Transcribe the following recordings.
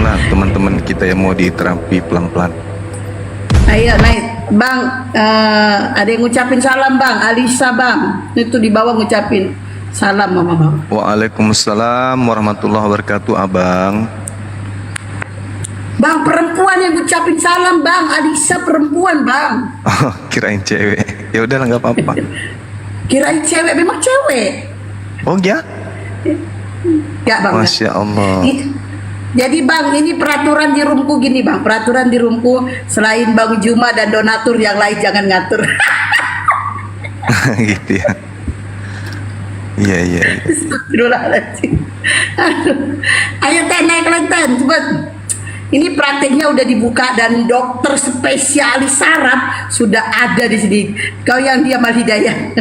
lah teman-teman kita yang mau diterapi pelan-pelan. Ayo naik bang, ada yang ngucapin salam bang, Alisa bang, itu di bawah ngucapin salam mama bang. Waalaikumsalam warahmatullahi wabarakatuh abang. Bang perempuan yang ngucapin salam bang, Alisa perempuan bang. Oh, kirain cewek. Ya udahlah nggak apa-apa. Kirain cewek, memang cewek. Oh ya? Gak bang. Masya Allah. Jadi bang, ini peraturan di rumku gini bang, peraturan di rumku selain Bang Juma dan donatur yang lain jangan ngatur. Gitu ya. Iya iya. Astagfirullahaladzim. Aduh. Ayo Ten, naik lagi Ten, cepet. Ini prakteknya udah dibuka dan dokter spesialis saraf sudah ada di sini. Kau yang diam Al Hidayah.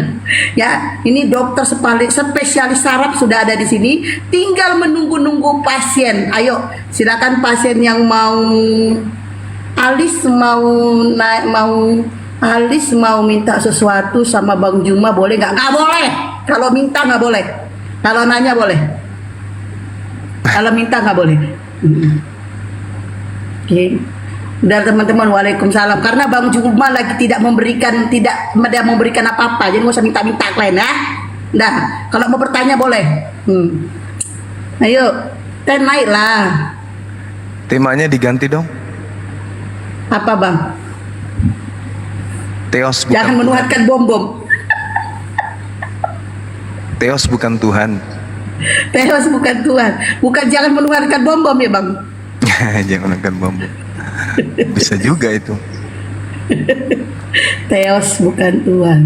Ya, ini dokter spesialis saraf sudah ada di sini. Tinggal menunggu-nunggu pasien. Ayo, silakan pasien yang mau Alis mau minta sesuatu sama Bang Juma boleh nggak? Nggak boleh. Kalau minta nggak boleh. Kalau nanya boleh. Kalau minta nggak boleh. Oke. Udah teman-teman, waalaikumsalam. Karena Bang Juma lagi tidak memberikan apa-apa, jadi nggak usah minta-minta kalian ya. Nah, kalau mau bertanya boleh. Ayo, Ten naik lah. Temanya diganti dong. Apa bang? Teos bukan Jangan Tuhan. menuhankan bom-bom. Teos bukan Tuhan. Teos bukan Tuhan. Bukan jangan menuhankan bom-bom ya bang. Jangan makan bambu. Bisa juga itu. Teos bukan Tuhan.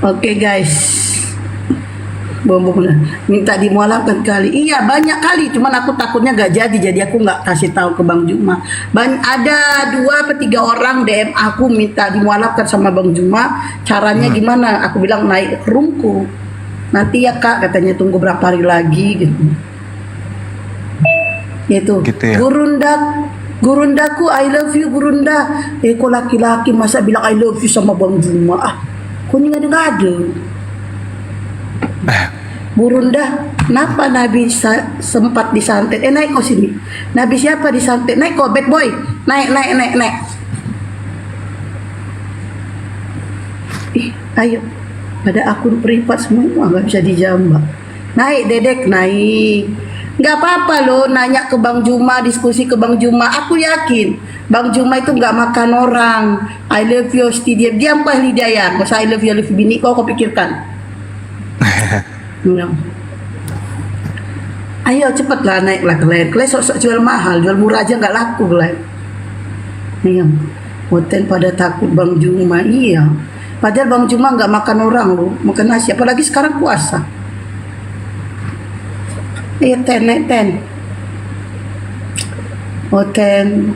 Oke guys, bom-bom minta dimualafkan kali. Iya banyak kali, cuman aku takutnya gak jadi aku nggak kasih tahu ke Bang Juma. Ada 2 atau 3 orang DM aku minta dimualafkan sama Bang Juma. Caranya gimana? Aku bilang naik ke roomku. Nanti ya kak, katanya tunggu berapa hari lagi gitu. Itu. Gitu ya? Gurundaku, I love you Gurunda. Kok laki-laki masa bilang I love you sama Bang Juma? Kok ini nggak ada. Burunda, kenapa Nabi sempat disantet? Naik kau sini. Nabi siapa disantet? Naik kau bad boy. Naik. Ayo. Pada akun privat semua nggak bisa dijambak. Naik dedek, naik. Nggak apa-apa loh nanya ke Bang Juma, diskusi ke Bang Juma. Aku yakin Bang Juma itu nggak makan orang. I love you, diam kau Hidayah. Masa I love you bini kau pikirkan. Ayo cepatlah naiklah kalian. Kalian sok-sok jual mahal, jual murah aja nggak laku kalian. Iya, hotel pada takut Bang Juma. Iya, padahal Bang Juma nggak makan orang loh, makan nasi. Apalagi sekarang puasa. Iya ten. Hotel.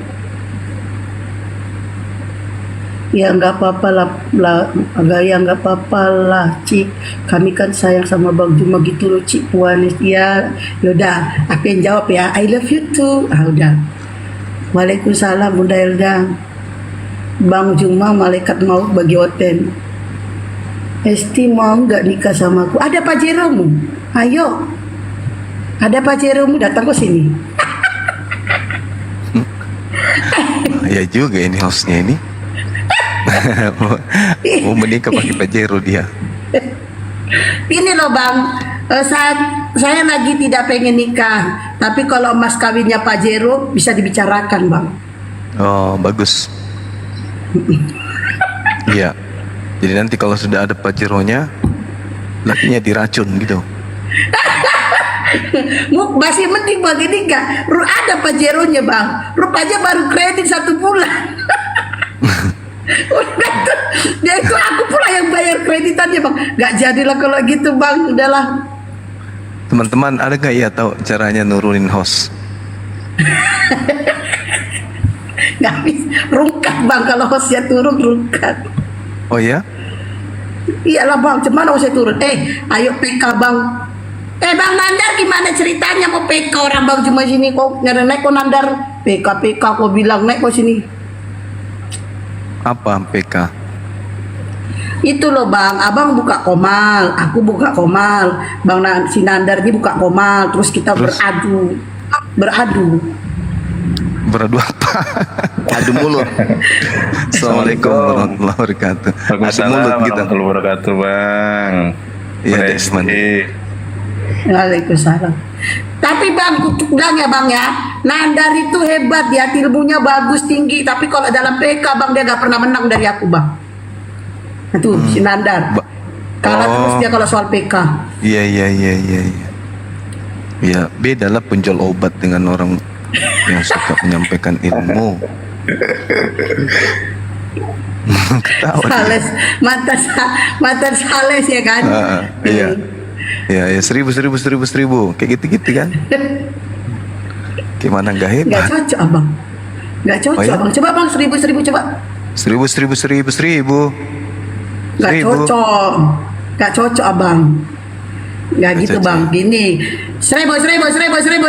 Ya nggak apa-apa lah, Gaya nggak apa-apa lah, Cik. Kami kan sayang sama Bang Juma gitu loh, Cik Puanis. Ya, yaudah, aku yang jawab ya. I love you too. Udah. Waalaikumsalam Bunda Elda. Bang Juma malaikat maut bagi Oten. Esti mau nggak nikah sama aku? Ada Pajeromu. Ayo. Ada Pajeromu datang ke sini. Ya juga ini hostnya ini. Mau menikah pakai Pajero dia. Ini loh bang, saya lagi tidak pengen nikah, tapi kalau mas kawinnya Pajero bisa dibicarakan bang. Oh bagus. Iya. Jadi nanti kalau sudah ada Pajeronya, lakinya diracun gitu. Masih mending bang ini enggak, ada Pajeronya bang, rupanya baru kredit 1 bulan. Udah tuh, dia itu aku pula yang bayar kreditannya bang. Gak jadilah kalau gitu bang, udahlah. Teman-teman ada nggak ya tahu caranya nurunin host? Gak bisa, rungkat bang kalau hostnya turun rungkat. Oh ya? Iyalah bang, cuman saya turun. Ayo PK bang. Bang Nandar gimana ceritanya mau PK orang bang cuma sini kok naik kok Nandar PK kok bilang naik kok sini. Apa PK? Itu loh bang, abang buka komal, aku buka komal, si Nandar ini buka komal, terus kita Terus? beradu. Beradu apa? Adu mulut. Assalamualaikum warahmatullahi wabarakatuh. Adu Waalaikumsalam mulut kita. warahmatullahi wabarakatuh, Bang. Iya, Bang Dek, Esti. gimana? Waalaikumsalam. Tapi bang, aku bilang ya bang ya, Nandar itu hebat ya, ilmunya bagus tinggi. Tapi kalau dalam PK bang dia gak pernah menang dari aku bang. Itu si Nandar. Ba- Kalah Oh. terus dia kalau soal PK. Iya. Ya, beda lah penjual obat dengan orang yang suka menyampaikan ilmu. Ketawa dia. Sales, mantan Sales ya kan. Iya. Ya, 1000, kayak gitu kan. Gimana nggak Gak hebat? cocok abang. Gak cocok Oh, iya? abang. Coba bang 1000 coba. 1000. Gak 1000. cocok. Gak cocok abang. Gak Gak gitu cocok. bang. Gini. 1000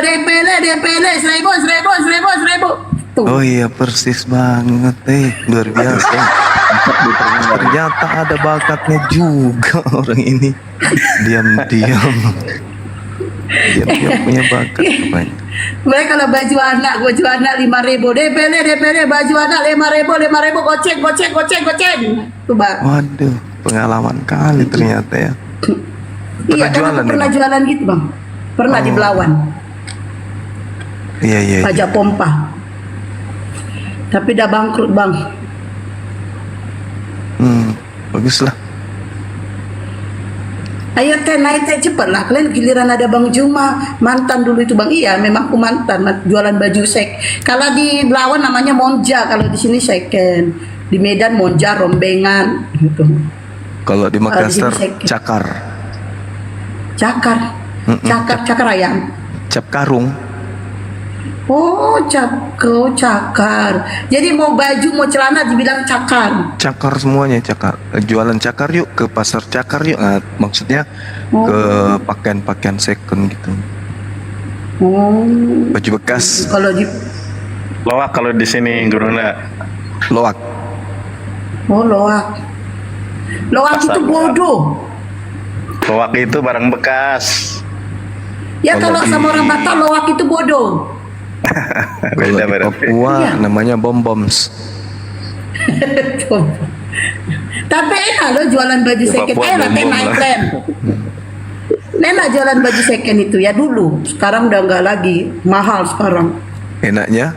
DPL 1000. Tuh. Oh iya, persis banget, luar biasa. Ternyata ada bakatnya juga orang ini. Diam-diam punya bakat rupanya. Mereka kalau baju anak 5.000 DPL baju anak 5.000 goceng. Tuh bang. Waduh, pengalaman kali ternyata ya. Iya kan jualan aku pernah ya, Bang? jualan gitu bang. Pernah di Oh. Belawan. Iya. Pajak pompa. Tapi udah bangkrut bang. Bagus lah. Ayo naik cepet lah. Kalian giliran ada Bang Juma. Mantan dulu itu bang. Iya memang aku mantan. Jualan baju sek. Kalau di Belawan namanya Monja. Kalau di sini second. Di Medan Monja rombengan. Gitu. Kalau di Kalau di sini Makassar second. cakar, Cakar ayam. cap karung. Oh cakar. Jadi mau baju mau celana dibilang cakar. Cakar semuanya cakar. Jualan cakar yuk, ke pasar cakar yuk. Nah, maksudnya Oh. ke pakaian second gitu. Oh. Baju bekas, Kalau di Loak kalau di sini Guruna. loak. Loak. Loak Pasar itu bodoh. Loak itu barang bekas. Ya Kalau kalau di- sama orang Batak loak itu bodoh. Kalau di Beda. Papua Iya. namanya bom-boms. Tapi enak lo jualan baju Di second. Papua Enak bom-bom naik lah. tren. Enak jualan baju second itu ya dulu. Sekarang udah nggak lagi mahal sekarang. Enaknya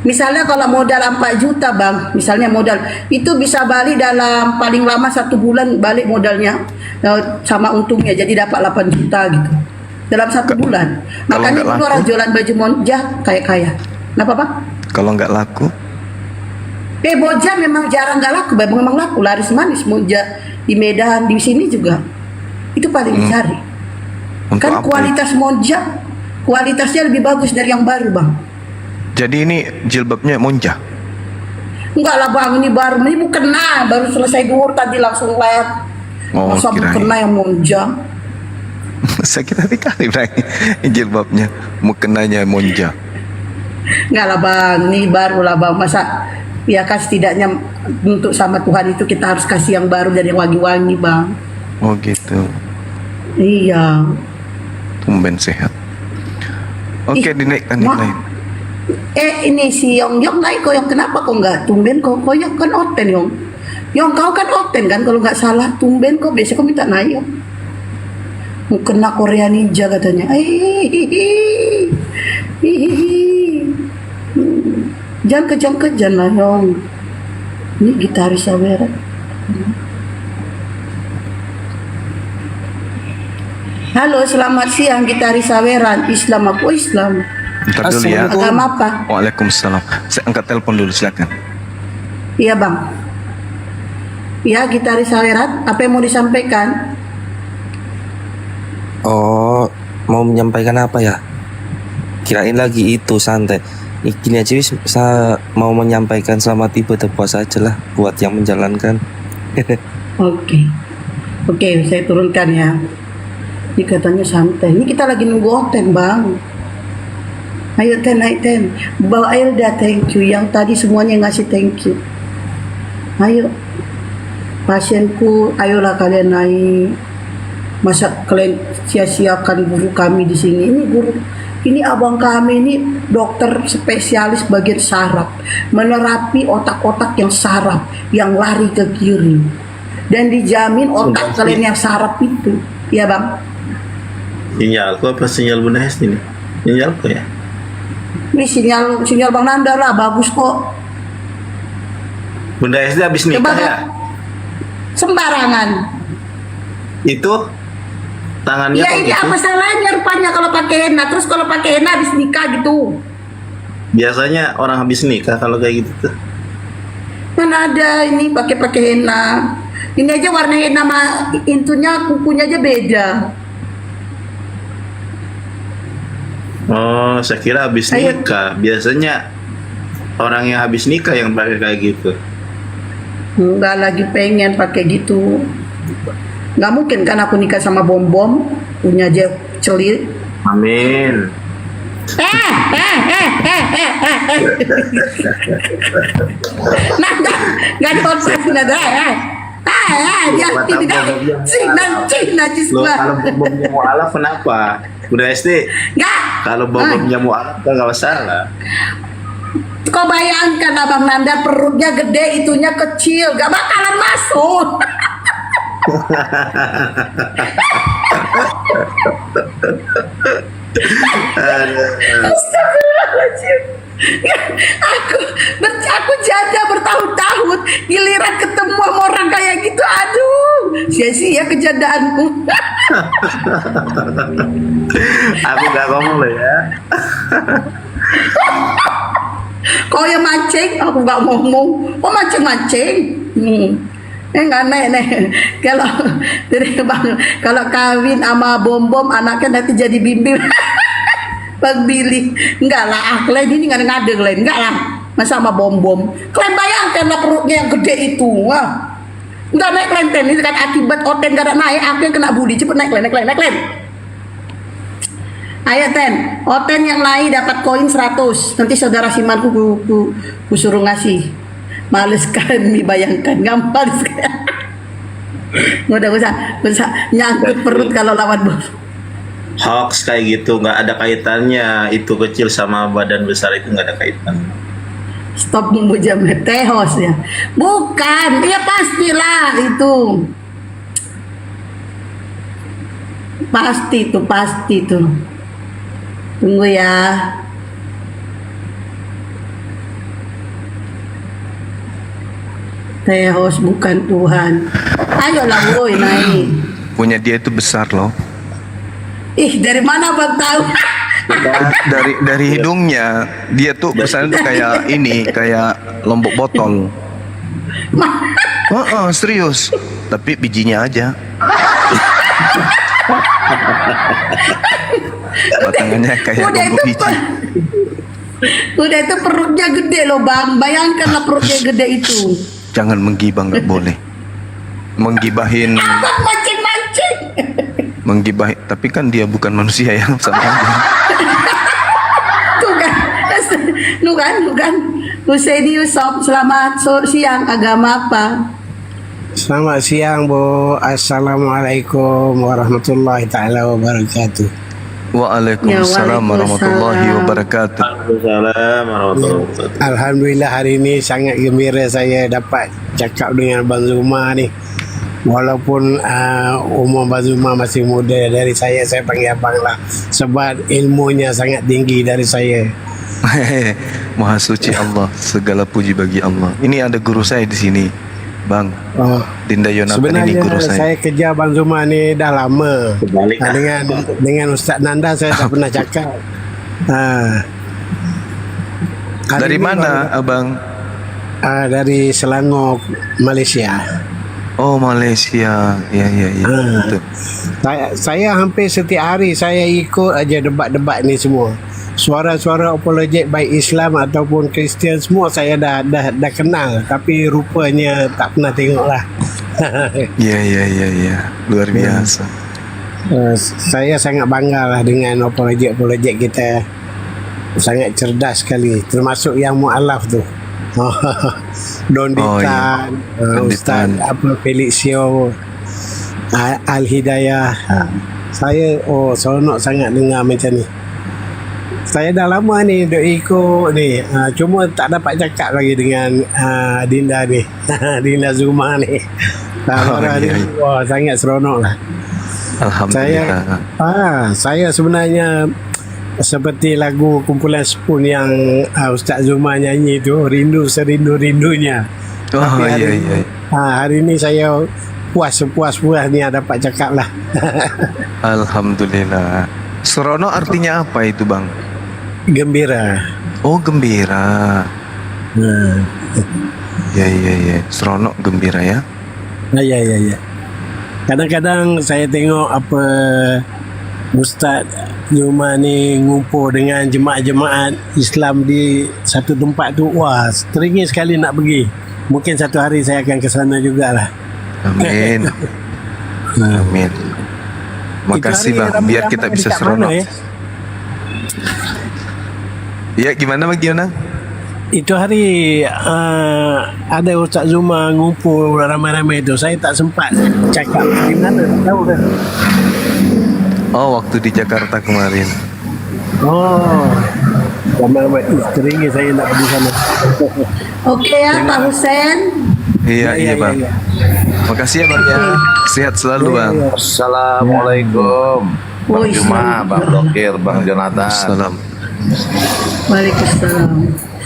Misalnya kalau modal 4 juta bang, misalnya modal itu bisa balik dalam paling lama 1 bulan balik modalnya sama untungnya jadi dapat 8 juta gitu dalam 1 bulan. kalau Makanya nggak dulu laku? orang jualan baju monja kaya. Kenapa bang? kalau nggak laku, Monja memang jarang nggak laku, bang. Memang laku laris manis monja di Medan di sini juga itu paling dicari. untuk Kan apa? kualitas monja kualitasnya lebih bagus dari yang baru bang. Jadi ini jilbabnya monja. Enggak lah bang, ini mukena baru selesai duhur tadi langsung lihat. Oh, Masa kirain. mukena yang monja? Sakit hati kali Bray. Jilbabnya mukenanya monja. Enggak lah bang, ini baru lah bang. Masa ya kan setidaknya untuk sama Tuhan itu kita harus kasih yang baru dan yang wangi-wangi bang. Oh gitu. Iya. Tumben sehat. Oke, Ih, dinaikkan Mak. lain. Ini si Yong naik kok, yang kenapa kok nggak tumben kok? Kok yang kan Oten Yong kau kan Oten kan kalau nggak salah, tumben kok biasa kau minta naik Yong. Mukena Korea Ninja katanya. Jangan kejang-kejang lah Yong. Ini gitaris Sawera. Halo, selamat siang gitaris Saweran. Islam aku Islam. Bentar dulu ya. Agama apa? Waalaikumsalam. Saya angkat telepon dulu, silakan. Iya bang. Iya gitaris Saweran. Apa yang mau disampaikan? Oh, mau menyampaikan apa ya? Kirain lagi itu santai. Gini aja wis, saya mau menyampaikan selamat ibadah puasa aja lah buat yang menjalankan. Oke, saya turunkan ya. Ini katanya santai. Ini kita lagi nunggu Oten bang. Ayo Ten, naik Ten. Bawa Elda thank you. Yang tadi semuanya ngasih thank you. Ayo. pasienku, ayolah kalian naik. Masa kalian sia-siakan guru kami di sini? Ini guru, ini abang kami ini dokter spesialis bagian saraf, menerapi otak-otak yang saraf, yang lari ke kiri, dan dijamin otak kalian yang saraf itu, ya bang. Sinyalku apa sinyal Bunda Hesti nih? Sinyalku ya? Ini sinyal bang Nanda lah, bagus kok. Bunda Hesti habis nikah Coba, ya? sembarangan. Itu tangannya Ya kok ini gitu? apa salahnya rupanya kalau pakai henna, terus kalau pakai henna habis nikah gitu. Biasanya orang habis nikah kalau kayak gitu tuh. Mana ada ini pakai henna. Ini aja warna henna sama intunya, kukunya aja beda. Oh, saya kira habis Ayo. nikah. Biasanya orang yang habis nikah yang pakai kayak gitu. Nggak lagi pengen pakai gitu. Nggak mungkin kan aku nikah sama bom-bom, punya aja celir. Amin. Nah, nggak ada operasi nada. Dia tidak Cina Loh, kalau bom-bomnya mau alaf kenapa? Bunda Hesti, nggak. kalau bom-bomnya mau alaf kan nggak masalah. Kau bayangkan abang Nanda perutnya gede, itunya kecil, gak bakalan masuk. Astagfirullahaladzim. Aku janda bertahun-tahun, giliran ketemu sama orang kayak gitu, aduh, sia-sia kejandaanku. Aku nggak ngomong loh ya. Kau yang mancing, aku nggak ngomong. Kau mancing-mancing. Enggak nek. Kalau dari bang, kalau kawin sama bom-bom anaknya nanti jadi bimbing. Bang Billy, enggak lah, kalian ini nggak ngade kalian, enggak lah, masa sama bom-bom. Kalian bayangkan lah perutnya yang gede itu, wah, enggak naik kalian ten, ini kan akibat Oten gak ada naik, aku yang kena bully, cepet naik kalian. Ayo ten, Oten yang naik dapat koin 100, nanti saudara Simanku ku suruh ngasih. Males kan dibayangkan, nggak males kan? Udah usah nyangkut perut kalau lawan bom. Hoax kayak gitu nggak ada kaitannya. Itu kecil sama badan besar itu nggak ada kaitannya. Stop memuja metehos ya. Bukan, ya pastilah itu. Pasti tuh. Tunggu ya. Tehos bukan Tuhan. Ayolah woi naik. Punya dia itu besar loh. Ih, dari mana bang tahu? Dari hidungnya dia tuh besarnya tuh kayak ini, kayak lombok botol. Serius. Tapi bijinya aja. Batangannya kayak Udah lombok itu biji. Udah itu perutnya gede loh bang. Bayangkanlah perutnya gede itu. Jangan menggibah, nggak boleh. Menggibahin, Abang mancing-mancing. menggibahin. Tapi kan dia bukan manusia yang sama aja. Tuh kan. Husaini Yusuf, selamat siang. Agama apa? Selamat siang Bu. Assalamualaikum warahmatullahi taala wabarakatuh. Waalaikumsalam warahmatullahi wabarakatuh. Waalaikumsalam warahmatullahi wabarakatuh. Alhamdulillah hari ini sangat gembira saya dapat cakap dengan Bang Zuma ni. Walaupun umur Bang Zuma masih muda dari saya panggil abang lah. Sebab ilmunya sangat tinggi dari saya. Maha suci Allah, segala puji bagi Allah. Ini ada guru saya di sini, Bang. Oh, Dinda Yonatan ini sebenarnya guru saya. saya kerja Bang Zuma ni dah lama. Kebalik lah. Dengan Ustaz Nanda saya tak pernah cakap. Hari Dari ini mana, Abang? Dari Selangor, Malaysia. Oh, Malaysia. Ya. Betul. Saya hampir setiap hari saya ikut aja debat-debat ni semua. Suara-suara apologet baik Islam ataupun Kristian semua saya dah kenal, tapi rupanya tak pernah tengok lah. Ya. Luar biasa. Saya sangat bangga lah dengan apologet kita. Sangat cerdas sekali, termasuk yang mu'alaf tu. Don Oh, iya. Ditan, Don Ustaz Ditan. apa Felixio Al Hidayah. Saya seronok sangat dengar macam ni. Saya dah lama ni duk ikut ni. Cuma tak dapat cakap lagi dengan Dinda ni. Dinda Zuma ni. Oh, Orang iya, ni iya. wah, sangat seronok lah. Alhamdulillah. Saya sebenarnya seperti lagu kumpulan Spoon yang Ustaz Zuma nyanyi tu, rindu serindu-rindunya. Oh, Tapi iya, hari, iya. hari ni saya sepuas-puasnya dapat cakap lah. Alhamdulillah. Seronok artinya apa itu, Bang? Gembira. Oh, gembira. Ya, ya, ya. Seronok gembira ya. Ya. Kadang-kadang saya tengok apa Ustaz Zuma ni ngumpul dengan jemaat-jemaat Islam di satu tempat tu. Wah, teringin sekali nak pergi. Mungkin satu hari saya akan ke sana jugalah. Amin. Amin. Makasih, Itu hari Bang, biar ramai-ramai kita bisa dekat seronok. mana, ya? Ya, gimana Bang, gimana? Itu hari ada Ustaz Zuma ngumpul ramai-ramai tu. Saya tak sempat cakap di mana, tak tahu kan. Oh, waktu di Jakarta kemarin. Oh, ramai-ramai. Teringin saya nak pergi sana. Okey ya Pak Husen. Iya, iya, Bang. Makasih ya, Bang ya. Sehat selalu, Bang. Assalamualaikum Bang Oh, Juma, Islam. Bang Dokir, Bang Jonathan. Salam. Waalaikumsalam.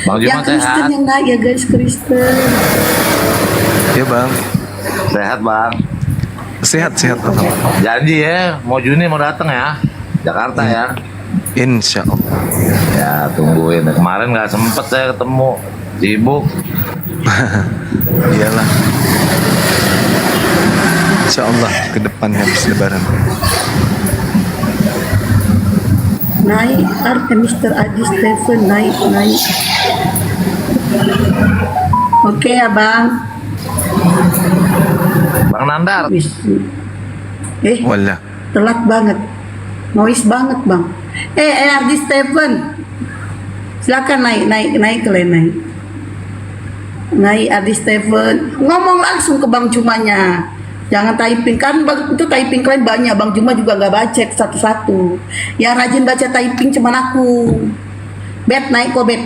Bang Juma Yang Kristen sehat? yang naik ya guys, Kristen. Ya, Bang. Sehat Bang. Sehat, Alhamdulillah. Janji ya, mau Juni mau datang ya, Jakarta ya. Insya Allah. Ya tungguin. Kemarin nggak sempet saya ketemu, sibuk. Iyalah. Insya Allah ke depan habis lebaran. Naik Mr. Adi Stephen naik. Okey abang. Bang Nandar, Wis. Wallah. Telat banget. Noise banget bang. Adi Stephen. Silakan naik kalian naik. Naik Adi Stephen. Ngomong langsung ke Bang Jumanya. Jangan typing kan bang, itu typing kalian banyak. Bang Juma juga nggak baca satu-satu. Yang rajin baca typing cuman aku. Bet naik kok bet.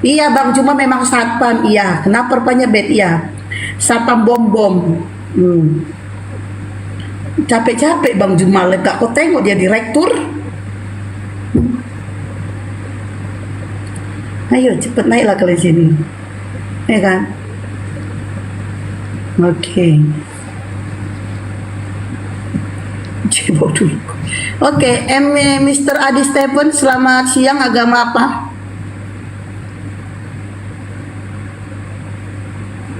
Iya Bang Juma memang satpam. Iya. Kenapa rupanya bet? Iya. Satpam bom. Capek-capek Bang Juma lega. Kok tengok dia direktur. Ayo cepet naiklah kalian sini. Ya kan? Oke. Coba dulu. Oke, Mr. Adi Stephen, selamat siang. Agama apa?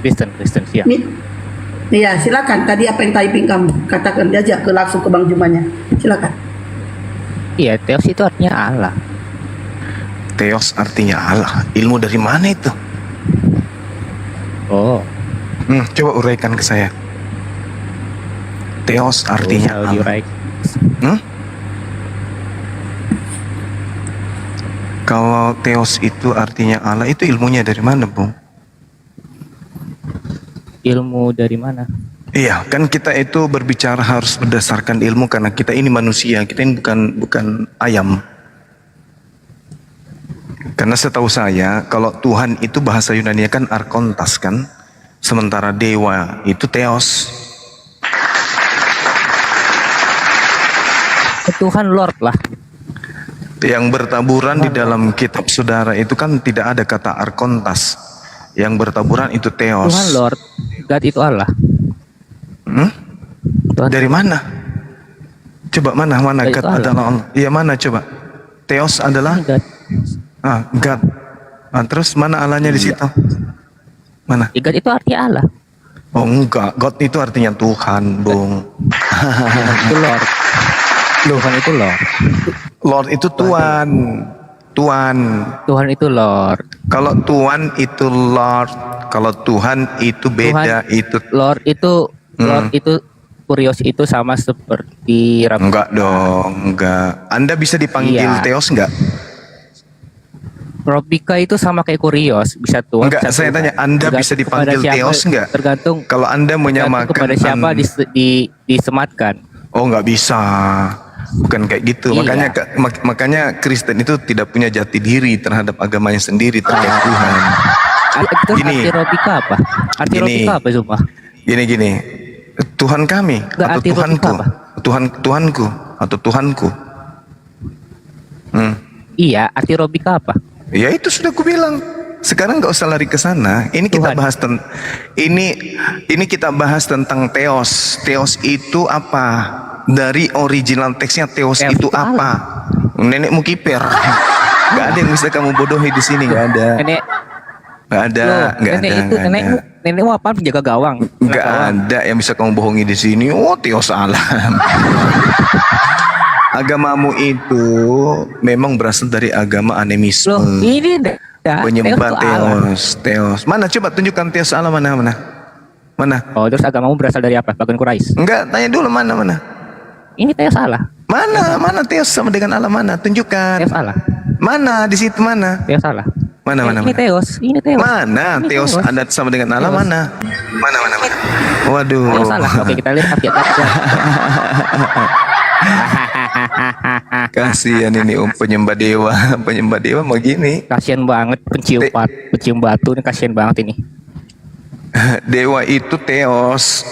Kristen siap. Iya, silakan. Tadi apa yang typing kamu? Katakan aja langsung ke Bang Jumanya. Silakan. Iya, Theos itu artinya Allah. Theos artinya Allah. Ilmu dari mana itu? Oh, Coba uraikan ke saya. Theos artinya shall Allah. you write? Kalau Theos itu artinya Allah, itu ilmunya dari mana, Bung? Ilmu dari mana? Iya, kan kita itu berbicara harus berdasarkan ilmu karena kita ini manusia, kita ini bukan ayam. Karena setahu saya, kalau Tuhan itu bahasa Yunani kan arkontas kan, sementara dewa itu Theos. Tuhan Lord lah. Yang bertaburan di dalam kitab saudara itu kan tidak ada kata arkontas. Yang bertaburan itu Theos. Tuhan Lord, God itu Allah. Tuhan Dari mana? Coba mana Itu God Allah. adalah Allah. Iya mana coba? Theos adalah God. God. Terus mana Allahnya di situ? Mana? God itu artinya Allah. Oh enggak, God itu artinya Tuhan, Bung. Itu Lord. Tuhan itu Lord. Lord itu Tuan. Tuan. Tuhan itu Lord. Kalau Tuan itu Lord, kalau Tuhan itu beda, Tuhan, itu Lord itu Lord itu Kurios itu sama seperti enggak dong, enggak. Anda bisa dipanggil Iya. Theos enggak? Robika itu sama kayak Kurios, bisa Tuhan. Enggak, bisa saya Tuhan. tanya, Anda Tergantung bisa dipanggil kepada siapa- Theos enggak? Tergantung Kalau Anda menyamakan kepada siapa disematkan. Oh, nggak bisa. Bukan kayak gitu. Iya. Makanya Kristen itu tidak punya jati diri terhadap agamanya sendiri terhadap Tuhan. Itu Gini. arti Robika apa? Arti Gini. Robika apa Zuma? Gini. Tuhan kami Nggak, atau arti Tuhanku, logika apa? Tuhanku atau Tuhanku. Iya, arti Robika apa? Ya itu sudah kubilang. Sekarang nggak usah lari ke sana. Ini kita Tuhan. bahas ini kita bahas tentang Theos. Theos itu apa? Dari original teksnya Theos Theos itu itu apa? Nenekmu kiper. Gak ada yang bisa kamu bodohi di sini, nggak ada. Nenek, Nggak ada, loh, nggak nenek ada. itu nenekmu apa? Penjaga gawang. Nggak ada yang bisa kamu bohongi di sini. Oh, Theos Allah. Agamamu itu memang berasal dari agama animisme. Loh, ini Penyembah Theos itu Allah. Theos. Mana coba tunjukkan Theos Allah mana? Mana? Oh, terus agamamu berasal dari apa? Bagian Quraisy. Enggak, tanya dulu mana? Ini Theos Allah. Mana Theos sama dengan Allah mana? Tunjukkan. Theos Allah. Mana di situ mana? Theos Allah. Mana? Ini Theos. Ini Theos. Mana Ini Theos ada sama dengan Allah Theos. mana? Mana? Waduh. Theos Allah. Oke, kita lihat ayat Kasihan ini penyembah dewa mau gini. Kasian banget pencium batu ini, kasian banget ini. Dewa itu Theos,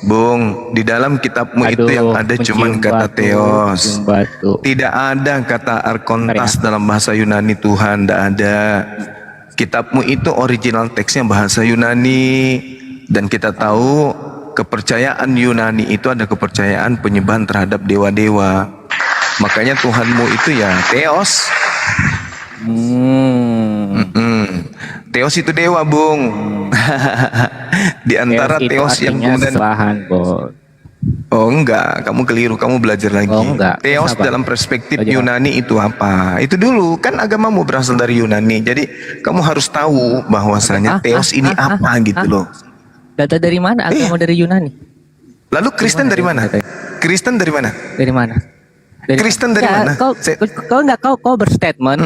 Bung. Di dalam kitabmu itu yang ada cuman kata Theos. pencium batu. Tidak ada kata arkontas Bentar dalam bahasa Yunani Tuhan, tidak ada. Kitabmu itu original teksnya bahasa Yunani, dan kita tahu kepercayaan Yunani itu ada kepercayaan penyembahan terhadap dewa-dewa. Makanya Tuhanmu itu ya Theos. Theos itu dewa, Bung. Di antara Theos yang artinya kemudian sesembahan, Bos. Oh enggak, kamu keliru, kamu belajar lagi. Oh, enggak. Theos Terus apa? dalam perspektif Belajar apa? Yunani itu apa? Itu dulu, kan agamamu berasal dari Yunani. Jadi kamu harus tahu bahwasanya Theos ini apa gitu loh. Data dari mana? Agama dari Yunani. Lalu Kristen dari mana? Kristen dari mana? Dari mana? Kristen dari mana? Kau berstatement,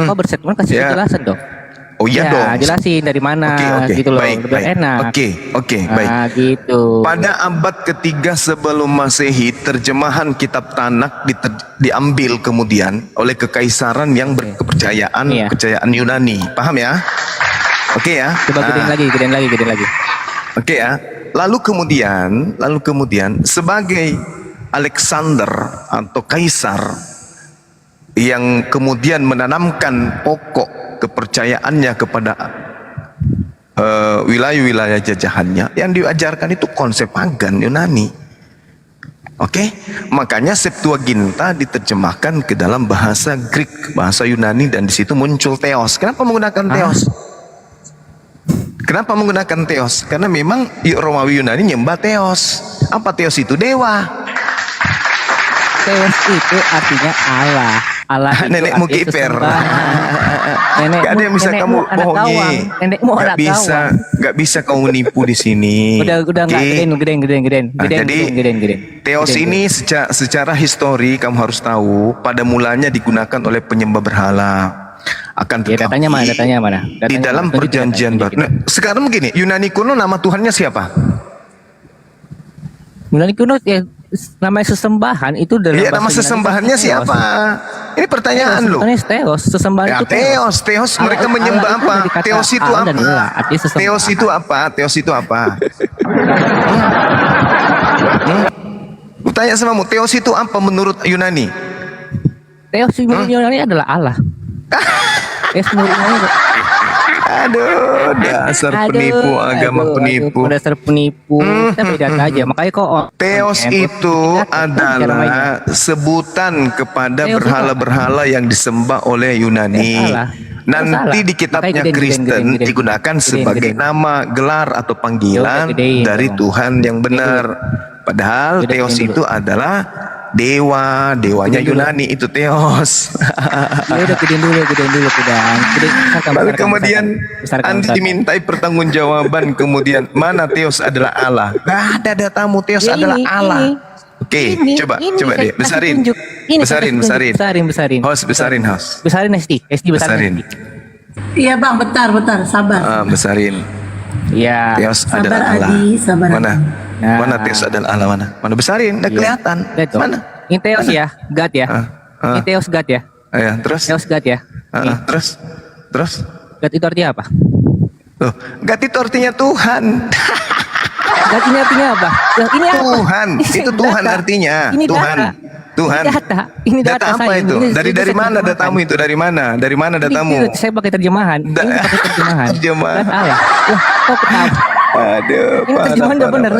kasih Ya. penjelasan dong. Oh iya Ya, dong. jelasin dari mana Oke, gitu loh, baik, lebih baik. enak. Oke, baik. Nah, gitu. Pada abad ketiga sebelum Masehi, terjemahan kitab Tanak diambil kemudian oleh kekaisaran yang berkepercayaan Iya. kepercayaan Yunani. Paham ya? Oke ya? Coba gedein lagi. Oke ya. Lalu kemudian sebagai Alexander atau kaisar yang kemudian menanamkan pokok kepercayaannya kepada wilayah-wilayah jajahannya, yang diajarkan itu konsep pagan Yunani. Oke, makanya Septuaginta diterjemahkan ke dalam bahasa Greek, bahasa Yunani, dan di situ muncul Theos. Kenapa menggunakan Theos? Kenapa menggunakan Theos? Karena memang Romawi Yunani nyembah Theos. Apa Theos itu? Dewa. Theos itu artinya Allah. Allah itu Nenekmu artinya kiper. sesembahan. Gak ada yang bisa kamu bohongi. Nenekmu anak kawan. Gak bisa kamu nipu di sini. Udah nggak gedein. Jadi Theos ini secara histori kamu harus tahu pada mulanya digunakan oleh penyembah berhala. Akan Ya, tetapi datanya mana? di dalam Tunjukin perjanjian baru. datanya. Nah, sekarang begini, Yunani kuno nama Tuhannya siapa? Yunani kuno ya nama sesembahan itu dalam Iya, bahasa nama Yunani sesembahannya Theos. siapa? Ini pertanyaan loh. Theos, sesembahan Ya, itu Theos, mereka Allah- menyembah Allah itu apa? dari kata Theos itu Allah dan apa? Allah, artinya sesembahan. Theos itu apa? Lu tanya sama mu, Theos itu apa menurut Yunani? Theos Yunani adalah Allah. Theos menurut Yunani. Aduh, dasar penipu, agama penipu. Dasar penipu. Kita bedakan aja. Makanya kok Theos itu adalah sebutan kepada Theos berhala-berhala yang disembah oleh Yunani. Salah. Nanti Salah. di kitabnya Makanya Kristen gedein. digunakan Gedein, sebagai gedein. nama, gelar atau panggilan Gedein, dari dong. Tuhan yang benar. Padahal Gedein Theos dulu. itu adalah dewanya Gedein dulu. Yunani itu Theos. Ya udah gedein dulu pedang. Lalu kemudian Anda dimintai pertanggungjawaban, kemudian mana Theos adalah Allah? Gak ada datamu, Theos Ya, adalah ini, Allah. ini. Oke, Ini, coba ini deh, saya kasih besarin. tunjuk. Ini saya Besarin. kasih tunjuk. Besarin. Host, besarin host. Besarin SD besarin. Besarin. Iya bang, bentar, sabar. Besarin. Iya. Theos Sabar adalah Allah. Adi, sabar Mana? Adi. Nah. Mana Theos adalah Allah mana? Mana besarin? Udah Iya. kelihatan. Lihat tuh. Mana? Ini Theos ya, God ya. Ini Theos God ya. Ya, terus? Theos God ya. Nih, Terus? Terus? God itu artinya apa? Tuh, God itu artinya Tuhan. God ini artinya apa? Loh, ini apa? Tuhan, Ini itu Tuhan data. artinya. Ini Tuhan. data. Tuhan. Ini data. Ini data, Data apa saya. itu? Ini Dari saya mana terjemahkan. datamu itu? Dari mana? Dari mana datamu? Ini saya pakai terjemahan. Ini pakai terjemahan. Terjemahan. God Allah. Lah, kok ketawa? Aduh, Ini terjemahan udah bener.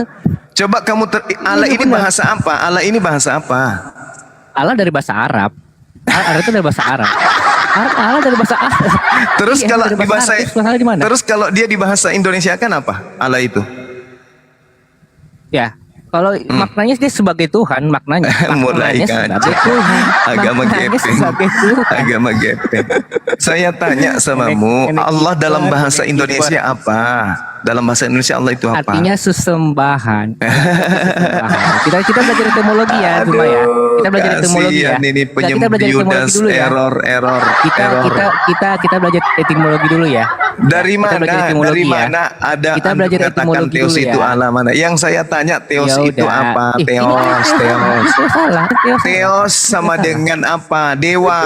Coba kamu Allah ini bener. bahasa apa? Allah ini bahasa apa? Allah dari bahasa Arab. Allah itu dari bahasa Arab. Allah dari bahasa Arab. Terus Iya, kalau dari di bahasa Arab, terus Allah di mana? Terus kalau dia di bahasa Indonesia kan apa? Allah itu. Ya, kalau maknanya dia sebagai Tuhan, maknanya. Mulai Maknanya kacau. sebagai Tuhan. Agama Maknanya gepeng. sebagai Tuhan. Agama gepeng. Saya tanya samamu, Enek Allah dalam ibarat, bahasa enek Indonesia ibarat. apa? Dalam bahasa Indonesia Allah itu apa? Artinya sesembahan. Sesembahan. Kita belajar etimologi ya, cuma ya. Kita belajar etimologi ya. Kasihan ini Nah, kita belajar etimologi penyembiyudas dulu ya. error. Kita belajar etimologi dulu ya. Dari Kita mana? belajar etimologi Dari ya. mana ada Kita Anda belajar mengatakan etimologi Theos dulu itu ya. Allah mana? Yang saya tanya Theos Ya itu udah. apa? Ih, ini Theos. Theos salah. Theos salah. Theos sama dengan apa? Dewa.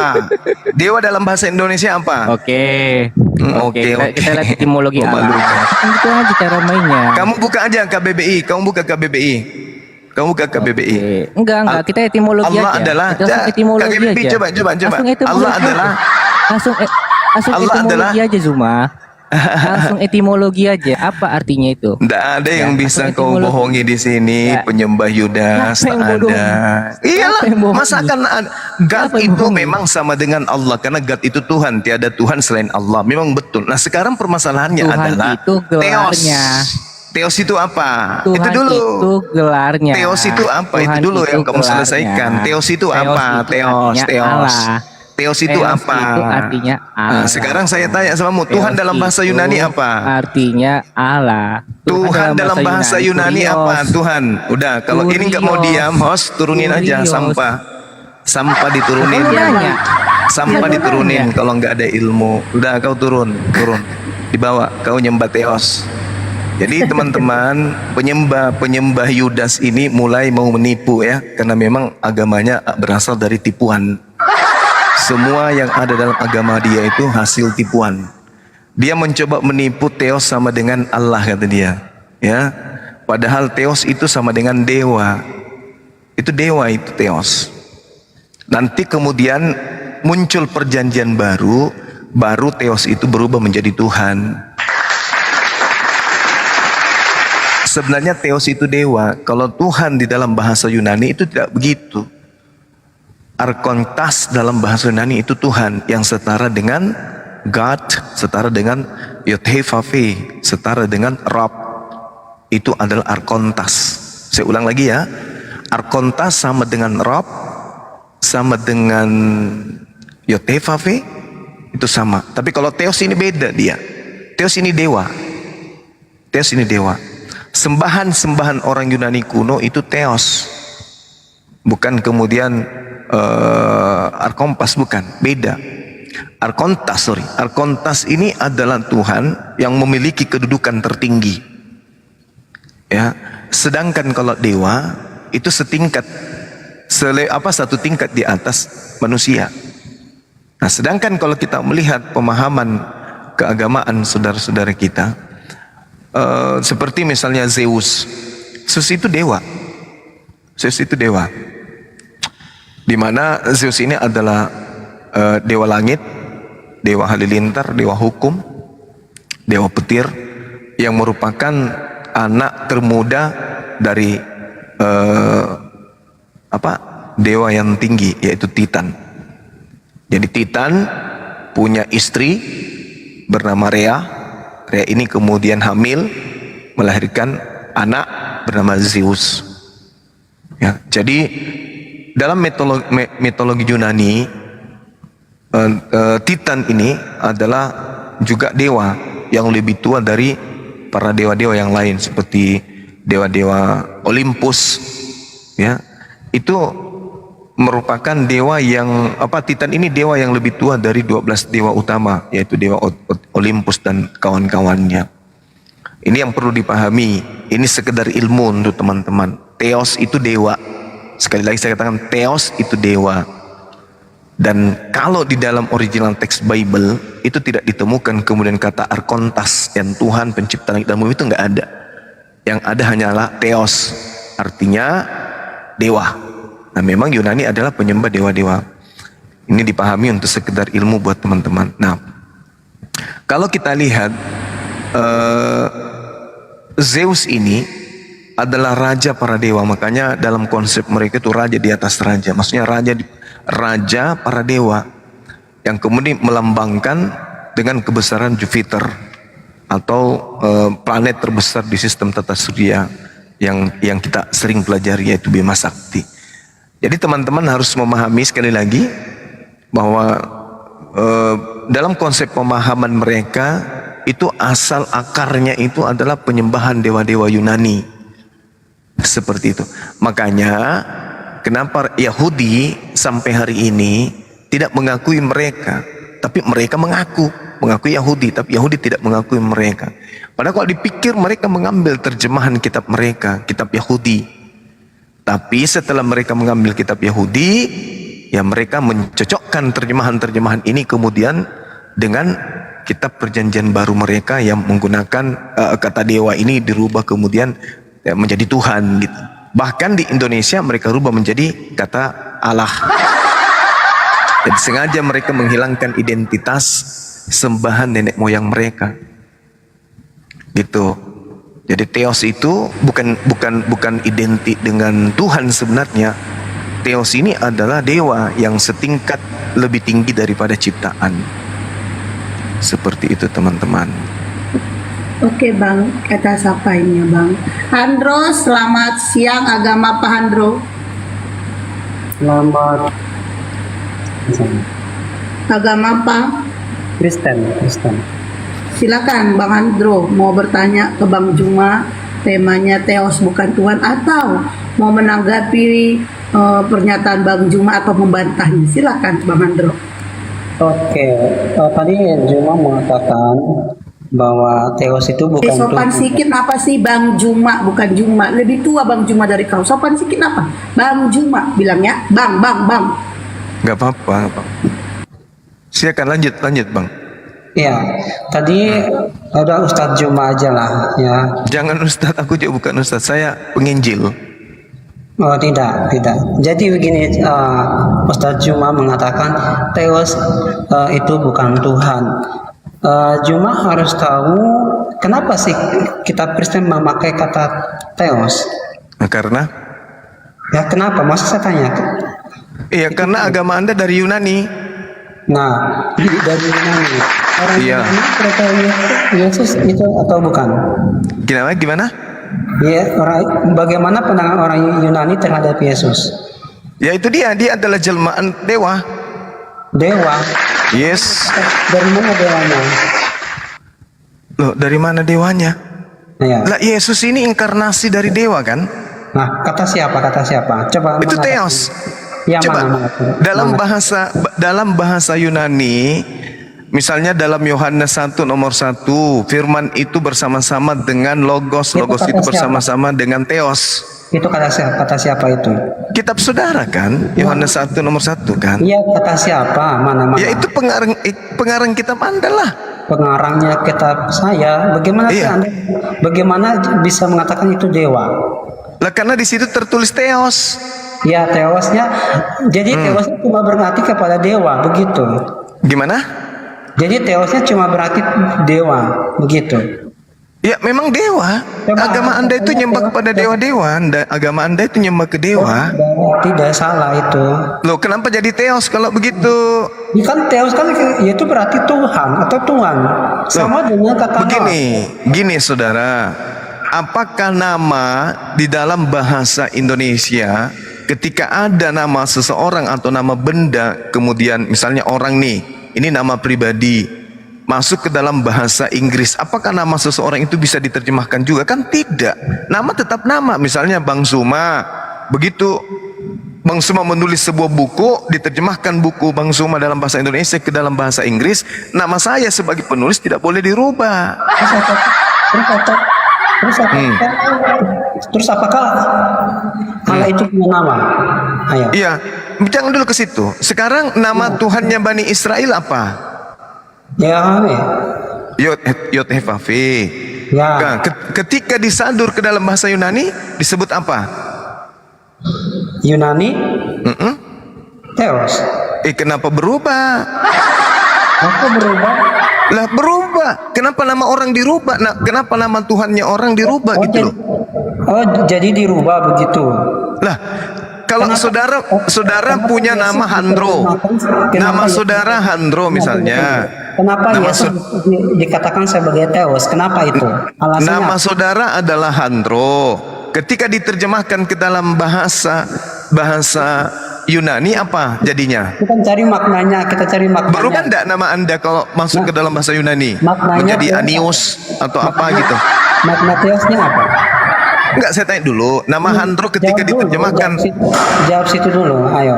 Dewa dalam bahasa Indonesia apa? Oke. Oke, Oke, oke. kita lihat etimologi Oh, Allah. malu. Kan gitu aja cara mainnya. Kamu buka aja KBBI. Kamu buka KBBI. Oke. Enggak, kita etimologi Allah aja. adalah Kita langsung etimologi KBBI, aja. coba. Langsung etimologi Allah aja. adalah langsung Allah etimologi aja Zuma. Langsung etimologi aja. Apa artinya itu? Tidak ada yang Ya, bisa langsung kau etimologi. bohongi di sini, Ya. penyembah Yudas. Siapa yang Tak bodoh? ada. Iyalah, Siapa yang bohongi? masa kan God Siapa yang itu bohongi? memang sama dengan Allah karena God itu Tuhan, tiada Tuhan selain Allah. Memang betul. Nah sekarang permasalahannya Tuhan adalah itu gelarnya. Theos itu apa? Tuhan itu dulu. itu gelarnya. Theos itu apa? Tuhan itu dulu yang kamu gelarnya. selesaikan. Theos itu apa? itu Theos. artinya Allah. Theos itu Theos apa? itu artinya Allah. Nah, sekarang saya tanya samamu, Tuhan Theos dalam bahasa itu Yunani apa? Artinya Allah. Tuhan dalam bahasa Yunani apa? Kurios. Tuhan. Udah, kalau ini nggak mau Kurios. diam, host turunin aja Kurios. sampah. Sampah diturunin. Kan nanya. Sampah Kan diturunin nanya. kalau nggak ada ilmu. Udah kau turun. Dibawa, kau nyembah Theos. Jadi teman-teman, penyembah Yudas ini mulai mau menipu ya, karena memang agamanya berasal dari tipuan. Semua yang ada dalam agama dia itu hasil tipuan. Dia mencoba menipu Theos sama dengan Allah kata dia, ya. Padahal Theos itu sama dengan dewa. Itu dewa itu Theos. Nanti kemudian muncul perjanjian baru Theos itu berubah menjadi Tuhan. Sebenarnya Theos itu dewa. Kalau Tuhan di dalam bahasa Yunani itu tidak begitu. Arkontas dalam bahasa Yunani itu Tuhan yang setara dengan God, setara dengan Yod-Heh-Vav-He, setara dengan Rob. Itu adalah Arkontas. Saya ulang lagi ya. Arkontas sama dengan Rob, sama dengan Yod-Heh-Vav-He, itu sama. Tapi kalau Theos ini beda dia. Theos ini dewa. Theos ini dewa. Sembahan-sembahan orang Yunani kuno itu Theos. Bukan kemudian Arkompas, bukan, beda. Arkontas ini adalah Tuhan yang memiliki kedudukan tertinggi. Ya, sedangkan kalau dewa itu setingkat, satu tingkat di atas manusia. Nah, sedangkan kalau kita melihat pemahaman keagamaan saudara-saudara kita, seperti misalnya Zeus. Zeus itu dewa. Zeus itu dewa. Di mana Zeus ini adalah dewa langit, dewa halilintar, dewa hukum, dewa petir, yang merupakan anak termuda dari dewa yang tinggi, yaitu Titan. Jadi Titan punya istri bernama Rhea. Rhea ini kemudian hamil, melahirkan anak bernama Zeus. Ya, jadi dalam mitologi Yunani, Titan ini adalah juga dewa yang lebih tua dari para dewa-dewa yang lain seperti dewa-dewa Olympus. Ya, itu merupakan dewa yang Titan ini dewa yang lebih tua dari 12 dewa utama, yaitu dewa Olympus dan kawan-kawannya. Ini yang perlu dipahami. Ini sekedar ilmu untuk teman-teman. Theos itu dewa. Sekali lagi saya katakan Theos itu dewa. Dan kalau di dalam original teks Bible itu tidak ditemukan kemudian kata Arkontas yang Tuhan pencipta langit dan bumi, itu nggak ada. Yang ada hanyalah Theos, artinya dewa. Nah, memang Yunani adalah penyembah dewa-dewa. Ini dipahami untuk sekedar ilmu buat teman-teman. Nah, kalau kita lihat Zeus ini adalah raja para dewa, makanya dalam konsep mereka itu raja di atas raja, maksudnya raja para dewa yang kemudian melambangkan dengan kebesaran Jupiter atau planet terbesar di sistem tata surya yang kita sering pelajari, yaitu Bima Sakti. Jadi teman-teman harus memahami sekali lagi bahwa dalam konsep pemahaman mereka itu asal akarnya itu adalah penyembahan dewa-dewa Yunani. Seperti itu. Makanya kenapa Yahudi sampai hari ini tidak mengakui mereka, tapi mereka mengakui Yahudi, tapi Yahudi tidak mengakui mereka. Padahal kalau dipikir mereka mengambil terjemahan kitab mereka, kitab Yahudi. Tapi setelah mereka mengambil kitab Yahudi, ya mereka mencocokkan terjemahan-terjemahan ini kemudian dengan kitab perjanjian baru mereka yang menggunakan kata dewa ini dirubah kemudian menjadi Tuhan gitu. Bahkan di Indonesia mereka rubah menjadi kata Allah. Jadi sengaja mereka menghilangkan identitas sembahan nenek moyang mereka. Gitu. Jadi Theos itu bukan identik dengan Tuhan sebenarnya. Theos ini adalah dewa yang setingkat lebih tinggi daripada ciptaan. Seperti itu teman-teman. Oke Bang, kita sapa ini ya Bang. Handro, selamat siang. Agama apa Handro? Selamat Agama apa? Kristen. Silakan Bang Handro, mau bertanya ke Bang Juma, temanya Theos bukan Tuhan, atau mau menanggapi pernyataan Bang Juma atau membantahnya. Silakan Bang Handro. Oke, tadi Juma mengatakan bahwa Theos itu bukan Sopan Tuhan. sikit apa sih Bang Juma, bukan Juma. Lebih tua Bang Juma dari kau. Sopan sikit apa? Bang Juma bilangnya. Bang. Gak apa-apa. Silakan lanjut Bang. Ya, tadi udah Ustadz Juma aja lah ya. Jangan Ustadz, aku juga bukan Ustadz, saya penginjil. Oh tidak. Jadi begini, Ustadz Juma mengatakan Theos itu bukan Tuhan. Juma harus tahu kenapa sih kita Kristen memakai kata Theos. Nah, karena? Ya kenapa? Maksud saya tanya. Iya, karena agama Anda dari Yunani. Nah, dari Yunani. Orang Iya. Yunani percaya Yesus itu atau bukan? Gimana? Ya, bagaimana pandangan orang Yunani terhadap Yesus? Ya itu dia adalah jelmaan dewa. Dewa. Yes. Dari mana dewanya? Loh, dari mana dewanya? Ya. Lah Yesus ini inkarnasi dari dewa kan? Nah, kata siapa? Coba. Itu mana? Theos. Ya, Coba mana? dalam bahasa Yunani, misalnya dalam Yohanes 1 nomor 1, firman itu bersama-sama dengan logos, Itu logos kata itu siapa? bersama-sama dengan Theos. Itu kata siapa itu? Kitab saudara kan, Yohanes 1 nomor 1 kan? Iya, kata siapa? Mana? Ya itu pengarang kitab Anda lah. Pengarangnya kitab saya. Bagaimana sih Iya. Anda? Bagaimana bisa mengatakan itu dewa? Lah karena di situ tertulis Theos. Ya, Theosnya. Jadi Theosnya cuma berarti kepada dewa, begitu. Gimana? Jadi Theosnya cuma berarti dewa, begitu. Ya memang dewa. Coba, Agama Anda itu nyembah kepada dewa-dewa. Agama Anda itu nyembah ke dewa. Tidak salah itu. Loh kenapa jadi Theos kalau begitu? Ya kan Theos kan itu berarti Tuhan atau Tuhan. Sama dengan kata Gini saudara. Apakah nama di dalam bahasa Indonesia ketika ada nama seseorang atau nama benda, kemudian misalnya orang nih, ini nama pribadi, masuk ke dalam bahasa Inggris, apakah nama seseorang itu bisa diterjemahkan juga? Kan tidak. Nama tetap nama. Misalnya Bang Zuma, begitu Bang Suma menulis sebuah buku, diterjemahkan buku Bang Suma dalam bahasa Indonesia ke dalam bahasa Inggris, nama saya sebagai penulis tidak boleh dirubah. Terus apakah Allah itu punya nama? Ayo. Iya, jangan dulu ke situ. Sekarang nama Tuhannya Bani Israel apa? Ya, Yod-Heh-Vav. ya. Nah, ketika disadur ke dalam bahasa Yunani disebut apa? Yunani, Mm-mm. Theos. Kenapa berubah? Apa berubah? Lah berubah. Kenapa nama orang dirubah? Nah, kenapa nama Tuhannya orang dirubah gitu loh? Jadi dirubah begitu. Lah, kalau saudara punya nama Handro, nama saudara Handro misalnya. Kenapa Nama Yesus dikatakan sebagai Theos? Kenapa itu? Alasannya Nama saudara adalah Handro. Ketika diterjemahkan ke dalam bahasa Yunani apa jadinya? kita cari maknanya, Berubah enggak nama Anda kalau masuk ke dalam bahasa Yunani? Maknanya Menjadi apa? Anios atau apa gitu? Makna Theosnya apa? Enggak, saya tanya dulu. Nama Handro ketika Jawab dulu, diterjemahkan, jawab situ dulu, ayo.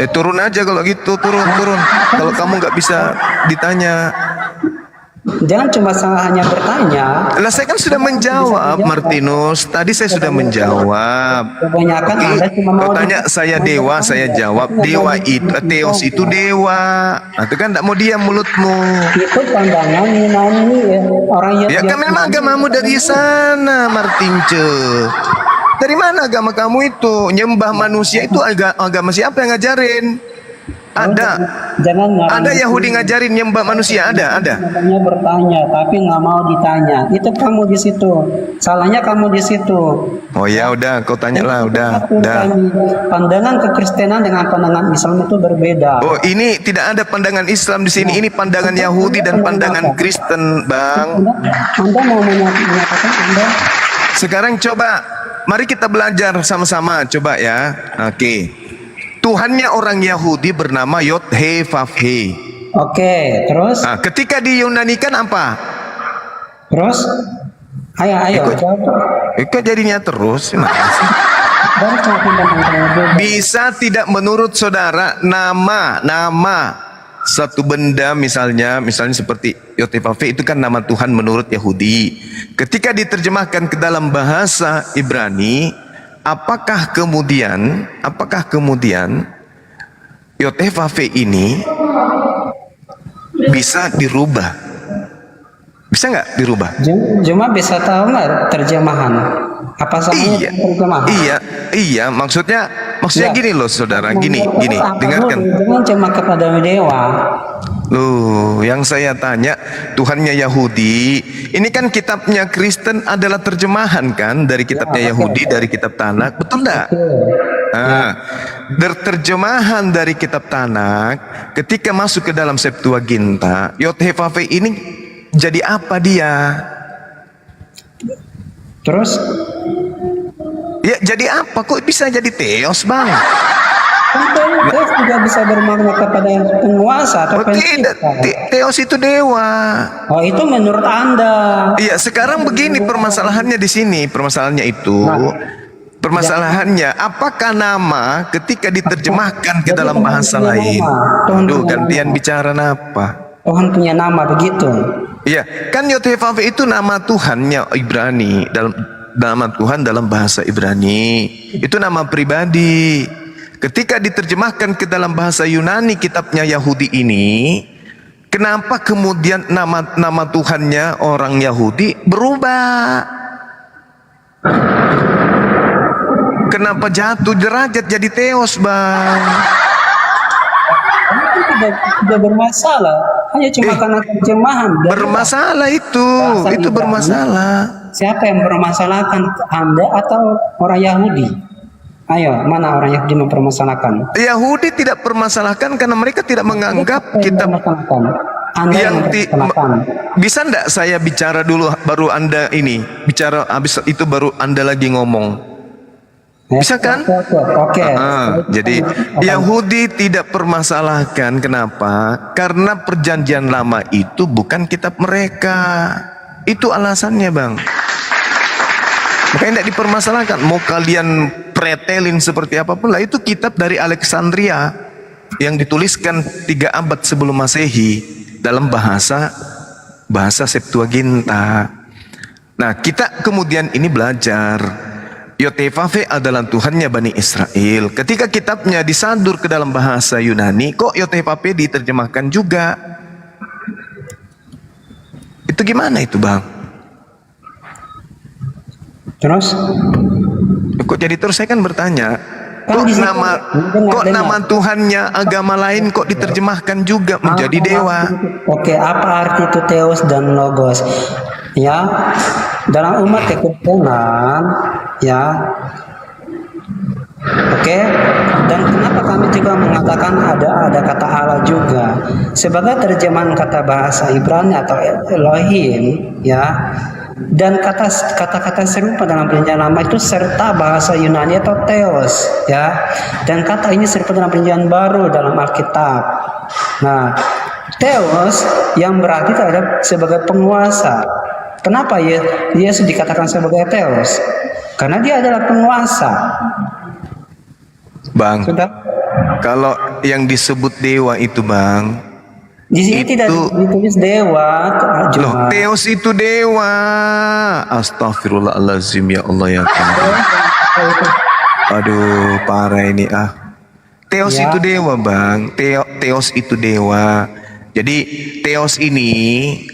turun aja kalau gitu, turun. Kalau kamu nggak bisa ditanya. Jangan cuma hanya bertanya. Lah saya kan sudah menjawab, Martinus. Tadi saya sudah menjawab. Kebanyakan Anda cuma Kau mau tanya saya dewa, saya jawab dewa itu, Theos itu dewa. Nah, itu kan tidak mau diam mulutmu. itu pandangan Yunani orang Ya kan memang agamamu dari sana, Martince. Dari mana agama kamu itu? Nyembah manusia itu agama siapa yang ngajarin? Ada. Jangan Ada Yahudi ngajarin nyembah manusia, ada. Hanya bertanya tapi nggak mau ditanya. Itu kamu di situ. Salahnya kamu di situ. Oh ya udah, kau tanyalah, udah. Pandangan kekristenan dengan pandangan Islam itu berbeda. Oh, ini tidak ada pandangan Islam di sini. Ini pandangan Yahudi dan pandangan Kristen, Bang. Anda mau menyatakan Anda Sekarang coba, mari kita belajar sama-sama, coba ya. Oke. Tuhannya orang Yahudi bernama Yod-Heh-Vav-He. Oke, terus? Nah, ketika diyunanikan apa? Terus? Ayo, jawab. Kok jadinya terus? Mana sih? Baru cuma pindah. Bisa tidak menurut saudara nama satu benda misalnya seperti Yod-Heh-Vav-He itu kan nama Tuhan menurut Yahudi. Ketika diterjemahkan ke dalam bahasa Ibrani, apakah kemudian Yod-Heh-Vav-He ini bisa dirubah? Bisa nggak dirubah? Cuma bisa tahu nggak terjemahan? Apa salahnya terjemahan? Iya, maksudnya Ya. gini loh saudara, gini, dengarkan. Jangan cuma kepada dewa. Loh, yang saya tanya Tuhannya Yahudi, ini kan kitabnya Kristen adalah terjemahan kan dari kitabnya Yahudi, dari kitab Tanakh, betul enggak? Nah, terjemahan dari kitab Tanakh ketika masuk ke dalam Septuaginta, Yod-Heh-Vav-He ini jadi apa dia? Terus? Ya jadi apa? Kok bisa jadi Theos, Bang? Theos juga bisa bermakna kepada penguasa atau Tidak, pencipta. Theos itu dewa. Oh, itu menurut Anda. Iya, sekarang begini permasalahannya di sini, permasalahannya apakah nama ketika diterjemahkan ke dalam bahasa lain? Aduh, gantian bicara apa? Tuhan punya nama begitu. Iya, kan Yod-Heh-Vav-He itu nama Tuhannya Ibrani, nama Tuhan dalam bahasa Ibrani. Itu nama pribadi. Ketika diterjemahkan ke dalam bahasa Yunani kitabnya Yahudi ini, kenapa kemudian nama Tuhannya orang Yahudi berubah? Kenapa jatuh derajat jadi Theos, Bang? Itu tidak bermasalah. Hanya cuma karena terjemahan. Bermasalah itu bermasalah. Siapa yang mempermasalahkan, Anda atau orang Yahudi? Ayo, mana orang Yahudi mempermasalahkan? Yahudi tidak permasalahkan karena mereka tidak menganggap kitab Anda yang bisa enggak saya bicara dulu baru Anda ini bicara, habis itu baru Anda lagi ngomong. Bisa kan? Oke. Jadi Yahudi tidak permasalahkan, kenapa? Karena perjanjian lama itu bukan kitab mereka. Itu alasannya, Bang. Makanya tidak dipermasalahkan. Mau kalian dipretelin seperti apapun lah, itu kitab dari Alexandria yang dituliskan 3 abad sebelum Masehi dalam bahasa Septuaginta. Nah, kita kemudian ini belajar Yotevave adalah Tuhannya Bani Israel. Ketika kitabnya disadur ke dalam bahasa Yunani, kok Yotevave diterjemahkan juga? Itu gimana itu, Bang? Terus Kok jadi terus saya kan bertanya, Kan kok di situ- kok dengar. nama Tuhannya agama lain kok diterjemahkan juga menjadi dewa? Oke, apa arti itu Theos dan Logos? Ya, dalam umat kekristenan, ya. Oke, dan kenapa kami juga mengatakan ada kata Allah juga sebagai terjemahan kata bahasa Ibrani atau Elohim, ya. Dan kata-kata serupa dalam perjanjian lama itu serta bahasa Yunani atau Theos, ya. Dan kata ini serupa dalam perjanjian baru dalam Alkitab. Nah, Theos yang berarti terhadap sebagai penguasa. Kenapa ya Yesus dikatakan sebagai Theos? Karena dia adalah penguasa. Bang, Sudah. kalau yang disebut dewa itu, Bang, Di sini tidak Itu- ditulis dewa, loh, cuma Theos itu dewa. Astagfirullahaladzim, ya Allah ya Tuhan. Aduh, parah ini Theos Ya. itu dewa, Bang. Theos itu dewa. Jadi Theos ini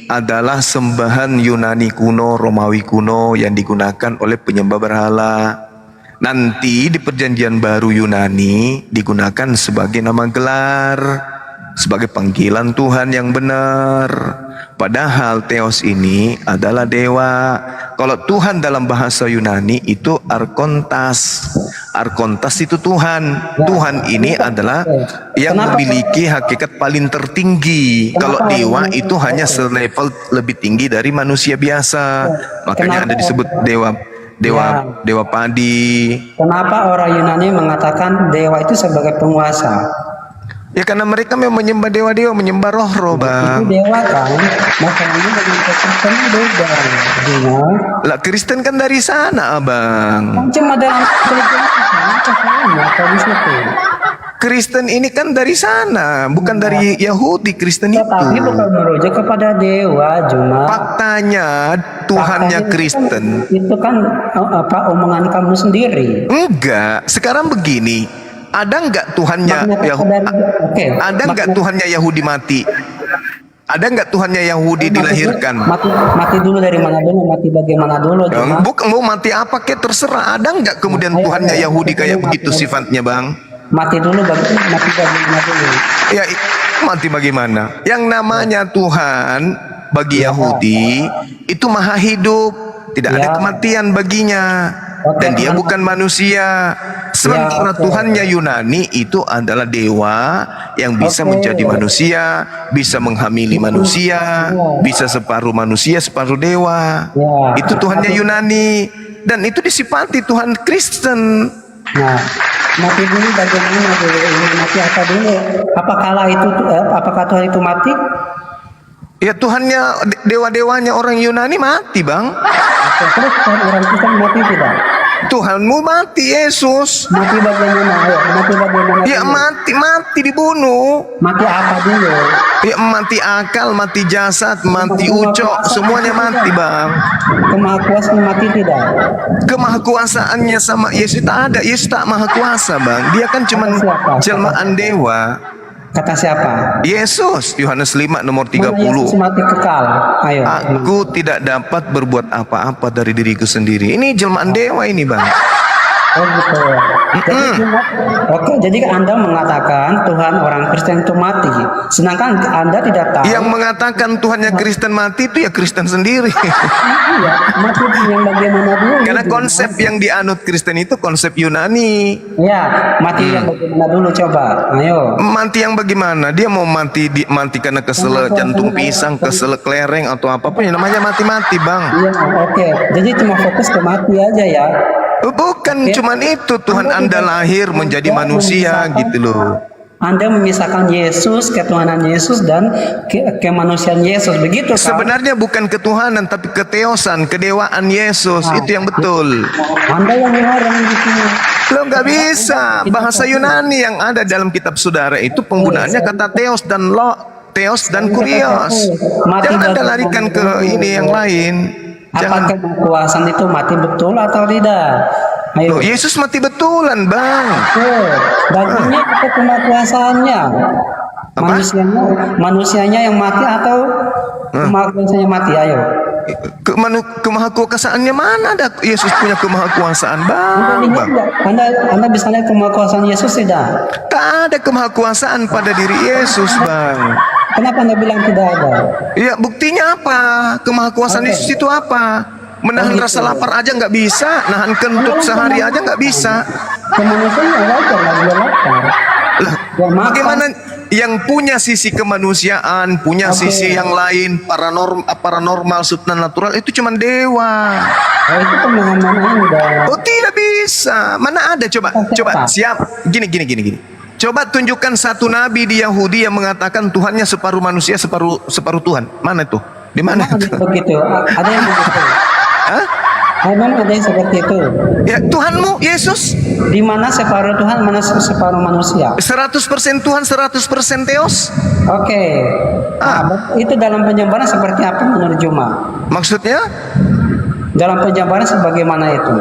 adalah sembahan Yunani kuno, Romawi kuno yang digunakan oleh penyembah berhala. Nanti di perjanjian baru Yunani digunakan sebagai nama gelar, sebagai panggilan Tuhan yang benar. Padahal Theos ini adalah dewa. Kalau Tuhan dalam bahasa Yunani itu Arkontas. Arkontas itu Tuhan. Tuhan ini adalah yang memiliki hakikat paling tertinggi. Kalau dewa itu hanya selevel lebih tinggi dari manusia biasa. Makanya ada disebut dewa padi. kenapa orang Yunani mengatakan dewa itu sebagai penguasa? Ya karena mereka memang menyembah dewa-dewa, menyembah roh-roh, Itu Bang. dewa kan, makanya dengan Kristen beda. Artinya, Lah Kristen kan dari sana, Abang. cuma dalam sama di situ. Kristen ini kan dari sana, bukan dari Yahudi. Kristen itu. Tetapi bukan merujuk kepada dewa, cuma Faktanya Tuhannya Kristen. itu kan omongan kamu sendiri. Enggak. Sekarang begini. Ada enggak Tuhannya Oke. Ada enggak Tuhannya Yahudi mati? Ada enggak Tuhannya Yahudi dilahirkan? Mati dulu dari mana dulu, mati bagaimana dulu, cuma Bukan mau mati apa kek terserah. Ada enggak kemudian Tuhannya Yahudi kayak begitu sifatnya, Bang? mati bagaimana dulu. Ya, mati bagaimana? Yang namanya Tuhan bagi Yahudi itu maha hidup, tidak ada Ya. kematian baginya, Oke, dan dia teman. bukan manusia. Sementara oke. Tuhannya Yunani itu adalah dewa yang bisa Oke. menjadi manusia, bisa menghamili manusia, bisa separuh manusia, separuh dewa. Ya. Itu Tuhannya Yunani, dan itu disifati Tuhan Kristen. Nah, mati dulu bagaimana dulu? Ini mati apa dulu? Apakah Tuhan itu mati? Ya Tuhannya, dewa-dewanya orang Yunani mati, Bang. Terus kan orang Kristen mati tidak? Tuhanmu mati, Yesus. Mati bagaimana? Ayo, mati bagaimana? Ya dulu? mati dibunuh. Mati apa dulu? Ya mati akal, mati jasad, mati ucok, semuanya mati, Bang. Kemahakuasaan mati tidak? Kemahakuasaannya sama Yesus tak ada. Yesus tak maha kuasa, Bang. Dia kan cuma Siapa? jelmaan dewa. Kata siapa? Yesus, Yohanes 5 nomor Mana Yesus 30. mati kekal? Ayo. Aku tidak dapat berbuat apa-apa dari diriku sendiri. Ini jelmaan dewa ini, Bang. Oh gitu. Oke, jadi Anda mengatakan Tuhan orang Kristen itu mati, sedangkan Anda tidak tahu. Yang mengatakan Tuhannya Kristen mati itu ya Kristen sendiri. Iya, mati yang bagaimana dulu? Karena konsep yang dianut Kristen itu konsep Yunani. Ya, mati yang bagaimana dulu coba. Ayo. Mati yang bagaimana? Dia mau mati karena kesel jantung pisang, kesel kelereng atau apapun yang namanya mati-mati, Bang. Iya, oke. Jadi cuma fokus ke mati aja ya. Bukan cuman itu, Tuhan Anda lahir menjadi manusia gitu loh. Anda memisahkan Yesus, ketuhanan Yesus dan kemanusiaan Yesus, begitu kan? Sebenarnya bukan ketuhanan tapi keteosan, kedewaan Yesus. Itu yang betul. Anda yang melarang gitu. Lo nggak bisa. Bahasa Yunani yang ada dalam kitab saudara itu penggunaannya kata theos dan theos dan kurios. Jangan Anda larikan ke ini yang lain. Apakah Jangan. kekuasaan itu mati betul atau tidak? Ayo. Loh, Yesus mati betulan, Bang. Baginya atau kemakuasaannya? Apa? Manusianya yang mati atau kemakuasaannya mati? Ayo. Kemahakuasaannya mana ada Yesus punya kemahakuasaan, Anda Bang? lihat Bang. tidak? Anda bisa lihat kemakuasaan Yesus tidak? Tak ada kemahakuasaan pada diri Yesus, Bang. Kenapa Anda bilang tidak ada? Ya, buktinya apa? Kemahakuasaan Yesus itu apa? Menahan rasa lapar aja nggak bisa, nahan kentut sehari aja nggak bisa. Kemanusiaan wajar lah dia lapar. Lah, Dia makan. bagaimana yang punya sisi kemanusiaan, punya sisi yang lain, paranormal, supranatural itu cuma dewa. Itu pemahaman Anda. Oh, tidak bisa. Mana ada? Coba siap. Gini. Coba tunjukkan satu nabi di Yahudi yang mengatakan Tuhannya separuh manusia, separuh Tuhan. Mana itu? Di mana Ada itu? yang begitu. Ada yang begitu. Hah? Memang ada yang seperti itu. Ya, Tuhanmu Yesus Di mana separuh Tuhan, mana separuh manusia. 100% Tuhan, 100% Theos. Oke. Itu dalam penjabaran seperti apa menurut Juma? Maksudnya Dalam penjabaran sebagaimana itu?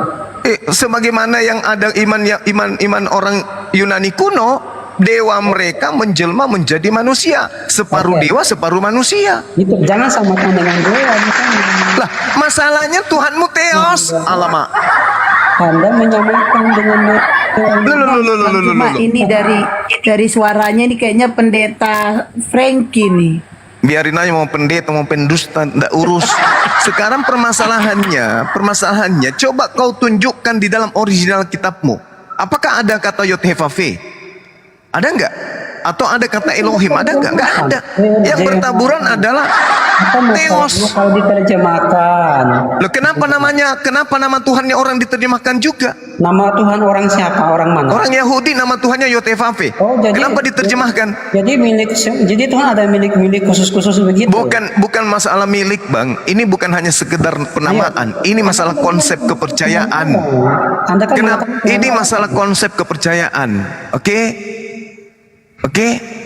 sebagaimana yang ada iman orang Yunani kuno, dewa mereka menjelma menjadi manusia, separuh dewa, separuh manusia. Itu jangan samakan dengan dewa. Lah, masalahnya Tuhanmu Theos. Alamak. Anda menyamakan dengan Cuma ini dari suaranya ini kayaknya pendeta Frankie nih. Biarin aja mau pendeta mau pendusta, ndak urus. Sekarang permasalahannya coba kau tunjukkan di dalam original kitabmu. Apakah ada kata Yod-Heh-Vav-He? Ada enggak? Atau ada kata Elohim? Ada enggak? Enggak ada. Yang bertaburan adalah Theos. Kalau diterjemahkan, Loh, kenapa nama Tuhannya orang diterjemahkan juga? nama Tuhan orang siapa? Orang mana? Orang Yahudi nama Tuhannya Yod-Heh-Vav-He. Kenapa diterjemahkan? Jadi Tuhan ada milik khusus begitu. Bukan masalah milik, Bang. Ini bukan hanya sekedar penamaan. Ini masalah konsep kepercayaan. Anda kan Kenapa? mengatakan Ini masalah konsep kepercayaan. Oke?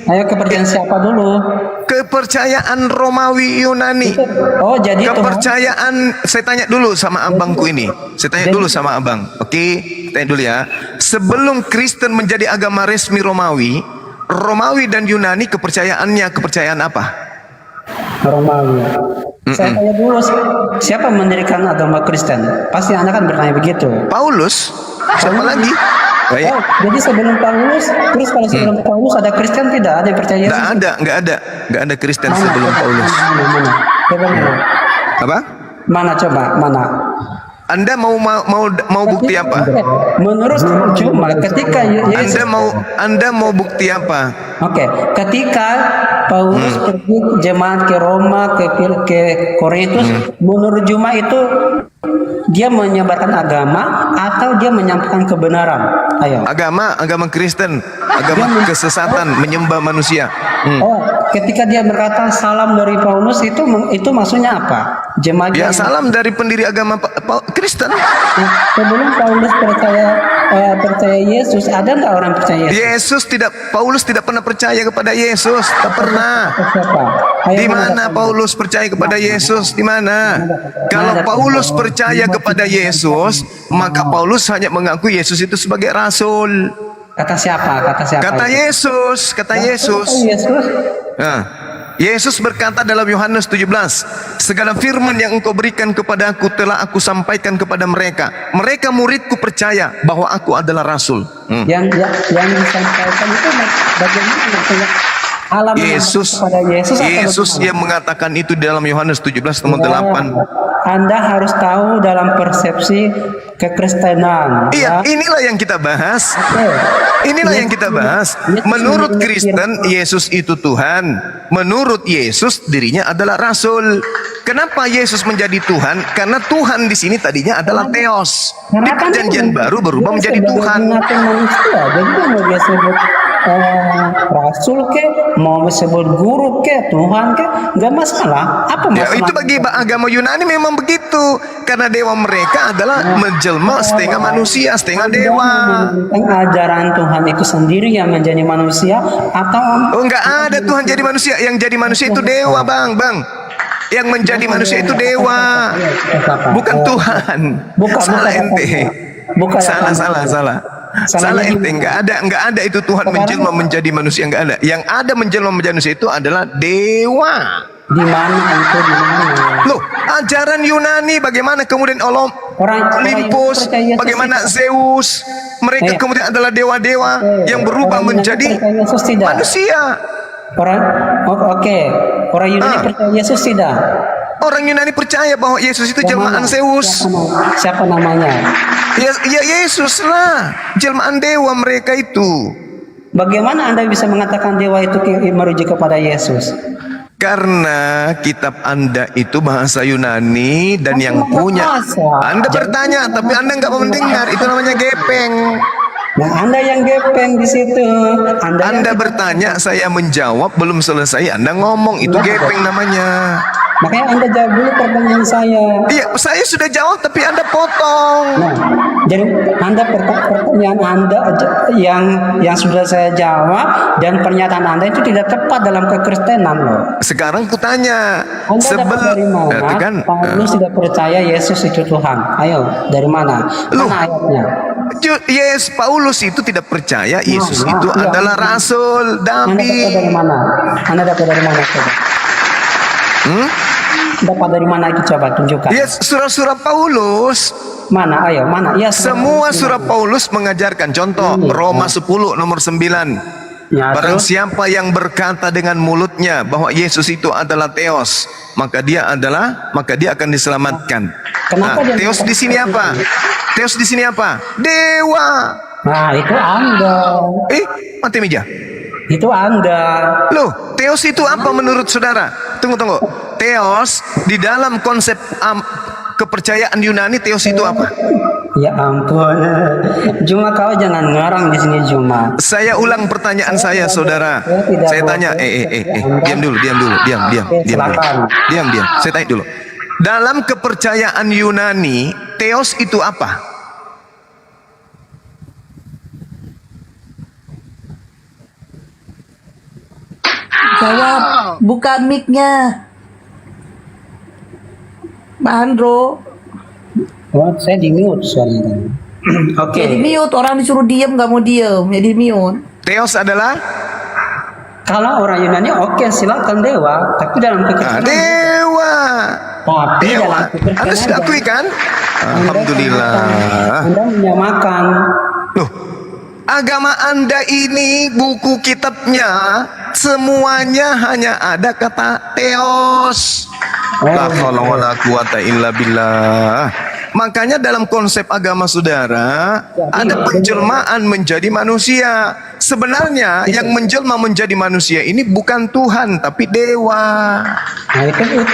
ayo kepercayaan siapa dulu? Kepercayaan Romawi Yunani. Oh, jadi Kepercayaan, saya tanya dulu sama abangku ini. Saya tanya dulu sama abang. Oke? Tanya dulu ya. Sebelum Kristen menjadi agama resmi Romawi dan Yunani kepercayaan apa? Romawi. Saya tanya dulu, siapa mendirikan agama Kristen? Pasti Anda kan bertanya begitu. Paulus. Siapa lagi? Baik. Oh, jadi sebelum Paulus, terus kalau sebelum Paulus ada Kristen tidak? Ada yang percaya Yesus? Nggak ada Kristen sebelum Paulus. Coba mana? Apa? Mana? Anda mau bukti apa? Menurut Juma, ketika Yesus, Anda mau bukti apa? Oke, ketika Paulus pergi jemaat ke Roma, ke Korintus, menurut Juma itu dia menyebarkan agama atau dia menyampaikan kebenaran? Ayo. Agama Kristen, agama kesesatan, menyembah manusia. Oh, ketika dia berkata salam dari Paulus itu maksudnya apa? Jemaat Ya, yang- salam dari pendiri agama Kristen. sebelum Paulus percaya Yesus, ada nggak orang percaya Yesus? Paulus tidak pernah percaya kepada Yesus, tak pernah. Siapa? Ayo, Di mana Paulus percaya kepada Yesus? Di mana? Kalau Paulus percaya kepada Yesus, maka Paulus hanya mengaku Yesus itu sebagai rasul. Kata siapa? Kata Yesus. Yesus. Nah, Yesus berkata dalam Yohanes 17, segala firman yang engkau berikan kepadaku telah aku sampaikan kepada mereka. Mereka muridku percaya bahwa aku adalah rasul. Yang disampaikan itu bagaimana maksudnya? Alam Yesus kepada Yesus atau Yesus bagaimana? yang mengatakan itu di dalam Yohanes 17 nomor 8. Anda harus tahu dalam persepsi kekristenan. Iya, ya. inilah yang kita bahas. Oke. Inilah yang kita bahas. Menurut Kristen, Yesus itu Tuhan. Menurut Yesus, dirinya adalah rasul. Kenapa Yesus menjadi Tuhan? Karena Tuhan di sini tadinya adalah Theos. Di Karena kan Perjanjian Baru berubah dia menjadi sebagai Tuhan. pengatur manusia. Jadi dia mau dia sebut rasul ke, mau disebut guru ke, Tuhan ke, nggak masalah. Apa Ya, masalah? itu bagi agama Yunani memang begitu. Karena dewa mereka adalah menjelma setengah manusia, setengah dewa. Ajaran Tuhan itu sendiri yang menjadi manusia atau Oh, enggak ada Tuhan jadi manusia. Yang jadi manusia itu dewa, Bang. Yang menjadi manusia itu dewa. Bukan Tuhan. Salah ente. Salah ente. Enggak ada itu Tuhan menjelma menjadi manusia, enggak ada. Yang ada menjelma menjadi manusia itu adalah dewa. di mana itu di mana? Loh, ajaran Yunani bagaimana kemudian Orang Olympus, yang percaya bagaimana Yesus Zeus, mereka kemudian adalah dewa-dewa yang berubah orang yang menjadi percaya Yesus tidak. manusia. Oke. Orang Yunani percaya Yesus tidak. Orang Yunani percaya bahwa Yesus itu jelmaan Zeus. Siapa namanya? Ya Yesus lah, jelmaan dewa mereka itu. Bagaimana Anda bisa mengatakan dewa itu merujuk kepada Yesus? Karena kitab Anda itu bahasa Yunani dan yang punya. Anda bertanya tapi Anda nggak mau mendengar, itu namanya gepeng. Nah, Anda yang gepeng di situ. Anda bertanya, saya menjawab, belum selesai Anda ngomong, itu gepeng namanya. Makanya Anda jawab dulu pertanyaan saya. Iya, saya sudah jawab tapi Anda potong. Nah, jadi Anda pertanyaan Anda yang sudah saya jawab dan pernyataan Anda itu tidak tepat dalam kekristenan loh. Sekarang kutanya, Anda dapat dari mana? itu kan, Paulus tidak percaya Yesus itu Tuhan. Ayo, dari mana? Mana ayatnya? Yes, Paulus itu tidak percaya Yesus itu adalah rasul, Anda dapat nabi. dari mana? Anda dapat dari mana coba? Dapat dari mana itu coba tunjukkan. Ya, surah-surah Paulus. Mana? Ayo, mana? Ya, Semua surah Paulus mengajarkan. Contoh, Roma 10 nomor 9. Ya, Barang terus? siapa yang berkata dengan mulutnya bahwa Yesus itu adalah Theos, maka dia akan diselamatkan. Kenapa dia Theos di sini apa? Theos di sini apa? Dewa. Nah, itu Anda. Mati meja. Itu Anda. Loh, Theos itu apa menurut saudara? Tunggu. Theos di dalam konsep kepercayaan Yunani, Theos itu apa? Ya ampun. Juma, kau jangan ngarang di sini, Juma. Saya ulang pertanyaan saya, saudara. Saya tanya, diam dulu. Diam. Saya tanya dulu. Dalam kepercayaan Yunani, Theos itu apa? Jawab, buka mic-nya. Pak Andro. Oh, saya di mute soalnya. Oke. Jadi mute, orang disuruh diem nggak mau diem, jadi mute. Theos adalah Kalau orang Yunani oke, silakan dewa, tapi dalam kekristenan dewa. tapi Dewa. dalam kekristenan Anda sudah akui kan? Alhamdulillah. Anda menyamakan. Loh, agama Anda ini buku kitabnya semuanya hanya ada kata Theos. La haula wala quwata illa billah. Makanya dalam konsep agama saudara ada penjelmaan menjadi manusia. Sebenarnya yang menjelma menjadi manusia ini bukan Tuhan tapi dewa. Nah, itu menurut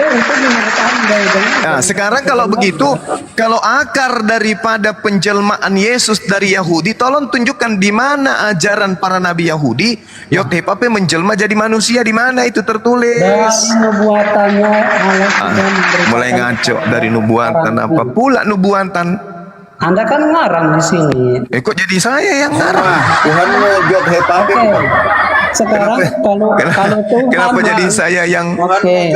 Anda. Nah, sekarang kalau begitu, kalau akar daripada penjelmaan Yesus dari Yahudi, tolong tunjukkan di mana ajaran para nabi Yahudi Yothepape menjelma jadi manusia, di mana itu tertulis? Dari nubuatannya Allah sudah memberikan Mulai ngaco dari nubuatan, apa pula nubuatan? Anda kan ngarang di sini. Kok jadi saya yang ngarang? Tuhan mau Yothepape. Oke. Sekarang kalau Tuhan Kenapa jadi saya yang Oke.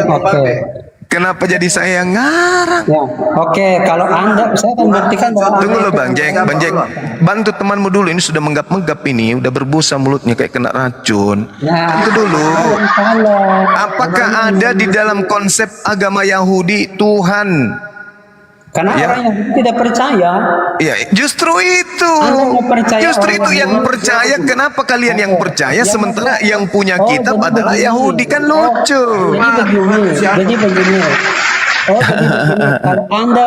Kenapa jadi saya yang ngarang? Ya, oke. Kalau Anda, saya akan buktikan bahwa Tunggu Anda lo Bang Jeng, bantu temanmu dulu, ini sudah menggap-menggap ini, udah berbusa mulutnya kayak kena racun. Nah, Bantu dulu. kalau Apakah ada di dalam konsep agama Yahudi Tuhan? karena Ya. orang yang tidak percaya, Ya, justru itu. Anda nggak percaya Justru orang itu yang Yahudi. percaya. Kenapa kalian yang percaya sementara yang punya kitab jadi adalah begini. Yahudi? Kan lucu. Jadi begini. Kalau Anda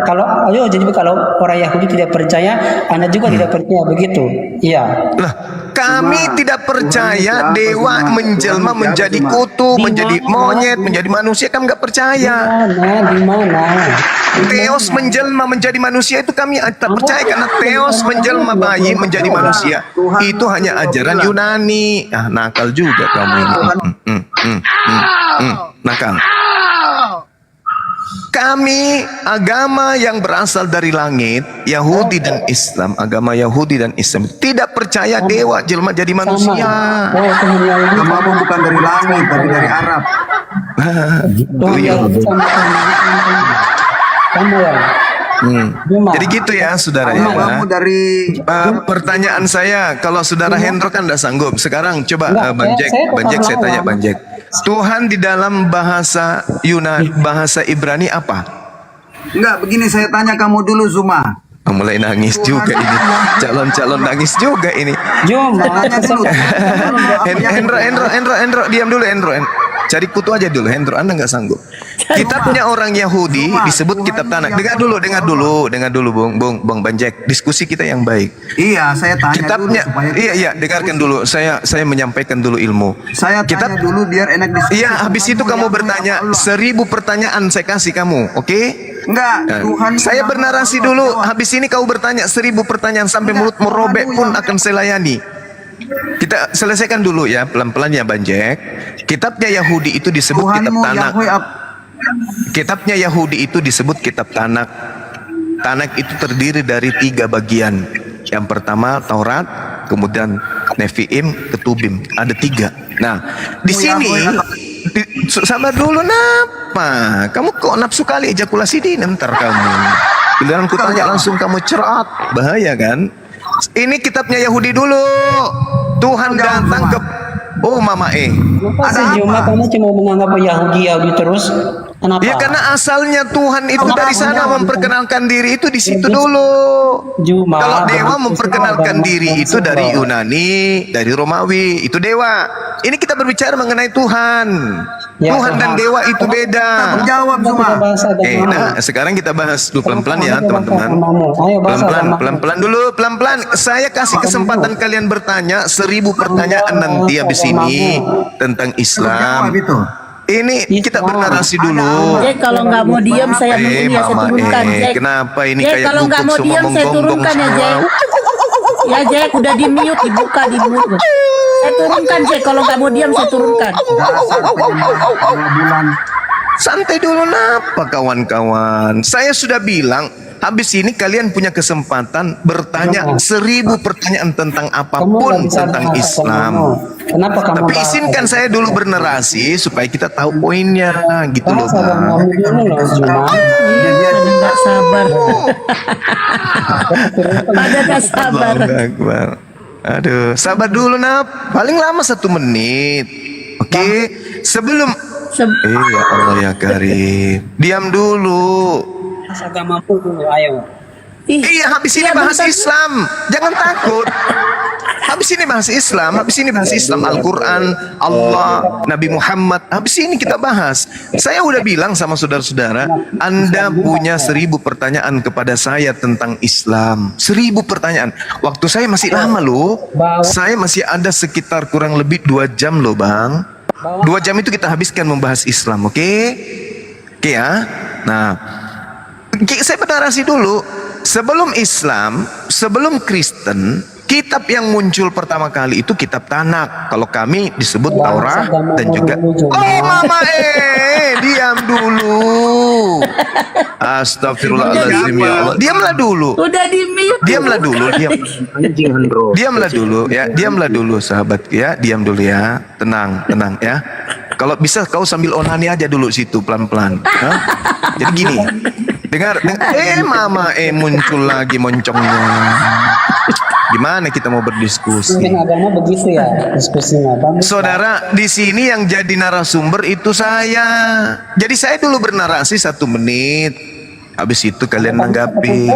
kalau orang Yahudi tidak percaya, Anda juga tidak percaya begitu. Iya. Lah, Kami tidak percaya dewa menjelma menjadi kutu, menjadi monyet, menjadi manusia. Kami nggak percaya. Di mana? Theos menjelma menjadi manusia itu kami tak percaya, karena Theos menjelma bayi menjadi manusia itu hanya ajaran Yunani. Ah, nakal juga kamu ini. Nakal. Kami agama yang berasal dari langit, Yahudi dan Islam, agama Yahudi dan Islam tidak percaya dewa jelma jadi manusia. Agamamu bukan dari langit tapi dari Arab. Jadi gitu ya saudara ya. Agamamu dari Pertanyaan saya, kalau saudara Hendro kan tidak sanggup. Sekarang coba Bang Jack saya tanya Bang Jack. Tuhan di dalam bahasa Yunani, bahasa Ibrani apa? Enggak, begini saya tanya kamu dulu Zuma. Mulai nangis juga ini. Calon-calon nangis juga ini. Tanya dulu. Hendro, diam dulu Hendro. Cari kutu aja dulu Hendro, Anda nggak sanggup. Kitabnya orang Yahudi disebut kitab Tanakh. Dengar dulu Bang Banjek. Diskusi kita yang baik. Iya, saya tanya Kitabnya, dulu supaya iya, dengarkan dulu. Saya menyampaikan dulu ilmu. saya tanya dulu biar enak diskusi. Iya, habis itu kamu bertanya 1000 pertanyaan saya kasih kamu, oke? Enggak, Tuhan Saya bernarasi dulu. Habis ini kau bertanya 1000 pertanyaan sampai mulutmu robek pun akan saya layani. Kita selesaikan dulu ya, pelan-pelan ya Banjek. Kitabnya Yahudi itu disebut kitab Tuhanmu Tanakh. Yahweh Kitabnya Yahudi itu disebut kitab Tanakh. Tanakh itu terdiri dari 3 bagian. Yang pertama Taurat, kemudian Nevi'im, Ketubim. Ada 3. Nah, di sini sabar dulu, napa? Kamu kok nafsu kali ejakulasi dini ntar kamu. Giliran ku tanya langsung kamu cerat, bahaya kan? Ini kitabnya Yahudi dulu. Tuhan datang ke Mama Kenapa sih Juma kamu cuma menganggap Yahudi terus? Kenapa? Ya karena asalnya Tuhan itu dari sana memperkenalkan diri itu di situ dulu. Juma, Kalau dewa memperkenalkan diri itu dari Yunani, dari Romawi, itu dewa. Ini kita berbicara mengenai Tuhan. Ya, Tuhan dan dewa itu beda. Jawab Zuma. Nah sekarang kita bahas dulu pelan-pelan ya teman-teman. Ayo Pelan-pelan dulu, pelan-pelan. Saya kasih kesempatan kalian bertanya 1000 pertanyaan nanti habis ini tentang Islam. Jawab itu. Ini kita bernarasi dulu. Jack, kalau nggak mau diam saya begini ya, saya Mama turunkan. Jack, kenapa ini Jack, kayak kalau nggak guguk mau semua diam saya menggonggong turunkan ya semua. Jack. Ya Jack, udah di mute, dibuka di mute. Saya turunkan Jack, kalau nggak mau diam saya turunkan. Dasar penyembah 2 bulan. Santai dulu napa kawan-kawan. Saya sudah bilang habis ini kalian punya kesempatan bertanya 1000 pertanyaan tentang apapun tentang Islam. Kenapa kamu Tapi izinkan saya dulu bernarasi supaya kita tahu poinnya gitu loh Bang. Iya, nggak sabar. Pada nggak sabar. Allahu Akbar. Aduh, sabar dulu Nap. Paling lama 1 menit. Oke, sebelum ya Allah ya Karim. Diam dulu. Agamamu dulu, ayo. Iya, habis ini bahas Islam. Jangan takut. Habis ini bahas Islam, Al-Quran, Allah, Nabi Muhammad. Habis ini kita bahas. Saya udah bilang sama saudara-saudara, Anda punya 1000 pertanyaan kepada saya tentang Islam. 1000 pertanyaan. Waktu saya masih lama loh. Saya masih ada sekitar kurang lebih 2 jam loh Bang. 2 jam itu kita habiskan membahas Islam, oke? Oke ya. Nah, saya bernarasi dulu. Sebelum Islam, sebelum Kristen, kitab yang muncul pertama kali itu kitab Tanakh. Kalau kami disebut Taurat dan juga Mama diam dulu. Astagfirullahaladzim ya Allah. Diamlah dulu. Udah di mute. Diamlah dulu, diamlah dulu sahabat ya, diam dulu ya. Tenang ya. Kalau bisa kau sambil onani aja dulu situ pelan-pelan. Jadi gini. Dengar, Mama muncul lagi moncongnya. Gimana kita mau berdiskusi? Mungkin agama begitu ya diskusinya, Bang. Saudara, di sini yang jadi narasumber itu saya. Jadi saya dulu bernarasi 1 menit. Habis itu kalian nanggapi.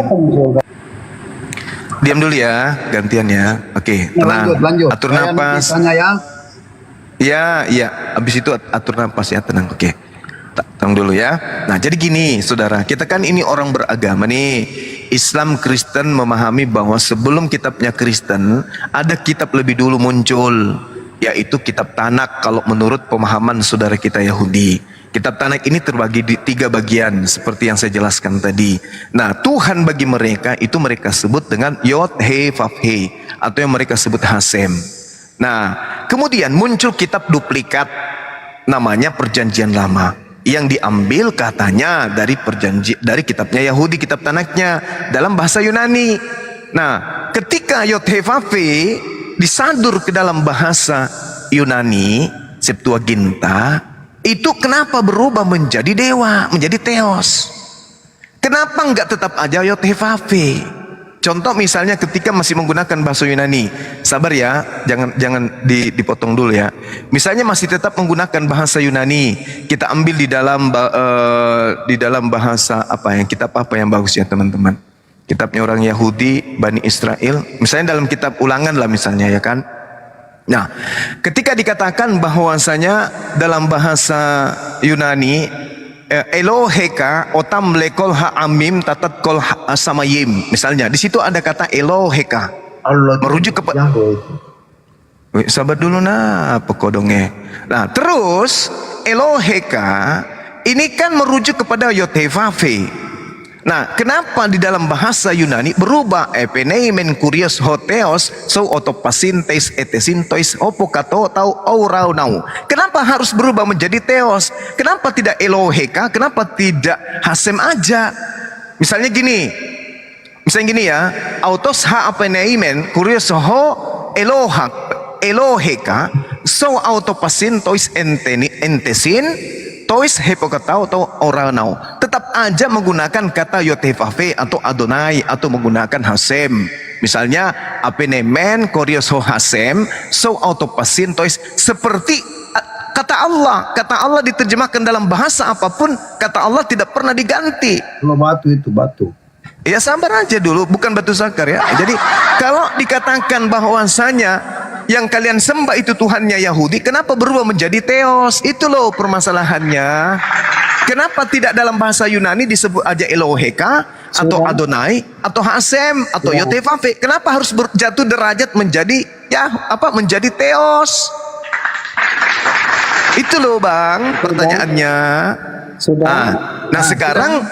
Diam dulu ya, gantian ya. Oke, tenang. Lanjut. Atur napas. Tanya ya. Ya. Habis itu atur napas ya, tenang. Oke. Tunggu dulu ya. Nah, jadi gini, saudara, kita kan ini orang beragama nih. Islam Kristen memahami bahwa sebelum kitabnya Kristen, ada kitab lebih dulu muncul, yaitu kitab Tanak kalau menurut pemahaman saudara kita Yahudi. Kitab Tanak ini terbagi di 3 bagian seperti yang saya jelaskan tadi. Nah, Tuhan bagi mereka itu mereka sebut dengan Yod He Vav He, atau yang mereka sebut Hasem. Nah, kemudian muncul kitab duplikat namanya Perjanjian Lama, yang diambil katanya dari kitabnya Yahudi, kitab Tanaknya dalam bahasa Yunani. Nah, ketika Yod He Vav He disadur ke dalam bahasa Yunani Septuaginta, itu kenapa berubah menjadi dewa, menjadi Theos? Kenapa enggak tetap aja Yod He Vav He? Contoh misalnya ketika masih menggunakan bahasa Yunani, sabar ya, jangan dipotong dulu ya. Misalnya masih tetap menggunakan bahasa Yunani, kita ambil di dalam bahasa apa yang kitab apa yang bagus ya teman-teman? Kitabnya orang Yahudi, Bani Israel, misalnya dalam kitab Ulangan lah misalnya ya kan. Nah, ketika dikatakan bahwasanya dalam bahasa Yunani Eloheka otam lekol ha'amim tatat kol samayim. Misalnya di situ ada kata Eloheka. Allah merujuk kepada sabar dulu nah pekodongnya. Nah, terus Eloheka ini kan merujuk kepada Yod He Vav He. Nah, kenapa di dalam bahasa Yunani berubah epeneimen kurios hoteos so otopasintes etesintois opokato tau auraunau. Kenapa harus berubah menjadi Theos? Kenapa tidak Eloheka? Kenapa tidak Hasem aja? Misalnya gini ya, autos ha epeneimen kurios ho Eloheka so autopasintois entesin tois hepokatau atau oranau. Tetap aja menggunakan kata Yod He Vav He atau Adonai atau menggunakan Hasem. Misalnya apenemen korios ho Hasem so autopasin tois, seperti kata Allah. Kata Allah diterjemahkan dalam bahasa apapun, kata Allah tidak pernah diganti. Kalau batu itu batu. Ya sabar aja dulu, bukan batu sakar ya. Jadi kalau dikatakan bahwasanya yang kalian sembah itu Tuhannya Yahudi, kenapa berubah menjadi Theos? Itu loh permasalahannya. Kenapa tidak dalam bahasa Yunani disebut aja Eloheka atau Adonai atau Hasem atau Yod He Vav He? Kenapa harus jatuh derajat menjadi menjadi Theos? Itu loh Bang pertanyaannya. Nah sekarang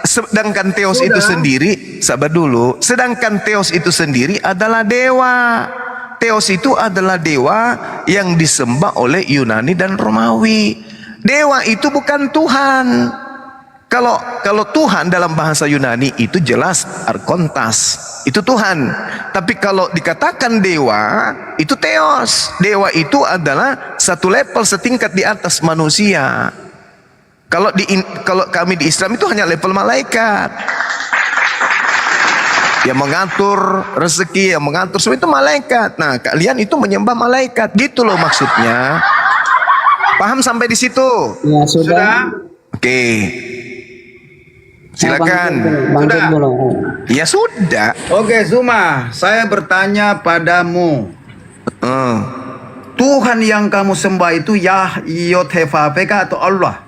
sedangkan Theos itu sendiri, sabar dulu. Sedangkan Theos itu sendiri adalah dewa. Theos itu adalah dewa yang disembah oleh Yunani dan Romawi. Dewa itu bukan Tuhan. Kalau Tuhan dalam bahasa Yunani itu jelas arkontas, itu Tuhan. Tapi kalau dikatakan dewa, itu Theos. Dewa itu adalah satu level, setingkat di atas manusia. Kalau kami di Islam itu hanya level malaikat. Yang mengatur rezeki, yang mengatur semua itu malaikat. Nah, kalian itu menyembah malaikat. Gitu loh maksudnya. Paham sampai di situ? Ya, sudah. Oke. Silakan. Sudah. Ya sudah. Oke, Zuma, saya bertanya padamu. Tuhan yang kamu sembah itu Yod He Vav He atau Allah?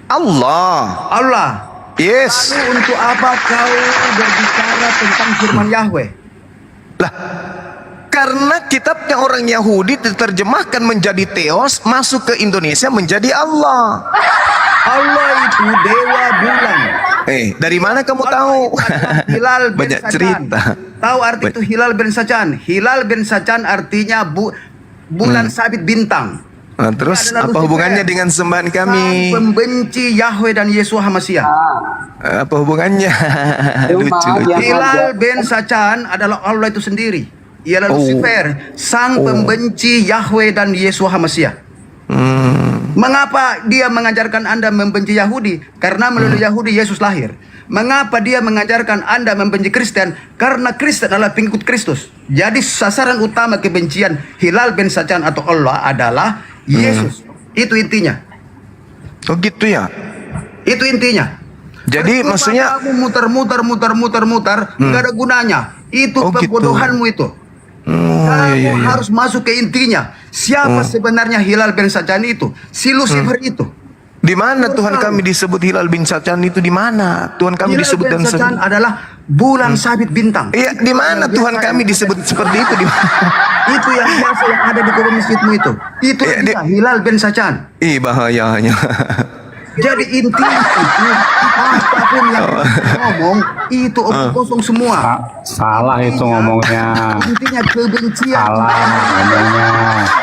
Allah. Yes. Lalu untuk apa kau berbicara tentang firman Yahweh? Lah, karena kitabnya orang Yahudi diterjemahkan menjadi Theos, masuk ke Indonesia menjadi Allah. Allah itu dewa bulan. Dari mana kamu tahu? Hilal bin Banyak Sajan. cerita. Tahu arti itu Hilal bin Sajan? Hilal bin Sajan artinya bulan sabit bintang. Nah, terus apa hubungannya dengan sembahan kami? Sang pembenci Yahweh dan Yesus Hamasiah. Apa hubungannya? Lucu. Hilal bin Sajan adalah Allah itu sendiri. Ialah Lucifer, sang pembenci Yahweh dan Yesus Hamasiah. Mengapa dia mengajarkan Anda membenci Yahudi? Karena melalui Yahudi Yesus lahir. Mengapa dia mengajarkan Anda membenci Kristen? Karena Kristen adalah pengikut Kristus. Jadi sasaran utama kebencian Hilal bin Sajan atau Allah adalah Yesus. Itu intinya. Oh gitu ya. Itu intinya. Jadi maksudnya kamu muter-muter, nggak ada gunanya. Itu pembodohanmu itu. Kamu harus masuk ke intinya. Siapa sebenarnya Hilal bin Sajan itu? Si Lucifer itu. Di mana Tuhan kami disebut Hilal bin Sacan itu di mana? Tuhan kami Hilal disebut bin dan Sacan adalah bulan sabit bintang. Iya, di mana Tuhan kami disebut seperti itu di mana? Itu yang biasa yang ada di kolom masjidmu itu. Itu Iya, dia, Hilal bin Sacan. Ih, bahayanya. Jadi intinya itu apapun yang ngomong itu omong kosong semua. Salah itu ngomongnya. Intinya kebencian. Salah ngomongnya.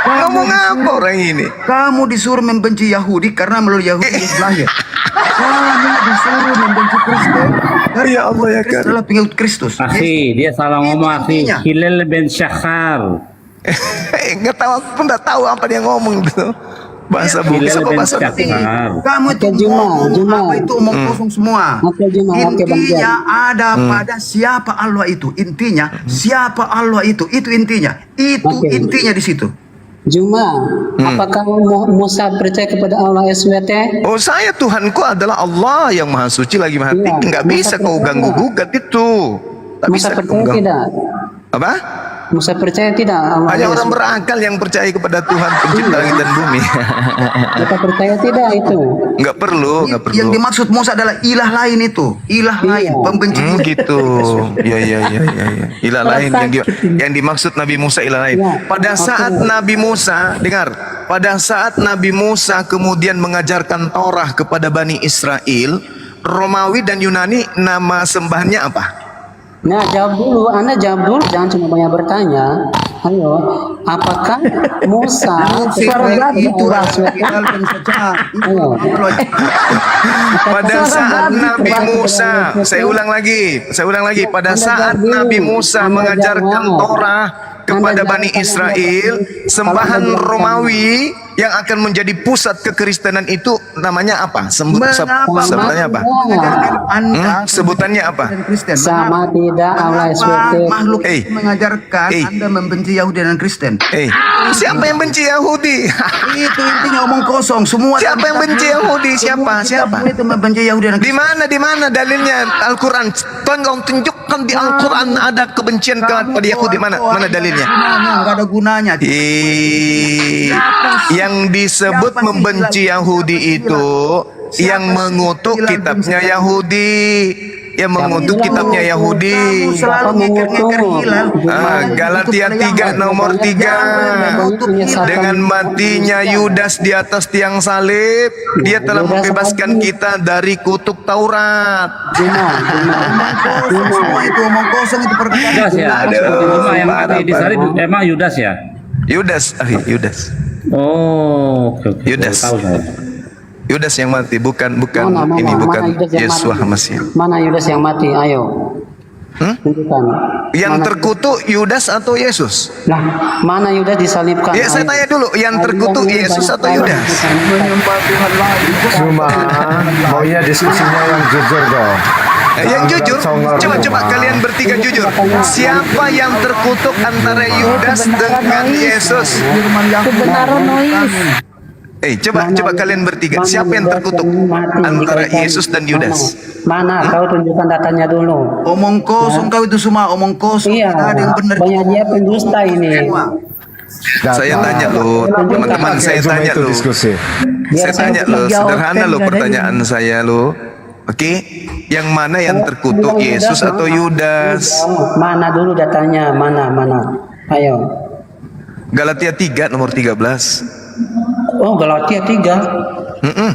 Ngomong apa orang ini? Kamu disuruh membenci Yahudi karena melalui Yahudi Yesus lahir. Kamu disuruh membenci Kristen karena Ya Allah ya Kristus kan. adalah pengikut Kristus. Akhi, dia salah ngomong akhi. intinya. Hilal bin Syakhar. Nggak tahu, aku pun nggak tahu apa dia ngomong gitu. Bahasa Bugis apa bahasa Hilal bin Syakhar. Kamu itu Oke, Juma, ngomong Juma. apa itu omong kosong semua. Oke, Juma, oke, Bang Jan. Intinya ada pada siapa Allah itu. Intinya siapa Allah itu. Itu intinya. Itu Oke. intinya di situ. Juma, apakah Musa percaya kepada Allah SWT? Oh, saya Tuhanku adalah Allah yang maha suci lagi maha Iya, tinggi. Nggak Musa bisa kau percaya. ganggu-gugat itu. Tak bisa Musa kau percaya ganggu. tidak? Apa? Musa percaya tidak Allah Hanya orang SWT? berakal yang percaya kepada Tuhan pencipta langit dan bumi. Kita percaya tidak itu? Nggak perlu, nggak perlu. Yang dimaksud Musa adalah ilah lain itu. Ilah lain, pembenci. Gitu. Ya. Ilah lain yang dimaksud Nabi Musa ilah lain. Ya, Pada saat oke. Nabi Musa, dengar, pada saat Nabi Musa kemudian mengajarkan Taurat kepada Bani Israel, Romawi dan Yunani nama sembahannya apa? Nah, jawab dulu. Anda jawab dulu. Jangan cuma banyak bertanya. Ayo, apakah Musa Firman itu Allah SWT? Hilal bin Sacan. Ayo. Pada saat Nabi Musa, saya ulang lagi. Pada saat Nabi Musa mengajarkan Taurat kepada Bani Israel, sembahan Romawi yang akan menjadi pusat kekristenan itu namanya apa? Sebutannya apa? Mengajarkan Anda Sebutannya apa? dan Kristen. Sama tidak Allah SWT? Makhluk Eh. itu mengajarkan Eh. Anda membenci Yahudi dan Kristen. Siapa yang benci Yahudi? Itu intinya omong kosong. Semua Siapa yang benci Yahudi? Siapa? Semua itu membenci Yahudi dan Di mana dalilnya Al-Quran? Tolong tunjukkan di Al-Quran ada kebencian kepada Yahudi. Mana dalilnya? Enggak ada gunanya. Yang disebut membenci Yahudi itu yang mengutuk kitabnya Yahudi, yang mengutuk kitabnya Yahudi. Kamu selalu ngeker-ngeker Hilal. Galatia 3 nomor 3. Dengan matinya Yudas di atas tiang salib, dia telah membebaskan kita dari kutuk Taurat. Semua itu omong kosong itu perkataan. Yudas ya. Cuma yang mati di salib emang Yudas ya. Yudas. Oh, oke. Yudas. Tahu saya. Yudas yang mati, bukan Mana Yudas yang Yesus mati? Masih. Mana Yudas yang mati? Ayo. Tunjukkan. Yang Mana- terkutuk Yudas atau Yesus? Nah, mana Yudas disalibkan? Ya, saya Ayo. tanya dulu, yang terkutuk Yesus atau Yudas? Cuma maunya diskusinya yang jujur dong. Yang jujur, coba kalian bertiga jujur. Siapa yang terkutuk antara Yudas dengan Yesus? Kebenaran Nois. Coba kalian bertiga. Siapa yang terkutuk antara Yesus dan Yudas? Mana? Kau tunjukkan datanya dulu. Omong kosong kau itu semua omong kosong. Iya, Tidak ada yang benar. banyak dia pendusta ini. Saya tanya lo, teman-teman, saya Cuma tanya itu lo. diskusi. Saya tanya lo, sederhana lo pertanyaan saya lo. Oke, yang mana yang terkutuk, Yesus atau Yudas? Mana dulu datanya? Mana? Ayo. Galatia 3 nomor 13. Oh, Galatia 3.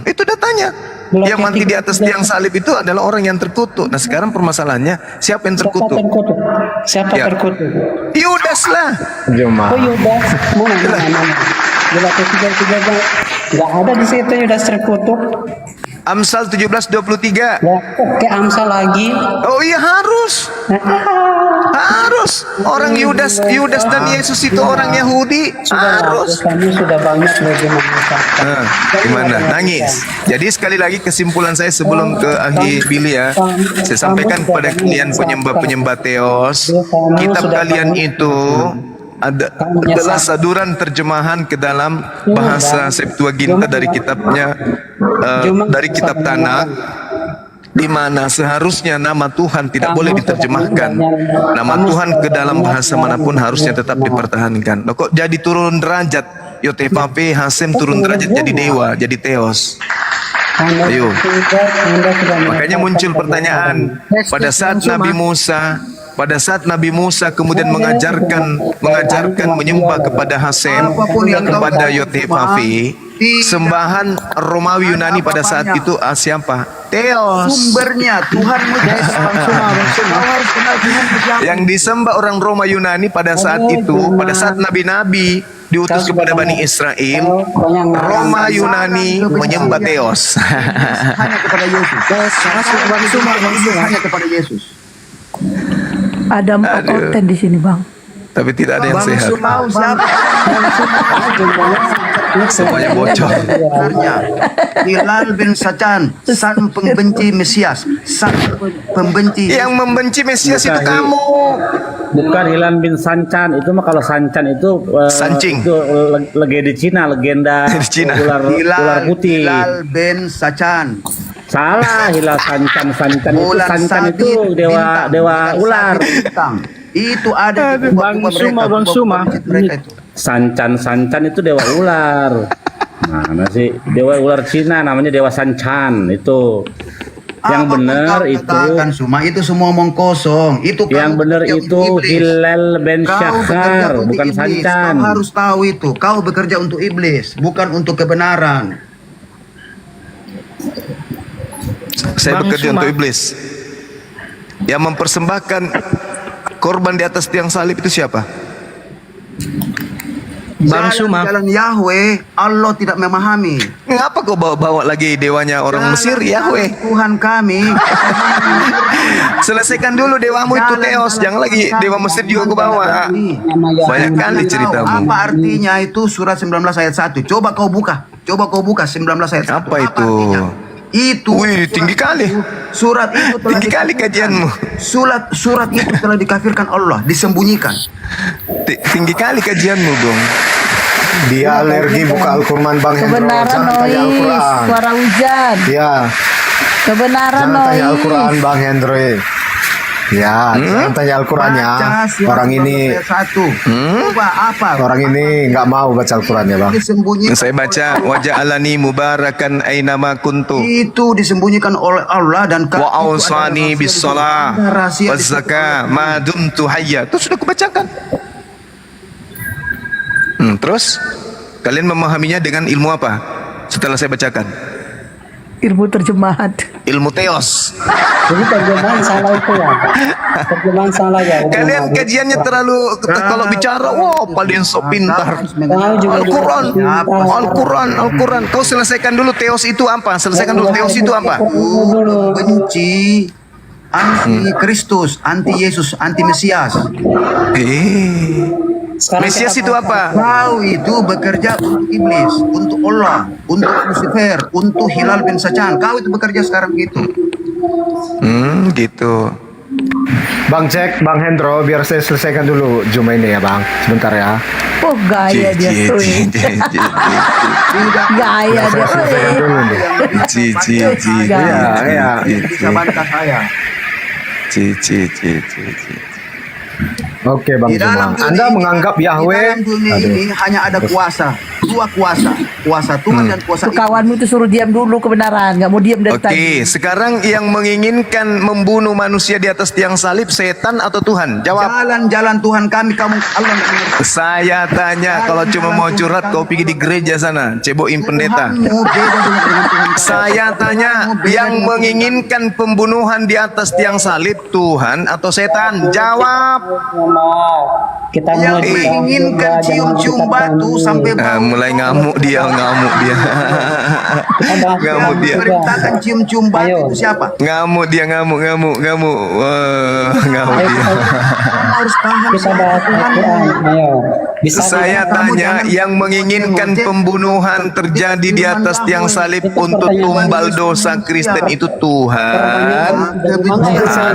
Itu datanya. Yang mati di atas tiang salib itu adalah orang yang terkutuk. Nah, sekarang permasalahannya siapa yang terkutuk? Siapa Ya. terkutuk? Yudas lah. Oh, Yudas. Mana? Galatia 3 nggak ada di situ Yudas terkutuk. Amsal 17:23. Ya, oke, Amsal lagi. Oh iya, harus. Orang Yudas dan Yesus itu orang Yahudi. Harus. Kami sudah banyak lagi mengatakan. Gimana? Nangis. Jadi sekali lagi kesimpulan saya sebelum ke akhir Billy ya, saya sampaikan kepada kalian penyembah Theos, kitab kalian itu adalah saduran terjemahan ke dalam bahasa Septuaginta dari kitabnya dari kitab Tanakh, di mana seharusnya nama Tuhan tidak boleh diterjemahkan. Nama Tuhan ke dalam bahasa manapun harusnya tetap dipertahankan. Loh, kok jadi turun derajat? Yotepape Hasem turun derajat jadi dewa, jadi Theos. Ayo. Makanya muncul pertanyaan pada saat Nabi Musa kemudian mengajarkan menyembah kepada Hasem, kepada Yotnefafi, sembahan Romawi Yunani pada saat itu siapa? Theos. Sumbernya Tuhan Yang disembah orang Roma Yunani pada saat itu, pada saat nabi-nabi diutus kepada Bani Israel, Roma Yunani menyembah Theos. hanya kepada Yesus. Hanya kepada Yesus. Ada 4 konten di sini, Bang. Tapi tidak ada yang Bang sehat. Sumau siapa? Semuanya bocor. Sebenarnya Hilal bin Sacan, sang pembenci Mesias, sang pembenci. Yang membenci Mesias itu kamu. Bukan Hilan bin Sancan, itu mah kalau Sancan itu Sancing. itu legenda Cina, legenda Di Cina. ular putih. Hilal bin Sacan. Salah, Hilal Sancan itu Bulan Sancan sabit, itu dewa bulan ular. sabit bintang. Itu ada di Bang Suma. mereka itu. Sancan itu dewa ular. Mana sih dewa ular Cina namanya dewa Sancan itu. Yang benar itu katakan Suma itu semua omong kosong. Itu yang kau benar bekerja itu untuk iblis. Hilal bin Kau bekerja Syakhar untuk bukan iblis. Sancan. Kau harus tahu itu. Kau bekerja untuk iblis, bukan untuk kebenaran. Saya bekerja untuk iblis. Yang mempersembahkan korban di atas tiang salib itu siapa? Jalan Yahweh, Allah tidak memahami. Ngapa kau bawa-bawa lagi dewanya orang Mesir, Yahweh? Tuhan kami. Selesaikan dulu dewamu itu Theos, jangan lagi dewa Mesir juga kau bawa. Banyak kali ceritamu. Apa artinya itu surat 19 ayat 1? Coba kau buka 19 ayat 1. Apa itu? Itu Wih, tinggi kali. Surat itu telah Tinggi kali kajianmu. Surat itu telah dikafirkan Allah, disembunyikan. Tinggi kali kajianmu, Bung. Dia alergi buka Al-Quran Bang Hendro. Kebenaran Jangan tanya Nois, Al-Quran. suara hujan. Ya, Kebenaran jangan tanya Nois. Al-Quran Bang Hendro. Ya, jangan tanya Al-Qurannya. Baca surat Orang 19 ini ayat 1. Coba apa? orang ini nggak mau baca Al-Qurannya Bang. Disembunyikan. Saya baca wajah alani mubarakan ainama kuntu Itu disembunyikan oleh Allah dan wa ausani bis shalah rahasia waz zakah ma dumtu hayya. Itu sudah kubacakan. Terus kalian memahaminya dengan ilmu apa? Setelah saya bacakan, Ilmu terjemahan. ilmu Theos. Jadi terjemahan salah itu ya. Terjemahan salah ya. Kalian kajiannya terlalu kalau bicara, wah paling sok pintar. Tahu juga Al-Quran. Kau selesaikan dulu Theos itu apa? Selesaikan dulu Theos itu apa? benci anti Kristus, anti Yesus, anti Mesias. Sekarang Mesias kita itu apa? Kau itu bekerja untuk iblis, untuk Allah, untuk Lucifer, untuk Hilal bin Sacan. Kau itu bekerja sekarang gitu. Gitu. Bang cek Bang Hendro biar saya selesaikan dulu Juma ini ya Bang. Sebentar ya. Oh, gaya dia tuh. Gaya dia. Selesaikan dulu nih. Ya. Bisa bantah saya. Oke Bang Di dalam Juma. Anda menganggap di Yahweh dalam dunia ini hanya ada dua kuasa Tuhan dan kuasa iblis. Kawanmu itu suruh diam dulu kebenaran, nggak mau diam dari tadi. Oke, sekarang yang menginginkan membunuh manusia di atas tiang salib, setan atau Tuhan? Jawab. Jalan-jalan Tuhan kami, kamu Allah nggak mengerti. Saya tanya, kalau cuma mau curhat, kau pergi di gereja sana, cebokin pendeta. Tuhanmu beda dengan Tuhan. Saya tanya, yang menginginkan pembunuhan di atas tiang salib, Tuhan atau setan? Jawab. kita Yang mulai menginginkan cium-cium batu sampai Mulai ngamuk dia. Ngamuk dia. Perintahkan cium-cium batu itu siapa? Ngamuk dia, ngamuk. Wah, ngamuk dia. Harus paham. kita bahas Al-Quran. Ayo. Bisa Saya tanya, yang menginginkan pembunuhan terjadi di atas tiang salib untuk tumbal dosa Kristen itu Tuhan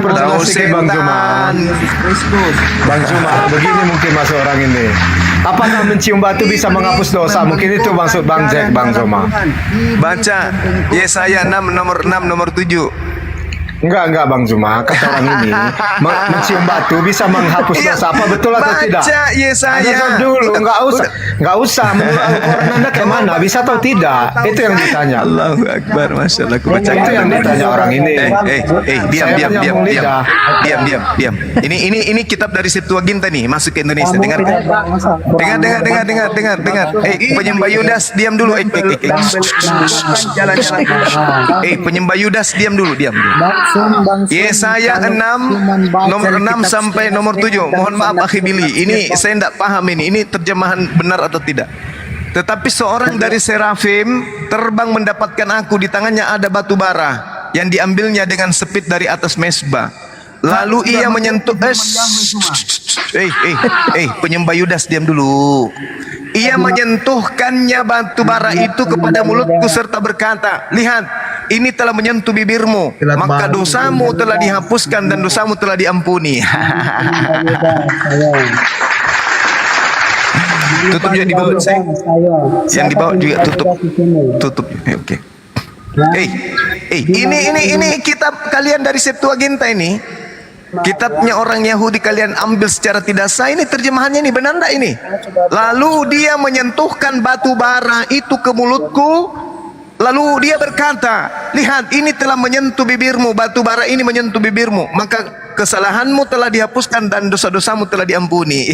atau setan? Kristus. Bang Juma, begini mungkin masuk orang ini. Apakah mencium batu bisa menghapus dosa? Mungkin itu maksud Bang Jack, Bang Juma. Baca Yesaya 6 nomor 7. Enggak Bang Zuma, kata orang ini mencium batu bisa menghapus dosa, apa betul atau tidak? Baca Yesaya. Ada dulu, enggak usah menurut Al-Quran Anda kayak mana, bisa atau tidak? Itu yang ditanya. Allahu Akbar, Masya Allah. Aku baca Itu yang ditanya orang ini. Diam. Saya menyambung lidah. Diam. Ini kitab dari Septuaginta nih, masuk ke Indonesia. Dengar. Penyembah Yudas, diam dulu. Penyembah Yudas, diam dulu. Yesaya 6 nomor 6 sampai nomor 7. Mohon maaf akhi Billy, ini saya tidak paham ini terjemahan benar atau tidak. Tetapi seorang dari serafim terbang mendapatkan aku, di tangannya ada batu bara yang diambilnya dengan sepit dari atas mesbah. Lalu ia menyentuh penyembah Yudas, diam dulu. Ia menyentuhkannya batu bara itu kepada mulutku serta berkata, lihat, ini telah menyentuh bibirmu, maka dosamu telah dihapuskan dan dosamu telah diampuni. Tutup juga di bawah, yang di bawah juga tutup. Oke. Ini kitab kalian dari Septuaginta ini. Kitabnya orang Yahudi kalian ambil secara tidak sah. Ini terjemahannya ini benar enggak ini? Lalu dia menyentuhkan batu bara itu ke mulutku. Lalu dia berkata, lihat, ini telah menyentuh bibirmu, batu bara ini menyentuh bibirmu, maka kesalahanmu telah dihapuskan dan dosa-dosamu telah diampuni.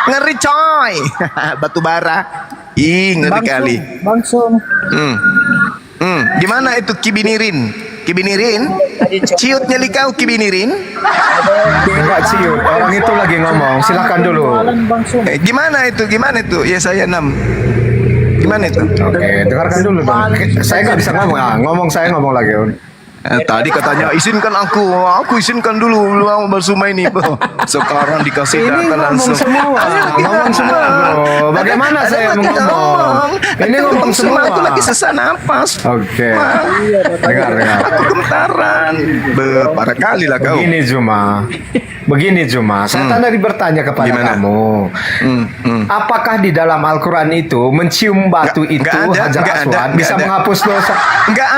Ngeri coy. Batu bara. Ngeri kali. Gimana itu kibinirin? Ciutnya likau kibinirin? Enggak ciut, orang itu lagi ngomong. Silakan dulu. Gimana itu? Yesaya 6. Gimana itu? Oke, dengarkan dulu dong. Saya nggak bisa ngomong. Saya ngomong lagi. Tadi katanya izinkan aku izinkan dulu bersuma ini. Sekarang dikasih data langsung. Ngomong semua bro. Bagaimana saya ngomong? Ini ngomong semua. Aku lagi sesak napas. Oke. Dengar. Aku gemetaran. Parah kali lah kau. Begini Juma, saya tadi bertanya kepada kamu, apakah di dalam Al-Quran itu mencium batu itu Hajar Aswad bisa menghapus dosa? Enggak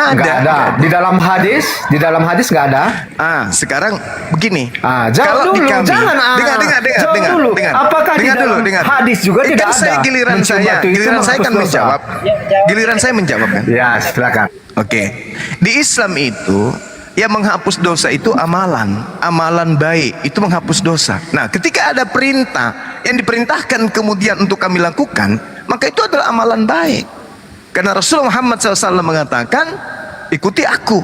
ada. Di dalam hadis nggak ada. Sekarang begini. Jawab dulu, jangan. Dengar. Apakah di dalam hadis juga tidak ada? Giliran saya kan menjawab. Giliran saya menjawab kan. Ya, silakan. Oke. Di Islam itu yang menghapus dosa itu amalan baik itu menghapus dosa. Nah, ketika ada perintah yang diperintahkan kemudian untuk kami lakukan, maka itu adalah amalan baik. Karena Rasulullah Muhammad SAW mengatakan, ikuti aku.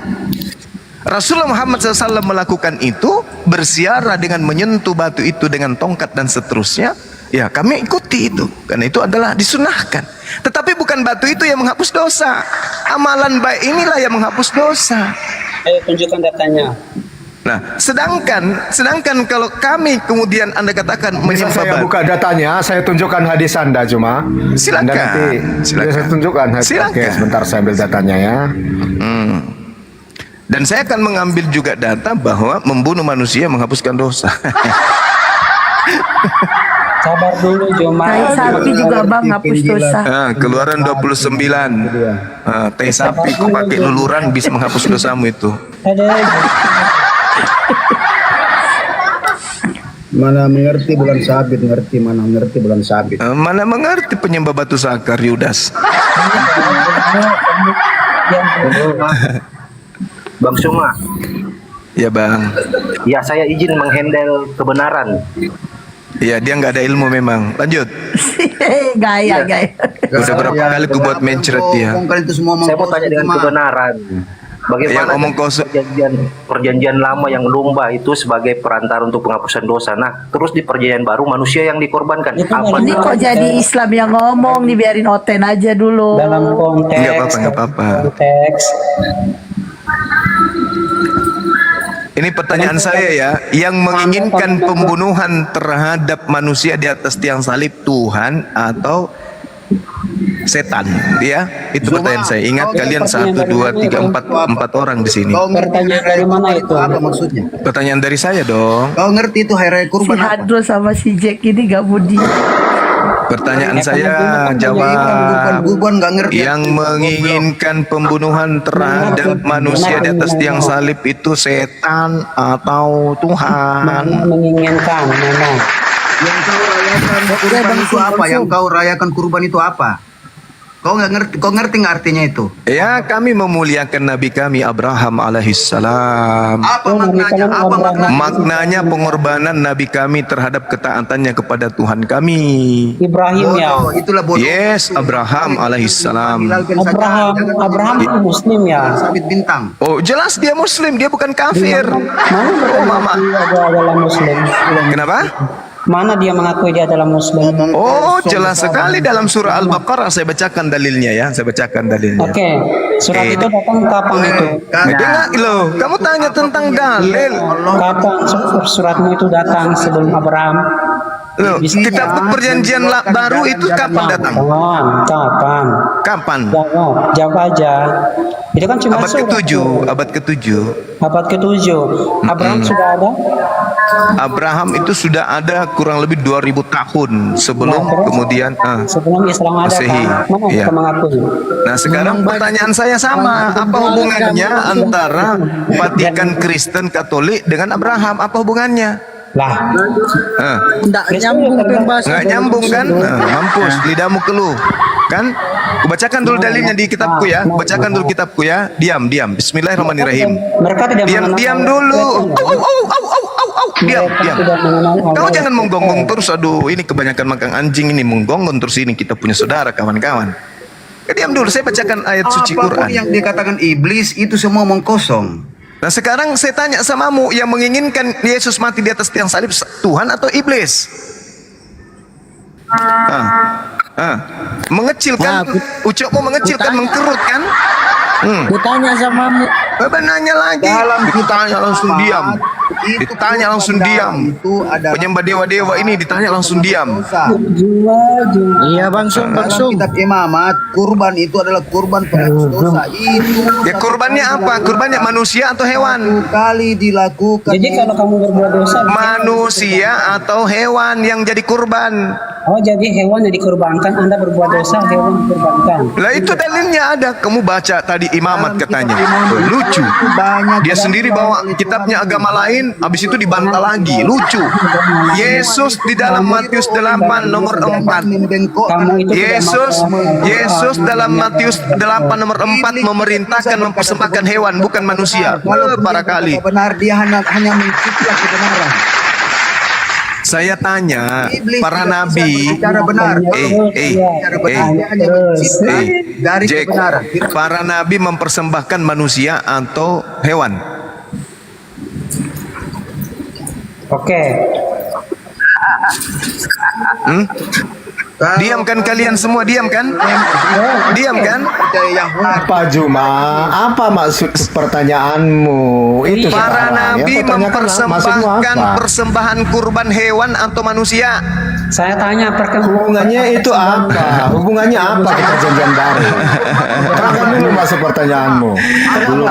Rasulullah Muhammad SAW melakukan itu, bersiara dengan menyentuh batu itu dengan tongkat dan seterusnya. Ya, kami ikuti itu, karena itu adalah disunahkan. Tetapi bukan batu itu yang menghapus dosa. Amalan baik inilah yang menghapus dosa. Ayo tunjukkan datanya. Nah, sedangkan kalau kami kemudian Anda katakan bisa saya buka datanya, saya tunjukkan hadis Anda cuma. Silakan. Saya tunjukkan hadis. Oke, sebentar saya ambil datanya ya. Dan saya akan mengambil juga data bahwa membunuh manusia menghapuskan dosa. Sabar dulu Juma. Sapi juga bang hapus dosa. Keluaran 29. Teh sapi kau pakai luluran bisa menghapus dosamu itu. Mana mengerti bulan sabit, mana mengerti bulan sabit. Mana mengerti penyembah batu sakar Yudas. Bang Suma. Ya bang. Ya saya izin menghandle kebenaran. Iya, dia nggak ada ilmu memang. Lanjut. Gaya. Udah berapa kali aku buat mencret dia. Saya mau tanya dengan kebenaran. Bagaimana perjanjian lama yang domba itu sebagai perantara untuk penghapusan dosa. Nah, terus di perjanjian baru manusia yang dikorbankan. Ini kok jadi Islam yang ngomong, nih biarin Oten aja dulu. Dalam konteks. Nggak apa-apa. Ini pertanyaan saya ya, yang menginginkan pembunuhan terhadap manusia di atas tiang salib Tuhan atau setan? Ya, itu pertanyaan saya. Ingat kalian 1, 2, 3, 4 orang di sini. Pertanyaan dari mana itu? Apa maksudnya? Pertanyaan dari saya dong. Kau ngerti itu hari raya kurban? Si Hadro sama si Jack ini gak budi. Pertanyaan saya jawab. Yang menginginkan pembunuhan terhadap manusia di atas tiang salib itu setan atau Tuhan? Mana menginginkan, mana? Yang kau rayakan kurban itu apa? Yang kau rayakan kurban itu apa? Kau ngerti nggak artinya itu? Ya, kami memuliakan Nabi kami Abraham alaihissalam. Apa maknanya? Apa maknanya? Maknanya pengorbanan Nabi kami terhadap ketaatannya kepada Tuhan kami. Ibrahim ya. Bodoh, itulah bodoh. Yes, Abraham alaihissalam. Abraham itu Muslim ya. Sabit bintang. Oh, jelas dia Muslim, dia bukan kafir. Oh, mama. Dia adalah Muslim. Kenapa? Mana dia mengakui dia adalah Muslim? Oh, jelas sekali dalam surah Al-Baqarah. Saya bacakan dalilnya ya. Saya bacakan dalilnya. Oke, surat itu datang kapan itu? Dengar loh, kamu tanya tentang dalil. Kapan suratmu itu datang sebelum Abraham? Loh, kitab perjanjian baru itu kapan datang? Kapan? Kapan? Jawab aja. Itu kan cuma abad ke-7, abad ke-7. Abad ke-7. Abraham sudah ada? Abraham itu sudah ada kurang lebih 2000 tahun sebelum kemudian sebelum Islam ada Masehi. kan? Mana Ya. kita mengakui? Nah, sekarang pertanyaan saya sama, apa hubungannya antara Vatikan Kristen Katolik dengan Abraham? Apa hubungannya? Lah, Nggak nyambung pembahasan. nggak nyambung kan? Mampus, lidahmu keluh. Kan? Kubacakan dulu dalilnya di kitabku ya. Bacakan dulu kitabku ya. Diam. Bismillahirrahmanirrahim. Mereka tidak Diam dulu. Diam. Kau jangan menggonggong terus. Aduh, ini kebanyakan makan anjing ini menggonggong terus ini kita punya saudara kawan-kawan. Diam dulu, saya bacakan ayat suci Apapun Quran. yang dikatakan iblis itu semua omong kosong. Nah, sekarang saya tanya samamu, yang menginginkan Yesus mati di atas tiang salib Tuhan atau iblis? Mengecil kan? Ucapmu mengecil kan, mengkerut kan? Ditanya sama Nanya lagi. Ditanya langsung diam. Ditanya langsung diam. Penyembah dewa-dewa ini ditanya langsung diam. Iya Bang Sum. Dalam kitab imamat, kurban itu adalah kurban penghapus dosa. Itu Ya, kurbannya apa? Kurbannya manusia atau hewan? kali dilakukan. jadi kalau kamu berbuat dosa, Manusia atau hewan yang jadi kurban? oh jadi hewan yang dikorbankan, Anda berbuat dosa, hewan dikorbankan. Lah itu dalilnya ada. Kamu baca tadi imamat katanya. Lucu. Dia sendiri bawa kitabnya agama lain, habis itu dibantah lagi. Lucu. Yesus di dalam Matius 8 nomor 4. Yesus dalam Matius 8 nomor 4 memerintahkan mempersembahkan hewan bukan manusia. Para kali. Benar, dia hanya menciptakan kebenaran. Saya tanya, para nabi, Cara benar. Dari Jack, kebenaran. para nabi mempersembahkan manusia atau hewan? Oke. Diam kan kalian semua, diam kan? Diam kan? Apa Juma? Apa maksud pertanyaanmu? Itu Para sekarang. nabi Yang pertanyakan maksudmu mempersembahkan apa? persembahan kurban hewan atau manusia. Saya tanya Hubungannya itu apa? Hubungannya apa ke perjanjian baru? Terangkan dulu masuk pertanyaanmu. Dulu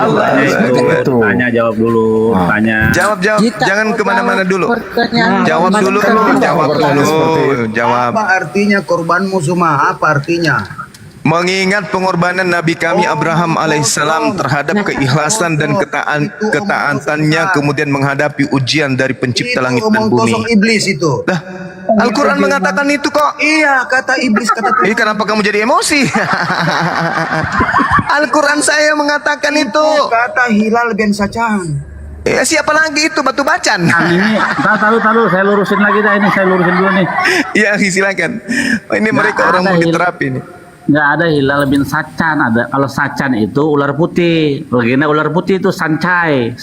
Itu. tanya jawab dulu, tanya. Jawab. Jangan kemana-mana dulu. Pertanyaan Jawab dulu. Jawab. Apa artinya korbanmu Zuma? Apa artinya? Mengingat pengorbanan Nabi kami Abraham alaihissalam terhadap keikhlasan dan ketaatannya kemudian menghadapi ujian dari pencipta langit dan Omong kosong bumi. iblis itu. Al-Quran mengatakan itu kok. Iya, kata iblis, kata Tuhan. Kenapa kamu jadi emosi? Al-Quran saya mengatakan itu. Kata Hilal bin Sacan. Ya, siapa lagi itu batu bacan? Ini, taruh, saya lurusin lagi dah ini, saya lurusin dulu nih. Ya, silakan. Ini mereka orang mau diterapi nih. Nggak ada Hilal bin Sacan, ada. Kalau Sacan itu ular putih, begini ular putih itu sancan.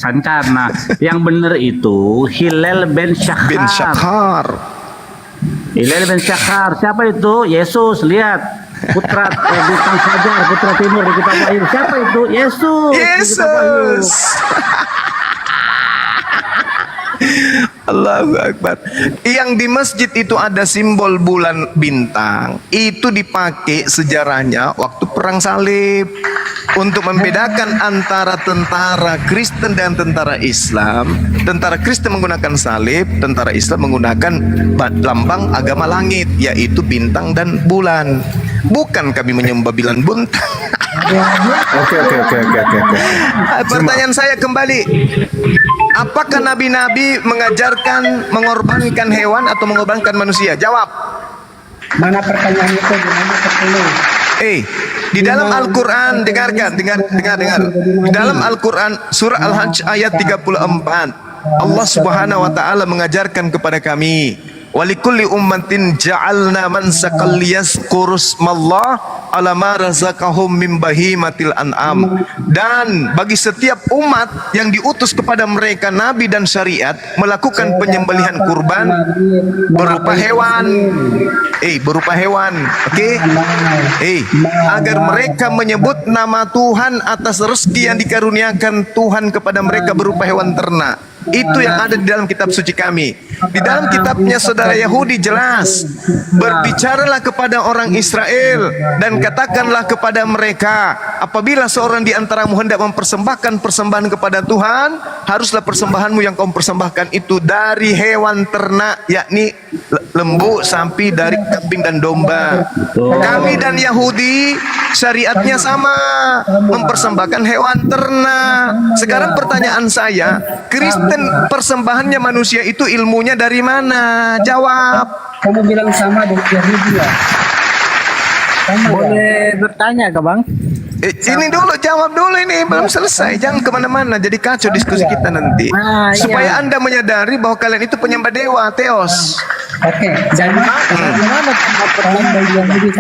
Nah, yang benar itu Hilal bin Syakhar. Hilal bin Syakhar, siapa itu? Yesus, lihat. Putra bukan Fajar, putra timur di kitab Wahyu. Siapa itu? Yesus. Allahu Akbar. Yang di masjid itu ada simbol bulan bintang. Itu dipakai sejarahnya waktu perang salib. untuk membedakan antara tentara Kristen dan tentara Islam. Tentara Kristen menggunakan salib, tentara Islam menggunakan lambang agama langit, yaitu bintang dan bulan. Bukan kami menyembah bilan buntang. Oke. Pertanyaan saya kembali, apakah nabi-nabi mengajarkan mengorbankan hewan atau mengorbankan manusia? Jawab. Mana pertanyaan itu? Gimana ketemu? Di dalam Al-Quran, dengar. Di dalam Al-Quran surah Al-Hajj ayat 34, Allah Subhanahu wa taala mengajarkan kepada kami, walikulli ummatin ja'alna mansakal liyazkurusmallah ala ma razaqahum min bahimatil an'am. Dan bagi setiap umat yang diutus kepada mereka nabi dan syariat melakukan penyembelihan kurban berupa hewan. Oke? Agar mereka menyebut nama Tuhan atas rezeki yang dikaruniakan Tuhan kepada mereka berupa hewan ternak. Itu yang ada di dalam kitab suci kami. Di dalam kitabnya saudara Yahudi jelas, berbicaralah kepada orang Israel dan katakanlah kepada mereka, apabila seorang di antaramu hendak mempersembahkan persembahan kepada Tuhan, haruslah persembahanmu yang kau persembahkan itu dari hewan ternak, yakni lembu, sapi, dari kambing dan domba. Kami dan Yahudi syariatnya sama, mempersembahkan hewan ternak. Sekarang pertanyaan saya, Kristen persembahannya manusia itu ilmunya dari mana? Jawab. Kamu bilang sama dengan Yahudi ya? Boleh bertanya ke Bang? Ini dulu, jawab dulu, ini belum selesai. Jangan kemana-mana, jadi kacau diskusi kita nanti. Supaya Anda menyadari bahwa kalian itu penyembah dewa, Theos. Oke, jadi gimana pertanyaan Yahudi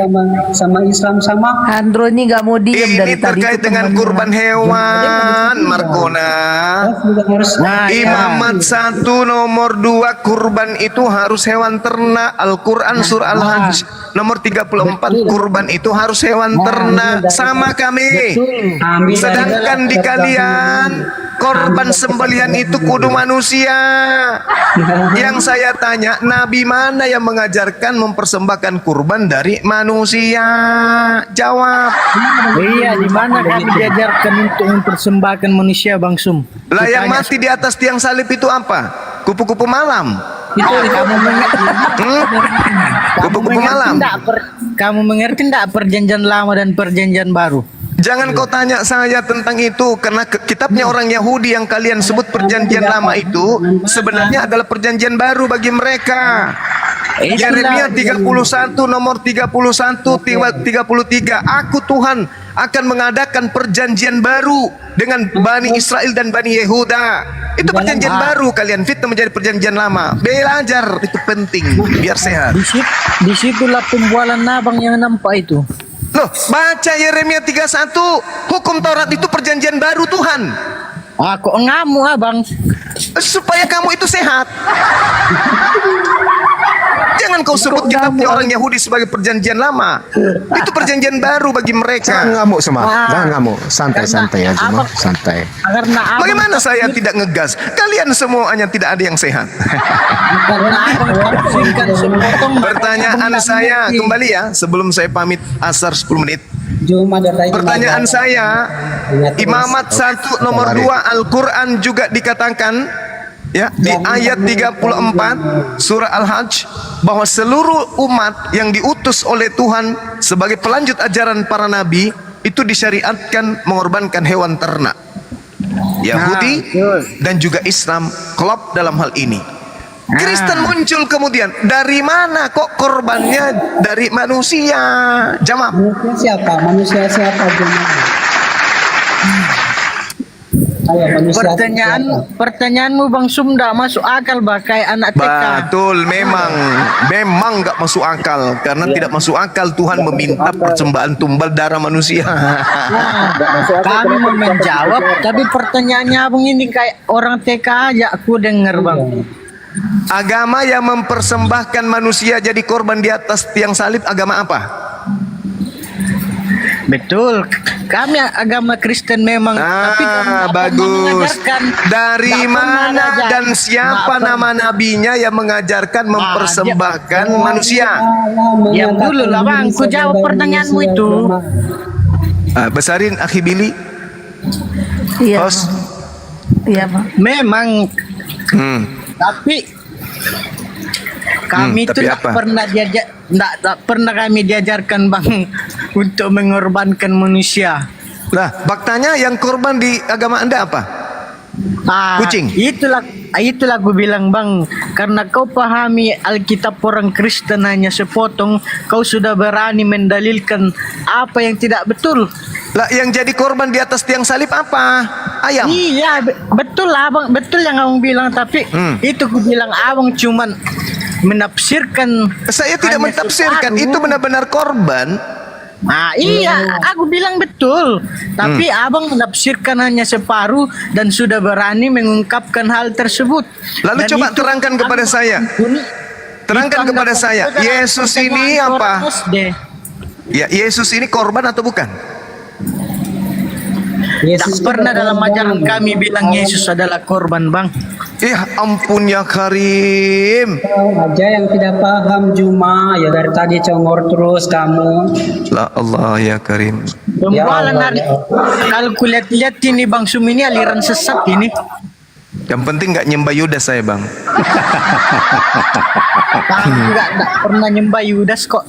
sama Islam sama? Andro ini nggak mau diem dari tadi. Ini terkait dengan kurban hewan, Markona. Imamat 1 nomor 2 kurban itu harus hewan ternak. Al-Quran surah Al-Hajj nomor 34 kurban itu harus hewan ternak. Sama kami. Sedangkan di kalian korban sembelihan itu kudu manusia. Yang saya tanya, nabi mana yang mengajarkan mempersembahkan kurban dari manusia? Jawab. Iya, di mana kami diajarkan untuk mempersembahkan manusia, Bang Sum? Lah yang mati di atas tiang salib itu apa? Kupu-kupu malam. Itu kamu mengerti? Kupu-kupu malam. Kamu mengerti enggak perjanjian lama dan perjanjian baru? Jangan kau tanya saya tentang itu, karena kitabnya orang Yahudi yang kalian sebut perjanjian lama itu sebenarnya adalah perjanjian baru bagi mereka. Yeremia 31 nomor 31 33, aku Tuhan akan mengadakan perjanjian baru dengan Bani Israel dan Bani Yehuda. Itu perjanjian baru, kalian fitnah menjadi perjanjian lama. Belajar itu penting biar sehat. Di situlah pembualan nabang yang nampak itu. Loh, baca Yeremia 31, hukum Taurat itu perjanjian baru Tuhan. Kok ngamuk abang? Supaya kamu itu sehat. Jangan kau sebut kitabnya orang Yahudi sebagai perjanjian lama. Itu perjanjian baru bagi mereka. Jangan ngamuk semua, jangan ngamuk. Santai-santai aja, santai. Bagaimana saya tidak ngegas? Kalian semuanya tidak ada yang sehat. Pertanyaan saya kembali ya, sebelum saya pamit asar 10 menit. Pertanyaan saya, Imamat 1 nomor 2 Al-Quran juga dikatakan ya di ayat 34 surah Al-Hajj bahwa seluruh umat yang diutus oleh Tuhan sebagai pelanjut ajaran para nabi itu disyariatkan mengorbankan hewan ternak. Yahudi dan juga Islam klop dalam hal ini. Kristen muncul kemudian, dari mana kok korbannya dari manusia? Jawab. Manusia siapa? Pertanyaanmu Bang Sum nggak masuk akal bakai anak TK. Betul, memang nggak masuk akal, karena tidak masuk akal Tuhan meminta persembahan tumbal darah manusia. Kami mau menjawab, tapi pertanyaannya abang ini kayak orang TK aja aku dengar Bang. Agama yang mempersembahkan manusia jadi korban di atas tiang salib agama apa? Betul, kami agama Kristen memang. Tapi bagus. Dari mana dan siapa nama nabinya yang mengajarkan mempersembahkan manusia? Diam dulu lah Bang, ku jawab pertanyaanmu itu. Besarin Akhi Billy. Iya. Host. Iya, Bang. Memang tapi kami itu tapi tidak apa? pernah tak pernah kami diajarkan Bang untuk mengorbankan manusia. Nah, faktanya yang korban di agama Anda apa? Kucing. Itulah aku bilang Bang, karena kau pahami Alkitab orang Kristen hanya sepotong, kau sudah berani mendalilkan apa yang tidak betul. Lah, yang jadi korban di atas tiang salib apa? Ayam. Iya, betul Abang, betul yang Abang bilang, tapi itu aku bilang Abang cuman menafsirkan. Saya tidak hanya mentafsirkan, separuh. itu benar-benar korban. Nah, iya, aku bilang betul. Tapi Abang menafsirkan hanya separuh dan sudah berani mengungkapkan hal tersebut. Lalu Dan coba itu terangkan kepada saya. Terangkan itu kepada anggapan saya, saudara Yesus ini pertemuan apa? orang SD. Ya, Yesus ini korban atau bukan? Tak pernah dalam ajaran kami bilang Yesus adalah korban, Bang. Ampun ya Karim. Aja yang tidak paham Juma, ya dari tadi congor terus kamu. La Allah ya Karim. Pembualan hari, kalau kulihat-lihat ini Bang Sum ini aliran sesat ini. Yang penting nggak nyembah Yudas saya, Bang. Bang nggak pernah nyembah Yudas kok.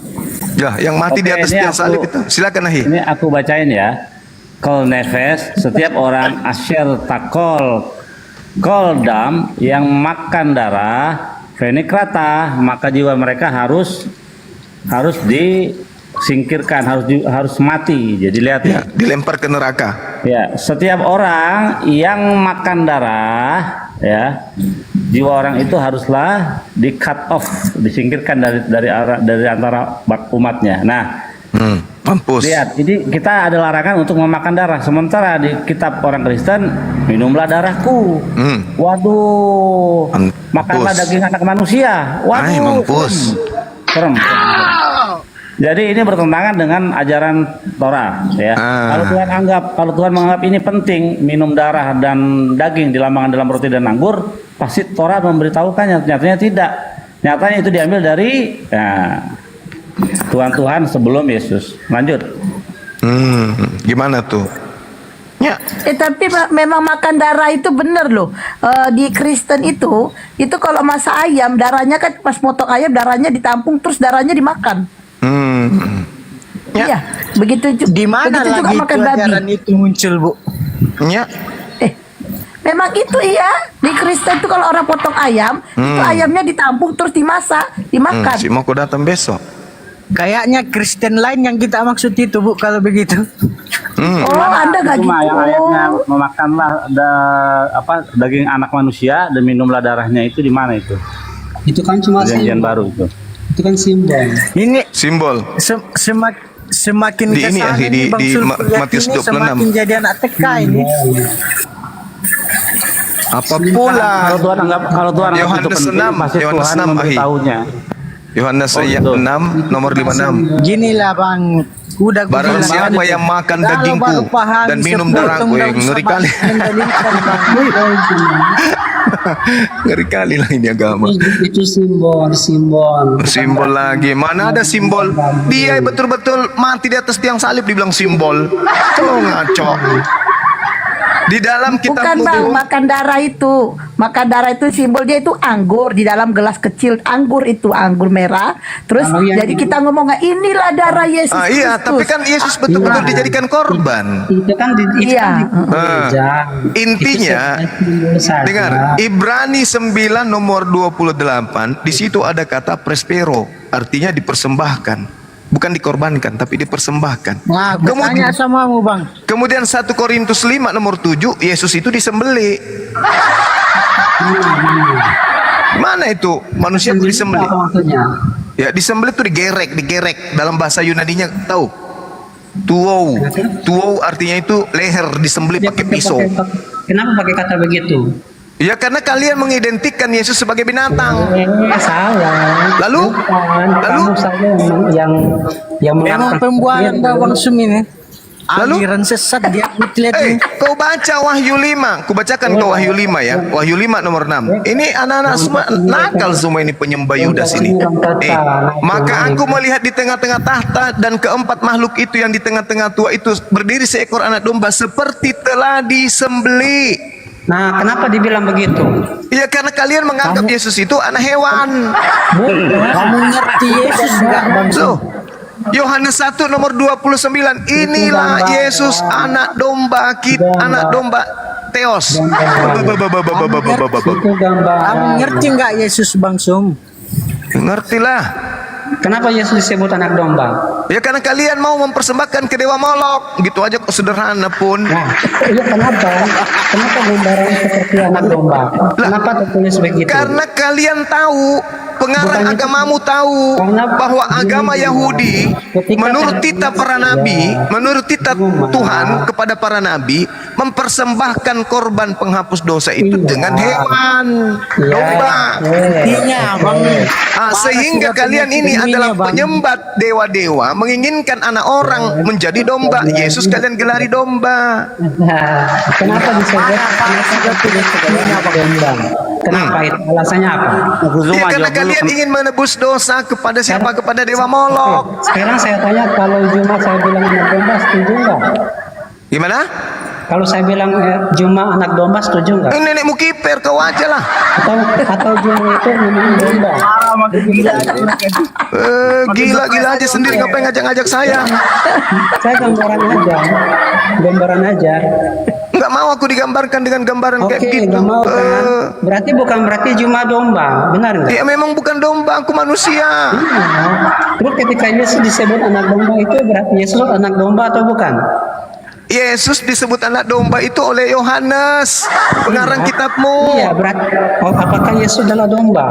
Ya, yang mati di atas tiang salib itu. Silakan Ahi. Ini aku bacain ya. Kol nefes, setiap orang asyir takol koldam yang makan darah fenikrata, maka jiwa mereka harus disingkirkan, harus mati. Jadi lihat ya, dilempar ke neraka. Ya, setiap orang yang makan darah, ya, jiwa orang itu haruslah di cut off, disingkirkan dari antara umatnya. Nah, mampus. Lihat, ini kita ada larangan untuk memakan darah. Sementara di kitab orang Kristen, minumlah darahku. Waduh, makanlah daging anak manusia. Waduh, mampus. Serem. Jadi ini bertentangan dengan ajaran Torah, ya. Kalau Tuhan menganggap ini penting, minum darah dan daging dilambangkan dalam roti dan anggur, pasti Torah memberitahukannya. Nyatanya tidak. Nyatanya itu diambil dari Tuhan sebelum Yesus. Lanjut. Gimana tuh? Ya. Tapi Pak, memang makan darah itu benar loh. Di Kristen itu kalau masak ayam, darahnya kan pas motong ayam darahnya ditampung terus darahnya dimakan. Iya, begitu juga. Di mana begitu juga lagi makan itu babi. ajaran itu muncul, Bu? Ya. Memang itu iya. Di Kristen itu kalau orang potong ayam, itu ayamnya ditampung terus dimakan. Si mau datang besok. Kayaknya Kristen lain yang kita maksud itu, Bu, kalau begitu. Oh, Anda nggak gitu. Cuma yang ayatnya memakanlah daging anak manusia dan minumlah darahnya itu di mana itu? Itu kan cuma Perjanjian baru itu. Itu kan simbol. Ini simbol. Semakin Di ini ya, kesana di Bang Sulfiyat Matius ini 26. semakin jadi anak TK ini. Apa pula? Kalau Tuhan anggap itu Yohanes penting, 6, pasti Yohanes Tuhan 6 Ahi. memberitahunya. Yohanes ayat 6 nomor 56. Ginilah Bang, udah gua Barang bilang, siapa yang makan kalau dagingku baru pahami dan minum sepotong darahku, daun ngeri sama kali. mendalilkan, Bang. Ngeri kali lah ini agama. Itu simbol. Simbol lagi. Mana ada simbol? Dia betul-betul mati di atas tiang salib dibilang simbol. Tuh ngaco. Di dalam kitab Bukan Bang, makan darah itu simbolnya itu anggur di dalam gelas kecil, anggur merah. Terus jadi kita ngomong inilah darah Yesus Kristus. Iya, tapi kan Yesus betul-betul dijadikan korban. Itu kan Intinya, dengar Ibrani 9 nomor 28, di situ ada kata prespero, artinya dipersembahkan. Bukan dikorbankan, tapi dipersembahkan. Nah, bertanya samamu Bang. Kemudian 1 Korintus 5 nomor 7, Yesus itu disembelih. Mana itu manusia itu disembelih? Ya, disembelih itu digerek. Dalam bahasa Yunaninya tahu? Tuou artinya itu leher disembelih pakai pisau. Kenapa pakai kata begitu? Ya karena kalian mengidentikan Yesus sebagai binatang. Salah. Lalu kamu saja yang memang pembualan Bang Sum ini. aliran sesat dia kau baca Wahyu 5, ku bacakan kau Wahyu 5 ya. Wahyu 5 nomor 6. Ini anak-anak semua nakal semua ini penyembah Yudas ini. Maka aku melihat di tengah-tengah tahta dan keempat makhluk itu yang di tengah-tengah tua itu berdiri seekor anak domba seperti telah disembelih. Nah, kenapa dibilang begitu? Ya karena kalian menganggap Yesus itu anak hewan. Kamu ngerti Yesus enggak, Bang? Loh, Yohanes 1 nomor 29. Inilah Yesus anak domba kita, anak domba Theos. Kamu ngerti enggak Yesus, Bang Sum? Ngertilah. Kenapa Yesus disebut anak domba? Ya karena kalian mau mempersembahkan ke dewa Molok. Gitu aja kok sederhana pun. Nah, iya kenapa? Kenapa gambaran seperti anak domba? Kenapa tertulis begitu? Karena kalian tahu, pengarang agamamu tahu bahwa agama Yahudi menurut titah para nabi, menurut titah Tuhan kepada para nabi, mempersembahkan korban penghapus dosa itu dengan hewan, domba. Sehingga kalian ini adalah penyembah dewa-dewa, menginginkan anak orang menjadi domba. Yesus kalian gelari domba. Kenapa disebut? Kenapa itu? Alasannya apa? Ya, karena kalian ingin menebus dosa kepada siapa? Kepada dewa Molok. Sekarang saya tanya, kalau Juma saya bilang anak domba, setuju nggak? Gimana? Kalau saya bilang Juma anak domba, setuju nggak? Ini nenekmu kiper, kau aja lah. Atau Juma itu memang domba? Gila-gila aja sendiri, ngapain ngajak-ngajak saya? Saya gambaran aja. Nggak mau aku digambarkan dengan gambaran kayak gitu. Nggak mau kan? Berarti Juma domba, benar nggak? Ya memang bukan domba, aku manusia. Terus ketika Yesus disebut anak domba itu berarti Yesus anak domba atau bukan? Yesus disebut anak domba itu oleh Yohanes, pengarang kitabmu. Iya, berarti apakah Yesus adalah domba?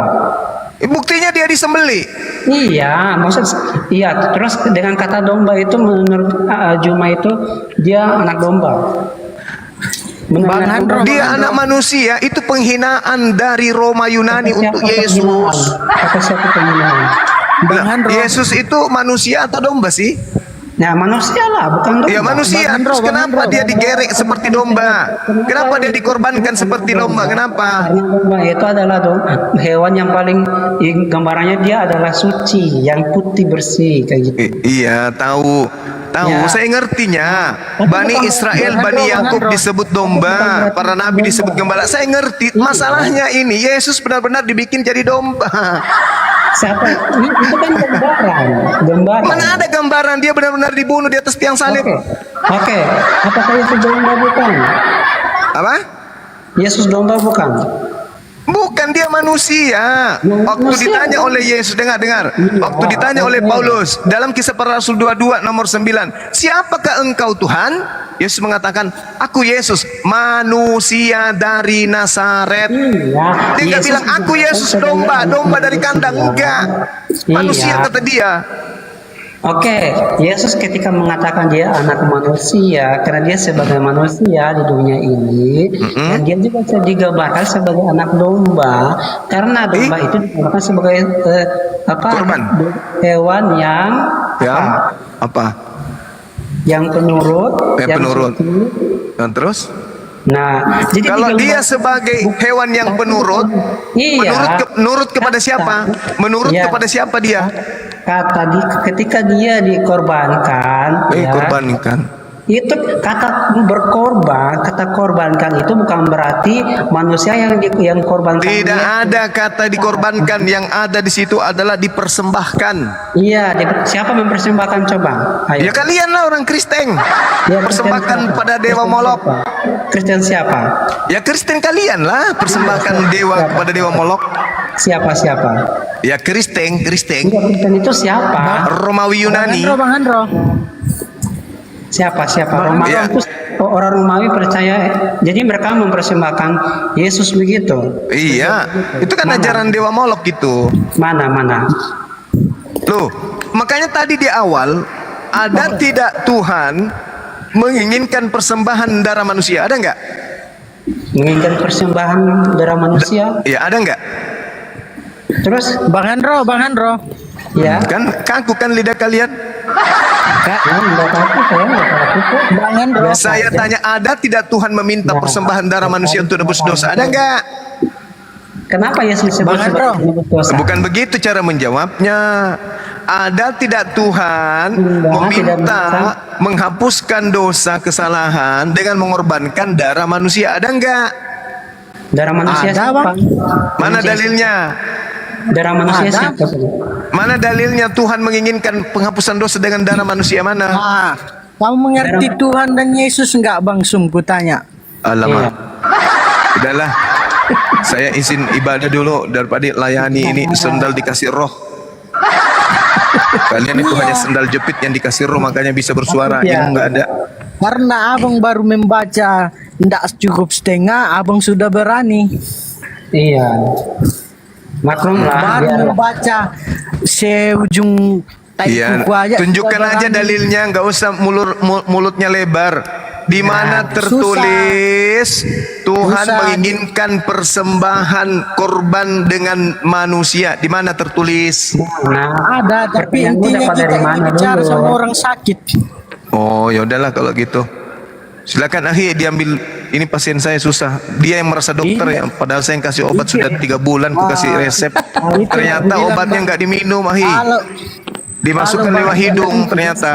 Buktinya dia disembelih. Iya, terus dengan kata domba itu menurut Juma itu dia anak domba. Dia anak manusia, itu penghinaan dari Roma Yunani untuk Yesus. Yesus itu manusia atau domba sih? Nah, manusia lah, bukan domba. Ya manusia. Terus kenapa dia digerek seperti domba? Kenapa dia dikorbankan seperti domba? Kenapa? Karena domba itu adalah hewan yang paling gambarannya dia adalah suci, yang putih bersih kayak gitu. Iya, tahu. Saya ngertinya. Bani Israel, Bani Yakub disebut domba, para nabi disebut gembala. Saya ngerti. Masalahnya ini Yesus benar-benar dibikin jadi domba. Siapa? Itu kan gambaran. Mana ada gambaran dia benar-benar dibunuh di atas tiang salib? Oke. Apakah Yesus domba bukan? Apa? Yesus domba bukan? Bukan, dia manusia. Waktu ditanya oleh Yesus, dengar. Waktu ditanya oleh Paulus dalam Kisah Para Rasul 22 nomor 9, siapakah engkau Tuhan? Yesus mengatakan, aku Yesus, manusia dari Nazaret. Dia nggak bilang aku Yesus domba dari kandang, enggak. Manusia kata dia. Oke, Yesus ketika mengatakan dia anak manusia, karena dia sebagai manusia di dunia ini, dan dia juga digambarkan sebagai anak domba, karena domba itu digambarkan sebagai korban, hewan yang yang penurut, Dan terus? Nah, jadi kalau dia sebagai hewan yang penurut, menurut kepada siapa? Menurut kepada siapa dia? Ketika dia dikorbankan, itu kata korbankan itu bukan berarti manusia yang korbankan. Tidak ada kata dikorbankan, yang ada di situ adalah dipersembahkan. Iya, siapa mempersembahkan coba? Ayo. Ya kalian lah orang Kristen. Ya, persembahkan pada dewa Molok. Kristen siapa? Ya Kristen kalian lah, persembahkan dewa kepada dewa Molok. Siapa? Ya Kristen. Kristen itu siapa? Romawi Yunani. Bang Andro. Siapa? Romawi itu orang Romawi percaya. Jadi mereka mempersembahkan Yesus begitu. Iya, itu kan ajaran dewa Molok gitu. Mana? Loh, makanya tadi di awal ada tidak Tuhan menginginkan persembahan darah manusia, ada nggak? Menginginkan persembahan darah manusia? Iya, ada nggak? Terus Bang Andro. Ya. Kan kaku kan lidah kalian. Enggak takut, saya enggak takut kok. Jangan Saya tanya, ada tidak Tuhan meminta persembahan darah manusia untuk nebus dosa? Ada enggak? Kenapa Yesus disebut Bang sebagai Andro. penebus dosa? Bukan begitu cara menjawabnya. Ada tidak Tuhan Tidak meminta bisa. menghapuskan dosa kesalahan dengan mengorbankan darah manusia? Ada enggak? Darah manusia Ada, siapa? Bang. Mana dalilnya? Darah manusia Ada. siapa? Mana dalilnya Tuhan menginginkan penghapusan dosa dengan darah manusia? Mana? Kamu mengerti Tuhan dan Yesus enggak Bang Sum? Kutanya. Alamak. Udahlah. Saya izin ibadah dulu daripada layani ini sendal dikasih roh. Kalian itu hanya sendal jepit yang dikasih roh, makanya bisa bersuara. Yang enggak ada. Karena abang baru membaca tidak cukup setengah, abang sudah berani. Iya. Maklum lah. Baru biar- membaca seujung tai Iya, kuku aja. tunjukkan sudah aja berani. dalilnya, nggak usah mulutnya lebar. Di mana tertulis Tuhan Susah. menginginkan persembahan korban dengan manusia? Di mana tertulis? Nah, Ada, tapi yang intinya dapat kita dari ini mana bicara dulu? sama orang sakit. Oh, ya udahlah kalau gitu. Silakan akhi diambil, ini pasien saya susah. Dia yang merasa dokter ya, padahal saya yang kasih obat sudah 3 bulan, aku kasih resep. itu Ternyata yang bilang, obatnya Bang. nggak diminum akhi. Kalau Dimasukkan Halo, lewat Bang. hidung ternyata.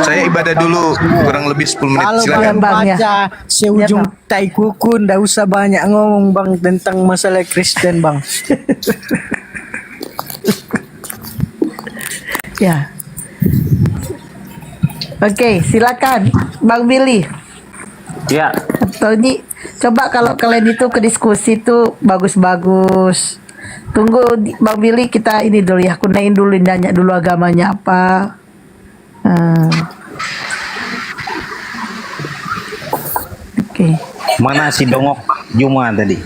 Saya ibadah dulu kurang lebih 10 menit. kalau Silakan. bang Bang, ya. baca seujung tai kuku, ndak usah banyak ngomong bang tentang masalah Kristen bang. Ya. Oke, silakan Bang Billy. Ya, Atau ini coba kalau kalian itu ke diskusi tuh bagus-bagus. Tunggu Bang Billy, kita ini dulu ya, kunain dulu, nanya dulu agamanya apa. Oke. Mana si dongok Juma tadi?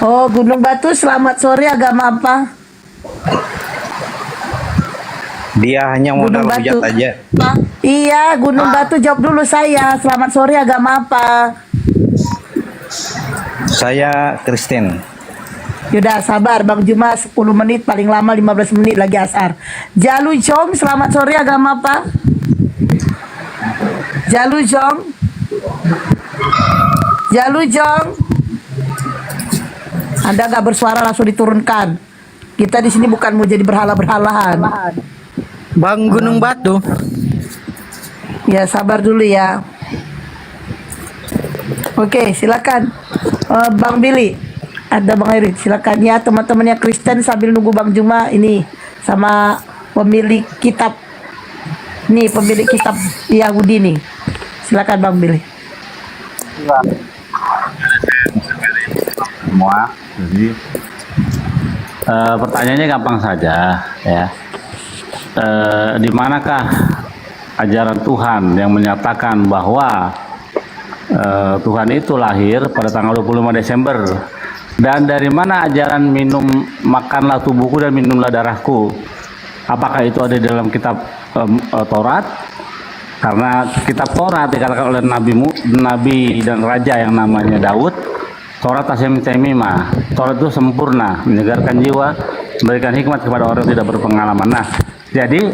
Oh, Gunung Batu, selamat sore, agama apa? Dia hanya modal Gunung hujat Batu. aja. Iya, Gunung Batu, jawab dulu saya. Selamat sore, agama apa? Saya Kristen. Yaudah, sabar Bang Juma, 10 menit, paling lama 15 menit lagi asar. Jalu Jong, selamat sore, agama apa? Jalu Jong. Jalu Jong. Anda nggak bersuara, langsung diturunkan. Kita di sini bukan mau jadi berhala-berhalaan. Bang Gunung Batu. Ya, sabar dulu ya. Oke, silakan. Bang Billy, ada Bang Erik, silakan ya teman-temannya Kristen sambil nunggu Bang Juma ini sama pemilik kitab. Nih, pemilik kitab Yahudi nih. Silakan Bang Billy. semua. Jadi pertanyaannya gampang saja ya. Di manakah ajaran Tuhan yang menyatakan bahwa Tuhan itu lahir pada tanggal 25 Desember, dan dari mana ajaran minum makanlah tubuhku dan minumlah darahku? Apakah itu ada di dalam kitab Taurat? Karena kitab Taurat dikatakan oleh nabi dan raja yang namanya Daud, Taurat Tasem Temima. Taurat itu sempurna, menyegarkan jiwa, memberikan hikmat kepada orang yang tidak berpengalaman. Nah, jadi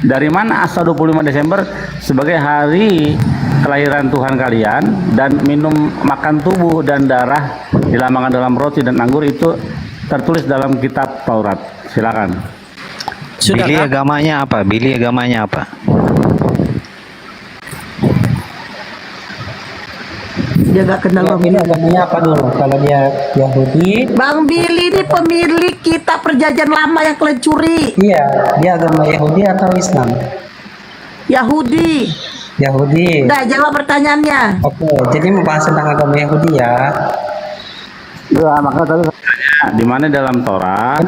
dari mana asal 25 Desember sebagai hari kelahiran Tuhan kalian, dan minum makan tubuh dan darah dilambangkan dalam roti dan anggur itu tertulis dalam kitab Taurat? Silakan. Billy agamanya apa? Billy agamanya apa? Dia gak kenal Bang Billy. Agamanya apa dulu? Kalau dia Yahudi, Bang Billy ini pemilik kitab perjanjian lama yang kalian curi. iya, dia agama Yahudi atau Islam? Yahudi. Yahudi. Udah, jawab pertanyaannya. Oke, jadi membahas tentang agama Yahudi ya. Ya, maka tadi di mana dalam Taurat?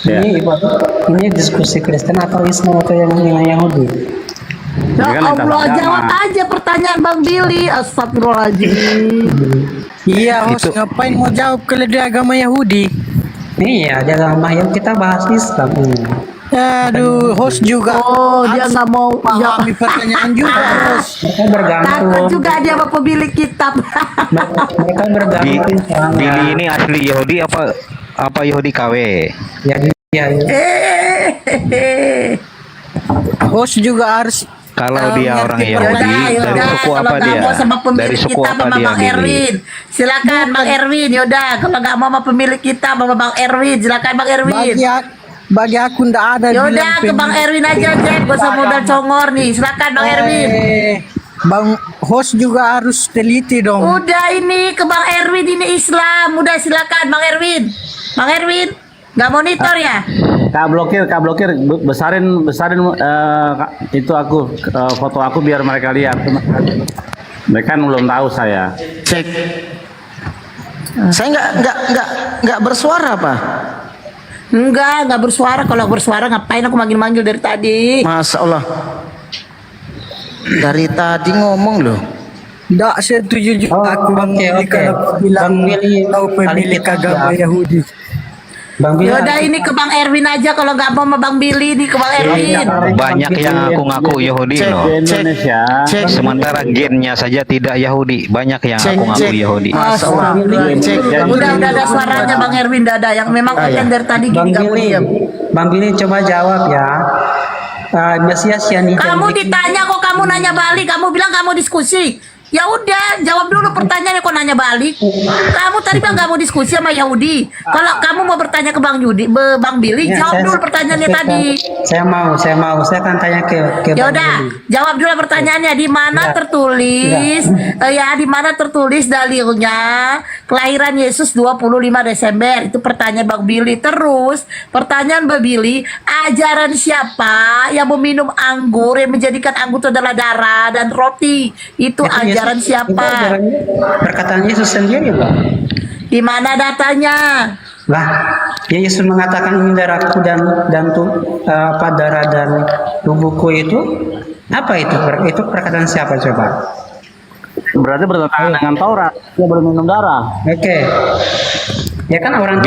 Ya. Ini diskusi Kristen atau Islam atau yang Yahudi? Ya Ini kan lintas Allah, agama. jawab aja pertanyaan Bang Billy. Astagfirullahaladzim. Iya, host ngapain mau jawab kalau dia agama Yahudi? Iya, dia agama yang kita bahas Islam. Aduh, host juga. Oh, dia nggak mau pahami pertanyaan juga, host. Mereka Takut bergantung. juga dia sama pemilik kitab. Mereka bergantung. Billy ini asli Yahudi apa Yahudi KW? Ya, dia. Host juga harus Kalau dia orang ngerti Yahudi, dari suku apa kalau dia? nggak mau sama pemilik Dari suku kita apa sama dia, Bang Billy? Erwin. Silakan Bang Erwin, yaudah. Kalau nggak mau sama pemilik kita sama Bang Erwin, silakan Bang Erwin. bagi aku ndak ada Yaudah bilang ke Bang Erwin aja, Jack. Gak usah modal congor nih. Silakan Bang Erwin. Bang host juga harus teliti dong. Udah ini ke Bang Erwin, ini Islam. Udah silakan Bang Erwin. Bang Erwin, nggak monitor ya? Kak blokir, besarin itu aku foto aku biar mereka lihat. Mereka kan belum tahu saya. Cek. Saya nggak bersuara apa? Enggak bersuara. Kalau bersuara ngapain aku manggil-manggil dari tadi? Masya Allah. Dari tadi ngomong loh. Nggak setuju juga aku Bang Billy karena bilang kau pemilik agama Yahudi. Bang Billy. Yaudah ini ke Bang Erwin aja kalau nggak mau sama Bang Billy nih ke Bang Erwin. Banyak yang ngaku-ngaku Yahudi loh. Indonesia. Sementara gennya saja tidak Yahudi. Banyak yang ngaku-ngaku Yahudi. Udah ada suaranya Bang Erwin, ada yang memang konten dari tadi gini kamu diam. Bang Billy coba jawab ya. Mesias yang Kamu ditanya kok kamu nanya balik, kamu bilang kamu diskusi. Ya udah, jawab dulu pertanyaannya kok nanya balik. Kamu tadi bilang nggak mau diskusi sama Yahudi. Kalau kamu mau bertanya ke Bang Billy, jawab dulu pertanyaannya tadi. Saya mau. Saya akan tanya ke Ya Bang udah, Billy. jawab dulu pertanyaannya. Di mana tertulis? Di mana tertulis dalilnya kelahiran Yesus 25 Desember? Itu pertanyaan Bang Billy. Terus pertanyaan Bang Billy, ajaran siapa yang meminum anggur yang menjadikan anggur itu adalah darah dan roti? Itu ajaran siapa? Perkataan Yesus sendiri, Bang. Di mana datanya? Lah, ya Yesus mengatakan ini darahku dan darah dan tubuhku itu apa itu? Itu perkataan siapa coba? Berarti bertentangan dengan Taurat. Dia boleh minum darah. Oke. Ya kan orang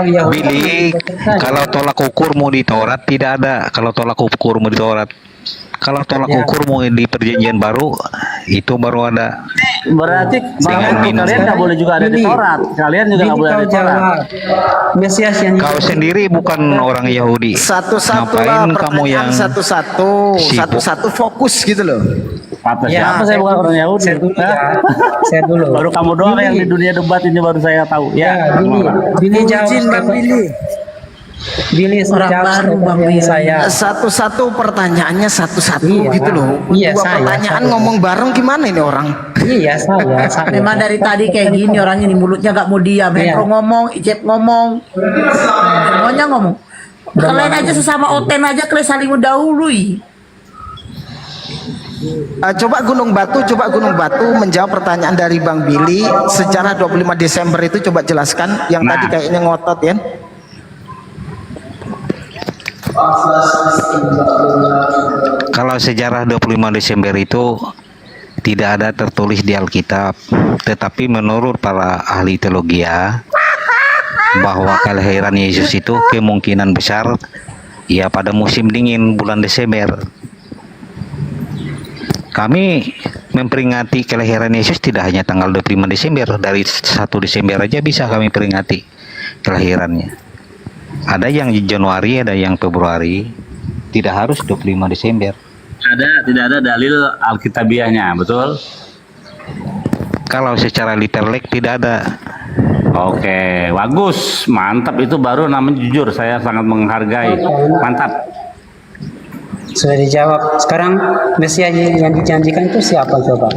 Yahudi. Billy, kalau tolak ukurmu di Taurat tidak ada. Kalau tolak ukurmu di Taurat. Kalau tolak ukurmu di perjanjian baru, itu baru ada. Berarti kalian nggak boleh juga ada di Taurat. Kalian juga nggak boleh ada di Taurat. Mesias yang Kau sendiri bukan orang Yahudi. Satu-satu lah Ngapain kamu yang satu-satu fokus gitu loh. Kata siapa saya bukan orang Yahudi? Saya dulu. Baru kamu doang yang di dunia debat ini baru saya tahu. Ya, Billy jawab Bang Billy. Billy baru Bang Billy. saya. Satu-satu pertanyaannya satu-satu gitu loh. Iya, Dua saya. pertanyaan ngomong bareng gimana ini orang? Iya, saya. Memang dari tadi kayak gini orangnya nih, mulutnya gak mau diam. Hendro ngomong, Ijep ngomong, semuanya ngomong. Kalian aja sesama Oten aja kalian saling mendahului. Coba Gunung Batu menjawab pertanyaan dari Bang Billy. Sejarah 25 Desember itu coba jelaskan. Yang tadi kayaknya ngotot ya. Kalau sejarah 25 Desember itu tidak ada tertulis di Alkitab, tetapi menurut para ahli teologi bahwa kelahiran Yesus itu kemungkinan besar ya pada musim dingin bulan Desember. Kami memperingati kelahiran Yesus tidak hanya tanggal 25 Desember, dari 1 Desember aja bisa kami peringati kelahirannya. Ada yang Januari, ada yang Februari, tidak harus 25 Desember. tidak ada dalil Alkitabiahnya, betul? Kalau secara literlek tidak ada. Oke, bagus, mantap, itu baru namanya jujur. Saya sangat menghargai, mantap. Sudah dijawab. Sekarang Mesias yang dijanjikan itu siapa coba?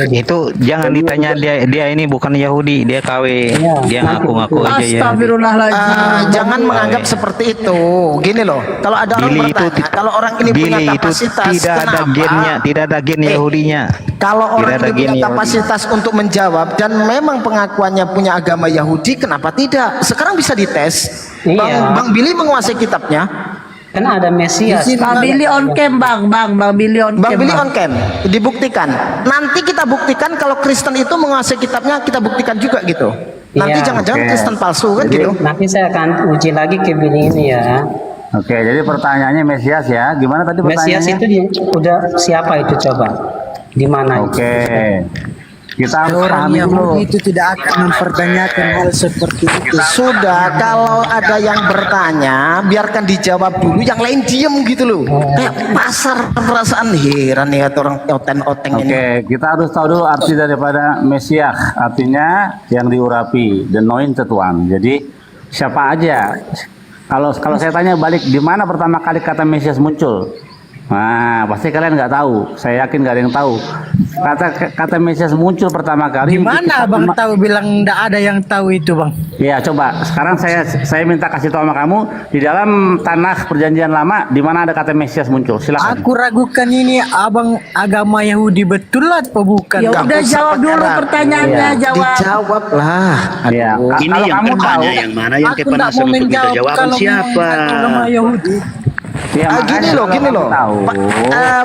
Itu jangan ditanya, dia ini bukan Yahudi, dia KW, dia ngaku-ngaku aja ya. Astagfirullahaladzim. Jangan menganggap seperti itu. Gini loh, kalau ada orang Billy bertanya, itu kalau orang ini punya Billy itu kapasitas, tidak ada kenapa? gennya, tidak ada gen Yahudinya. Kalau Tidak orang ada ini punya gen Yahudi. kapasitas untuk menjawab dan memang pengakuannya punya agama Yahudi, kenapa tidak? Sekarang bisa dites. Iya. Bang Billy menguasai kitabnya. Kan ada Mesias. Bang Billy on cam, Bang Billy on cam. Bang Billy on cam, dibuktikan. Nanti kita buktikan kalau Kristen itu menguasai kitabnya, kita buktikan juga gitu. Nanti Iya, jangan-jangan oke. Kristen palsu kan Jadi, gitu. nanti saya akan uji lagi ke Billy ini ya. Oke, jadi pertanyaannya Mesias ya. Gimana tadi Mesias pertanyaannya? itu udah siapa itu coba? Di mana? Oke. Kita harus Orang pahami dulu. Yahudi itu tidak akan mempertanyakan hal seperti itu. Sudah, kalau ada yang bertanya, biarkan dijawab dulu. Yang lain diem gitu loh. Kayak pasar perasaan, heran ya orang oteng-oteng ini. Oke, kita harus tahu dulu arti daripada Mesias. Artinya yang diurapi, the anointed one. Jadi siapa aja? Kalau saya tanya balik, di mana pertama kali kata Mesias muncul? Nah, pasti kalian nggak tahu. Saya yakin nggak ada yang tahu. Kata Mesias muncul pertama kali. Gimana Bang tahu bilang nggak ada yang tahu itu Bang? Ya coba. Sekarang saya minta kasih tahu sama kamu di dalam tanah Perjanjian Lama di mana ada kata Mesias muncul. Silakan. Aku ragukan ini abang agama Yahudi betul atau bukan? Ya udah jawab dulu pertanyaannya, jawab. Dijawab lah. Ya. Ini Kalau yang kamu tahu, bertanya yang mana yang Aku tidak kepanasan mau untuk minta menjawab jawaban kalau siapa? agama Yahudi. ya, Gini makanya loh, kalau gini kamu loh. tahu,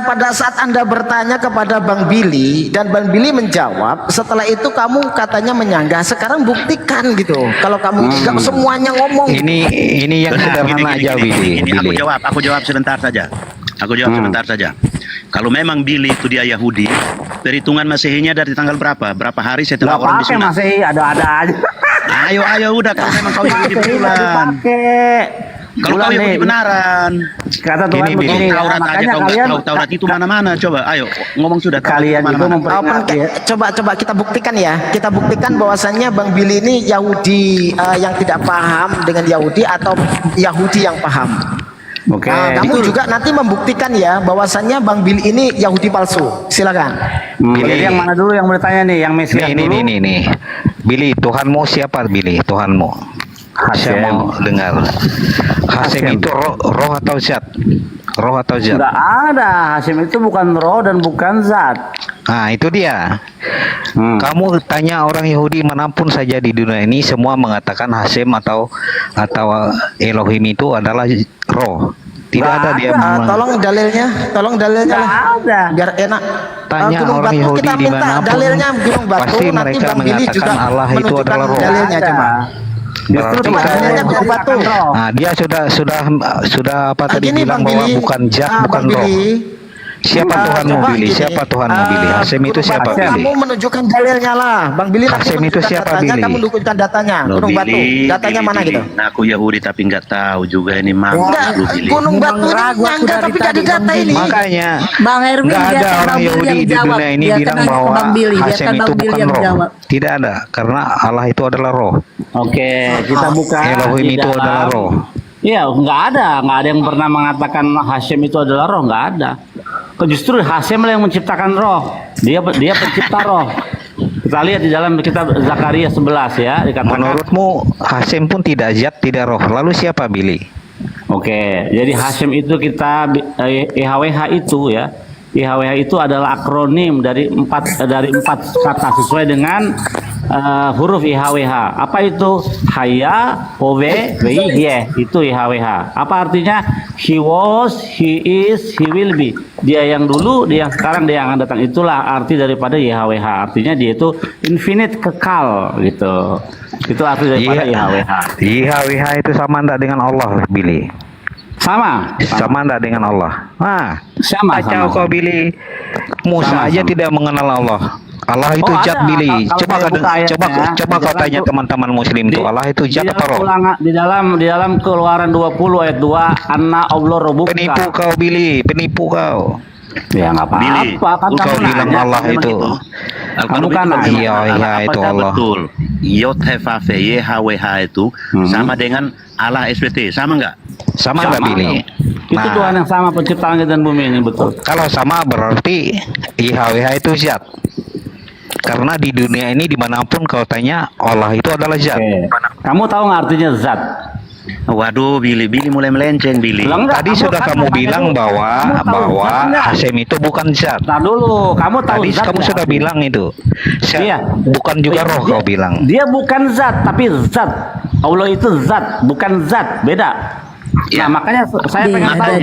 Pada saat Anda bertanya kepada Bang Billy dan Bang Billy menjawab, setelah itu kamu katanya menyanggah. Sekarang buktikan gitu. Kalau kamu nggak semuanya ngomong. Ini yang sederhana aja, Billy. Ini aku jawab sebentar saja. Aku jawab sebentar saja. Kalau memang Billy itu dia Yahudi, perhitungan Masehinya dari tanggal berapa? Berapa hari setelah nggak orang pakai disunat? Masehi, ada aja. Ayo udah, kalau memang kau Yahudi Masehi nggak beneran. dipakai. Kalau kau Bulan Yahudi nih, beneran. Kata Tuhan begini, Taurat aja makanya kau nggak kalian tahu. Taurat itu mana-mana. Coba, ayo ngomong sudah. Taurat kalian itu mana-mana. Coba kita buktikan ya. Kita buktikan bahwasannya Bang Billy ini Yahudi yang tidak paham dengan Yahudi atau Yahudi yang paham. Oke. Kamu juga nanti membuktikan ya bahwasannya Bang Billy ini Yahudi palsu. Silakan. Jadi yang mana dulu yang bertanya nih, yang Mesias dulu? Nih. Billy, Tuhanmu siapa, Billy? Tuhanmu. Saya mau dengar. Hasem itu roh atau zat? Roh atau zat? Nggak ada. Hasem itu bukan roh dan bukan zat. Nah, itu dia. Kamu tanya orang Yahudi manapun saja di dunia ini, semua mengatakan Hasem atau Elohim itu adalah roh. Tidak ada dia. Tolong dalilnya lah. Ada. Biar enak. Tanya Gunung orang Batu, Yahudi kita minta dimanapun, dalilnya Gunung Batu. pasti Nanti mereka Bang Billy mengatakan juga Allah itu menunjukkan adalah roh. dalilnya coba. Justru Coba dalilnya Gunung Batu. Nah, dia sudah apa tadi Gini, bilang Bang bahwa Billy. bukan zat, bukan Bang roh. Billy. Siapa Tuhanmu, Coba Billy? gini. Siapa Tuhanmu, Billy? Hasem itu Gunung siapa, Batu, Billy? Kamu menunjukkan dalilnya lah, Bang Billy. nanti Hasem itu menunjukkan siapa, datanya, Billy? Kamu menunjukkan datanya. Loh, Gunung Batu, Billy, datanya mana Billy. gitu? Nah, aku Yahudi tapi nggak tahu juga ini Enggak, mana Billy. Gunung Batu ini ragu aku nyangga dari tapi nggak tadi, ada data Bang ini. Makanya Bang Erwin nggak ada biarkan orang Bang Billy Yahudi yang di jawab. dunia ini Biarkan bilang aja bahwa Bang Billy, Hasem biarkan itu Bang Billy bukan yang roh. jawab. Tidak ada, karena Allah itu adalah roh. Oke, kita buka. Elohim di itu dalam- adalah roh. Iya, nggak ada yang pernah mengatakan Hasem itu adalah roh, nggak ada. Justru Hasem lah yang menciptakan roh. Dia pencipta roh. Kita lihat di dalam kitab Zakaria 11 ya, dikatakan. Menurutmu Hasem pun tidak zat, tidak roh. Lalu siapa, Billy? Oke, jadi Hasem itu kita IHWH itu ya. IHWH itu adalah akronim dari empat kata sesuai dengan huruf IHWH. Apa itu? Haya, Hove, Wei, Hie. Itu IHWH. Apa artinya? He was, he is, he will be. Dia yang dulu, dia yang sekarang, dia yang akan datang. Itulah arti daripada IHWH. Artinya dia itu infinite, kekal gitu. Itu arti daripada IHWH. IHWH itu sama enggak dengan Allah, Billy? Sama enggak dengan Allah? Sama. Kau, Billy. Musa aja tidak mengenal Allah. Allah itu zat, Billy. Coba kau tanya teman-teman muslim itu, Allah itu zat atau roh? Di dalam Keluaran 20 ayat 2, Anna Allah Rabbuka. Penipu kau, Billy. Penipu kau. Ya nggak apa-apa kan Kau bilang Allah itu. Kamu kan iya itu Allah. Betul. Yod Hevav YHWH itu sama dengan Allah SWT, sama nggak? Sama nggak, Billy? Itu Tuhan yang sama pencipta langit dan bumi ini, betul. Kalau sama berarti IHWH itu zat. Karena di dunia ini dimanapun kau tanya Allah itu adalah zat. Kamu tahu nggak artinya zat? Waduh, Billy mulai melenceng, Billy. Tadi sudah kamu bilang bahwa Hasem itu bukan zat. Nah dulu, kamu tahu tadi zat kamu nggak? sudah bilang itu. Iya. Bukan juga roh kau bilang. Dia bukan zat, tapi zat. Allah itu zat, bukan zat, beda. Nah, makanya saya pengen tahu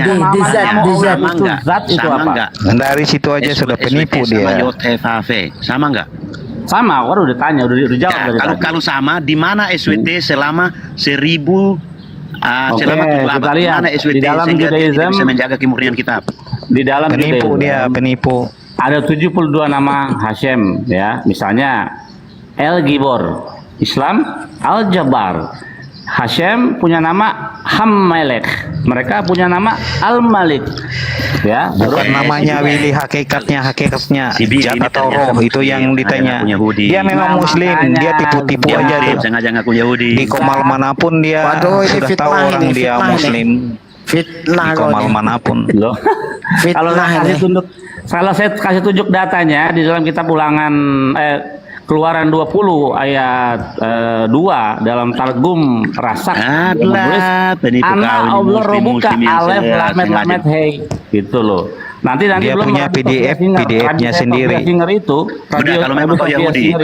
zat itu apa? Dari situ aja sudah penipu dia. Sama Yod Hevav, sama nggak? Sama, udah ditanya, udah dijawab dari tadi. Kalau sama, di mana SWT selama 1000 selama 7 abad? Kita lihat Di mana SWT di dalam sehingga dia Judaism bisa menjaga kemurnian kitab? Di dalam penipu Judaism, dia, penipu. ada 72 nama Hashem ya. Misalnya El Gibor, Islam Al Jabbar. Hashem punya nama Hammelech, mereka punya nama Al Malik. Ya, bukan namanya Willy hakikatnya zat atau roh itu yang ditanya. Dia memang muslim, dia tipu-tipu aja tuh. Sengaja ngaku Yahudi. Di komal manapun dia sudah tahu orang dia muslim. Fitnah di komal manapun. Loh. Kalau saya kasih tunjuk datanya di dalam kitab Ulangan Keluaran 20 ayat 2 dalam Targum Rasak adalah penipu Anak Allah robuka alef lamet hei gitu loh. Nanti dia belum punya PDF-nya sendiri. Itu udah, kalau memang kau Yahudi,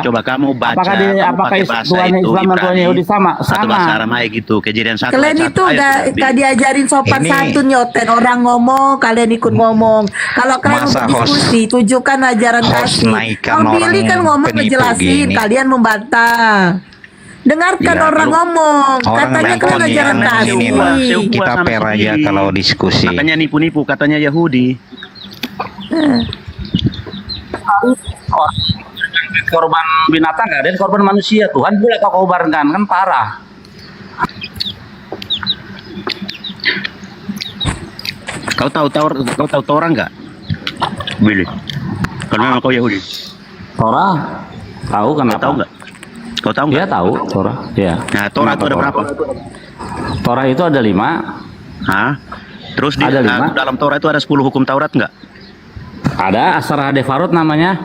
coba kamu baca. Apakah Tuhan Islam dan Tuhan Yahudi sama? Atau bahasa Aramai gitu, Kejadian 1 Kalian itu udah diajarin sopan santun, nyoten orang ngomong, kalian ikut ngomong. Kalau kalian berdiskusi, tunjukkan ajaran kasih. Kalau Billy kan ngomong ngejelasin, kalian membantah. Dengarkan orang ngomong, katanya kalian ajaran kasih. Kita per aja kalau diskusi. Makanya nipu-nipu katanya Yahudi. Korban binatang nggak ada, korban manusia. Tuhan pula kau korbankan, kan parah. Kau tahu Torah nggak? Billy. Kalau memang kau Yahudi. Torah? Tahu kenapa? Tahu nggak? Kau tahu nggak? Dia tahu Torah. Ya. Nah, Torah itu ada berapa? Torah itu ada 5. Hah? Terus di dalam Torah itu ada 10 hukum Taurat nggak? Ada, Asar Hadefarut namanya.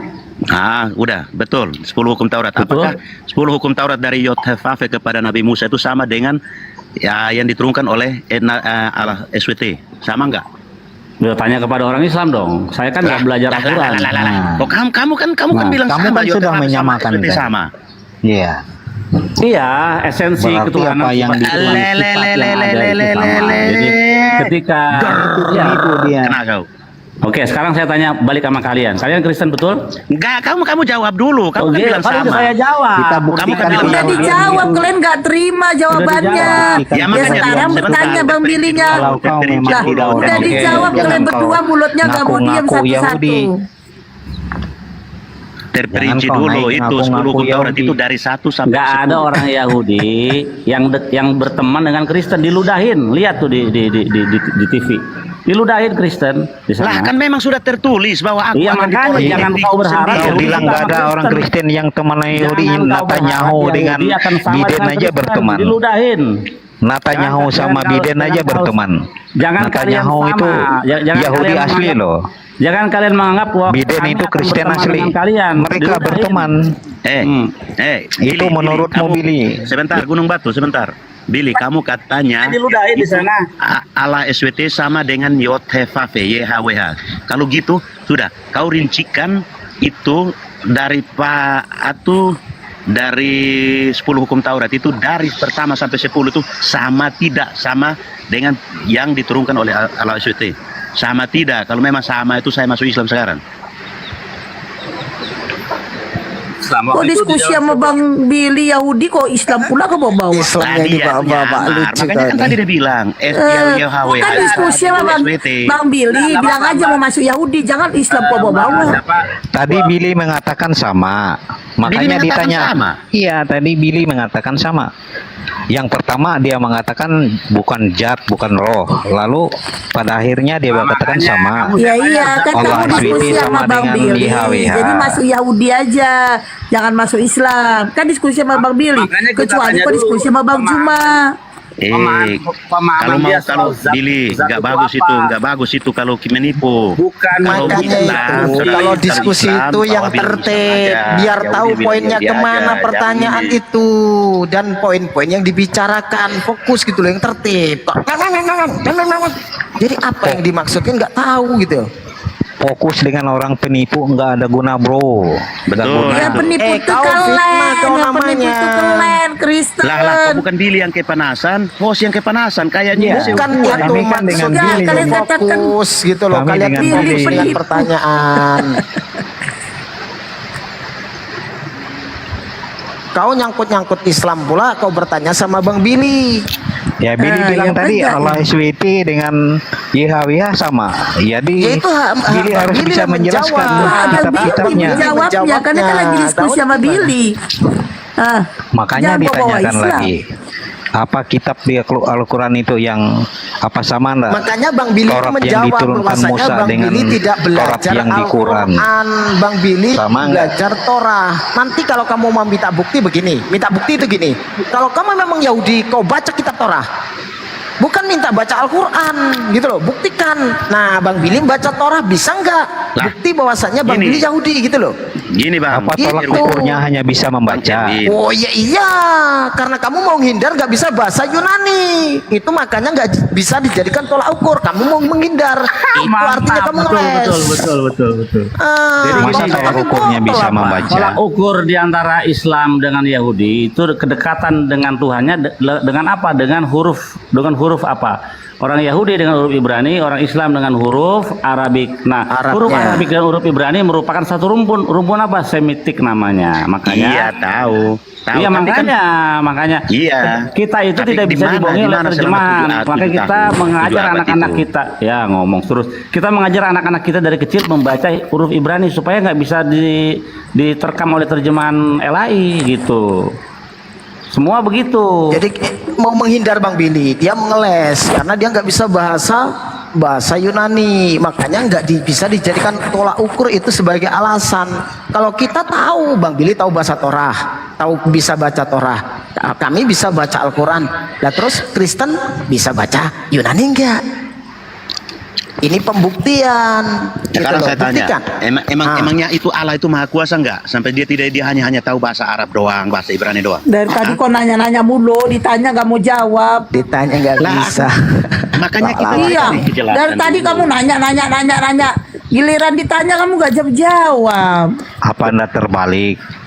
Udah, betul. 10 hukum Taurat. Betul. Apakah 10 hukum Taurat dari Yod-Heh-Vaveh kepada Nabi Musa itu sama dengan yang diturunkan oleh Allah SWT? Sama nggak? Udah tanya kepada orang Islam dong. Saya kan nggak belajar Al-Quran. Kamu kan bilang kamu sama. Kan sudah menyamakan kan? Sama. Iya. Iya, esensi ketuhanan apa yang Jadi ketika Kena kau. Oke, sekarang saya tanya balik sama kalian. Kalian Kristen betul? Enggak, kamu jawab dulu. Kamu kan bilang sama. Saya jawab. Kita buktikan Udah dijawab, kalian nggak terima jawabannya. Ya, sekarang bertanya Bang Bilinya. Udah dijawab, kalian berdua mulutnya nggak mau diam satu-satu. Terperinci dulu itu 10 hukum Taurat itu dari 1 sampai 10. Nggak ada orang Yahudi yang berteman dengan Kristen, diludahin. Lihat tuh di TV. Diludahin Kristen di sana. Lah kan memang sudah tertulis bahwa aku akan makanya jangan kau berharap. Kau bilang nggak ada orang Kristen yang teman Yahudi. Netanyahu dengan Biden aja berteman. Diludahin. Netanyahu sama Biden aja berteman. Jangan kalian sama. Itu Yahudi asli loh. Jangan kalian menganggap bahwa Biden itu Kristen asli. Mereka berteman. Itu menurutmu Billy. Sebentar, Gunung Batu, sebentar. Billy, kamu katanya diludahin di sana. Allah SWT sama dengan Yod-Heh-Vaveh, YHWH. Kalau gitu, sudah. Kau rincikan itu dari dari 10 hukum Taurat itu dari pertama sampai 10 itu sama tidak sama dengan yang diturunkan oleh Allah SWT. Sama tidak? Kalau memang sama itu saya masuk Islam sekarang. Kok diskusi sama Bang Billy Yahudi kok Islam pula ke bawa-bawa? Islamnya dibawa-bawa lucu makanya kan tadi dia bilang kan diskusi sama Bang Billy bilang aja mau masuk Yahudi, jangan Islam kok bawa-bawa. Tadi Billy mengatakan sama. Makanya ditanya. Iya, tadi Billy mengatakan sama. Yang pertama dia mengatakan bukan zat, bukan roh. Lalu pada akhirnya dia mengatakan sama. Iya, kan kamu diskusi sama Bang Billy. Jadi masuk Yahudi aja, jangan masuk Islam. Kan diskusi sama Bang Billy. Kecuali kok diskusi sama Bang Juma. Kalau Billy nggak bagus itu kalau menipu. Kalau diskusi itu yang tertib, biar tahu poinnya kemana pertanyaan itu dan poin-poin yang dibicarakan, fokus gitu loh, yang tertib. Jadi apa yang dimaksudkan nggak tahu gitu. Fokus dengan orang penipu nggak ada guna, bro. Betul. Ya penipu itu kalian, Kristen. Lah, bukan Billy yang kepanasan, host yang kepanasan kayaknya. Bukan itu maksudnya, kalian fokus gitu loh, kalian pilih dengan pertanyaan. Kau nyangkut-nyangkut Islam pula, kau bertanya sama Bang Billy. Ya Billy bilang tadi Allah SWT dengan YHWH sama. Jadi Ya itu Billy harus Billy bisa yang menjelaskan menjawab. kitab-kitabnya. Jawabnya karena kan lagi diskusi sama Billy. Makanya Jangan bawa ditanyakan Islam. lagi. Apa kitab di Al-Quran itu yang apa sama enggak? Makanya Bang Billy Taurat yang menjawab diturunkan bahwasanya Musa Bang dengan Billy tidak Taurat belajar yang di Quran. Al-Quran. Bang Billy Sama enggak? belajar Torah. Nanti kalau kamu mau minta bukti begini, minta bukti itu gini. Kalau kamu memang Yahudi, kau baca kitab Torah. Bukan minta baca Al-Quran gitu loh, buktikan. Nah, Bang Billy baca Torah bisa nggak? Bukti bahwasanya Bang Gini. Billy Yahudi gitu loh. Gini bang, Apa tolak Gitu. ukurnya hanya bisa membaca? Oh ya iya, karena kamu mau menghindar nggak bisa bahasa Yunani. Itu makanya nggak bisa dijadikan tolak ukur. Kamu mau menghindar, itu artinya kamu ngeles. Betul. Ah, Masa tolak ukurnya bisa membaca? Tolak ukur di antara Islam dengan Yahudi itu kedekatan dengan Tuhannya dengan apa? Dengan huruf apa? Orang Yahudi dengan huruf Ibrani, orang Islam dengan huruf Arabik. Nah, huruf Arabik dan huruf Ibrani merupakan satu rumpun. Rumpun apa? Semitik namanya. Makanya Iya tahu. Iya Tapi kan- makanya Iya. kita itu Tapi tidak di bisa mana- dibohongi di oleh mana selama terjemahan. 7 Maka kita tahun, mengajar 7 abad anak-anak itu? kita, ya ngomong terus. Kita mengajar anak-anak kita dari kecil membaca huruf Ibrani supaya nggak bisa diterkam oleh terjemahan LAI gitu. Semua begitu. Jadi mau menghindar Bang Billy, dia mengeles karena dia nggak bisa bahasa Yunani, makanya bisa dijadikan tolak ukur itu sebagai alasan. Kalau kita tahu, Bang Billy tahu bahasa Torah, tahu bisa baca Torah, kami bisa baca Al-Quran, nah terus Kristen bisa baca Yunani enggak? Ini pembuktian. Sekarang saya tanya, Buktikan. emangnya itu Allah itu maha kuasa nggak? Sampai dia hanya tahu bahasa Arab doang, bahasa Ibrani doang. Dari tadi kok nanya-nanya mulu, ditanya nggak mau jawab. Ditanya nggak bisa. Makanya kita Iya, cari kejelasan dari tadi dulu. kamu nanya. Giliran ditanya kamu nggak jawab. Apa Anda terbalik?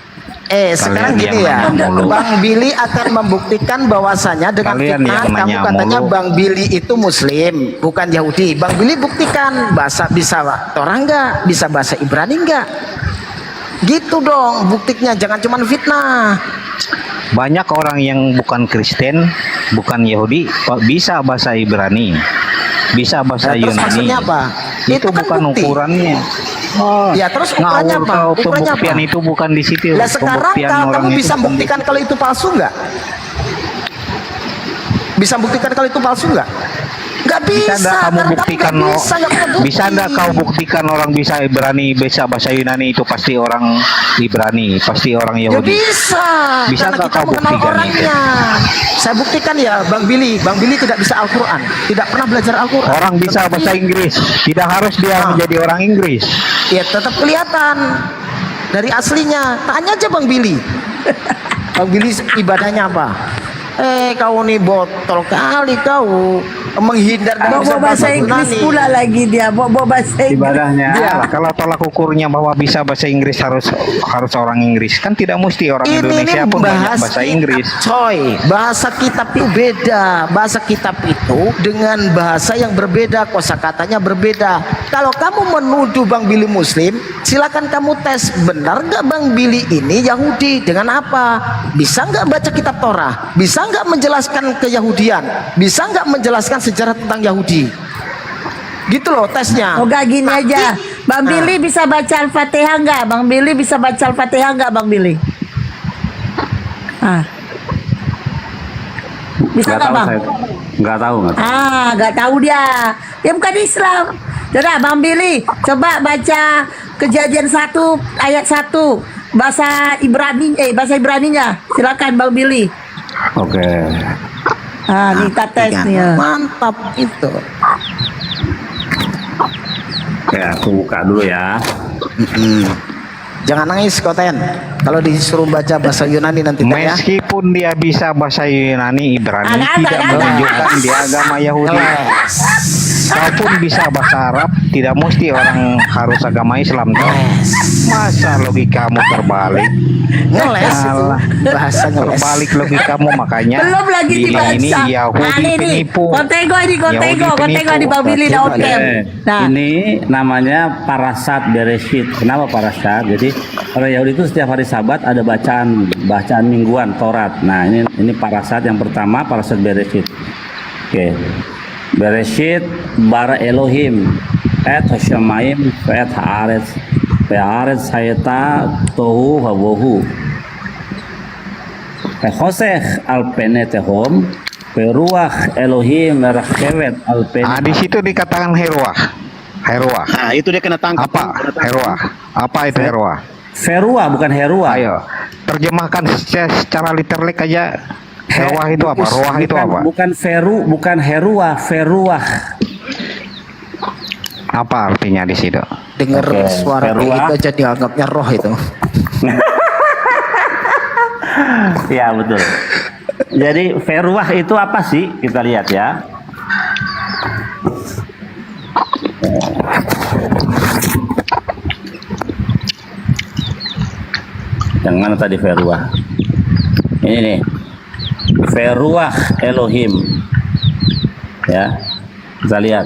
Sekarang Kalian gini yang ya, nanya mulu. Bang Billy akan membuktikan bahwasanya dengan Kalian fitnah yang kamu nanya katanya mulu. Bang Billy itu Muslim, bukan Yahudi. Bang Billy buktikan bisa Torah enggak, bisa bahasa Ibrani enggak? Gitu dong, buktinya jangan cuma fitnah. Banyak orang yang bukan Kristen, bukan Yahudi, bisa bahasa Ibrani, bisa bahasa Terus Yunani. maksudnya apa? Itu kan bukan bukti. ukurannya. Ya terus ukurannya Ngawur apa? kau, Ukurannya pembuktian apa? itu bukan di situ. Lah sekarang Pembuktian kalau orang kamu itu bisa bukan di buktikan kalau itu palsu nggak? Bisa buktikan kalau itu palsu nggak? Nggak bisa. Bisa enggak kamu karena buktikan nggak bisa, nggak punya bukti. bisa enggak kau buktikan orang bisa Ibrani, bisa bahasa Yunani itu pasti orang Ibrani, pasti orang Ya Yahudi. bisa. Bisa karena nggak kita kau mengenal buktikan orangnya. Saya buktikan ya, Bang Billy. Bang Billy tidak bisa Al-Quran, tidak pernah belajar Al-Quran. Orang bisa Tetapi- bahasa Inggris, tidak harus dia menjadi orang Inggris. Ya tetap kelihatan dari aslinya. Tanya aja Bang Billy. Bang Billy ibadahnya apa? Kau nih botol kali kau menghindar dari Bawa bahasa Inggris Yunani. pula lagi dia. Bawa bahasa Inggris. Ibadahnya. Ya, kalau tolak ukurnya bahwa bisa bahasa Inggris harus orang Inggris, kan tidak mesti orang Indonesia pun banyak bahasa Inggris. Coy, bahasa kitab itu beda. Bahasa kitab itu dengan bahasa yang berbeda, kosakatanya berbeda. Kalau kamu menuduh Bang Billy Muslim, silakan kamu tes benar nggak Bang Billy ini Yahudi dengan apa? Bisa nggak baca kitab Torah? Bisa nggak menjelaskan keyahudian? Bisa nggak menjelaskan sejarah tentang Yahudi? Gitu loh tesnya. Oh gak gini aja. Bang Billy bisa baca Al-Fatihah nggak? Bang Billy bisa baca Al-Fatihah nggak Bang Billy? Bisa nggak Bang? Nggak tahu. Nggak tahu dia. Dia bukan Islam. Coba Bang Billy, coba baca Kejadian 1 ayat 1 bahasa Ibraninya. Silakan Bang Billy. Oke. Nih kita tes nih ya. Mantap itu. Ya, aku buka dulu ya. Jangan nangis Koten. Kalau disuruh baca bahasa Yunani nanti Ten, ya. Meskipun dia bisa bahasa Yunani, Ibrani, Ada, tidak ada. menunjukkan dia agama Yahudi. Kau pun bisa bahasa Arab, tidak mesti orang harus agama Islam. Toh. Masa logikamu terbalik? Ngeles itu. Alah, Bahasa ngeles. terbalik logikamu, makanya Belum lagi Billy dibaca. ini Yahudi ini penipu. Kontego ini Yahudi kontego di Bang Billy Coba daun deh. camp. Nah, Ini namanya parasat bereshit. Kenapa parasat? Jadi orang Yahudi itu setiap hari Sabat ada bacaan mingguan Taurat. Nah ini parasat yang pertama, parasat bereshit. Oke. Bereshit bara Elohim et hashamayim et haaretz hayata tohu hawohu Hoseh al penetehom peruah Elohim merachewet al di situ dikatakan heruah. Heruah. Nah, itu dia kena tangkap. Apa? Heruah. Apa itu heruah? Ferua bukan heruah. Ayo, terjemahkan secara literalik aja. Heruah itu apa? Ruah itu apa? Bukan bukan heruah, feruah. Apa artinya di situ? Dengar suara feruah. itu jadi anggapnya roh itu. Ya betul. Jadi feruah itu apa sih? Kita lihat ya. Yang mana tadi feruah? Ini nih. Feruah Elohim. Ya. Kita lihat.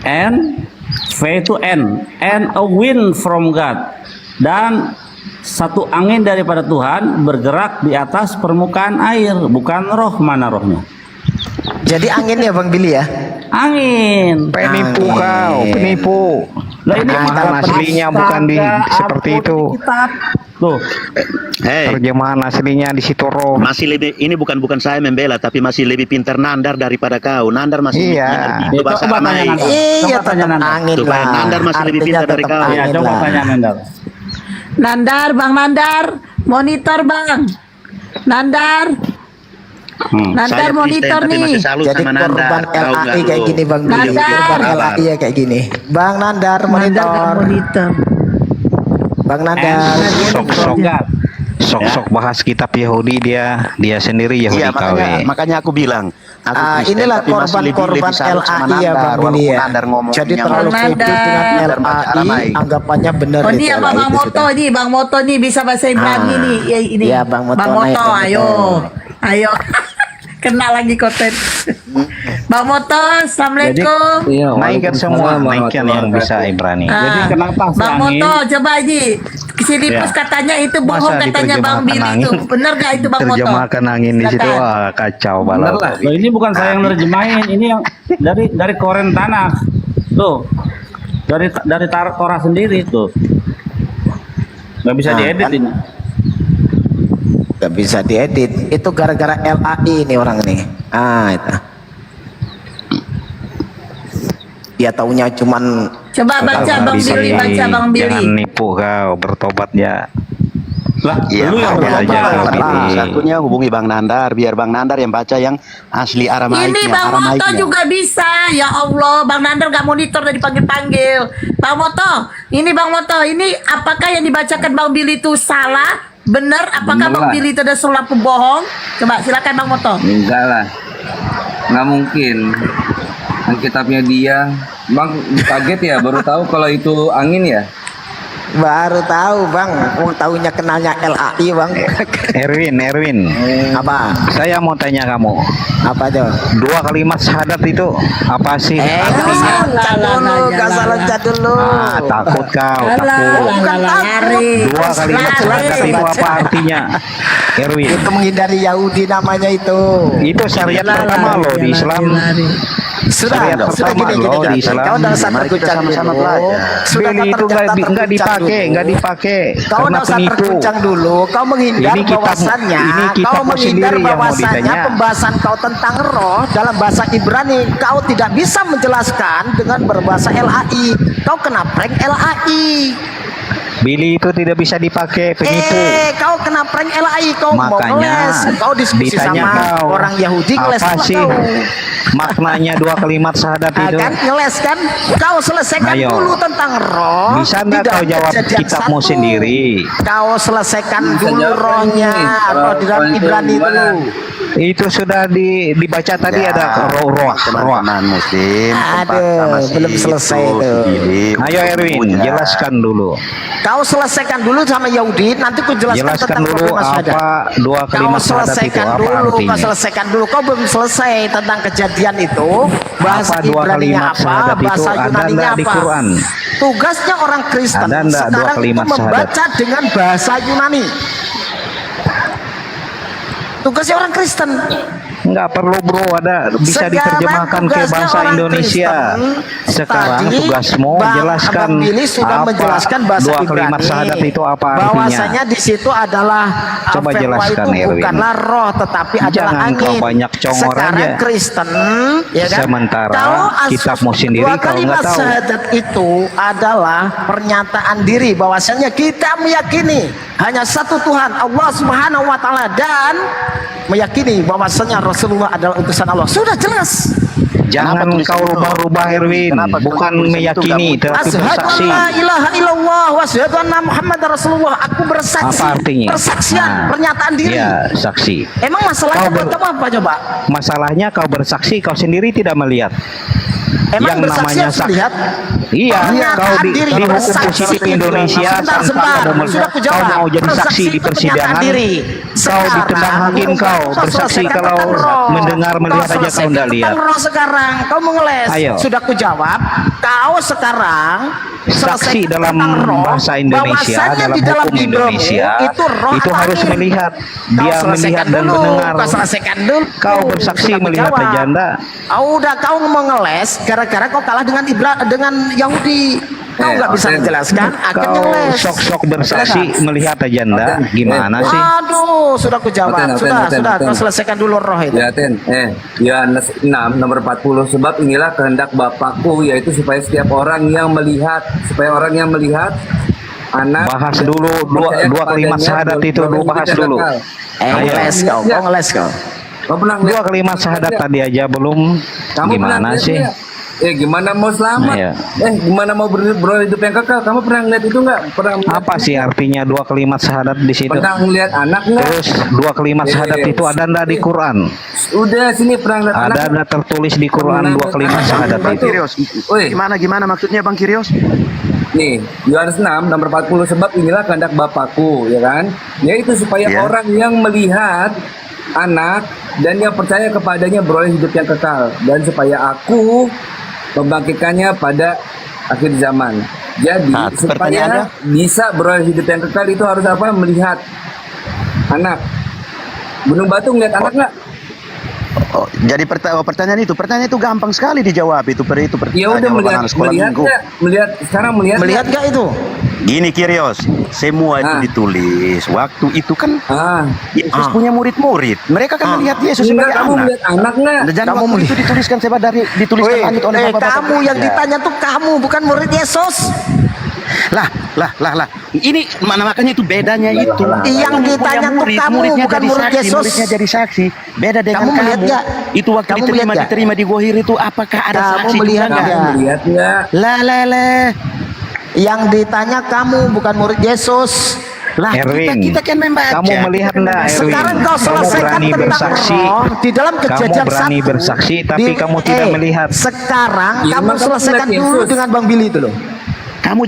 And V itu N. And a wind from God. Dan satu angin daripada Tuhan bergerak di atas permukaan air. Bukan roh, mana rohnya? Jadi angin ya Bang Billy ya? Angin. Penipu kau, penipu. Lah ini terjemahan aslinya bukan di seperti itu. Tuh. Terjemahan aslinya di situ roh. Masih lebih, ini bukan saya membela, tapi masih lebih pintar Nandar daripada kau. Nandar masih Iya. itu bahasa Aramai. Iya, tetap angin Tuh, lah. Nandar masih lebih Artinya pintar dari tetap kau. Ya, angin coba lah. tanya Nandar. Nandar, Bang Nandar, monitor Bang. Nandar, Nandar Saya monitor Kristen, tapi nih. masih salut Jadi sama Nandar. korban Kau LAI nggak kayak lu. gini Bang Billy. Nandar. Korban LAI ya kayak gini. Bang Nandar monitor. Monitor. Bang Nandar. Sok bahas kitab Yahudi, dia sendiri Yahudi Iya, KW. makanya aku bilang. Aku Kristen, Inilah tapi masih korban-korban salut sama LAI ya Nandar, Bang Billy walaupun ya. Nandar ngomongnya Jadi terlalu Bang pede dengan Nandar. baca LAI, Aramai. anggapannya benar Oh itu ini apa LAI Bang itu Moto sudah. ini, Bang Moto nih bisa bahasa Ibrani nih. Ya, ini. Iya, Bang Moto naik, Bang ayo. Moto. Ayo. Kena lagi konten. Bang Moto, Assalamualaikum. Naikkan semua, naikkan yang bisa Ibrani. Jadi kenapa si Bang angin? Moto, coba ini. Kesilipus Ya. katanya itu bohong Masa katanya Bang Billy diterjemahkan itu. angin? Bener gak itu Bang Moto? Terjemahkan angin di situ, Silakan. wah kacau Bener balau. lah. Loh, ini bukan saya yang nerjemahin, ini yang dari Koren Tanah. Tuh. Dari Torah sendiri tuh. Nggak bisa diedit ini. Gak bisa diedit. Itu gara-gara LAI ini orang ini. Itu. Dia taunya cuman Coba baca Bang Billy, baca Bang Billy. Jangan nipu kau, bertobat ya. Lah, Iya, lu yang makanya bertobat. aja. Billy. Satunya hubungi Bang Nandar, biar Bang Nandar yang baca yang asli Aramaiknya. Ini Bang Moto juga bisa. Ya Allah, Bang Nandar gak monitor dari panggil-panggil. Bang Moto, ini Bang Moto, ini apakah yang dibacakan Bang Billy itu salah? Benar? Apakah Bener Bang lah. Billy itu ada sulap pembohong? Coba silakan Bang Moto. Enggak lah, nggak mungkin. Kitabnya dia, Bang kaget ya baru tahu kalau itu angin ya. baru tahu Bang. Tahunya kenalnya LAI Bang. Erwin. Apa? Saya mau tanya kamu. Apa tuh? 2 kalimat syahadat itu apa sih? Gak salah cat dulu. Takut kau, takut. Bukan takut. 2 kalimat syahadat itu apa artinya? Erwin. Itu menghindari Yahudi namanya itu. Itu syariat pertama loh di Islam. Sudah Pertama gini, loh di Islam. Kau udah usah terguncang dulu. Sudah Billy itu nggak dipakai Kau karena udah usah penipu. terguncang dulu. Kau menghindar Ini kitab- bahwasannya. ini Kau kitabmu menghindar sendiri yang mau bahwasannya ditanya. pembahasan kau tentang roh dalam bahasa Ibrani. Kau tidak bisa menjelaskan dengan berbahasa LAI. Kau kena prank LAI. Billy itu tidak bisa dipakai, penipu. Kau kena prank LAI. Kau mau Makanya ngeles. Kau diskusi ditanya sama kau, orang Yahudi ngeles apa sama sih kau. maknanya 2 kalimat syahadat itu? Kan ngeles kan? Kau selesaikan Ayo. dulu tentang roh. Bisa di nggak kau dalam jawab Kejadian kitabmu 1. sendiri? Kau selesaikan Bisa dulu jawab rohnya ini. atau di dalam Kalau itu Ibrani gimana? dulu. Itu sudah dibaca tadi, ada roh. Teman-teman muslim. Aduh, belum selesai itu. Ayo Erwin, jelaskan dulu. Kau selesaikan dulu sama Yahudi, nanti ku jelaskan Jelaskan tentang dulu kalimat syahadat. apa 2 Kau kalimat syahadat itu, selesaikan apa dulu, kau artinya? selesaikan dulu. Kau belum selesai tentang kejadian itu. Bahasa Apa 2 Ibraninya kalimat apa, syahadat itu bahasa ada Yunaninya enggak di apa. Quran? Tugasnya orang Kristen Ada enggak 2 sekarang itu kalimat syahadat? membaca dengan bahasa Yunani. Tugasnya orang Kristen. Nggak perlu bro, ada bisa diterjemahkan ke bahasa Indonesia. Sekarang tugasmu jelaskan dua kalimat syahadat itu apa artinya. Bahwasanya di situ adalah Coba fatwa jelaskan, itu Erwin. bukanlah roh tetapi adalah Jangan angin. kau banyak congor Sekarang aja. Kristen, ya kan? Sementara Kalau kitabmu sendiri dua kau kalimat nggak tahu. syahadat itu adalah pernyataan diri bahwasanya kita meyakini hanya satu Tuhan, Allah Subhanahu wa taala, dan meyakini bahwasanya Rasulullah adalah utusan Allah. Sudah jelas. Jangan kau rubah-rubah Erwin, bukan meyakini tetapi Asyhadu bersaksi. an la ilaha illallah wa asyhadu anna Muhammadar Rasulullah. Aku bersaksi. Apa artinya? Persaksian, pernyataan diri. Ya, saksi. Emang masalahnya buat kamu apa coba? Masalahnya kau bersaksi, kau sendiri tidak melihat. Emang bersaksi harus melihat? Iya, Pernyataan kau diri, di hukum bersaksi positif itu. Indonesia Sebentar, tanpa sebentar. kau Sudah aku jawab. mau jadi Bersaksi saksi di itu pernyataan persidangan, diri. kau Sekarang, ditendang hakim kau bersaksi selesaikan kalau tentang roh. mendengar melihat aja kau tidak lihat. Tentang roh sekarang, kau mengeles. Ayo. Sudah aku jawab. Kau sekarang Saksi selesaikan dalam tentang roh, bahasa Indonesia, bahwasanya dalam di dalam hukum Bibelmu Indonesia, itu roh itu atau harus angin? melihat. Kau Dia selesaikan melihat dan dulu, mendengar. Kau selesaikan dulu. Kau bersaksi Sudah aku melihat jawab. janda. Udah kau mengeles gara-gara kau kalah dengan dengan Yahudi. Kau nggak bisa menjelaskan, akhirnya Kau ngeles. sok-sok bersaksi melihat janda, gimana sih? Aduh, sudah aku jawab. Sudah, kau selesaikan dulu roh itu. Ya, Ten. Yohanes 6 nomor 40, sebab inilah kehendak Bapakku, yaitu supaya setiap orang yang melihat, anak. Bahas dulu dua kalimat syahadat itu dulu, bahas dulu. Ngeles kau, kau ngeles kau. Kau pernah Dua kalimat syahadat tadi aja belum. Gimana sih? Gimana mau selamat? Iya. Gimana mau berhidup yang kekal? Kamu pernah ngeliat itu nggak? Apa sih artinya dua kalimat syahadat di situ? Pernah ngeliat anak nggak? Terus dua kalimat syahadat itu ada enggak di Quran? Udah sini pernah ngeliat anak? Ada tertulis di Quran dua kalimat syahadat itu. Gimana maksudnya Bang Kirios? Nih, Yohanes 6 nomor 40, sebab inilah kehendak Bapakku, ya kan? Yaitu supaya orang yang melihat anak dan yang percaya kepadanya beroleh hidup yang kekal, dan supaya aku membangkitkannya pada akhir zaman. Jadi supaya bisa beroleh hidup yang kekal itu harus apa? Melihat anak. Gunung Batu ngeliat anak nggak? Jadi pertanyaan itu gampang sekali dijawab itu. Ya udah melihat sekarang Melihat nggak itu? Gini Kirios, semua itu ditulis. Waktu itu kan Yesus punya murid-murid. Mereka kan melihat Yesus sebagai kamu anak. melihat anak nggak? Dan waktu itu dituliskan dituliskan langit oleh Bapak. Kamu yang ditanya tuh kamu, bukan murid Yesus. Lah. Ini makanya itu bedanya itu. Yang ditanya tuh kamu, bukan murid Yesus. Muridnya jadi saksi. Beda dengan Kamu melihat nggak? Itu waktu Kamu diterima di Gohir itu apakah ada Kamu saksi melihat juga nggak? Melihat nggak? Lah. Yang ditanya kamu, bukan murid Yesus. Lah, Erwin, kita kan membaca. kamu melihat enggak Erwin? Sekarang kau Kamu selesaikan berani tentang bersaksi. roh di dalam Kejadian Kamu berani 1. bersaksi tapi kamu tidak melihat. Sekarang Ya, kamu emang kamu selesaikan melihat dulu Yesus. dengan Bang Billy itu loh. Kamu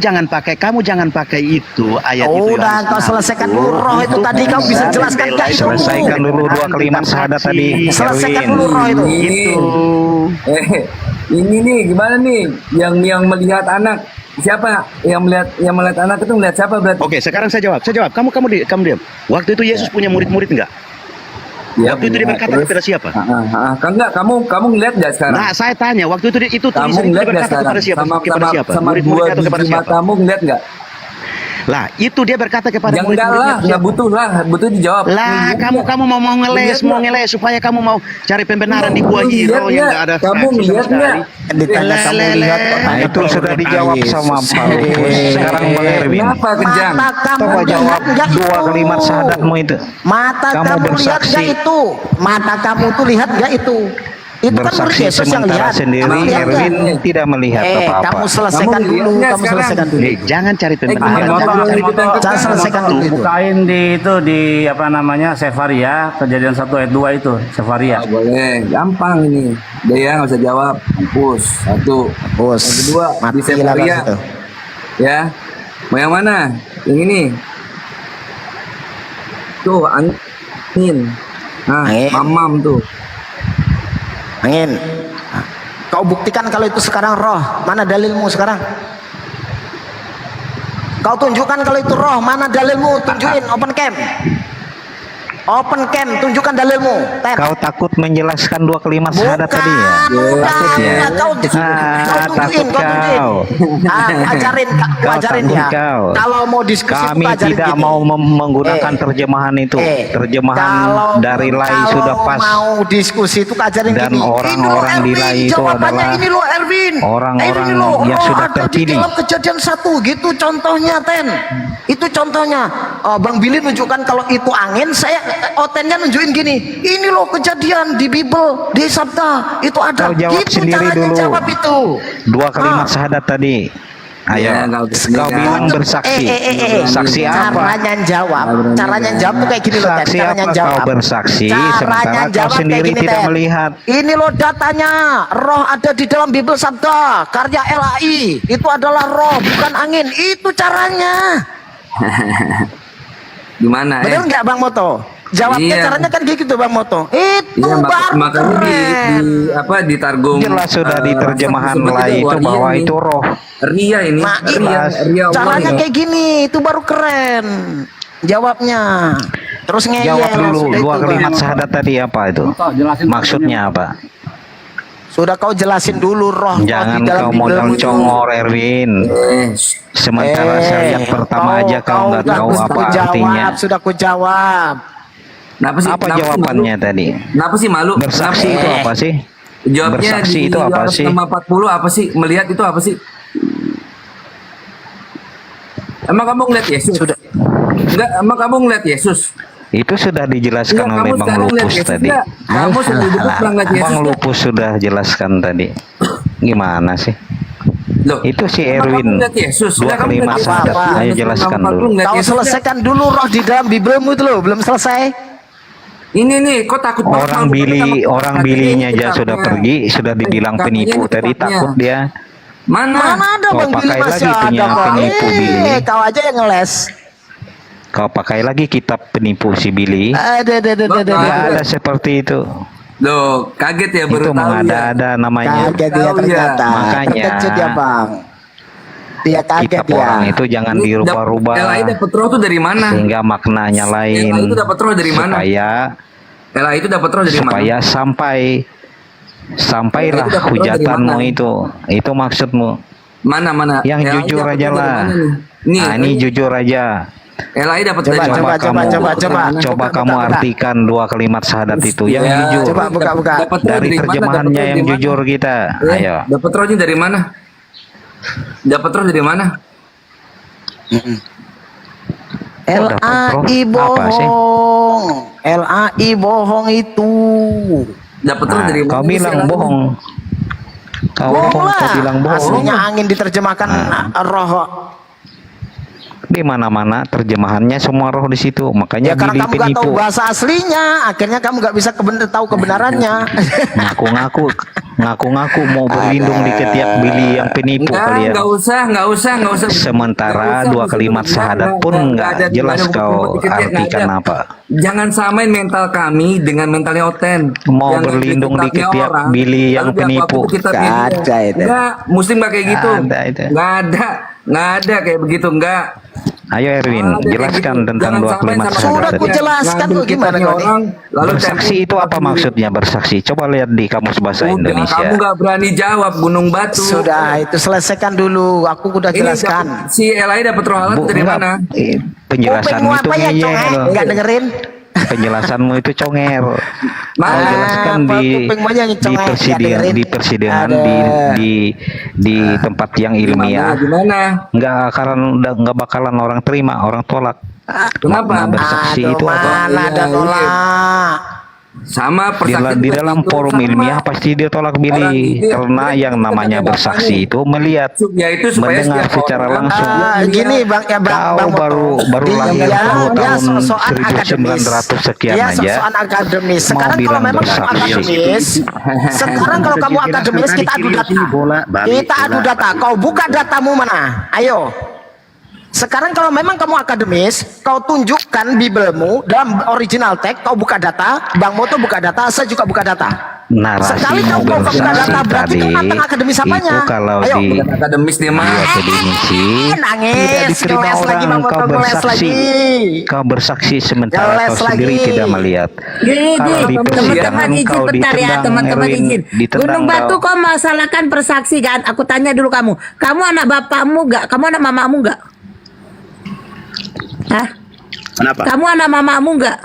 jangan pakai itu ayat itu. Udah, kau selesaikan dulu roh itu tadi, kau bisa jelaskan nggak itu? Selesaikan dulu dua kalimat syahadat tadi. Selesaikan Erwin. dulu roh itu. Ini nih gimana nih yang melihat anak? Siapa yang melihat anak itu melihat siapa berarti? Oke, sekarang saya jawab. Kamu diam. Waktu itu Yesus punya murid-murid enggak? Ya, waktu itu dia berkata kepada siapa? Kan enggak, kamu ngeliat nggak sekarang? Nah, saya tanya, waktu itu kamu tulisan itu ngeliat nggak berkata sekarang? kepada siapa? Kepada siapa? Sama Murid-muridnya atau kepada siapa? kamu ngeliat nggak? Lah, itu dia berkata kepada Ya enggak lah, nggak butuh dijawab. Lah, kamu mau ngeles supaya kamu mau cari pembenaran di gua hero yang enggak ada. Kamu ngeliat nggak? Ditanya kamu lihat. Nah, itu sudah dijawab sama Pak Lupus. Sekarang Bang Erwin. Kenapa kejang? Coba jawab dua kalimat syahadatmu itu. Mata Kamu kamu lihat bersaksi. nggak itu? Mata kamu tuh lihat nggak itu? Itu kan murid Bersaksi Yesus yang sementara lihat. sendiri Kamu lihat Erwin nggak? tidak melihat apa-apa. Kamu selesaikan Kamu dulu. lihat Kamu sekarang. selesaikan dulu. Jangan cari pembenaran. Jangan selesaikan dulu itu. Bukain di apa namanya Sefaria, Kejadian 1 ayat 2 itu Sefaria. Boleh, gampang ini. Dia ya nggak usah jawab. Hapus. Satu. Bos. Yang kedua di Mati lah Sefaria. itu. Ya. Mau yang mana? Yang ini. Tuh angin. Nah, Angin. mamam tuh. Angin. Kau buktikan kalau itu sekarang roh. Mana dalilmu sekarang? Kau tunjukkan kalau itu roh. Mana dalilmu? Tunjukin open cam. Open cam, tunjukkan dalilmu. Tet. Kau takut menjelaskan dua kalimat syahadat tadi ya? Takut ya? Kau tunjukin, kau tunjukin. Ajarin ya. Kalau mau diskusi kami tidak mau menggunakan terjemahan itu. Terjemahan dari Lai sudah pas. Mau diskusi itu ajarin dan gini. orang-orang di Lai itu adalah ini lo Erwin. Orang-orang yang sudah terpilih. Dalam kejadian 1 gitu contohnya Ten. Itu contohnya. Bang Billy nunjukkan kalau itu angin, Tennya nunjukin gini. Ini loh kejadian di Bible, di Sabda itu ada. Kau jawab gitu sendiri caranya dulu. jawab itu. Dua kalimat syahadat tadi. Ayo, kau bilang bersaksi. Saksi apa? Caranya jawab tuh kayak gini loh. Saksi Caranya apa jawab. kau bersaksi sementara kau jawab sendiri kayak gini, tidak Ten. melihat? Ini loh datanya. Roh ada di dalam Bible Sabda, karya LAI. Itu adalah roh, bukan angin. Itu caranya. Gimana? Bener nggak Bang Moto? Jawabnya caranya kan gitu Bang Moto. Itu baru makanya ditargum. Jelas sudah di terjemahan Lai itu bahwa itu roh. Ria ini. Ria caranya kayak gini, itu baru keren. Jawabnya. Terus ngeyel. Jawab dulu dua kalimat syahadat tadi apa itu? Maksudnya apa? Sudah kau jelasin dulu roh. Jangan kau modal congor Erwin. Sementara syariat pertama aja kau nggak tahu apa artinya. Sudah ku jawab. Apa jawabannya tadi? Kenapa sih malu? Bersaksi itu apa sih? Jawabnya bersaksi di itu apa sih? 40 apa sih? Melihat itu apa sih? Emang kamu ngeliat Yesus? Sudah. Enggak, emang kamu ngeliat Yesus? Itu sudah dijelaskan oleh Bang Lupus tadi. Kamu Bang Lupus sudah jelaskan tadi. Gimana sih? Loh, itu si Erwin dua kalimat syahadat. Ayo jelaskan dulu. Kau selesaikan dulu roh di dalam Biblemu itu loh, belum selesai. Ini nih, kok takut orang bilinya aja sudah pergi, sudah dibilang penipu tadi, takut dia. Mana ada kau Bang Billy pakai masih lagi punya ada penipu Billy. Kau aja yang ngeles. Kau pakai lagi kitab penipu si Billy. Nggak ada seperti itu. Loh, kaget ya baru itu tahu mengada-ada namanya. Kaget dia ternyata. Makanya Terkejut ya Bang. Dia kaget kitab ya. orang itu jangan dirubah-rubah. LAI dapat roh itu dari mana? Sehingga maknanya lain. LAI itu dapat roh dari mana? Supaya LAI itu dapat roh dari mana? Supaya sampailah hujatanmu itu. Itu maksudmu. Mana? Yang LAI jujur aja lah. Ini jujur aja. LAI dapat coba kamu artikan dua kalimat syahadat itu yang jujur. Coba buka. Dari terjemahannya yang jujur kita. Ayo. Dapat rohnya dari mana? Dapat roh dari mana? LAI bohong. LAI bohong itu. Dapat roh dari mana? Kau bilang bohong. Kau bilang bohong. Aslinya angin diterjemahkan roh. Di mana-mana terjemahannya semua roh di situ. Makanya ya karena Billy kamu gak tahu penipu. bahasa aslinya, akhirnya kamu gak bisa tahu kebenarannya. Ngaku-ngaku mau berlindung di ketiak Billy yang penipu kalian. Nggak usah. Sementara dua kalimat syahadat pun nggak jelas kau artikan apa. Jangan samain mental kami dengan mentalnya Oten. Mau berlindung di ketiak Billy yang penipu. Gak ada itu. Enggak, Muslim gak kayak gitu. Nggak ada kayak begitu, enggak. Ayo Erwin, jelaskan tentang dua kalimat syahadat. Sudah aku jelaskan tuh gimana bersaksi itu apa maksudnya bersaksi? Coba lihat di kamus bahasa Indonesia. Kamu nggak berani jawab Gunung Batu. Sudah, itu selesaikan dulu. Aku udah jelaskan. Si LAI dapat roh Allah dari mana? Penjelasanmu itu ngeyel. Enggak dengerin. Penjelasanmu itu conger. Kau jelaskan di persidangan di tempat yang ilmiah. Nggak bakalan orang terima, orang tolak. Kenapa? Bersaksi itu apa? Mana ada tolak. Sama di dalam forum ilmiah pasti dia tolak Billy karena yang namanya bersaksi itu melihat mendengar secara langsung. Gini Bang ya Bang baru lahir tahun 1900 sekian ya, aja soal akademis. Sekarang kalau memang kamu akademis, kalau kamu akademis kita adu data. Kau buka datamu mana? Ayo. Sekarang kalau memang kamu akademis, kau tunjukkan Biblemu dalam original text, kau buka data, Bang Moto buka data, saya juga buka data. narasi Sekali kau mobil buka data berarti tadi kau matang akademis apanya? itu kalau Ayo. di akademis dia mah. akademisi tidak Nangis, diterima ngeles lagi orang. Bang Kau Botol, ngeles bersaksi, lagi. kau bersaksi sementara Ngeles kau sendiri lagi. tidak melihat. Gini, Kalau di teman-teman persidangan izin kau bentar ya, ditendang, teman-teman Erwin, izin. ditendang Gunung Batu kau. kau masalahkan persaksi kan? Aku tanya dulu kamu. Kamu anak bapakmu gak? Kamu anak mamamu gak? Hah? Kenapa? Kamu anak mamamu gak?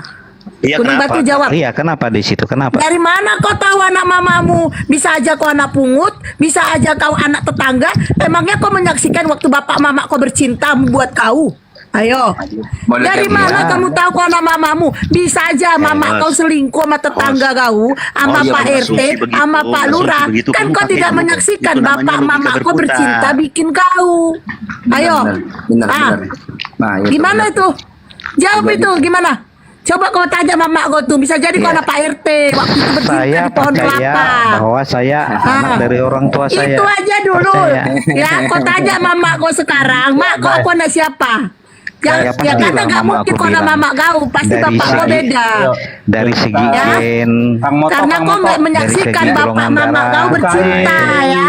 Iya, Gunung kenapa? Batu jawab. Iya, kenapa di situ? Kenapa? Dari mana kau tahu anak mamamu? Bisa aja kau anak pungut, bisa aja kau anak tetangga. Emangnya kau menyaksikan waktu bapak mama kau bercinta membuat kau? Ayo. Boleh Dari kayak mana gitu. kamu tahu kau anak mamamu? Bisa aja mama Mas. kau selingkuh sama tetangga kau, sama Oh, iya, Pak Mas RT, Suci begitu, sama Pak Mas Suci Lurah. begitu, Kan kamu kau pakai tidak itu. menyaksikan Itu namanya bapak logika mama kau berputar. bercinta bikin kau. Ayo. Benar. Ah. Nah, itu Gimana benar. itu? Jawab itu gimana? Coba kau tanya mama kau tuh, bisa jadi kau anak Pak RT waktu itu bercinta Saya di pohon percaya kelapa. bahwa saya anak dari orang tua saya. Itu aja dulu. Percaya. Ya, kau tanya mama kau sekarang, mak kau anak siapa? Ya, Ya karena pastilah nggak mama mungkin aku kau anak bilang. mama kau, pasti Dari bapak kau segi- beda. Dari segi Ya. gen, Karena kau nggak menyaksikan Dari segi bapak golongan mama darah. kau bercinta ya.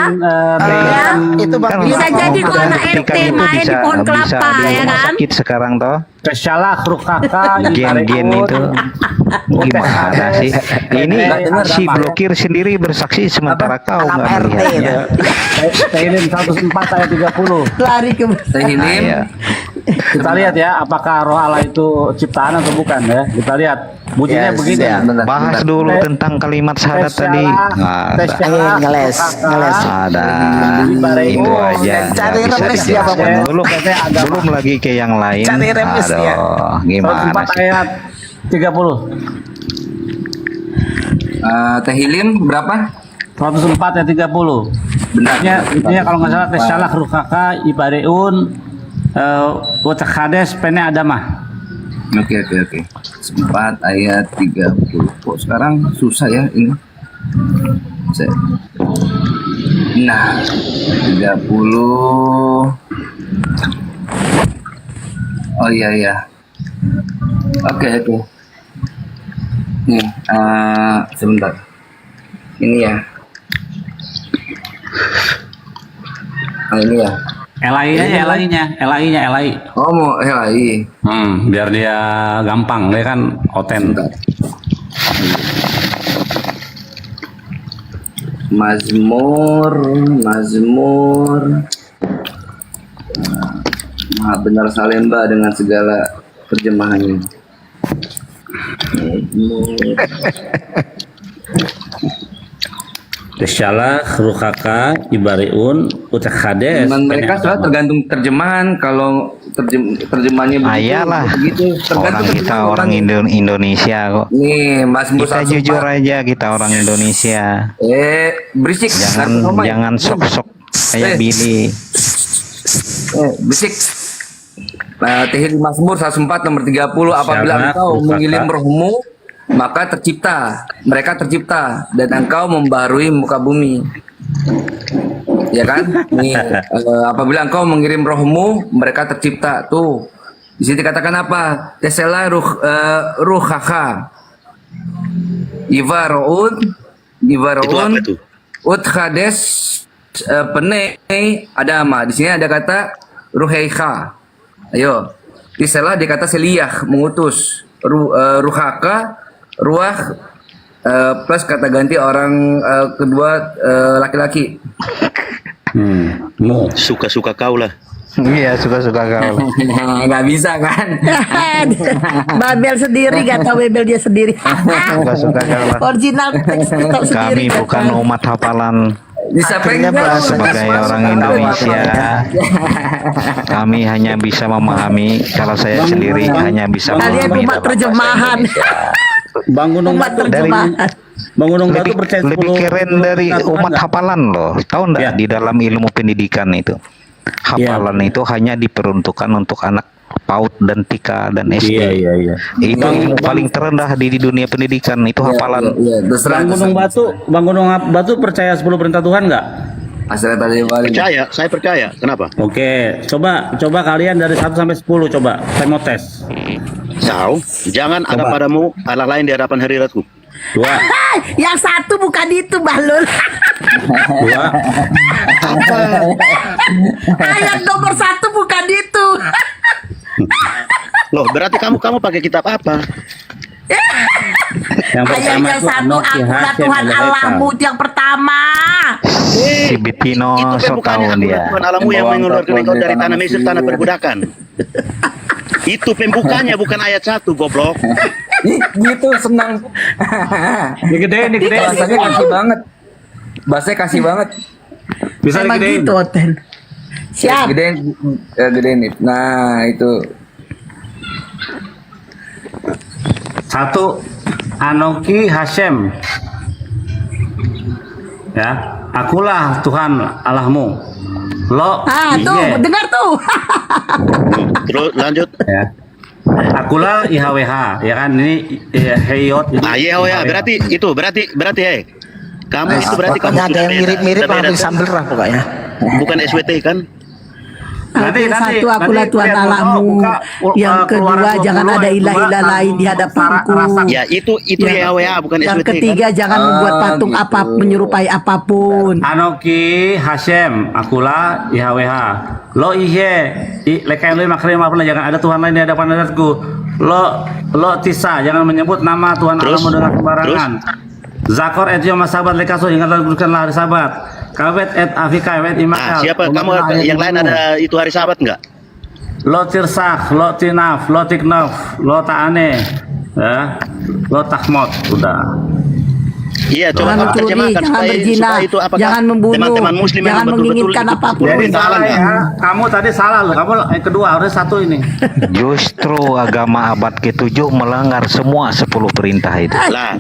Ya. Itu Bang Bisa Bang. jadi kau anak buktikan RT itu main di pohon bisa kelapa di ya rumah kan. sakit sekarang toh. Kesalah rukaka Gen-gen itu gimana sih? Ini si blokir sendiri bersaksi sementara kau nggak melihatnya. Tehillim 104 ayat 30. Lari ke Tehillim. Iya. Kita lihat ya, apakah roh Allah itu ciptaan atau bukan ya. Kita lihat. Bunyinya begini. Bahas dulu tentang kalimat syahadat tadi. Ngeles. Ada itu aja. Cari Nggak bisa remes dia, Bang. dijelaskan. Belum lagi ke yang lain. Cari remes dia. Aduh, gimana 104 sih? ayat 30. Tehillim berapa? 104 ayat 30. Benarnya kalau nggak salah kesalah rukaka ibareun watakades pene adamah. Oke. 4 ayat 30. Kok sekarang susah ya ini? Nah, 30. Oh iya. Oke. Nih, sebentar. Ini ya. Ini ya. Elai. Oh, mau LAI. Biar dia gampang, dia kan oten. Mazmur. Nah, benar Salemba dengan segala terjemahannya. Mazmur. Kesalah rukaka ibareun watakades. Cuman mereka soal tergantung terjemahan. Kalau terjemahannya Ayalah. begitu Orang kita orang Indonesia kok. Nih, Mazmur Kita 104. jujur aja, kita orang Indonesia. Berisik. Jangan sok-sok kayak Billy. Berisik. Tehillim Mazmur 104 nomor 30. Apabila Syarat, engkau rukaka. mengirim rohmu, maka mereka tercipta, dan engkau membarui muka bumi. Ya kan? Nih, apabila engkau mengirim rohmu, mereka tercipta. Tuh. Di sini dikatakan apa? Tesela ruhaka. Ivaroun utkades pene adama. Di sini ada kata ruheika. Ayo. Tesela dikata seliyah, mengutus. Ruhaka, ruah plus kata ganti orang kedua laki-laki. Suka-suka kau lah. Iya, suka-suka kau. Nggak bisa kan? Babel sendiri, gak tahu Babel dia sendiri. Suka-suka kau lah. Original teks kita sendiri. Kami bukan umat hafalan. Sebagai orang Indonesia, kami hanya bisa memahami. Kalau saya sendiri hanya bisa Kalian memahami umat dalam terjemahan. Bang Gunung Umat Batu terjemahan. Bang Gunung Batu percaya lebih 10 keren dari umat hafalan loh. Tahu enggak di dalam ilmu pendidikan itu hafalan itu hanya diperuntukkan untuk anak PAUD dan TIKA dan SD. Iya. Itu ilmu paling terendah di dunia pendidikan itu hafalan. Bang Gunung Batu percaya 10 perintah Tuhan nggak? Percaya, saya percaya. Kenapa? Oke, coba kalian dari 1 sampai 10 coba. Saya mau tes. Jangan ada padamu Allah lain di hadapan hadiratku. 2 Yang satu bukan itu, Bahlul. Ayat nomor 1 bukan itu. Loh, berarti kamu pakai kitab apa? Ayat yang satu, akulah Tuhan Allahmu yang pertama. Si Betino so tahu dia. Tuhan Allahmu yang mengeluarkan engkau dari tanah Mesir, tanah perbudakan. Itu pembukanya, bukan ayat 1, goblok. Gitu senang. Digedein. Bahasanya kasih banget. Bahasanya kasih banget. Bisa Emang digedein. gitu, Oten. Siap. Gedein nih. Nah, itu. 1 Anoki Hashem. Ya, akulah Tuhan Allahmu. Lo tuh, dengar tuh. Terus lanjut. Ya. Akulah IHWH, ya kan ini Heyot. IHWH berarti kamu itu berarti kamu Pokoknya ada yang mirip-mirip ambil sambel lah pokoknya. bukan SWT kan? Yang satu, akulah Tuhan Allahmu. Yang kedua, jangan ada ilah-ilah lain di hadapanku. Ya, itu YHWH bukan SWT. Yang ketiga, jangan membuat patung menyerupai apapun. Anoki Hashem, akulah IHWH. Lo lekai lo makrim apa jangan ada Tuhan lain di hadapan hadapanku. Lo tisa, jangan menyebut nama Tuhan Allahmu dengan sembarangan. Zakor et yom sabat lekaso, ingatlah hari sabat. Kawet et afika wet imakal. Siapa? Kamu yang lain ada itu hari Sabat enggak? Lo tirsak, lo tinaf, lo tiknaf, lo ta'ane, ya, lo takmot, udah. Iya, coba Jangan mencuri, jangan berzina, jangan membunuh, teman-teman muslim yang jangan betul-betul menginginkan itu apapun. Jadi salah ya, kamu tadi salah loh, kamu yang kedua harus 1 ini. Justru agama abad ke-7 melanggar semua 10 perintah itu. Lah,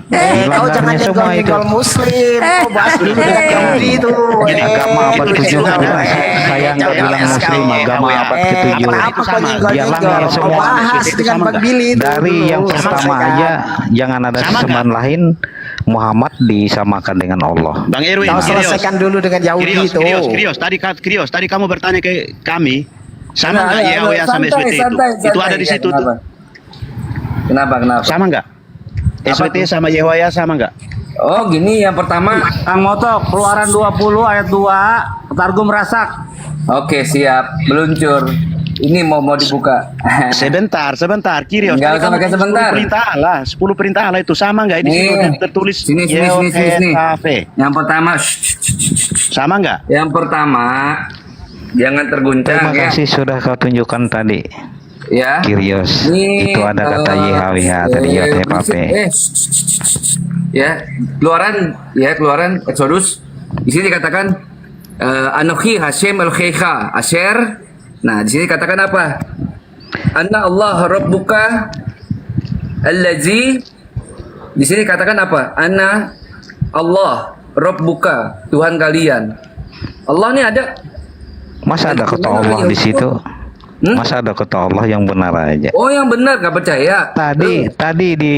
Kau jangan nyenggol muslim. Kau bahas dulu dengan Yahudi itu. Agama abad ke-7 saya nggak bilang muslim, agama abad ke-7 dia langgar semua. Bahas dengan Bang Billy itu. Dari yang pertama aja jangan ada sesembahan lain, Muhammad disamakan dengan Allah. Bang Erwin, Kau selesaikan dulu dengan Yahudi itu. Krios, tadi kamu bertanya ke kami, sama nggak YHWH sama SWT itu? Itu ada di situ tuh. Kenapa? Sama nggak? SWT sama YHWH sama nggak? Oh gini, yang pertama Kang Motok, Keluaran 20 ayat 2, Targum Rasak. Oke, siap, meluncur. Ini mau dibuka. Sebentar, Kirios. Enggak usah pakai sebentar. 10 perintah Allah itu sama nggak? Ini tertulis sini. Yang pertama, sama nggak? Yang pertama, jangan terguncang. Terima kasih sudah kau tunjukkan tadi. Ya. Kirios. Itu ada kata YHWH tadi JPP. Ya, keluaran Exodus. Di sini dikatakan Anoki Hashem el-Kheikha Asher. Nah, di sini katakan apa? Anna Allah Rabbuka allazi. Di sini katakan apa? Anna Allah Rabbuka, Tuhan kalian. Allah ini ada. Masa ada kata Allah di situ? Masa ada kata Allah yang benar aja? Oh, yang benar, gak percaya. Tadi di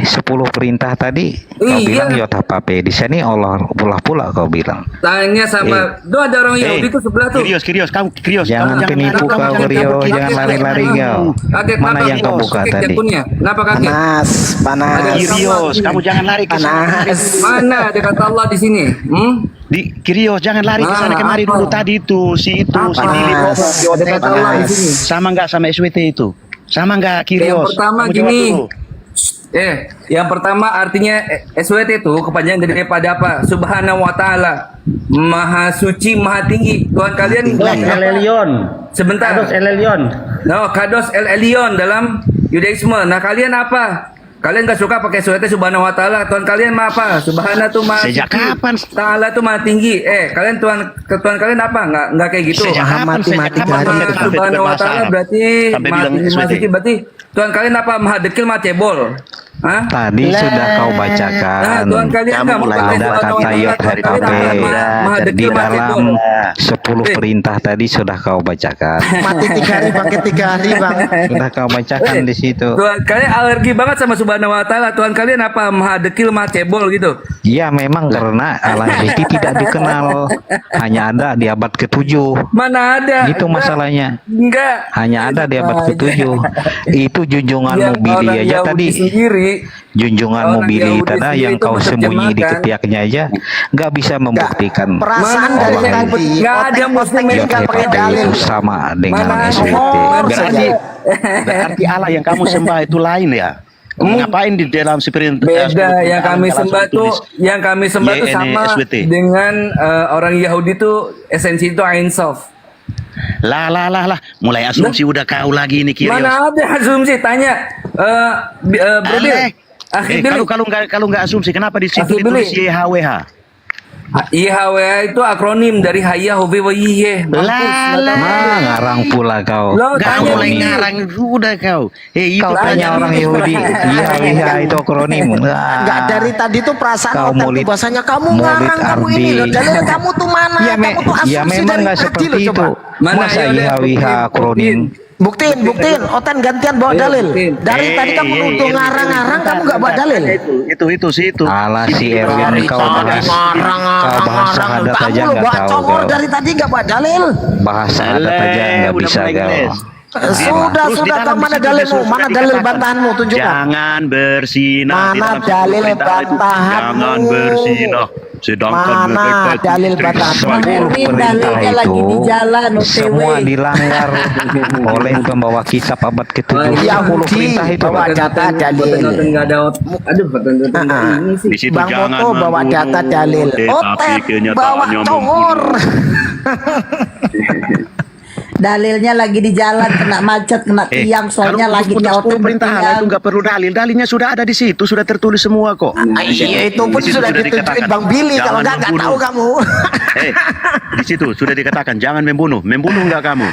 10 perintah tadi kau bilang Yotapape, di sini Allah pula kau bilang. Tanya sama do ada orang Yahudi itu sebelah tuh. Krios. Jangan penipu kau, Rio. Jangan lari-lari kau. Mana yang kau buka tadi? Kenapa kaget? Panas. Kirios, kamu jangan lari ke sana. Mana ada kata Allah di sini? Di Kirios, jangan lari ke sana kemari dulu tadi itu si Billy ada kata Allah di sini. Sama nggak sama SWT itu? Sama nggak Kirios? Yang pertama gini. Yang pertama artinya SWT itu kepanjangan daripada apa? Subhanahu wa ta'ala, Maha suci, Maha tinggi. Tuhan kalian El Elyon. Sebentar. Kados El Elyon. No, Kados El Elyon dalam Yudaisme. Nah, kalian apa? Kalian gak suka pakai SWT Subhanahu wa ta'ala. Tuhan kalian mah apa? Subhana tuh Maha Sejak kapan? Ta'ala tuh Maha tinggi. Kalian Tuhan kalian apa? Nggak kayak gitu. Sejak kapan? Subhanahu wa ta'ala berarti Maha tinggi, Maha suci. Berarti Tuhan kalian apa? Maha dekil, Maha cebol. Tadi sudah kau bacakan. Ada kata YHWH di dalam 10 perintah tadi sudah kau bacakan. Mati 3 hari pakai 3 hari Bang. Sudah kau bacakan di situ. Tuhan kalian alergi banget sama Subhanahu wa ta'ala. Tuhan kalian apa? Maha dekil, Maha cebol gitu. Ya memang karena Al-Yazidi tidak dikenal, hanya ada di abad ke-7. Mana ada? Itu masalahnya. Enggak. Hanya ada di abad ke-7. Itu junjunganmu Billy aja tadi. Junjunganmu Billy tadi yang kau sembunyi di ketiaknya aja nggak bisa membuktikan. Perasaan dari tadi nggak ada muslim yang itu sama dengan SWT. Berarti Allah yang kamu sembah itu lain ya? Ngapain di dalam spirit beda yang kami sembah tuh sama dengan orang Yahudi tuh esensi itu Ein Sof. Lah mulai asumsi udah kau lagi ini Kyrios. Mana ada asumsi, tanya Bro Bill. Kalau nggak asumsi kenapa di situ ditulis YHWH? YHWH itu akronim dari Hayya Hobe Wayihe. Ngarang pula kau. Gak mulai ngarang udah kau. Kau tanya orang Yahudi, YHWH itu akronim. Enggak, dari tadi tuh perasaan otak tuh bahasanya kamu ngarang, kamu ini loh, dalil kamu tuh mana? Kamu tuh asumsi memang dari nggak tadi seperti loh, itu. coba. Masa YHWH akronim? Buktiin, Otan gantian bawa dalil. Dari tadi kamu nuduh ngarang-ngarang, kamu nggak bawa dalil. Itu sih itu. Alah si Erwin kau bahas syahadat aja Kamu nggak bawa tahu congor kau. dari tadi nggak bawa dalil. Bahas syahadat aja nggak bisa kau. Sudah, kamu mana dalilmu? Mana dalil bantahanmu? Tunjukkan. Jangan bersinah. Mana dalil bantahanmu? Jangan bersinah. Sedangkan mana dalil bantahanmu? Dalilnya lagi di jalan, semua dilanggar oleh pembawa kitab abad ke-7. Yahudi bawa data dalil. Di situ Bang jangan Moto bawa data dalil. Otet bawa congor. Dalilnya lagi di jalan, kena macet, kena tiang, soalnya lagi nyaut perintah Allah itu nggak perlu dalil, dalilnya sudah ada di situ, sudah tertulis semua kok. Iya, itu pun sudah ditunjukin Bang Billy, kalau nggak tahu kamu. Di situ sudah dikatakan jangan membunuh nggak kamu?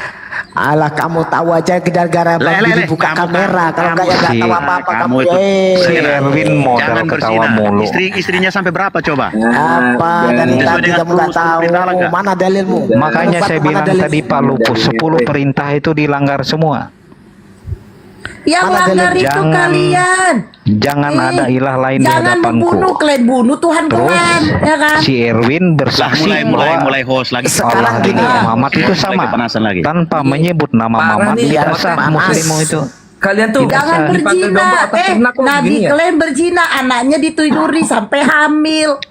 Alah, kamu tahu aja gara-gara Bang Billy buka kamera, kalau nggak ya nggak tahu apa-apa kamu. Si Erwin modal ketawa mulu. Istrinya sampai berapa coba? Apa dari tadi kamu nggak tahu? Mana dalilmu? Makanya saya bilang tadi Pak Lupus, 10 perintah itu dilanggar semua. Yang langgar itu kalian. Jangan ada ilah lain di hadapanku. Jangan membunuh, kalian bunuh Tuhan kalian, ya kan? Si Erwin bersaksi mulai host lagi. Allah dan Muhammad itu sama, tanpa menyebut nama Muhammad tidak sah muslimu itu. Kalian tuh jangan berzina. Nabi kalian berzina, anaknya ditiduri sampai hamil.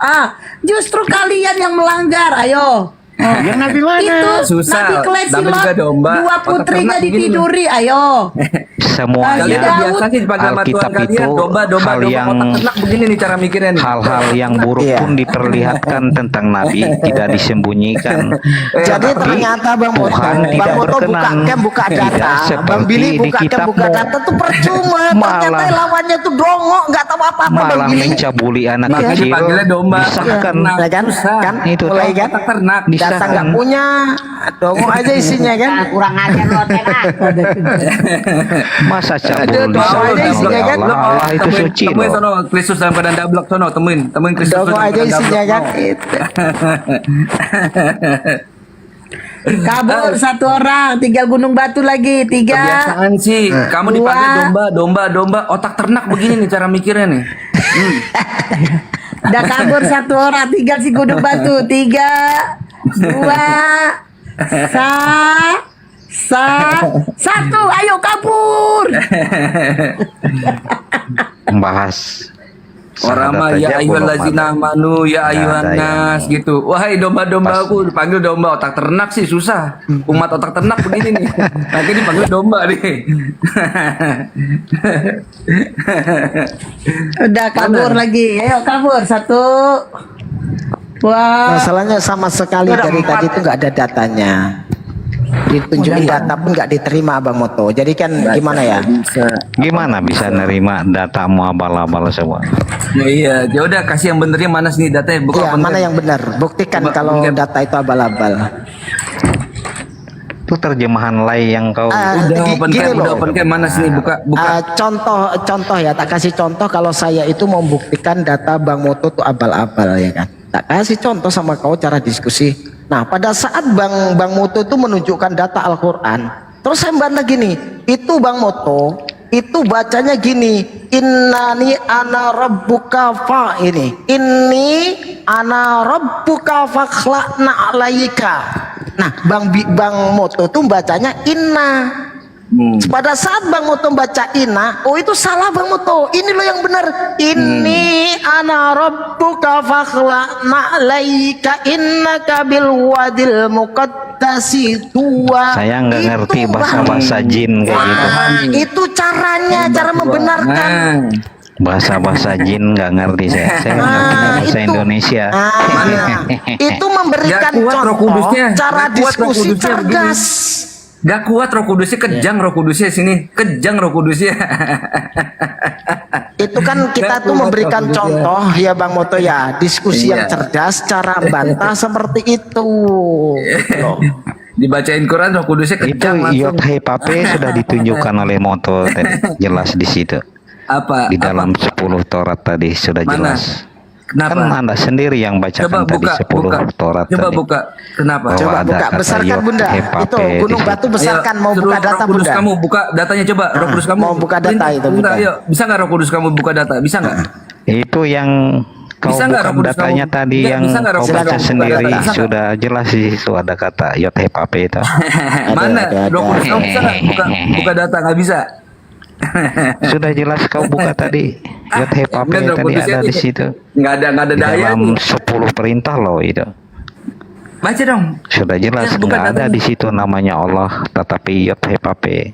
Justru kalian yang melanggar. Ayo. Yang Nabi mana? Itu susah. Nabi kalian juga domba. Dua putrinya ditiduri. Ayo. Semuanya Alkitab itu hal yang begini nih cara mikirnya nih. Hal-hal yang buruk pun diperlihatkan tentang Nabi, tidak disembunyikan. Jadi ternyata Bang Moto, tidak berkenan, buka data, Bang Billy buka data tuh percuma. Ternyata lawannya tuh dongok, nggak tahu apa-apa Bang malah Billy. mencabuli anak kecil, disahkan kan mulai kan data nggak punya, dongok aja isinya kan. Kurang ajar lo masa cabul disahkan. Allah itu suci loh. Temuin sono Kristus dalam keadaan dablek sono, temuin Kristus dongok aja isinya kan. Kabur satu orang, tinggal Gunung Batu lagi, 3. Kebiasaan sih, kamu dipanggil domba, otak ternak begini nih cara mikirnya nih. Udah kabur satu orang, tinggal si Gunung Batu, 3, 2, 1, ayo kabur. Membahas orang mah ya ayyuhallazina amanu ya ayyuhan nas gitu. Wahai domba-domba aku dipanggil domba, otak ternak sih susah. Umat otak ternak begini nih. Nanti dipanggil domba nih. Udah kabur lagi. Ayo kabur 1. Wah. Masalahnya sama sekali dari tadi itu nggak ada datanya. Ditunjukin data pun nggak diterima Bang Moto. Jadi kan gimana ya? Gimana bisa nerima datamu abal-abal semua? Iya, ya udah kasih yang benernya mana sih datanya? Iya, mana yang benar? Buktikan kalau data itu abal-abal. Itu terjemahan lay yang kau udah open cam mana sini buka. Contoh ya, tak kasih contoh kalau saya itu mau membuktikan data Bang Moto itu abal-abal ya kan. Tak kasih contoh sama kau cara diskusi. Nah, pada saat Bang Moto itu menunjukkan data Al-Quran, terus saya membantah gini, itu Bang Moto itu bacanya gini, innani ana rabbuka fa inni ana rabbuka fakhla'na alaika. Nah, Bang Moto tuh bacanya inna. Pada saat Bang Moto baca inna, oh itu salah Bang Moto. Ini lo yang benar. Inni ana rabbuka fakhla'na alaika innaka bil wadil muqaddasi tuwa. Saya nggak ngerti bahasa jin kayak gitu. Itu caranya, cara membenarkan. Bahasa jin nggak ngerti saya. Saya ngerti bahasa Indonesia. Itu memberikan Gak kuat Roh contoh Kudusnya. cara Gak kuat Roh diskusi Kudusnya cerdas. Gak kuat Roh Kudusnya, kejang Roh Kudusnya sini, kejang Roh Kudusnya. Itu kan kita Gak tuh kuat memberikan Roh Kudusnya. contoh ya Bang Moto ya, diskusi yang Iya. cerdas, cara bantah seperti itu. Loh. Dibacain Quran Roh Kudusnya Itu kejang langsung. Yod-Heh-Pape sudah ditunjukkan oleh Moto tadi, jelas di situ. Apa? Di dalam 10 Taurat tadi sudah Mana? jelas. Kenapa? Kan Anda sendiri yang bacakan tadi 10 Taurat Coba tadi. buka. Kenapa? Bahwa Coba ada buka, kata besarkan Bunda. Yod-Heh-Pape Itu di Gunung situ. Batu besarkan, mau Suruh buka data Roh Kudus Bunda. kamu buka datanya coba. Roh Kudus kamu mau buka data itu, Bentar, Bunda. ayo. Bisa nggak Roh Kudus kamu buka data? Bisa nggak? Itu yang kau Bisa nggak Roh buka Kudus datanya kamu? tadi Enggak, yang bisa nggak Roh kau Kudus baca kamu buka sendiri data? Bisa nggak? sudah jelas di situ ada kata Yod-Heh-Pape itu. Mana? Roh Kudus kamu bisa nggak buka data? Nggak bisa. Sudah jelas kau buka tadi. Yod-Heh-Pape Kan Roh tadi Kudusnya ada di itu situ. nggak ada Di daya dalam nih. 10 perintah loh itu. Baca dong. Sudah jelas Ya, buka nggak ada datanya. di situ namanya Allah, tetapi Yod-Heh-Pape.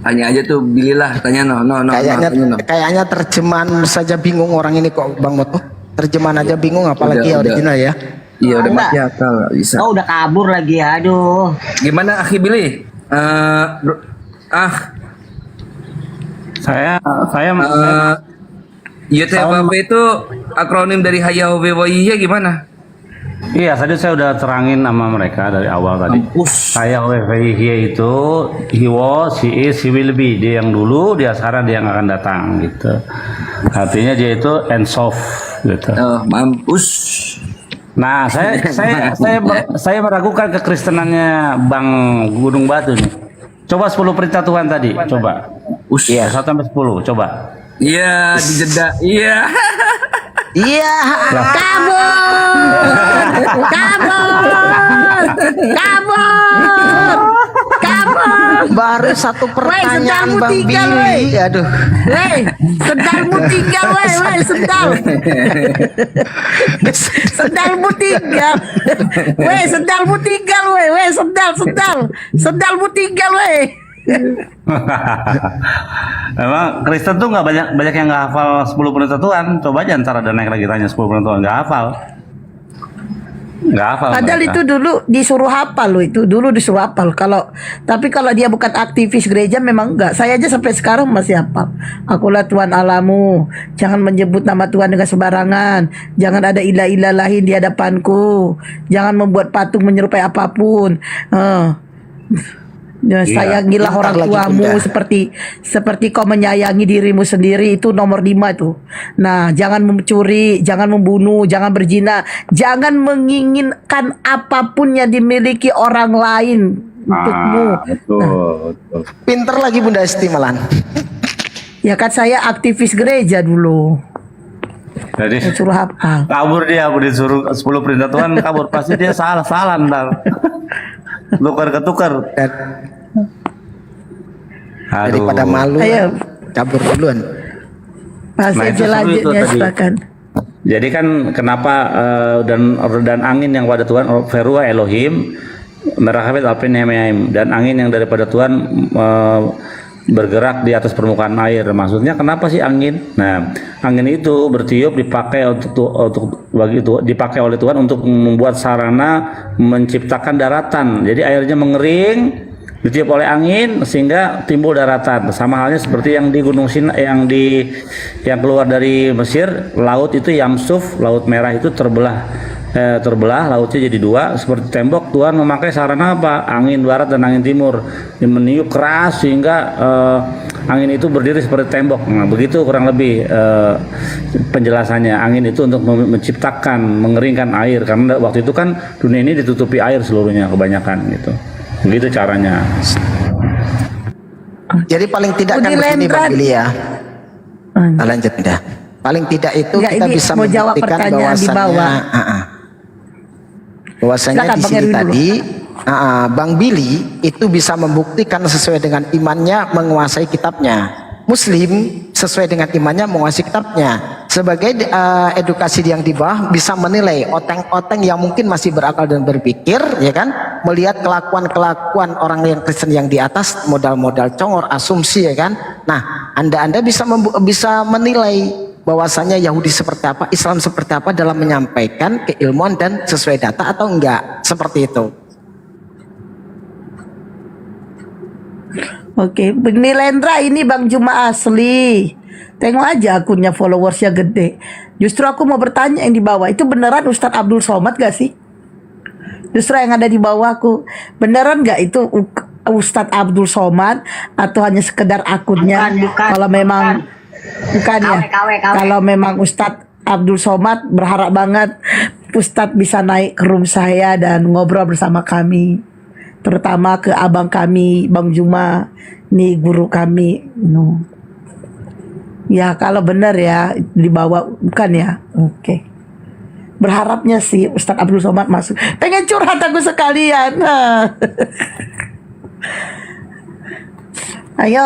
Tanya aja tuh, bililah. Tanya no. Kayaknya terjemahan saja bingung orang ini kok Bang Moto. Terjemahan aja bingung apalagi Udah. original ya. Iya udah mati akal, nggak bisa. Oh udah kabur lagi, aduh. Gimana Akhi Billy? Saya YTHPP itu akronim dari Hayahowe Waiya gimana? Iya, tadi saya udah terangin sama mereka dari awal tadi. Saya Wehia itu he was, he is, he will be. Dia yang dulu, dia sekarang, dia yang akan datang gitu. Artinya dia itu ensof gitu. Oh, mampus. Nah, saya meragukan kekristenannya Bang Gunung Batu nih. Coba 10 perintah Tuhan tadi, coba. Iya, 1 sampai 10, coba. Iya, dijeda. Iya. Iya. Kabur. Baru satu pertanyaan sendalmu Bang tinggal, Billy. weh. Aduh. Weh, sendalmu tinggal, weh, sendal. Sendalmu tinggal. Weh, sendalmu tinggal, weh, sendal. Sendalmu tinggal, weh. Memang Kristen tuh nggak banyak yang nggak hafal 10 perintah Tuhan. Coba aja ntar ada naik lagi tanya 10 perintah Tuhan, nggak hafal. Nggak hafal. Padahal mereka. itu dulu disuruh hafal loh, itu dulu disuruh hafal. Tapi kalau dia bukan aktivis gereja memang enggak. Saya aja sampai sekarang masih hafal. Akulah Tuhan Alamu. Jangan menyebut nama Tuhan dengan sembarangan. Jangan ada ilah-ilah lain di hadapanku. Jangan membuat patung menyerupai apapun. Ya, sayangilah orang tuamu seperti kau menyayangi dirimu sendiri, itu nomor 5 tuh. Nah, jangan mencuri, jangan membunuh, jangan berzina, jangan menginginkan apapun yang dimiliki orang lain untukmu. Betul. Pinter lagi Bunda Esti malan. Ya kan saya aktivis gereja dulu. Jadi suruh hafal. Kabur dia, disuruh 10 perintah Tuhan kabur, pasti dia salah ntar. Tukar-ketukar. Daripada malu, kabur duluan. Pasal itu seru selanjutnya itu tadi. silakan. Jadi kan kenapa dan angin yang pada Tuhan Verua Elohim Merahawet Alpenemaim, dan angin yang daripada Tuhan bergerak di atas permukaan air. Maksudnya kenapa sih angin? Nah, angin itu bertiup dipakai dipakai oleh Tuhan untuk membuat sarana menciptakan daratan. Jadi airnya mengering, ditiup oleh angin sehingga timbul daratan. Sama halnya seperti yang di Gunung Sinai, yang keluar dari Mesir, laut itu Yamsuf, laut merah itu terbelah, lautnya jadi 2 seperti tembok. Tuhan memakai sarana apa? Angin barat dan angin timur, yang meniup keras sehingga angin itu berdiri seperti tembok. Nah, begitu kurang lebih penjelasannya. Angin itu untuk menciptakan, mengeringkan air, karena waktu itu kan dunia ini ditutupi air seluruhnya kebanyakan gitu. Begitu caranya. Jadi paling tidak kan Budi begini Lendran. Bang Billy ya. Lanjut dah. Paling tidak itu Enggak, kita ini bisa mau jawab membuktikan pertanyaan di bawah. bahwasannya Silakan, di Bang sini Eri dulu. tadi Bang Billy itu bisa membuktikan sesuai dengan imannya menguasai kitabnya. Muslim sesuai dengan imannya menguasai kitabnya. Sebagai edukasi yang di bawah bisa menilai oteng-oteng yang mungkin masih berakal dan berpikir, ya kan? Melihat kelakuan-kelakuan orang yang Kristen yang di atas, modal-modal congor, asumsi, ya kan? Nah, Anda bisa bisa menilai bahwasanya Yahudi seperti apa, Islam seperti apa dalam menyampaikan keilmuan dan sesuai data atau enggak, seperti itu. Oke, begini Lendra, ini Bang Juma asli. Tengok aja akunnya, followersnya gede. Justru aku mau bertanya yang di bawah, itu beneran Ustadz Abdul Somad gak sih? Justru yang ada di bawahku, beneran gak itu Ustadz Abdul Somad atau hanya sekedar akunnya? Kalau memang bukan ya, kalau memang Ustadz Abdul Somad, berharap banget Ustadz bisa naik ke room saya dan ngobrol bersama kami, terutama ke abang kami, Bang Juma, nih guru kami. No. Ya kalau benar ya dibawa, bukan ya? Oke. Berharapnya sih Ustadz Abdul Somad masuk. Pengen curhat aku sekalian. Ayo.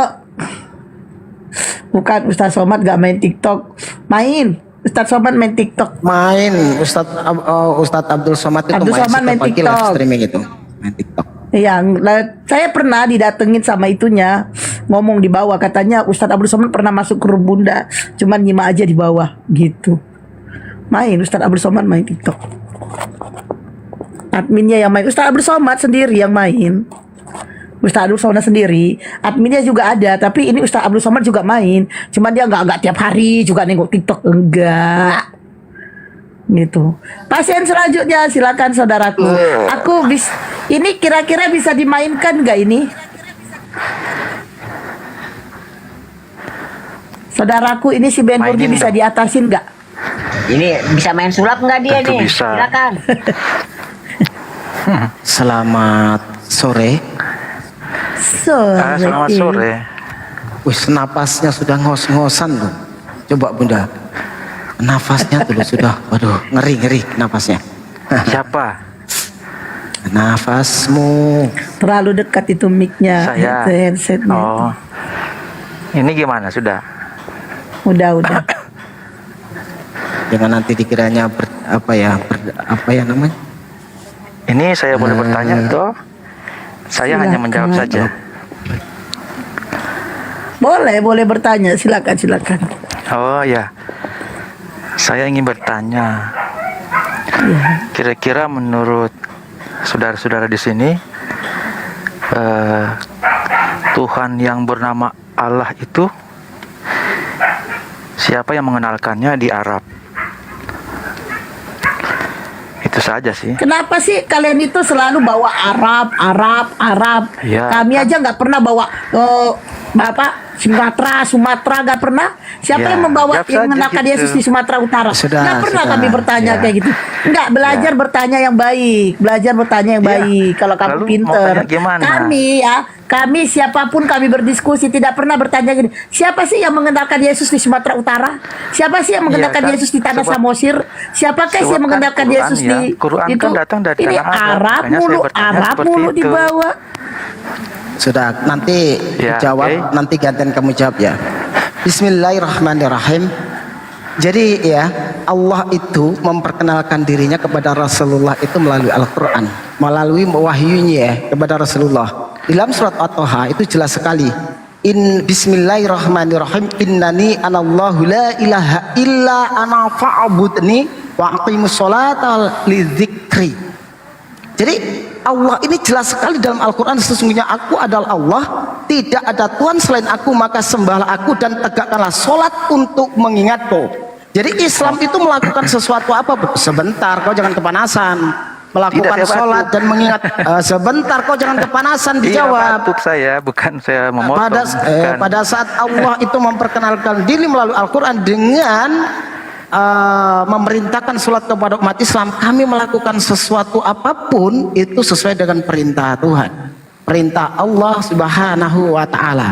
Bukan, Ustadz Somad gak main TikTok. Main. Ustadz Somad main TikTok. Main. Ustadz Abdul Somad itu Abdul Somad main pagi live TikTok. streaming itu. Main TikTok. Iya, saya pernah didatengin sama itunya, ngomong di bawah, katanya Ustadz Abdul Somad pernah masuk ke room Bunda, cuman nyimak aja di bawah gitu. Main Ustadz Abdul Somad main TikTok. Adminnya yang main, Ustadz Abdul Somad sendiri yang main. Ustadz Abdul Somad sendiri, adminnya juga ada, tapi ini Ustadz Abdul Somad juga main. Cuman dia nggak tiap hari juga nengok TikTok, enggak. Gitu. Pasien selanjutnya silakan saudaraku. Ini kira-kira bisa dimainkan nggak ini? Saudaraku, ini si Ben Nurdi bisa diatasin nggak? Ini bisa main sulap nggak dia Tentu nih? bisa. Silakan. Selamat sore. Selamat sore. Wih, napasnya sudah ngos-ngosan loh. Coba Bunda. Nafasnya tuh sudah, waduh, ngeri nafasnya. Siapa? Nafasmu. Terlalu dekat itu mic-nya, Saya. headsetnya. Oh. Ini gimana sudah? Udah. Jangan nanti dikiranya apa ya namanya? Ini saya boleh bertanya toh? Saya hanya menjawab saja. Boleh bertanya, silakan. Oh ya. Saya ingin bertanya. Kira-kira menurut saudara-saudara di sini, Tuhan yang bernama Allah itu siapa yang mengenalkannya di Arab? Itu saja sih. Kenapa sih kalian itu selalu bawa Arab? Ya, Kami aja nggak pernah bawa Sumatera nggak pernah. Siapa Ya, yang membawa jawab yang saja mengenalkan gitu. Yesus di Sumatera Utara? Nggak pernah kami bertanya Ya. kayak gitu. Nggak, belajar bertanya yang baik. Kalau kamu Lalu pinter. mau tanya gimana? Kami siapapun kami berdiskusi tidak pernah bertanya gini. Siapa sih yang mengenalkan Yesus di Sumatera Utara? Siapa sih yang mengenalkan kan, Yesus di tanah sebab- Samosir? Siapakah sih yang sebab kan mengenalkan Quran Yesus ya, di Quran itu? kan datang dari Ini tanah Arab, Arab makanya saya mulu, bertanya Arab seperti mulu itu. dibawa. Sudah, nanti Ya, jawab, oke. nanti gantian kamu jawab ya. Bismillahirrahmanirrahim. Jadi ya, Allah itu memperkenalkan dirinya kepada Rasulullah itu melalui Al-Quran, melalui wahyunya ya, kepada Rasulullah. Dalam surat At-Taha itu jelas sekali. Bismillahirrahmanirrahim. Innani anallahu la ilaha illa ana fa'budni wa aqimus sholata lidzikri. Jadi Allah ini jelas sekali dalam Al-Quran, sesungguhnya aku adalah Allah, tidak ada Tuhan selain aku, maka sembahlah aku dan tegakkanlah sholat untuk mengingatku. Jadi Islam itu melakukan sesuatu apa? Sebentar, kau jangan kepanasan. Melakukan Tidak, saya sholat batuk. dan mengingat. Sebentar, kau jangan kepanasan, dijawab. Iya, batuk saya, bukan saya memotong. bukan. Pada saat Allah itu memperkenalkan diri melalui Al-Quran dengan memerintahkan sholat kepada umat Islam, kami melakukan sesuatu apapun itu sesuai dengan perintah Tuhan. perintah Allah Subhanahu wa taala.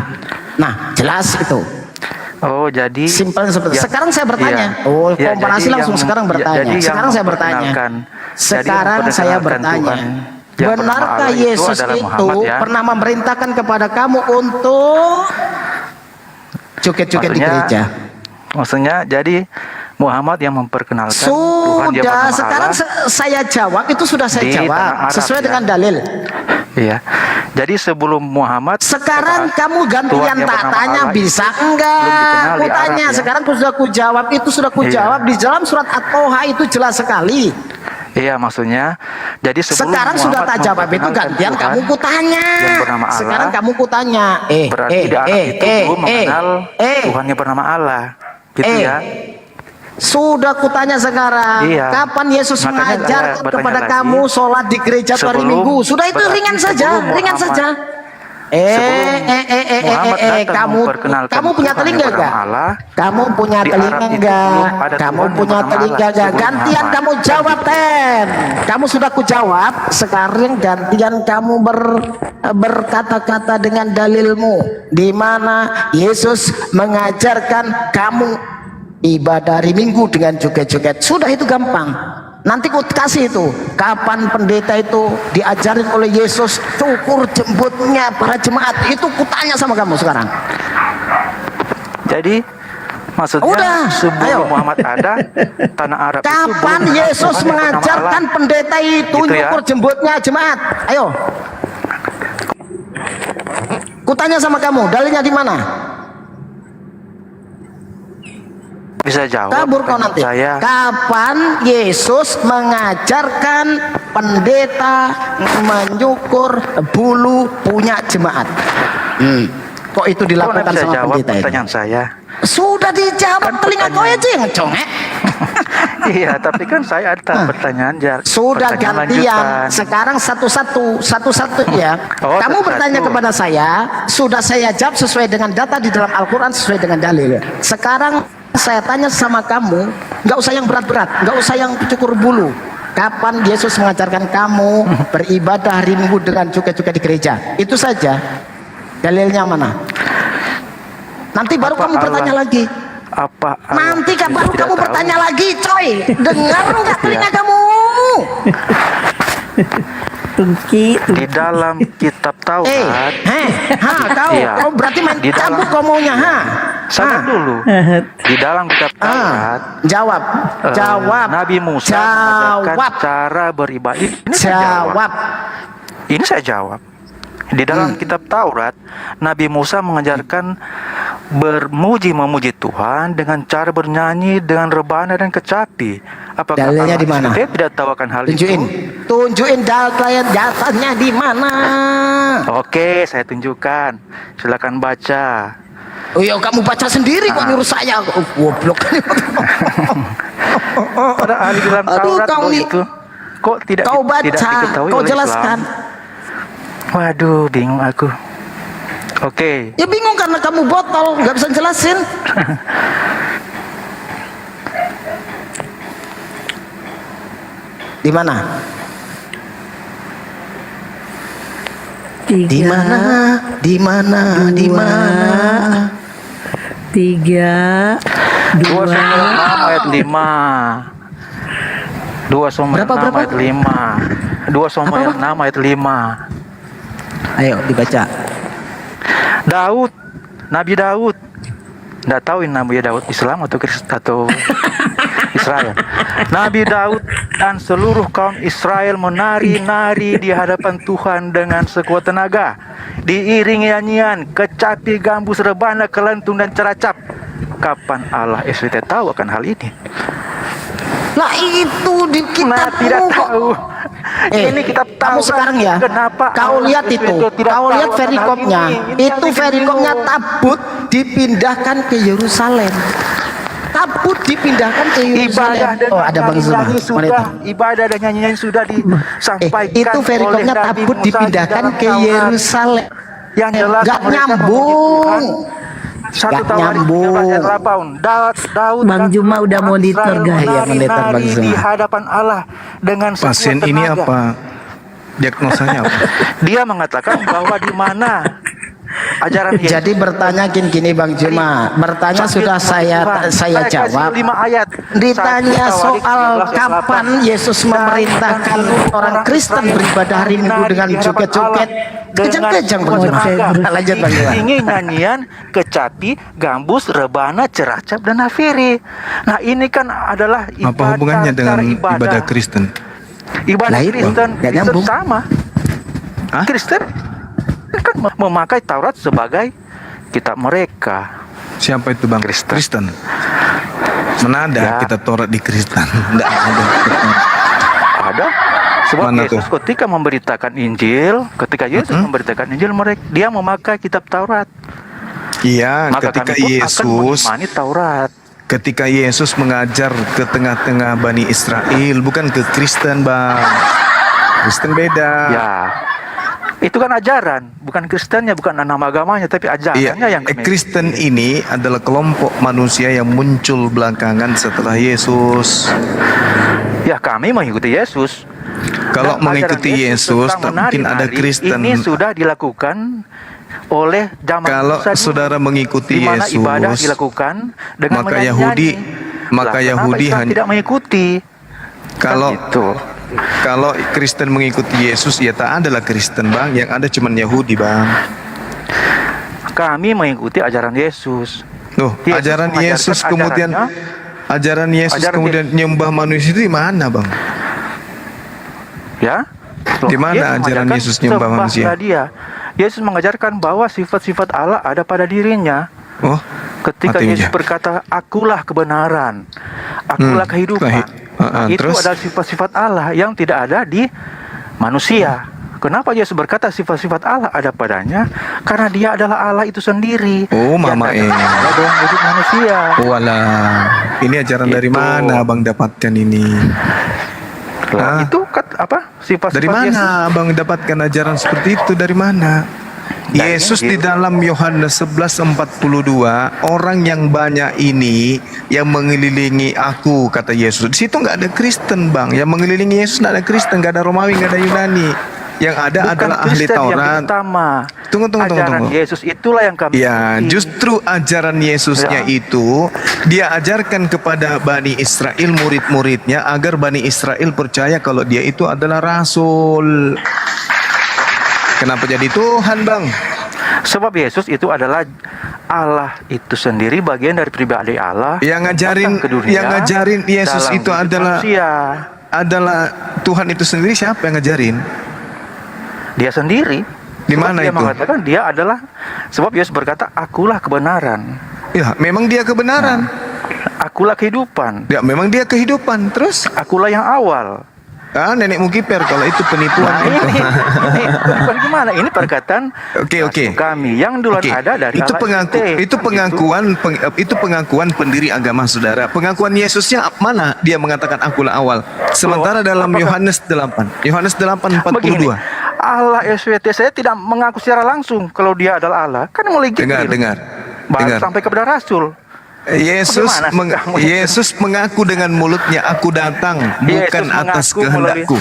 Nah, jelas itu. Oh, jadi simpel seperti. ya, sekarang saya bertanya. iya. Oh, Ya, komparasi jadi langsung yang- sekarang bertanya. jadi yang sekarang saya bertanya. memperkenalkan- Sekarang jadi yang saya memperkenalkan bertanya. Tuhan yang bernama Benarkah Allah itu Yesus adalah itu Muhammad, ya? pernah memerintahkan kepada kamu untuk joget-joget di gereja? Maksudnya jadi Muhammad yang memperkenalkan Tuhan yang Sudah, bernama sekarang Allah saya jawab itu sudah saya di tanah jawab Arab, sesuai ya. dengan dalil. Iya. Jadi sebelum Muhammad Sekarang kamu gantian Tuhan yang tak bernama tanya Allah bisa itu enggak? belum dikenal Aku di Arab, tanya, ya. sekarang sudah ku jawab itu sudah ku Iya. jawab di dalam surat At-Toha itu jelas sekali. Iya, maksudnya jadi sebelum Sekarang sudah Muhammad tak jawab itu memperkenalkan gantian Tuhan kamu ku tanya. yang bernama Allah, Sekarang kamu ku tanya. berarti di Arab itu belum mengenal Tuhan yang bernama Allah. Gitu ya. Sudah kutanya sekarang, Iya. kapan Yesus Makanya saya mengajarkan bertanya kepada lagi, kamu sholat di gereja hari sebelum- Minggu? Sudah itu berarti ringan saja, sebelum ringan Muhammad- saja. Muhammad datang Kamu memperkenalkan kamu punya Tuhan telinga yang bernama enggak? Allah, Kamu punya di telinga Arab itu enggak? belum ada Kamu Tuhan yang punya bernama telinga Allah enggak? sebelum Gantian Muhammad. kamu jawab, Ten. Kamu sudah ku jawab, sekarang gantian kamu berkata-kata dengan dalilmu, di mana Yesus mengajarkan kamu ibadah hari Minggu dengan joget-joget. Sudah, itu gampang. Nanti ku kasih itu kapan pendeta itu diajarin oleh Yesus cukur jembutnya para jemaat. Itu kutanya sama kamu sekarang. Jadi maksudnya Udah, sebelum ayo. Muhammad ada tanah Arab itu Kapan belum ada Yesus Tuhan yang bernama mengajarkan Allah. pendeta itu Gitu ya. nyukur jembutnya jemaat? Ayo. Kutanya sama kamu, dalilnya di mana? Bisa jawab Kabur kau nanti. saya. Kapan Yesus mengajarkan pendeta menyukur bulu punya jemaat? Kok itu Kok dilakukan bisa sama jawab pendeta itu? pertanyaan saya? Sudah dijawab, telinga kau aja yang congek. Iya, tapi kan saya ada pertanyaan Sudah pertanyaan gantian. lanjutan. Sekarang satu-satu ya. Oh, Kamu satu-satu. bertanya kepada saya, sudah saya jawab sesuai dengan data di dalam Al-Quran, sesuai dengan dalil. Sekarang saya tanya sama kamu, nggak usah yang berat-berat, nggak usah yang cukur bulu. Kapan Yesus mengajarkan kamu beribadah hari Minggu dengan joget-joget di gereja? Itu saja. Dalilnya mana? Nanti baru kamu bertanya lagi. Apa Nanti baru tidak kamu tahu? bertanya lagi, coy. Dengar nggak telinga kamu? Di dalam kitab Taurat. Kau, Iya. kau berarti main Di dalam- cabut kau maunya, Sabar dulu. Di dalam kitab Taurat. Jawab, jawab. Nabi Musa mengajarkan cara beribadah. Ini saya jawab. Ini saya jawab. Di dalam kitab Taurat, Nabi Musa mengajarkan memuji Tuhan dengan cara bernyanyi dengan rebana dan kecapi. Apakah Dalilnya Allah di mana? SBT tidak tahu akan hal Tunjukin, itu? tunjukin datanya di mana? Oke, saya tunjukkan. Silakan baca. Oh iya, kamu baca sendiri kok nyuruh saya. Oh, goblok. Ada ahli dalam Aduh, Taurat kau loh nih. itu. Kok tidak Kau baca, tidak diketahui kau oleh jelaskan. Islam? Waduh, bingung aku. Oke. Ya bingung karena kamu botol, nggak bisa jelasin. Di mana? Di mana? Di mana? Di mana? 3, 2 Samuel 6 ayat 5. 2 Samuel 6 ayat 5. 2 Samuel 6 ayat 5. Ayo dibaca. Daud, Nabi Daud. Nggak tahu ini Nabi Daud Islam atau atau Israel. Nabi Daud dan seluruh kaum Israel menari-nari di hadapan Tuhan dengan sekuat tenaga, diiringi nyanyian, kecapi, gambus, rebana, kelentung dan ceracap. Kapan Allah SWT tahu akan hal ini? Lah itu di kitabmu tidak kok. tahu. Ini kitab kamu Taurat. sekarang ya. Kenapa Kau Allah lihat itu. tidak Kau tahu lihat akan hal verikopnya. ini? Ini yang Itu bikin verikopnya bingung. tabut dipindahkan ke Yerusalem. Tabut dipindahkan ke Yerusalem. Ibadah dan Oh, ada Bang Zuma. nyanyi Mana sudah, itu? ibadah dan nyanyian sudah disampaikan Itu verikopnya oleh Nabi tabut Musa di dipindahkan dalam ke Taurat. Yerusalem. Yang jelas Gak mereka nyambung. Satu Gak tahun nyambung. Daud Bang Juma udah monitor, guys. Iya, monitor Bang di Zuma. hadapan Allah dengan Pasien sekuat ini tenaga. apa? Diagnosanya apa? Dia mengatakan bahwa di mana ajaran Yesus. Jadi bertanya gini Bang Juma, bertanya sudah saya jawab. 5 ayat. Ditanya soal kapan Yesus memerintahkan orang Kristen beribadah hari Minggu dengan joget-joget, kejang-kejang Bang Juma. Lanjut Bang Juma. Ini nyanyian, kecapi, gambus, rebana, ceracap, dan nafiri. Nah ini kan adalah ibadah. Apa hubungannya dengan ibadah Kristen? Ibadah Kristen sama. Hah? Kristen kan memakai Taurat sebagai kitab mereka. Siapa itu Bang? Kristen. Mana ada Ya. kitab Taurat di Kristen? Tidak ada. Ada. Sebab Mana Yesus tuh? ketika memberitakan Injil, dia memakai kitab Taurat. Iya, Maka ketika kami pun akan Yesus mengimani Taurat. ketika Yesus mengajar ke tengah-tengah Bani Israel, bukan ke Kristen, Bang. Kristen beda. Ya. Itu kan ajaran, bukan Kristennya, bukan nama agamanya, tapi ajarannya Iya, yang kami. Kristen ini adalah kelompok manusia yang muncul belakangan setelah Yesus. Ya, kami mengikuti Yesus. Kalau Dan mengikuti ajaran Yesus, tak tentang mungkin ada menari-nari Kristen. Ini sudah dilakukan oleh zaman Kalau Musa dulu, saudara mengikuti di mana ibadah Yesus, dilakukan dengan maka menyanyi. Yahudi, maka Lah, kenapa Yahudi Islam hanya tidak mengikuti. kalau Kan gitu. kalau Kristen mengikuti Yesus, ya tak adalah Kristen, Bang. Yang ada cuma Yahudi, Bang. Kami mengikuti ajaran Yesus. Loh, ajaran Yesus kemudian kemudian nyembah manusia itu di mana, Bang? Ya. Di mana ajaran mengajarkan Yesus nyembah sembahlah manusia? Dia. Yesus mengajarkan bahwa sifat-sifat Allah ada pada dirinya. Oh, Ketika artinya. Yesus berkata, "Akulah kebenaran, akulah kehidupan." Itu terus? adalah sifat-sifat Allah yang tidak ada di manusia. Kenapa Yesus berkata sifat-sifat Allah ada padanya? Karena dia adalah Allah itu sendiri. Oh, Mama Ada dalam wujud manusia. Walah, ini ajaran dari mana Bang dapatkan ini? Lah, itu apa? Sifat-sifat Dari Yesus. mana Bang dapatkan ajaran seperti itu? Dari mana? Yesus di dalam Yohanes 11:42, orang yang banyak ini yang mengelilingi aku, kata Yesus. Di situ nggak ada Kristen, Bang. Yang mengelilingi Yesus nggak ada Kristen, nggak ada Romawi, nggak ada Yunani. Yang ada Bukan adalah ahli Kristen yang Taurat. pertama. Tunggu. Yesus itulah yang kami Ya, ikuti. justru ajaran Yesusnya itu dia ajarkan kepada Bani Israel, murid-muridnya, agar Bani Israel percaya kalau dia itu adalah rasul. Kenapa jadi Tuhan, Bang? Sebab Yesus itu adalah Allah itu sendiri, bagian dari pribadi Allah. Yang ngajarin Yesus dalam itu wujud adalah manusia. adalah Tuhan itu sendiri. Siapa yang ngajarin? Dia sendiri. Di mana Dia itu? mengatakan dia adalah, sebab Yesus berkata, "Akulah kebenaran." Ya, memang dia kebenaran. Akulah kehidupan. Ya, memang dia kehidupan. Terus? Akulah yang awal. Ah, nenek Mukiper, kalau itu penipuan. Bukan gimana? Ini perkataan Oke. kami yang duluan ada dari Itu Allah itu pengakuan pendiri agama, saudara. Pengakuan Yesusnya mana? Dia mengatakan akulah awal. Sementara dalam Yohanes 8:42. Begini, Allah SWT saya tidak mengaku secara langsung kalau dia adalah Allah. Kan mulai Dengar. sampai kepada Rasul. Yesus mengaku dengan mulutnya, aku datang bukan Yesus atas mengaku kehendakku.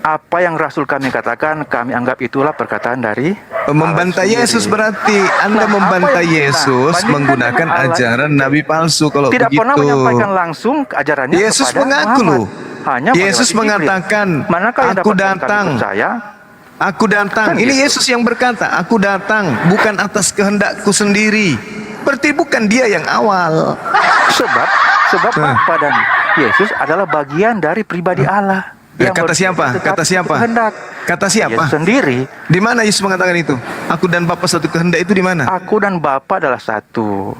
Apa yang Rasul kami katakan, kami anggap itulah perkataan dari Membantai Yesus berarti Anda membantai Yesus menggunakan ajaran nabi palsu. Kalau tidak begitu, pernah menyampaikan langsung ajarannya Yesus kepada mengaku Muhammad. loh. Hanya Yesus melewati mengatakan, Jibril. Manakah yang aku dapat kami datang. percaya? Aku datang. Kan Ini gitu. Yesus yang berkata, aku datang bukan atas kehendakku sendiri. Berarti bukan dia yang awal. Sebab Bapa dan Yesus adalah bagian dari pribadi Allah. Kata siapa? Kata siapa? Kata siapa? Yesus sendiri. Di mana Yesus mengatakan itu? Aku dan Bapa satu kehendak, itu di mana? Aku dan Bapa adalah satu.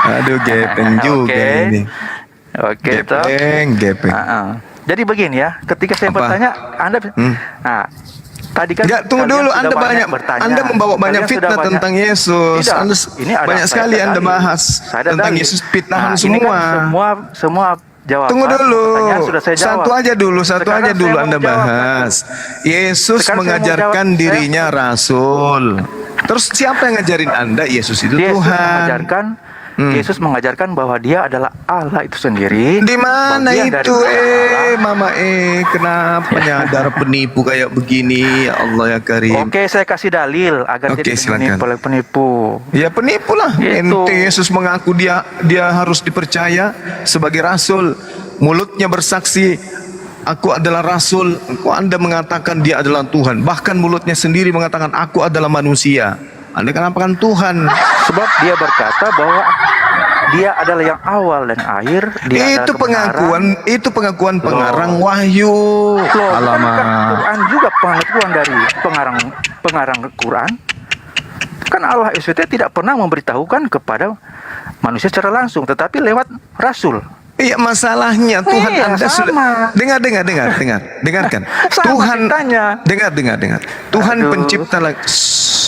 Aduh, gepeng juga ini. Oke, gepeng. Jadi begini ya, ketika saya bertanya, Anda tadi kan Enggak, tunggu dulu, Anda bertanya. Anda membawa banyak Kalian sudah fitnah tentang Yesus. Tidak, Anda ini ada banyak saya sekali ada Anda dalil. bahas Saya ada tentang dalil. Yesus, fitnahan Ini semua. kan semua jawaban. Tunggu dulu. Pertanyaan sudah saya jawab. Satu aja dulu Sekarang saya mau Anda jawab bahas. Yesus Sekarang saya mau mengajarkan jawab. dirinya rasul. Terus siapa yang ngajarin Anda Yesus itu Yesus Tuhan? mengajarkan Yesus mengajarkan bahwa dia adalah Allah itu sendiri. Di mana bagian itu dari Mama kenapa nyadar penipu kayak begini? Ya Allah ya Karim. Oke, saya kasih dalil agar Oke, tidak silakan. menipu oleh penipu. Ya penipu lah. Itu. Ente Yesus mengaku dia harus dipercaya sebagai rasul. Mulutnya bersaksi, aku adalah rasul. Kok Anda mengatakan dia adalah Tuhan? Bahkan mulutnya sendiri mengatakan aku adalah manusia. Anda kenapa kan Tuhan? Sebab dia berkata bahwa dia adalah yang awal dan akhir. Dia Itu pengakuan pengarang Loh. wahyu. Loh, Alamak. kan Quran juga pengakuan dari pengarang Quran. Kan Allah SWT tidak pernah memberitahukan kepada manusia secara langsung, tetapi lewat rasul. Iya, masalahnya Tuhan Anda sudah dengarkan. Tuhan dengar. Tuhan pencipta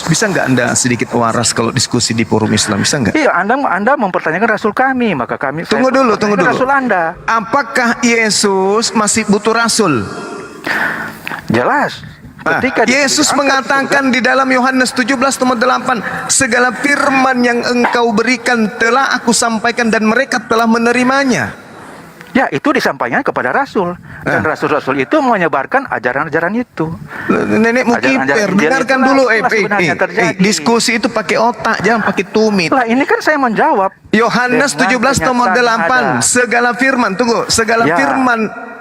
bisa nggak Anda sedikit waras kalau diskusi di forum Islam, bisa nggak? Iya, Anda mempertanyakan rasul kami, maka kami Tunggu dulu. Rasul Anda. Apakah Yesus masih butuh rasul? Jelas. Ketika Yesus mengatakan di dalam Yohanes 17:8, segala firman yang engkau berikan telah aku sampaikan dan mereka telah menerimanya. Ya, itu disampaikan kepada rasul. Dan rasul-rasul itu menyebarkan ajaran-ajaran itu. Nenekmu kiper, dengarkan dulu. Diskusi itu pakai otak, jangan pakai tumit. Lah, ini kan saya menjawab. Yohanes 17:8, segala firman,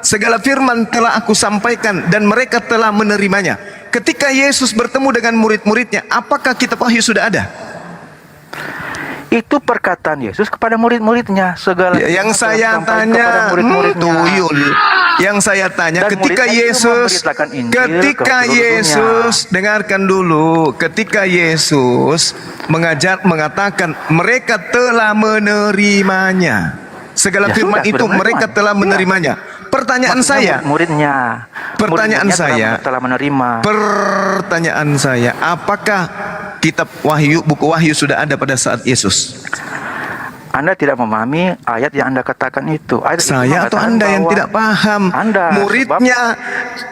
segala firman telah aku sampaikan dan mereka telah menerimanya. Ketika Yesus bertemu dengan murid-muridnya, apakah kitab Wahyu sudah ada? Itu perkataan Yesus kepada murid-muridnya. Segala yang saya tanya, tuyul. Yang saya tanya, dan ketika Yesus, dengarkan dulu, ketika Yesus mengatakan mereka telah menerimanya. Segala firman itu mereka telah menerimanya. Pertanyaan saya, muridnya telah menerima. Pertanyaan saya, apakah kitab Wahyu, buku Wahyu sudah ada pada saat Yesus? Anda tidak memahami ayat yang Anda katakan itu. Saya atau Anda yang tidak paham? Muridnya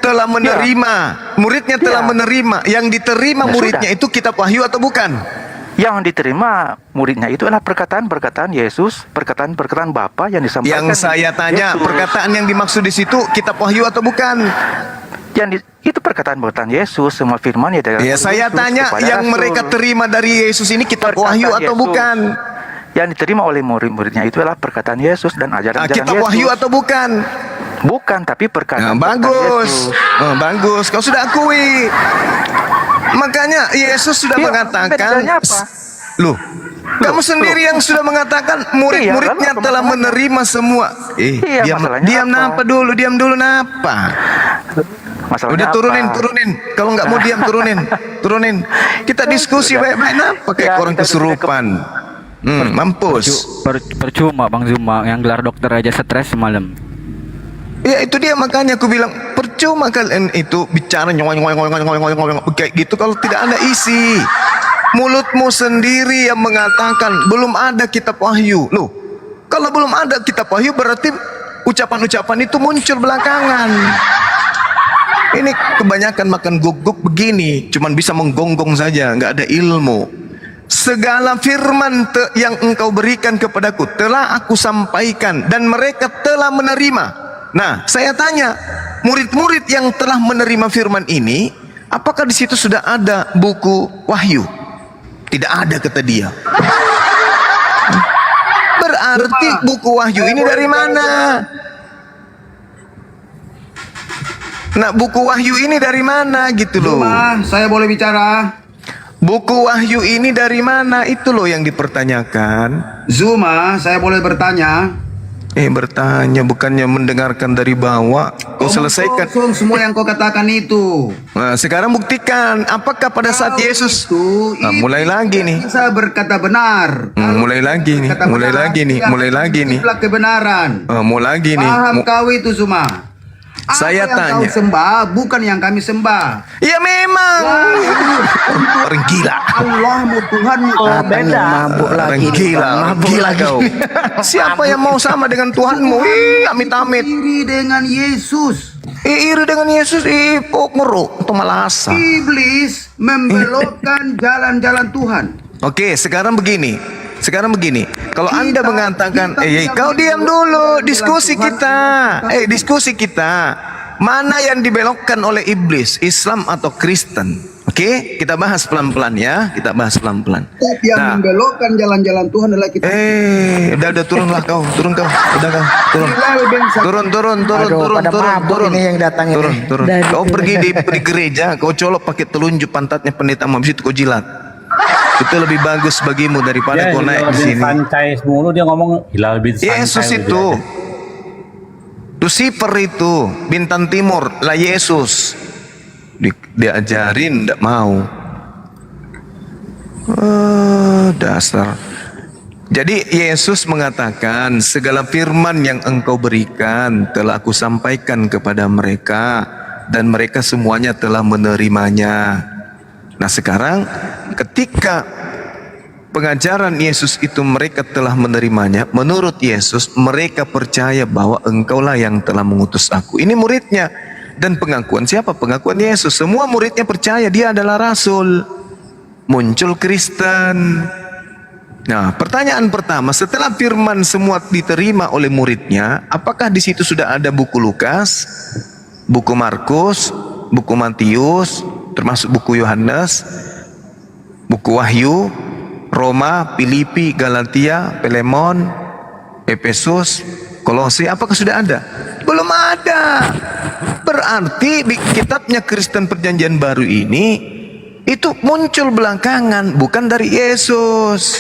telah menerima. Muridnya telah menerima. Yang diterima muridnya itu kitab Wahyu atau bukan? Yang diterima muridnya itu adalah perkataan-perkataan Yesus, perkataan-perkataan Bapa yang disampaikan. Yang saya tanya, Yesus. Perkataan yang dimaksud di situ kitab Wahyu atau bukan? Itu perkataan-perkataan Yesus, semua firman ya dari saya Yesus tanya, yang Rasul. mereka terima dari Yesus ini kitab Wahyu atau Yesus. bukan? Yang diterima oleh murid-muridnya itu adalah perkataan Yesus dan ajaran-ajaran kitab Yesus. Wahyu atau bukan? Bukan, tapi perkataan bagus. Yesus. Bagus, kau sudah akui. Makanya Yesus sudah mengatakan, loh, kamu sendiri yang sudah mengatakan murid-muridnya telah menerima semua. Diam dulu napa? Udah turunin. Kalau nggak mau diam turunin. Kita diskusi baik-baik. Napa kayak orang kesurupan? Mampus. Percuma Bang Zuma yang gelar dokter aja stres semalam. Ya itu dia, makanya aku bilang percuma kalian itu bicara nyong kayak gitu kalau tidak ada isi. Mulutmu sendiri yang mengatakan belum ada kitab Wahyu. Loh, kalau belum ada kitab Wahyu berarti ucapan-ucapan itu muncul belakangan. Ini kebanyakan makan guguk begini, cuman bisa menggonggong saja, nggak ada ilmu. Segala firman yang engkau berikan kepadaku telah aku sampaikan dan mereka telah menerima. Nah, saya tanya, murid-murid yang telah menerima firman ini, apakah di situ sudah ada buku Wahyu? Tidak ada, kata dia. Berarti buku Wahyu ini dari mana? Nah, buku Wahyu ini dari mana gitu loh? Saya boleh bicara? Buku Wahyu ini dari mana? Itu loh yang dipertanyakan. Zuma, saya boleh bertanya? Bertanya bukannya mendengarkan dari bawah. Kau selesaikan semua yang kau katakan itu. Nah, sekarang buktikan apakah pada saat Yesus mulai lagi nih. Saya berkata benar. Mulai lagi nih. Kebenaran. Mau lagi nih. Paham kau itu Zuma? Saya yang tanya. Kau sembah bukan yang kami sembah. Ya memang. Orang gila. Allahmu Tuhanmu. Beda. Mabuk lagi. Gila kau. Siapa yang mau sama dengan Tuhanmu? Amit-amit. Iri dengan Yesus. Iri dengan Yesus. Ngeruk atau malasa. Iblis membelokkan jalan-jalan Tuhan. Oke, sekarang begini. kalau Anda mengatakan, kau diam dulu, diskusi kita. Mana yang dibelokkan oleh iblis, Islam atau Kristen? Oke, kita bahas pelan-pelan ya. Yang membelokkan jalan-jalan Tuhan adalah kita. Udah turunlah kau. Turun. Ini yang datang ini. Turun. Kau pergi di gereja, kau colok pakai telunjuk pantatnya pendeta, habis itu kau jilat. Itu lebih bagus bagimu daripada kau naik di sini. Santai mulu dia ngomong Hilal bin Santai. Yesus itu, Lucifer itu, bintang timur lah Yesus. Diajarin tidak mau. Dasar. Jadi Yesus mengatakan, segala firman yang engkau berikan telah aku sampaikan kepada mereka, dan mereka semuanya telah menerimanya. Nah sekarang ketika pengajaran Yesus itu mereka telah menerimanya, menurut Yesus mereka percaya bahwa engkaulah yang telah mengutus aku. Ini muridnya. Dan pengakuan siapa? Pengakuan Yesus. Semua muridnya percaya dia adalah rasul. Muncul Kristen. Nah, pertanyaan pertama, setelah firman semua diterima oleh muridnya, apakah di situ sudah ada buku Lukas, buku Markus, buku Matius, termasuk buku Yohanes, buku Wahyu, Roma, Filipi, Galatia, Filemon, Efesus, Kolose? Apakah sudah ada? Belum ada. Berarti di kitabnya Kristen Perjanjian Baru ini itu muncul belakangan, bukan dari Yesus.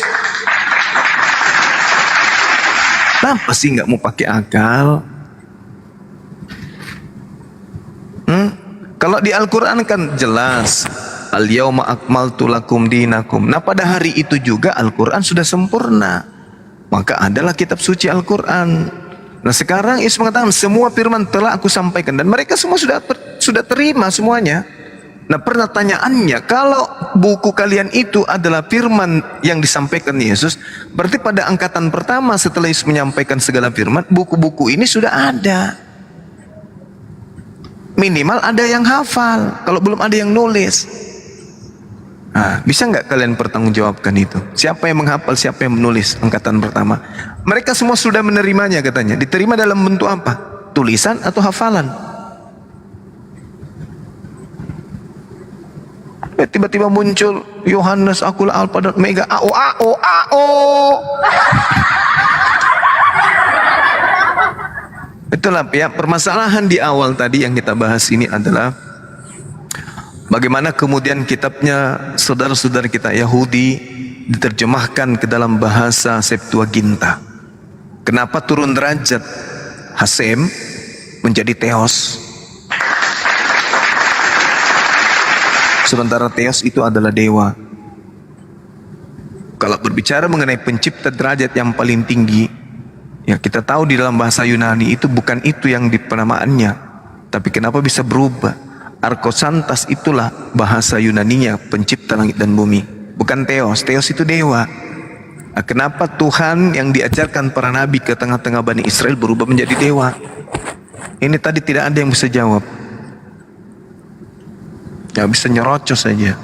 Kenapa sih nggak mau pakai akal? Kalau di Al-Quran kan jelas, Al-yawma akmaltu lakum dinakum. Nah pada hari itu juga Al-Quran sudah sempurna. Maka adalah kitab suci Al-Quran. Nah sekarang Yesus mengatakan semua firman telah aku sampaikan, dan mereka semua sudah terima semuanya. Nah pertanyaannya, kalau buku kalian itu adalah firman yang disampaikan Yesus, berarti pada angkatan pertama setelah Yesus menyampaikan segala firman, buku-buku ini sudah ada. Minimal ada yang hafal, kalau belum ada yang nulis. Nah, bisa nggak kalian pertanggungjawabkan itu? Siapa yang menghafal, siapa yang menulis angkatan pertama? Mereka semua sudah menerimanya katanya. Diterima dalam bentuk apa? Tulisan atau hafalan? Tiba-tiba muncul Yohanes, akulah Alfa dan Omega, AO. Itulah ya, permasalahan di awal tadi yang kita bahas ini adalah bagaimana kemudian kitabnya saudara-saudara kita Yahudi diterjemahkan ke dalam bahasa Septuaginta. Kenapa turun derajat Hasem menjadi Theos? Sementara Theos itu adalah dewa. Kalau berbicara mengenai pencipta derajat yang paling tinggi, ya kita tahu di dalam bahasa Yunani itu bukan itu yang penamaannya. Tapi kenapa bisa berubah? Arkosantas itulah bahasa Yunaninya, pencipta langit dan bumi. Bukan Theos. Theos itu dewa. Nah, kenapa Tuhan yang diajarkan para nabi ke tengah-tengah Bani Israel berubah menjadi dewa? Ini tadi tidak ada yang bisa jawab. Ya bisa nyerocos saja.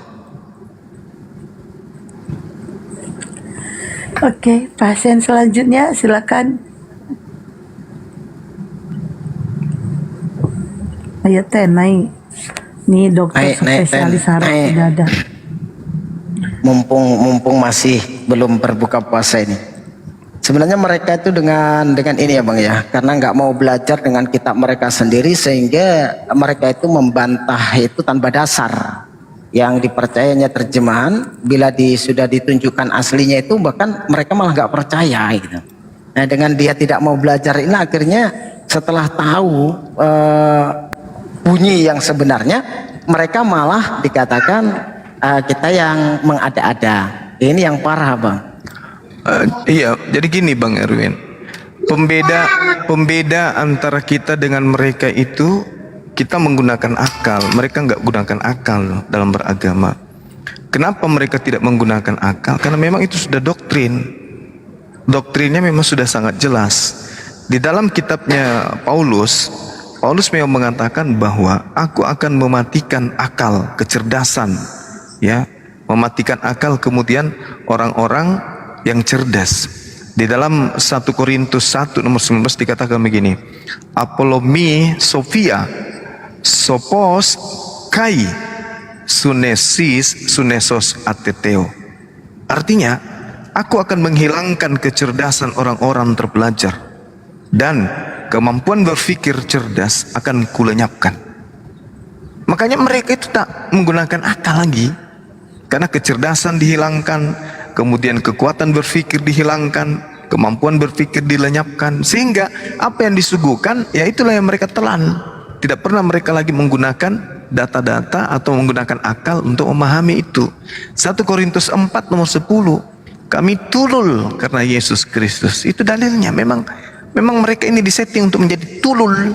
Oke, pasien selanjutnya silakan. Ayo naik. Nih dokter spesialis saraf sudah ada. Mumpung masih belum berbuka puasa ini. Sebenarnya mereka itu dengan ini ya Bang ya, karena nggak mau belajar dengan kitab mereka sendiri, sehingga mereka itu membantah itu tanpa dasar. Yang dipercayanya terjemahan, bila sudah ditunjukkan aslinya itu bahkan mereka malah nggak percaya gitu. Nah dengan dia tidak mau belajar ini, akhirnya setelah tahu bunyi yang sebenarnya, mereka malah dikatakan kita yang mengada-ada. Ini yang parah Bang. Iya, jadi gini Bang Erwin, pembeda antara kita dengan mereka itu, kita menggunakan akal, mereka nggak gunakan akal loh dalam beragama. Kenapa mereka tidak menggunakan akal? Karena memang itu sudah doktrinnya memang sudah sangat jelas. Di dalam kitabnya Paulus memang mengatakan bahwa aku akan mematikan akal, kecerdasan, ya, mematikan akal kemudian orang-orang yang cerdas. Di dalam 1 Korintus 1 nomor 19 dikatakan begini, Apolomi Sophia Sopos Kai Sunesis Sunesos Ateteo. Artinya, aku akan menghilangkan kecerdasan orang-orang terpelajar dan kemampuan berpikir cerdas akan kulenyapkan. Makanya mereka itu tak menggunakan akal lagi, karena kecerdasan dihilangkan, kemudian kekuatan berpikir dihilangkan, kemampuan berpikir dilenyapkan, sehingga apa yang disuguhkan ya itulah yang mereka telan. Tidak pernah mereka lagi menggunakan data-data atau menggunakan akal untuk memahami itu. 1 Korintus 4 nomor 10, kami tulul karena Yesus Kristus. Itu dalilnya. Memang mereka ini disetting untuk menjadi tulul.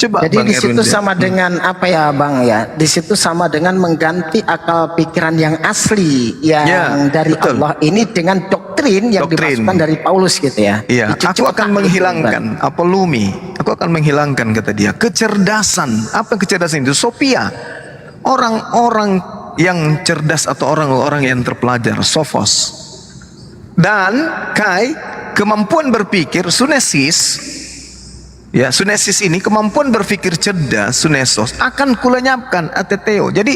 Coba Jadi Bang di situ Erwin, sama dengan apa ya Bang ya? Di situ sama dengan mengganti akal pikiran yang asli yang dari Allah ini dengan doktrin yang dimasukkan dari Paulus gitu ya. Iya, aku akan menghilangkan apolumi. Aku akan menghilangkan, kata dia, kecerdasan. Apa kecerdasan itu? Sophia. Orang-orang yang cerdas atau orang-orang yang terpelajar, sophos. Dan kai, kemampuan berpikir, sunesis. Ya, sunesis ini kemampuan berpikir cerdas, sunesos, akan kulenyapkan, ateteo. Jadi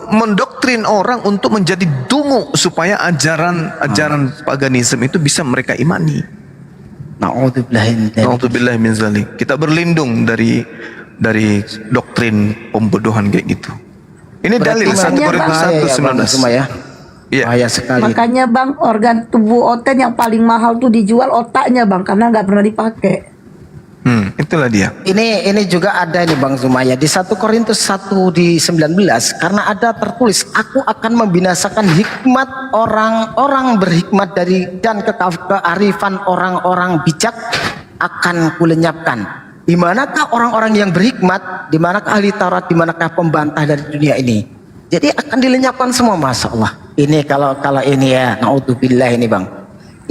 mendoktrin orang untuk menjadi dungu supaya ajaran paganisme itu bisa mereka imani. Na'udzubillah min zalik. Kita berlindung dari doktrin pembodohan kayak gitu. Ini dalil 1 Korintus 1:19. Ya. Bahaya sekali. Makanya Bang, organ tubuh Oten yang paling mahal tuh dijual otaknya Bang, karena nggak pernah dipakai. Itulah dia. Ini juga ada nih Bang Zumaya di 1 Korintus 1 di 19, karena ada tertulis, aku akan membinasakan hikmat orang-orang berhikmat dan kearifan orang-orang bijak akan kulenyapkan. Di manakah orang-orang yang berhikmat, di manakah ahli Taurat, di manakah pembantah dari dunia ini? Jadi akan dilenyapkan semua, Masya Allah. Ini kalau ini ya, naudzubillah ini Bang.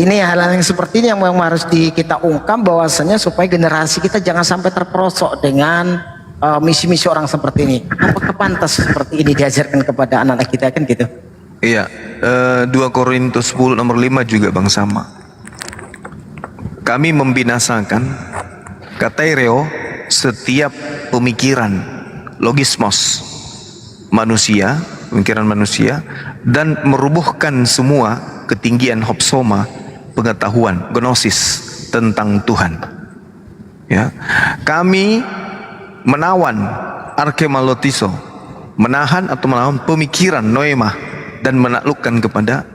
Ini hal-hal yang seperti ini yang harus kita ungkap bahwasanya supaya generasi kita jangan sampai terperosok dengan misi-misi orang seperti ini. Apakah pantas seperti ini diajarkan kepada anak-anak kita, kan gitu? Iya, 2 Korintus 10 nomor 5 juga Bang sama. Kami membinasakan kataireo setiap pemikiran logismos manusia, pemikiran manusia, dan merubuhkan semua ketinggian hopsoma, pengetahuan gnosis tentang Tuhan. Ya, kami menawan arkemalotiso, menahan atau melawan pemikiran noemah dan menaklukkan kepada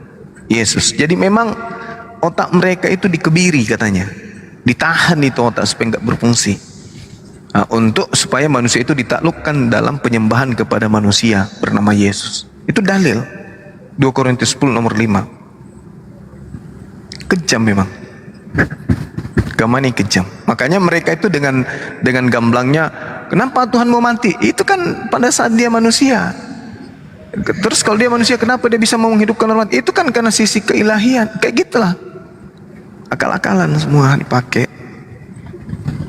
Yesus. Jadi memang otak mereka itu dikebiri katanya, ditahan itu otak supaya nggak berfungsi. Untuk supaya manusia itu ditaklukkan dalam penyembahan kepada manusia bernama Yesus. Itu dalil 2 Korintus 10 nomor 5. Kejam memang. Agama ini kejam. Makanya mereka itu dengan gamblangnya, kenapa Tuhan mau mati? Itu kan pada saat dia manusia. Terus kalau dia manusia, kenapa dia bisa mau menghidupkan orang mati? Itu kan karena sisi keilahian. Kayak gitulah. Akal-akalan semua dipakai.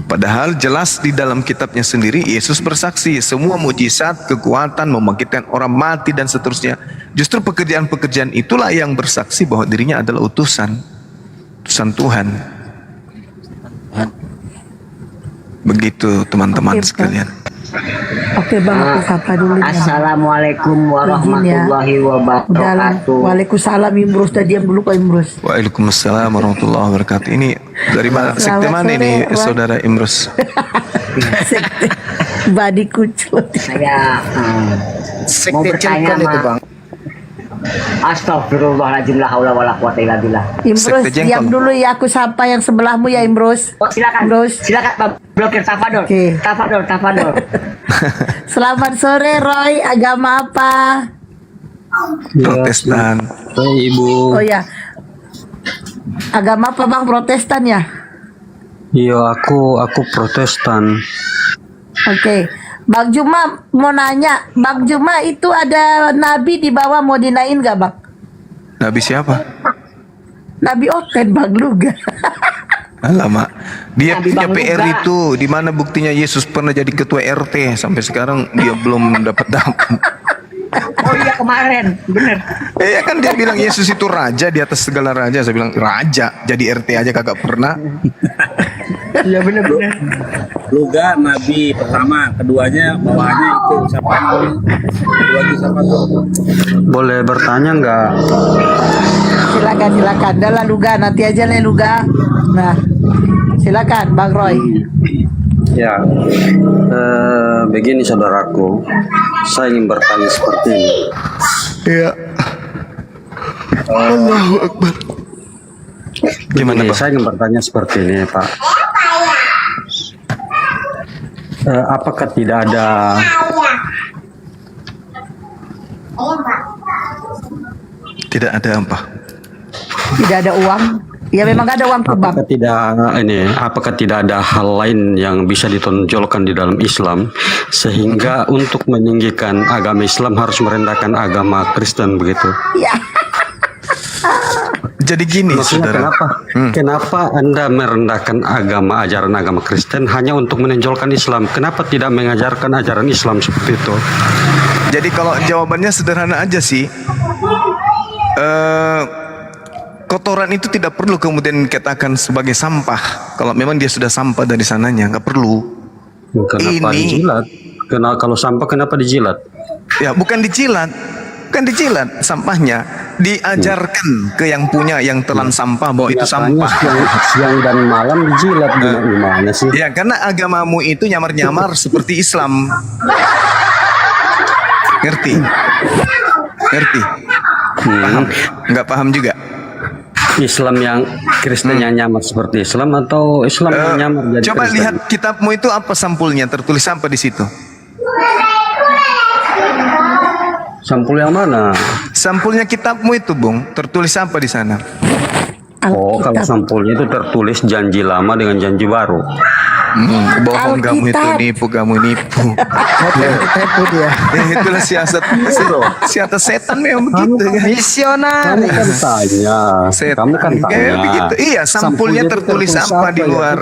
Padahal jelas di dalam kitabnya sendiri Yesus bersaksi semua mujizat, kekuatan, membangkitkan orang mati dan seterusnya. Justru pekerjaan-pekerjaan itulah yang bersaksi bahwa dirinya adalah utusan Tuhan. Begitu teman-teman sekalian. Oke Bang, aku sapa dulu. Assalamualaikum warahmatullahi wabarakatuh. Waalaikumsalam Imrus, tadi diam dulu Pak Imrus. Waalaikumsalam warahmatullahi wabarakatuh. Ini dari mana? Sekte mana ini Saudara Imrus? Sekte Badi Kucut. Saya mau bertanya Bang. Astagfirullahaladzim, la haula wala quwata illa billah. Imrus, diam dulu ya, aku sapa yang sebelahmu ya Imrus. Oh, silakan. Imrus. Silakan blokir Tafadol. Okay. Tafadol. Selamat sore Roy, agama apa? Protestan. Ibu. Oh ya. Agama apa Bang, Protestan ya? Iya, aku Protestan. Oke. Bang Juma mau nanya, Bang Juma itu ada nabi di bawah mau dinain gak Bang? Nabi siapa? Nabi Oten Bang Luga. Alamak, dia punya PR itu. Di mana buktinya Yesus pernah jadi ketua RT sampai sekarang dia belum dapat. Oh iya kemarin, bener. Ya kan dia bilang Yesus itu raja di atas segala raja. Saya bilang raja, jadi RT aja kagak pernah. Iya bener-bener. Luga nabi pertama, keduanya bawahannya itu siapa namanya? Kedua lagi siapa tuh? Boleh bertanya nggak? Silakan. Dah lah Luga, nanti aja nih Luga. Nah, silakan Bang Roy. Ya, begini saudaraku, saya ingin bertanya seperti ini. Iya. Allahu Akbar. Gimana Pak? Saya ingin bertanya seperti ini Pak. Apakah tidak ada apa? Tidak ada uang. Ya memang gak ada uang kebab. Apakah tidak ada hal lain yang bisa ditonjolkan di dalam Islam sehingga untuk meninggikan agama Islam harus merendahkan agama Kristen begitu? Ya. Jadi gini, saudara. Kenapa Anda merendahkan ajaran agama Kristen hanya untuk menonjolkan Islam? Kenapa tidak mengajarkan ajaran Islam seperti itu? Jadi kalau jawabannya sederhana aja sih. Kotoran itu tidak perlu kemudian dikatakan sebagai sampah. Kalau memang dia sudah sampah dari sananya, nggak perlu. Kenapa dijilat? Kalau sampah kenapa dijilat? Ya bukan dijilat sampahnya. Diajarkan ke yang punya, yang telan sampah bahwa itu sampah. Siang dan malam dijilat gimana sih? Ya karena agamamu itu nyamar-nyamar seperti Islam. Ngerti? Paham? Nggak paham juga? Islam yang Kristen yang nyamar seperti Islam atau Islam yang nyamar jadi coba Kristen? Lihat kitabmu itu apa sampulnya, tertulis apa di situ? Sampul yang mana? Sampulnya kitabmu itu, Bung, tertulis apa di sana? Oh, kalau sampulnya itu tertulis janji lama dengan janji baru. Bohong kamu itu, nipu kamu nipu. Tipu dia. Itulah siasat setan memang begitu. Misioner. Kamu kan tanya. Kamu kan tanya. Begitu. Iya, sampulnya tertulis apa di luar?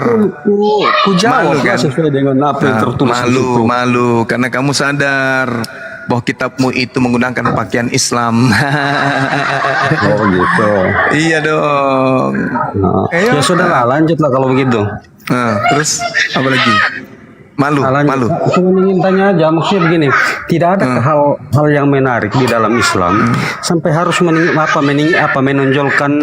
Ku jawab kan? Sesuai dengan apa yang tertulis. Malu karena kamu sadar bahwa kitabmu itu menggunakan pakaian Islam. Oh gitu. Iya dong. Ya sudahlah, lanjutlah kalau begitu. Terus apa lagi? Malu. Cuma ingin tanya aja, maksudnya begini, tidak ada hal yang menarik di dalam Islam sampai harus menonjolkan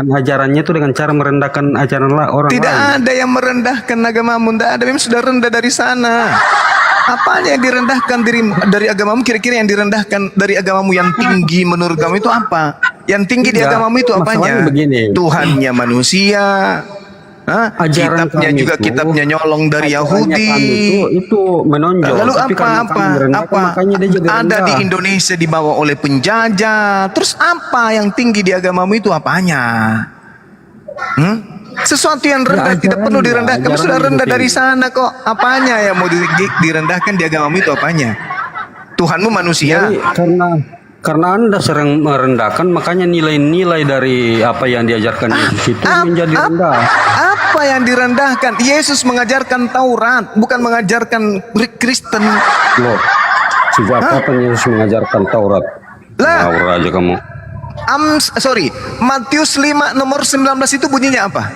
ajarannya itu dengan cara merendahkan ajaran orang lain. Tidak ada yang merendahkan agamamu, tidak ada. Memang sudah rendah dari sana. Apanya yang direndahkan dari agamamu? Kira-kira yang direndahkan dari agamamu yang tinggi menurut kamu itu apa? Yang tinggi di agamamu itu apanya? Tuhannya manusia. Kitabnya juga kitabnya nyolong dari Yahudi. Itu menonjol. Lalu apa? Ada di Indonesia dibawa oleh penjajah. Terus apa yang tinggi di agamamu itu apanya? Sesuatu yang rendah tidak perlu direndahkan. Kamu sudah rendah dari sana kok. Apanya yang mau direndahkan di agamamu itu apanya? Tuhanmu manusia. Jadi, karena Anda sering merendahkan, makanya nilai-nilai dari apa yang diajarkan Yesus itu menjadi rendah. Apa yang direndahkan? Yesus mengajarkan Taurat, bukan mengajarkan Kristen. Loh, sejak kapan Yesus mengajarkan Taurat? Ngawur aja kamu. Matius 5 nomor 19 itu bunyinya apa?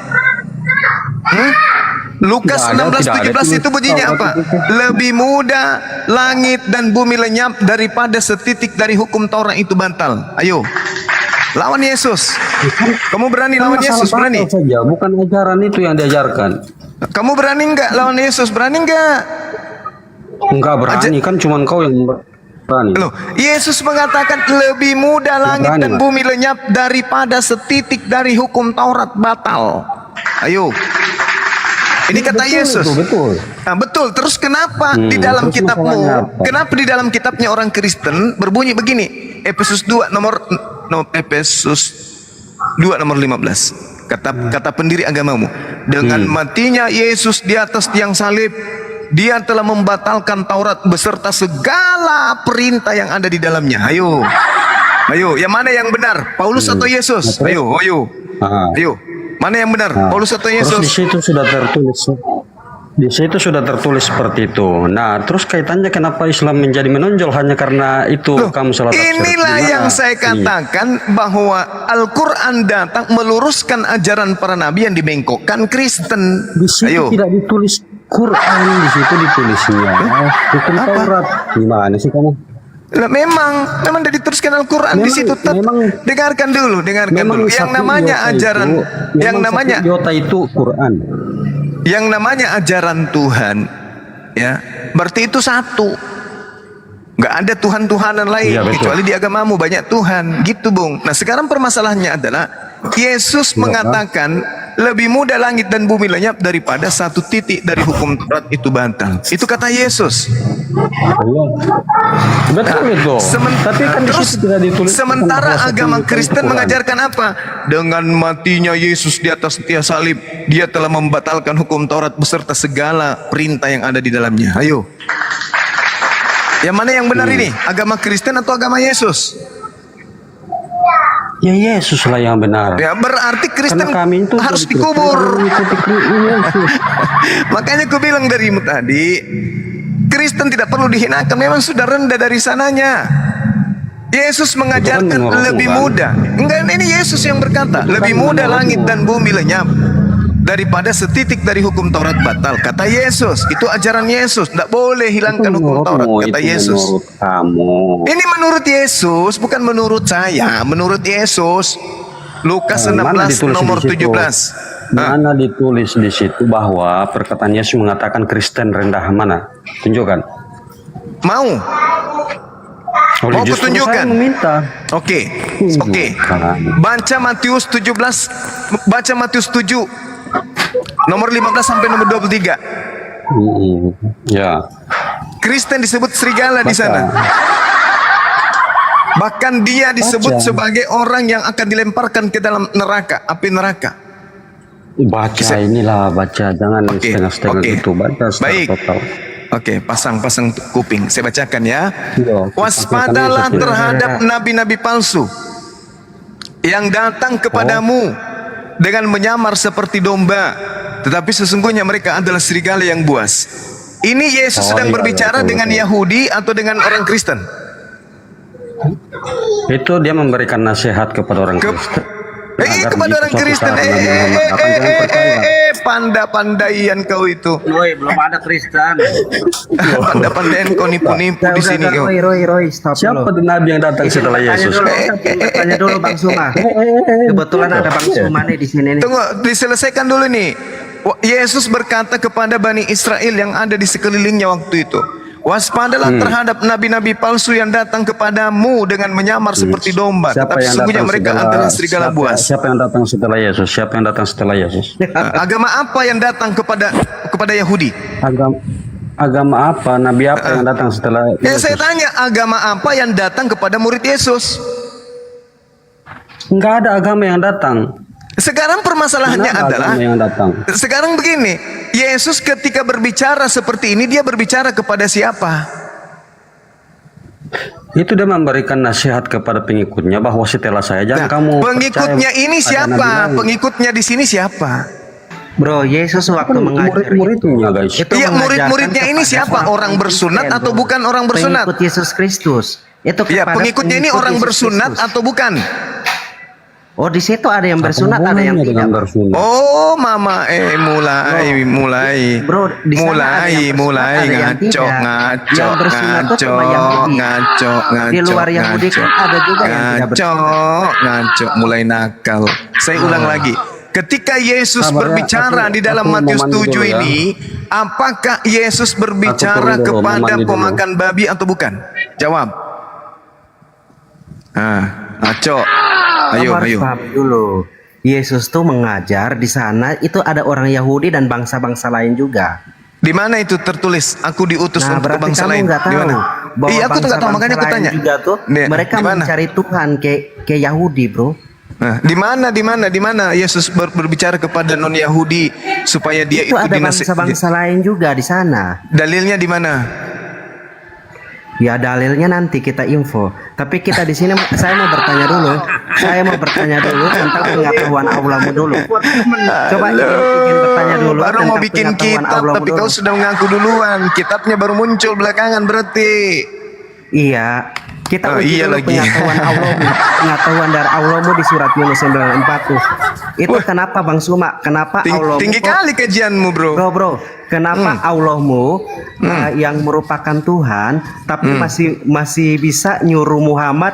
Lukas 16:17 itu bunyinya apa? Lebih mudah langit dan bumi lenyap daripada setitik dari hukum Taurat itu batal. Ayo, lawan Yesus. Kamu berani lawan Yesus? Berani? Saja, bukan ajaran itu yang diajarkan. Kamu berani nggak lawan Yesus? Berani nggak? Enggak berani, kan cuma kau yang berani. Loh, Yesus mengatakan lebih mudah langit dan bumi lenyap daripada setitik dari hukum Taurat batal. Ayo. Ini kata Yesus. Betul. Nah, betul. Terus kenapa di dalam kitabmu? Kenapa di dalam kitabnya orang Kristen berbunyi begini? Efesus 2 nomor 15. Kata pendiri agamamu, dengan matinya Yesus di atas tiang salib, Dia telah membatalkan Taurat beserta segala perintah yang ada di dalamnya. Ayo. Yang mana yang benar? Paulus atau Yesus? Ayo. Mana yang benar? Paulus atau Yesus? Terus di situ sudah tertulis. Di situ sudah tertulis seperti itu. Nah, terus kaitannya kenapa Islam menjadi menonjol hanya karena itu kamu salah tafsir? Inilah yang saya katakan bahwa Al-Quran datang meluruskan ajaran para nabi yang dibengkokkan Kristen. Di situ tidak ditulis Quran, di situ ditulisnya hukum Taurat. Gimana sih kamu? Lah, memang sudah diteruskan Al-Quran di situ. Dengarkan dulu. Yang namanya ajaran, yang namanya iota itu Quran. Yang namanya ajaran Tuhan, ya, berarti itu satu. Nggak ada Tuhan-Tuhanan lain kecuali di agamamu banyak Tuhan, gitu Bung. Nah sekarang permasalahannya adalah Yesus mengatakan lebih mudah langit dan bumi lenyap daripada satu titik dari hukum Taurat itu batal. Itu kata Yesus. Betul itu. Tapi kan Terus sementara agama Kristen mengajarkan apa? Dengan matinya Yesus di atas tiang salib, dia telah membatalkan hukum Taurat beserta segala perintah yang ada di dalamnya. Ayo. Yang mana yang benar ini? Agama Kristen atau agama Yesus? Ya Yesus lah yang benar. Ya berarti Kristen kami itu harus dikubur. Makanya aku bilang darimu tadi, Kristen tidak perlu dihinakan, memang sudah rendah dari sananya. Yesus mengajarkan lebih mudah. Enggak, ini Yesus yang berkata, lebih mudah langit dan bumi lenyap daripada setitik dari hukum Taurat batal. Kata Yesus, itu ajaran Yesus. Tidak boleh hilangkan hukum Taurat, kata Yesus. Ini menurut Yesus, bukan menurut saya. Menurut Yesus. Lukas 16 nomor 17. Mana ditulis di situ bahwa perkataan Yesus mengatakan Kristen rendah? Mana? Tunjukkan. Mau kutunjukkan? Oke. Baca Matius 17, baca Matius 7 nomor 15 sampai nomor 23. Ya. Kristen disebut serigala di sana. Bahkan dia disebut sebagai orang yang akan dilemparkan ke dalam neraka, api neraka. Baca jangan setengah-setengah itu, baca total. Oke, pasang-pasang kuping. Saya bacakan ya. Waspadalah terhadap nabi-nabi palsu yang datang kepadamu dengan menyamar seperti domba, tetapi sesungguhnya mereka adalah serigala yang buas. Ini Yesus sedang berbicara dengan Yahudi atau dengan orang Kristen? Itu dia memberikan nasihat kepada orang Kristen. Kepada orang Kristen. Panda-pandaian kau itu. Belum ada Kristen. Panda-pandaian kau nipu-nipu di sini kau. Roy, stop. Siapa nabi yang datang setelah Yesus? Tanya dulu Bang Suma. Kebetulan ada Bang Suma nih di sini nih. Tunggu, diselesaikan dulu nih. Yesus berkata kepada Bani Israel yang ada di sekelilingnya waktu itu, waspadalah terhadap nabi-nabi palsu yang datang kepadamu dengan menyamar seperti domba, tetapi sesungguhnya mereka adalah serigala buas. Siapa yang datang setelah Yesus? Siapa yang datang setelah Yesus? Agama apa yang datang kepada Yahudi? Agama apa? Nabi apa yang datang setelah Yesus? Saya tanya, agama apa yang datang kepada murid Yesus? Enggak ada agama yang datang. Sekarang permasalahannya adalah, sekarang begini, Yesus ketika berbicara seperti ini, dia berbicara kepada siapa? Itu dia memberikan nasihat kepada pengikutnya bahwa setelah saya jangan kamu pengikutnya ini siapa? Pengikutnya di sini siapa? Bro, Yesus waktu mengajar murid-muridnya guys. Iya, murid-muridnya ini siapa? Orang bersunat atau bukan orang bersunat? Pengikut Yesus Kristus. Itu ya, pengikutnya ini orang bersunat atau bukan? Oh, di situ ada yang bersunat, ada yang tidak. Oh, mama, mulai. Bro, di sana mulai ngaco. Di luar Yahudi kan ada juga yang tidak bersunat. Ngaco, mulai nakal. Saya ulang lagi. Ketika Yesus berbicara di dalam Matius 7 ini, apakah Yesus berbicara kepada pemakan babi atau bukan? Jawab. Ngaco. Ayo. Dulu. Yesus tuh mengajar di sana itu ada orang Yahudi dan bangsa-bangsa lain juga. Di mana itu tertulis? Aku diutus untuk bangsa lain. Di mana? Iya, aku tuh nggak tahu, makanya aku tanya. Juga tuh, mereka mencari Tuhan ke Yahudi, bro. Nah, di mana Yesus berbicara kepada non Yahudi supaya dia itu ada bangsa-bangsa lain juga di sana. Dalilnya di mana? Ya dalilnya nanti kita info. Tapi kita di sini saya mau bertanya dulu. Saya mau bertanya dulu tentang pengetahuan Allahmu dulu. Coba bikin bertanya dulu. Baru mau bikin kitab tapi kau sudah mengaku duluan. Kitabnya baru muncul belakangan berarti. Iya. Kita uji iya dulu lagi. pengetahuan dari Allahmu di surat Yunus 94 tuh. Itu kenapa Bang Suma? Kenapa Allahmu Tinggi kali kajianmu, Bro. Bro, kenapa Allahmu yang merupakan Tuhan tapi masih bisa nyuruh Muhammad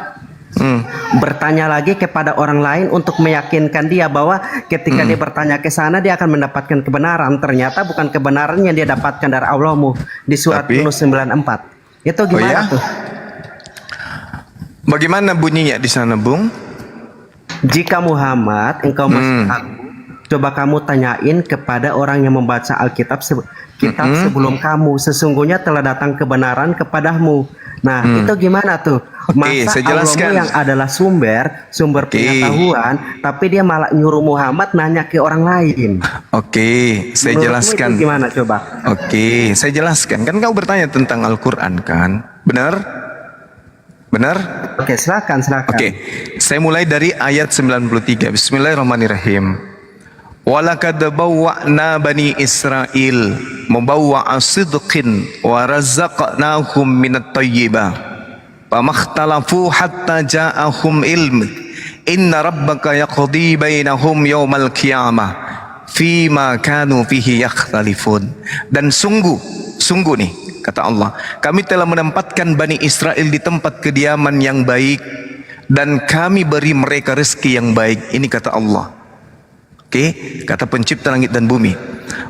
bertanya lagi kepada orang lain untuk meyakinkan dia bahwa ketika dia bertanya ke sana dia akan mendapatkan kebenaran. Ternyata bukan kebenaran yang dia dapatkan dari Allahmu di surat Yunus 94. Itu gimana tuh? Bagaimana bunyinya di sana, Bung? Jika Muhammad engkau masih coba kamu tanyain kepada orang yang membaca Alkitab sebelum kamu, sesungguhnya telah datang kebenaran kepadamu. Nah, itu gimana tuh? Masa Allahmu yang adalah sumber pengetahuan, tapi dia malah nyuruh Muhammad nanya ke orang lain. Saya jelaskan. Itu gimana coba? Saya jelaskan. Kan kau bertanya tentang Al-Quran kan? Benar? Silakan. Saya mulai dari ayat 93. Bismillahirrahmanirrahim. Walaqad bawwa'na bani Israil mubawwa'a sidqin wa razzaqnahum minat thayyibah famakhtalafu hatta ja'ahum ilm inna rabbaka yaqdi bainahum yawmal qiyamah fima kanu fihi yakhtalifun. Dan sungguh nih kata Allah, kami telah menempatkan Bani Israel di tempat kediaman yang baik dan kami beri mereka rezeki yang baik. Ini kata Allah. Kata pencipta langit dan bumi.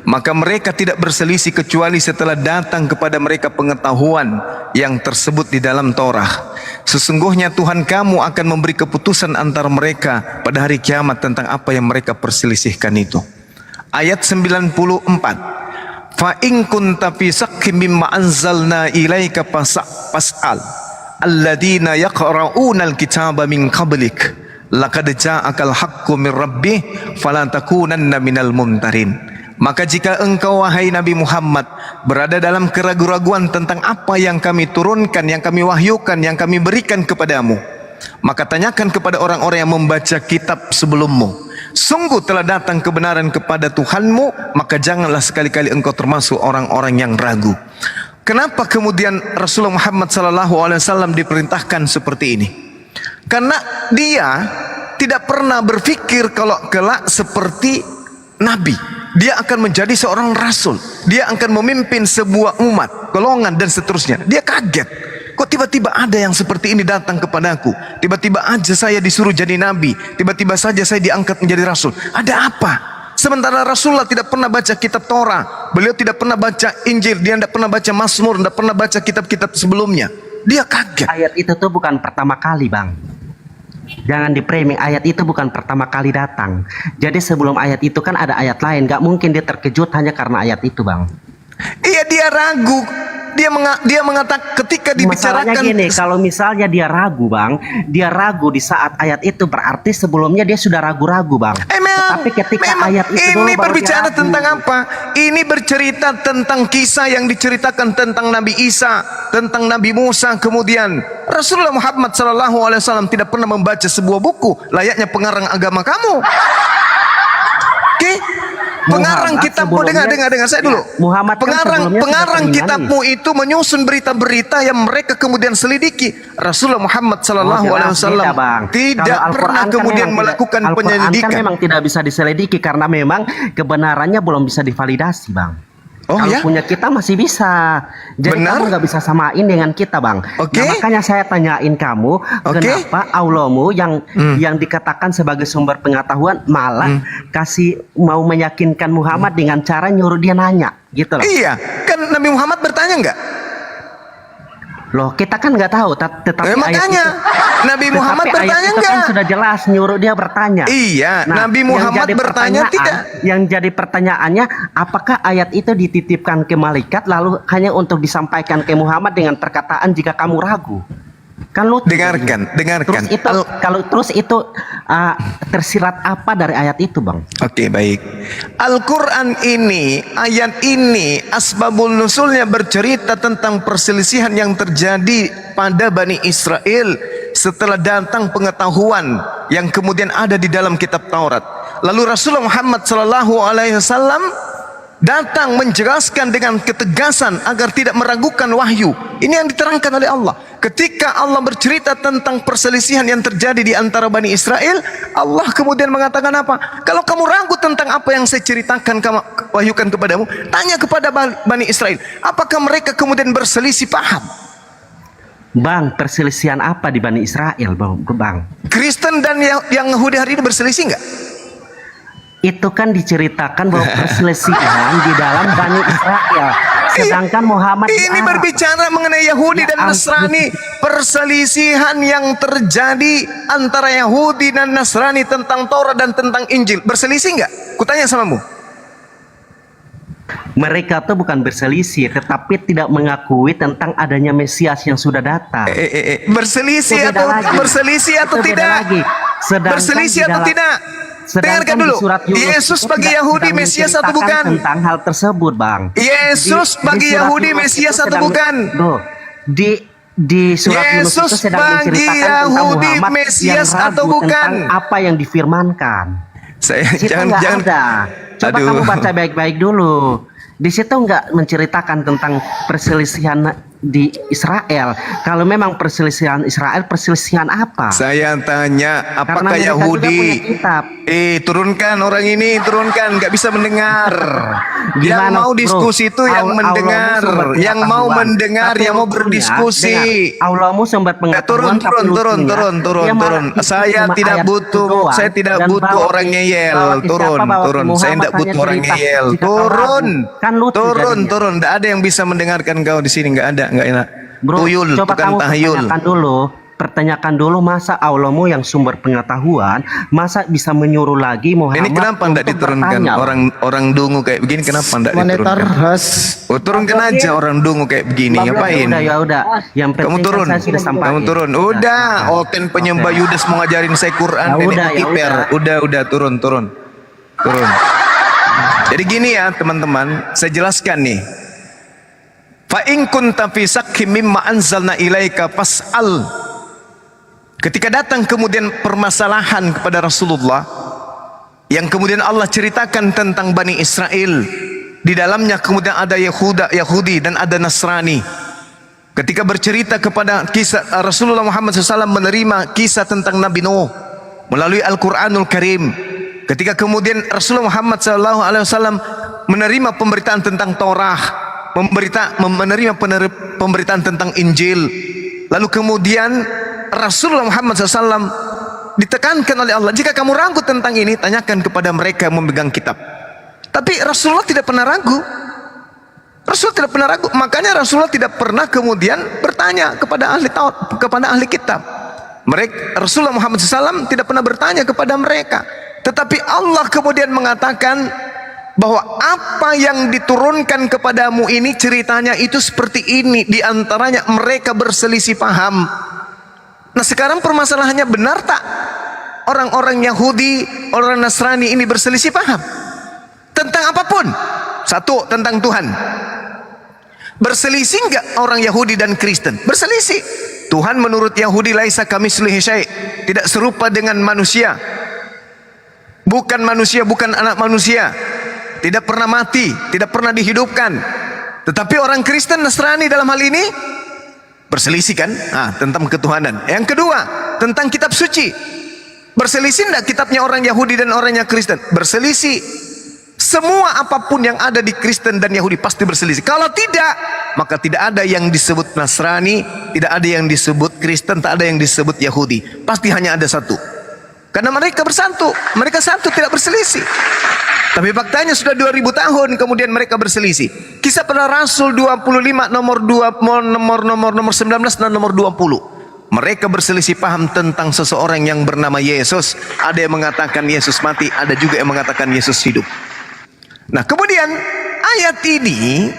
Maka mereka tidak berselisih kecuali setelah datang kepada mereka pengetahuan yang tersebut di dalam Torah. Sesungguhnya Tuhan kamu akan memberi keputusan antara mereka pada hari kiamat tentang apa yang mereka perselisihkan itu. Ayat 94. Fa in kunta fi sakkim mimma anzalna ilaika fas'al alladziina yaqra'una al-kitaba min qablik laqad ja'akal haqqu min rabbih fala takunanna minal mumtarin. Maka jika engkau wahai Nabi Muhammad berada dalam keraguan-raguan tentang apa yang kami turunkan, yang kami wahyukan, yang kami berikan kepadamu, maka tanyakan kepada orang-orang yang membaca kitab sebelummu. Sungguh telah datang kebenaran kepada Tuhanmu, maka janganlah sekali-kali engkau termasuk orang-orang yang ragu. Kenapa kemudian Rasulullah Muhammad SAW diperintahkan seperti ini? Karena dia tidak pernah berpikir kalau kelak seperti Nabi. Dia akan menjadi seorang Rasul. Dia akan memimpin sebuah umat, golongan dan seterusnya. Dia kaget. Kok tiba-tiba ada yang seperti ini datang kepadaku? Tiba-tiba aja saya disuruh jadi nabi. Tiba-tiba saja saya diangkat menjadi rasul. Ada apa? Sementara Rasulullah tidak pernah baca kitab Torah. Beliau tidak pernah baca Injil. Dia tidak pernah baca Mazmur. Tidak pernah baca kitab-kitab sebelumnya. Dia kaget. Ayat itu tuh bukan pertama kali, Bang. Jangan di-framing, ayat itu bukan pertama kali datang. Jadi sebelum ayat itu kan ada ayat lain. Gak mungkin dia terkejut hanya karena ayat itu, Bang. Iya, dia ragu. Dia mengatakan ketika dibicarakan. Masalahnya gini, kalau misalnya dia ragu, Bang, dia ragu di saat ayat itu berarti sebelumnya dia sudah ragu-ragu, Bang. Tapi ketika ayat itu ini berbicara tentang apa? Ini bercerita tentang kisah yang diceritakan tentang Nabi Isa, tentang Nabi Musa. Kemudian Rasulullah Muhammad SAW tidak pernah membaca sebuah buku layaknya pengarang agama kamu. Pengarang kitabmu, dengar saya dulu. Pengarang kitabmu itu menyusun berita-berita yang mereka kemudian selidiki. Rasulullah Muhammad SAW tidak pernah kemudian melakukan penyelidikan. Kan memang tidak bisa diselidiki karena memang kebenarannya belum bisa divalidasi, Bang. Kalau punya kita masih bisa. Jadi kamu nggak bisa samain dengan kita, Bang. Nah, makanya saya tanyain kamu, kenapa Allahmu yang dikatakan sebagai sumber pengetahuan malah mau meyakinkan Muhammad dengan cara nyuruh dia nanya, gitu loh. Iya, kan Nabi Muhammad bertanya nggak? Loh, kita kan nggak tahu, tetapi makanya Nabi Muhammad bertanya nggak? Kan sudah jelas nyuruh dia bertanya. Iya, Nabi Muhammad bertanya tidak. Yang jadi pertanyaannya, apakah ayat itu dititipkan ke malaikat lalu hanya untuk disampaikan ke Muhammad dengan perkataan jika kamu ragu? Kan lucu. Dengarkan. Terus itu terus itu tersirat apa dari ayat itu, Bang? Oke, baik. Al-Quran ini, ayat ini, asbabul nusulnya bercerita tentang perselisihan yang terjadi pada Bani Israel setelah datang pengetahuan yang kemudian ada di dalam kitab Taurat. Lalu Rasulullah Muhammad SAW datang menjelaskan dengan ketegasan agar tidak meragukan wahyu. Ini yang diterangkan oleh Allah. Ketika Allah bercerita tentang perselisihan yang terjadi di antara Bani Israel, Allah kemudian mengatakan apa? Kalau kamu ragu tentang apa yang saya ceritakan, kamu wahyukan kepadamu, tanya kepada Bani Israel. Apakah mereka kemudian berselisih paham? Bang, perselisihan apa di Bani Israel, Bang? Kristen dan yang Yahudi hari ini berselisih enggak? Itu kan diceritakan bahwa perselisihan di dalam Bani Israel. Sedangkan Muhammad ini berbicara mengenai Yahudi dan Nasrani. Perselisihan yang terjadi antara Yahudi dan Nasrani tentang Taurat dan tentang Injil. Berselisih enggak? Kutanya samamu. Mereka tuh bukan berselisih, tetapi tidak mengakui tentang adanya Mesias yang sudah datang. Berselisih atau tidak? Berselisih atau tidak? Dengarkan dulu. Yesus bagi Yahudi Mesias atau bukan? Tentang hal tersebut, Bang. Yesus bagi Yahudi Mesias atau bukan? Di surat Yunus itu sedang menceritakan tentang Muhammad Mesias yang atau ragu bukan? tentang apa yang difirmankan. Jangan ada. Coba kamu baca baik-baik dulu. Di situ nggak menceritakan tentang perselisihan di Israel. Kalau memang perselisihan Israel, perselisihan apa? Saya tanya, apakah Yahudi? Turunkan orang ini, turunkan, nggak bisa mendengar. Yang mau diskusi itu yang mendengar, yang mau mendengar, yang mau berdiskusi. Allahmu sumber pengetahuan. Turun. Saya tidak butuh, orang ngeyel. Turun. Saya tidak butuh orang ngeyel. Turun. Tidak ada yang bisa mendengarkan kau di sini, nggak ada. Nggak enak. Bro, coba kamu pertanyakan dulu masa Allahmu yang sumber pengetahuan, masa bisa menyuruh lagi Muhammad? Ini kenapa tidak diturunkan orang dungu kayak begini? Kenapa tidak diturunkan? Turunkan aja orang dungu kayak begini. Ngapain? Ya udah. Yang kamu turun. Kamu turun. Udah. Oten penyembah Yudas mau ngajarin saya Quran. Udah turun. Jadi gini ya teman-teman, saya jelaskan nih. Fa in kunta fi sakhi mimma anzalna ilaika fas'al. Ketika datang kemudian permasalahan kepada Rasulullah yang kemudian Allah ceritakan tentang Bani Israel, di dalamnya kemudian ada Yahudi dan ada Nasrani. Ketika bercerita kepada kisah Rasulullah Muhammad SAW menerima kisah tentang Nabi Nuh melalui Al-Quranul Karim. Ketika kemudian Rasulullah Muhammad SAW menerima pemberitaan tentang Torah, menerima pemberitaan tentang Injil, lalu kemudian Rasulullah Muhammad SAW ditekankan oleh Allah, jika kamu ragu tentang ini, tanyakan kepada mereka yang memegang kitab. Tapi Rasulullah tidak pernah ragu. Makanya Rasulullah tidak pernah kemudian bertanya kepada ahli kitab. Rasulullah Muhammad SAW tidak pernah bertanya kepada mereka. Tetapi Allah kemudian mengatakan bahwa apa yang diturunkan kepadamu ini ceritanya itu seperti ini. Di antaranya mereka berselisih paham. Nah sekarang permasalahannya, benar tak orang-orang Yahudi, orang Nasrani ini berselisih paham tentang apapun? Satu, tentang Tuhan. Berselisih enggak orang Yahudi dan Kristen? Berselisih. Tuhan menurut Yahudi laisa kamitslihi syai', tidak serupa dengan manusia. Bukan manusia, bukan anak manusia. Tidak pernah mati, tidak pernah dihidupkan. Tetapi orang Kristen, Nasrani dalam hal ini berselisih kan? Tentang ketuhanan. Yang kedua, tentang kitab suci. Berselisih enggak kitabnya orang Yahudi dan orangnya Kristen? Berselisih. Semua apapun yang ada di Kristen dan Yahudi pasti berselisih. Kalau tidak, maka tidak ada yang disebut Nasrani, tidak ada yang disebut Kristen, tak ada yang disebut Yahudi. Pasti hanya ada satu. Karena mereka bersatu, mereka satu, tidak berselisih. Tapi faktanya sudah 2000 tahun kemudian mereka berselisih. Kisah para Rasul 25 nomor 19 dan nomor 20. Mereka berselisih paham tentang seseorang yang bernama Yesus. Ada yang mengatakan Yesus mati, ada juga yang mengatakan Yesus hidup. Nah, kemudian ayat ini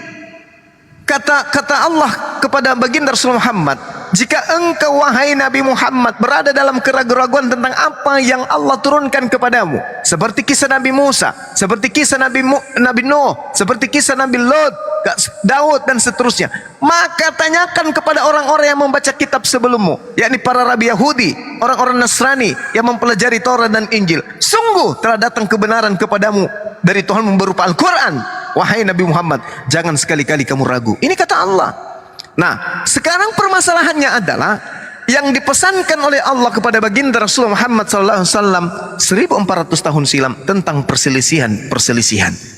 kata Allah kepada baginda Rasulullah Muhammad, jika engkau wahai Nabi Muhammad berada dalam keraguan-raguan tentang apa yang Allah turunkan kepadamu, seperti kisah Nabi Musa, seperti kisah Nabi Nuh, seperti kisah Nabi Lot, Daud dan seterusnya, maka tanyakan kepada orang-orang yang membaca kitab sebelummu, yakni para rabi Yahudi, orang-orang Nasrani yang mempelajari Taurat dan Injil. Sungguh telah datang kebenaran kepadamu dari Tuhan berupa Al-Quran. Wahai Nabi Muhammad, jangan sekali-kali kamu ragu. Ini kata Allah. Nah, sekarang permasalahannya adalah yang dipesankan oleh Allah kepada baginda Rasulullah Muhammad SAW 1400 tahun silam tentang perselisihan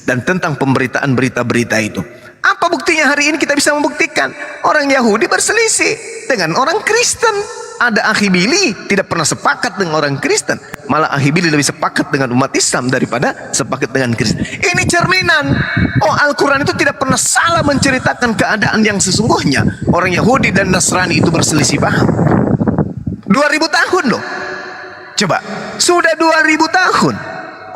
dan tentang pemberitaan berita-berita itu. Apa buktinya hari ini kita bisa membuktikan? Orang Yahudi berselisih dengan orang Kristen. Ada Ahibili tidak pernah sepakat dengan orang Kristen, malah Ahibili lebih sepakat dengan umat Islam daripada sepakat dengan Kristen. Ini cerminan, Al-Quran itu tidak pernah salah menceritakan keadaan yang sesungguhnya. Orang Yahudi dan Nasrani itu berselisih paham 2000 tahun loh. Coba, sudah 2000 tahun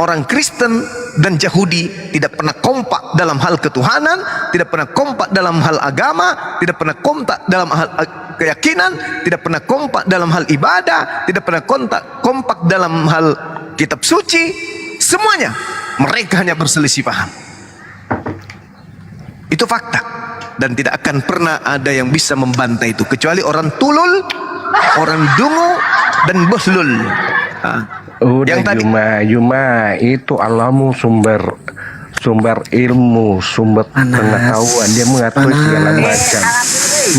orang Kristen dan Yahudi tidak pernah kompak dalam hal ketuhanan, tidak pernah kompak dalam hal agama, tidak pernah kompak dalam hal keyakinan, tidak pernah kompak dalam hal ibadah, tidak pernah kompak dalam hal kitab suci. Semuanya mereka hanya berselisih paham. Itu fakta, dan tidak akan pernah ada yang bisa membantah itu kecuali orang tulul, orang dungu, dan behlul. Udah yang tadi Juma itu Allahmu sumber ilmu, sumber pengetahuan, dia mengatur segala macam.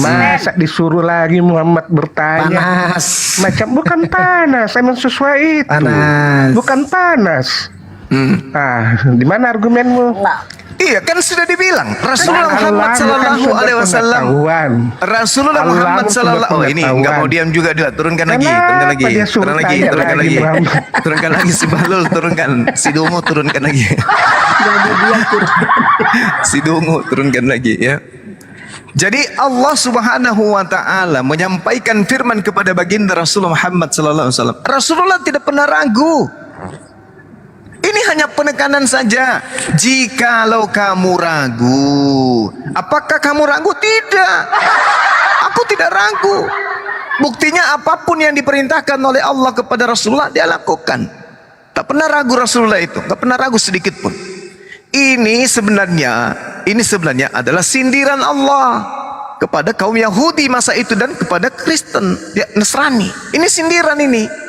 Masa disuruh lagi Muhammad bertanya? Macam bukan panas, emang sesuai itu. Bukan panas. Di mana argumenmu? Iya, kan sudah dibilang Rasulullah Muhammad sallallahu alaihi wasallam. Rasulullah Muhammad sallallahu. Oh, ini enggak mau diam juga dia. Turunkan lagi si Bahlul, turunkan si Dungu, turunkan lagi. Si Dungu turunkan lagi ya. Jadi Allah Subhanahu wa taala menyampaikan firman kepada baginda Rasulullah Muhammad sallallahu alaihi wasallam. Rasulullah tidak pernah ragu. Ini hanya penekanan saja. Jikalau kamu ragu, apakah kamu ragu? Tidak. Aku tidak ragu. Buktinya apapun yang diperintahkan oleh Allah kepada Rasulullah dia lakukan. Tak pernah ragu Rasulullah itu, tak pernah ragu sedikit pun. Ini sebenarnya adalah sindiran Allah kepada kaum Yahudi masa itu dan kepada Kristen, ya, Nasrani. Ini sindiran ini.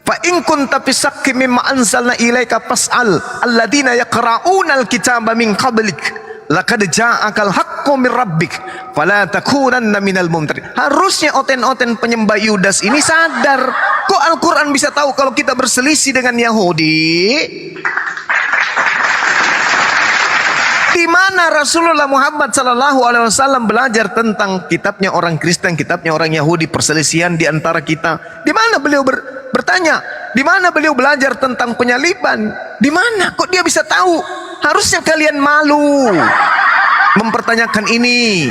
Fa in kunta fi syakkin mimma anzalna ilaika fas'al alladziina yaqra'una al-kitaba min qablik laqad ja'akal haqqu min rabbik fala takunanna minal mumtarin. Harusnya oten-oten penyembah Yudas ini sadar, kok Al-Qur'an bisa tahu kalau kita berselisih dengan Yahudi? Di mana Rasulullah Muhammad sallallahu alaihi wasallam belajar tentang kitabnya orang Kristen, kitabnya orang Yahudi, perselisihan di antara kita? Di mana beliau bertanya? Di mana beliau belajar tentang penyaliban? Di mana? Kok dia bisa tahu? Harusnya kalian malu mempertanyakan ini.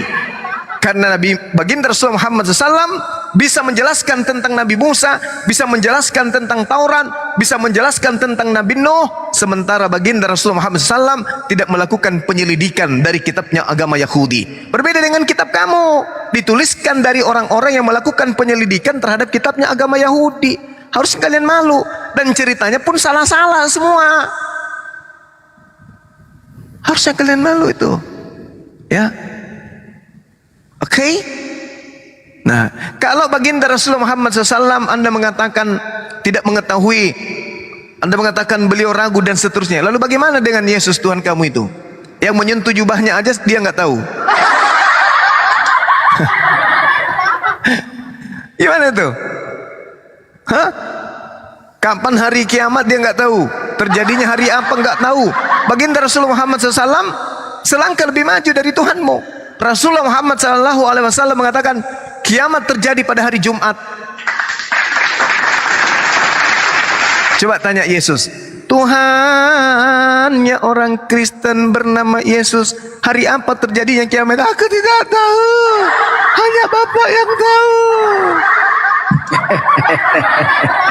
Karena baginda Rasulullah Muhammad SAW bisa menjelaskan tentang Nabi Musa, bisa menjelaskan tentang Taurat, bisa menjelaskan tentang Nabi Nuh, sementara baginda Rasulullah Muhammad SAW tidak melakukan penyelidikan dari kitabnya agama Yahudi. Berbeda dengan kitab kamu, dituliskan dari orang-orang yang melakukan penyelidikan terhadap kitabnya agama Yahudi. Harus kalian malu, dan ceritanya pun salah-salah semua. Harusnya kalian malu itu, ya. Oke? Nah, kalau baginda Rasulullah Muhammad SAW Anda mengatakan tidak mengetahui, Anda mengatakan beliau ragu dan seterusnya, lalu bagaimana dengan Yesus Tuhan kamu itu? Yang menyentuh jubahnya aja dia nggak tahu. Gimana tuh? Hah? Kapan hari kiamat dia nggak tahu, terjadinya hari apa nggak tahu. Baginda Rasulullah Muhammad SAW selangkah lebih maju dari Tuhanmu. Rasulullah Muhammad SAW mengatakan kiamat terjadi pada hari Jumat. Coba tanya Yesus, Tuhannya orang Kristen bernama Yesus, hari apa terjadinya kiamat? Aku tidak tahu, hanya Bapak yang tahu.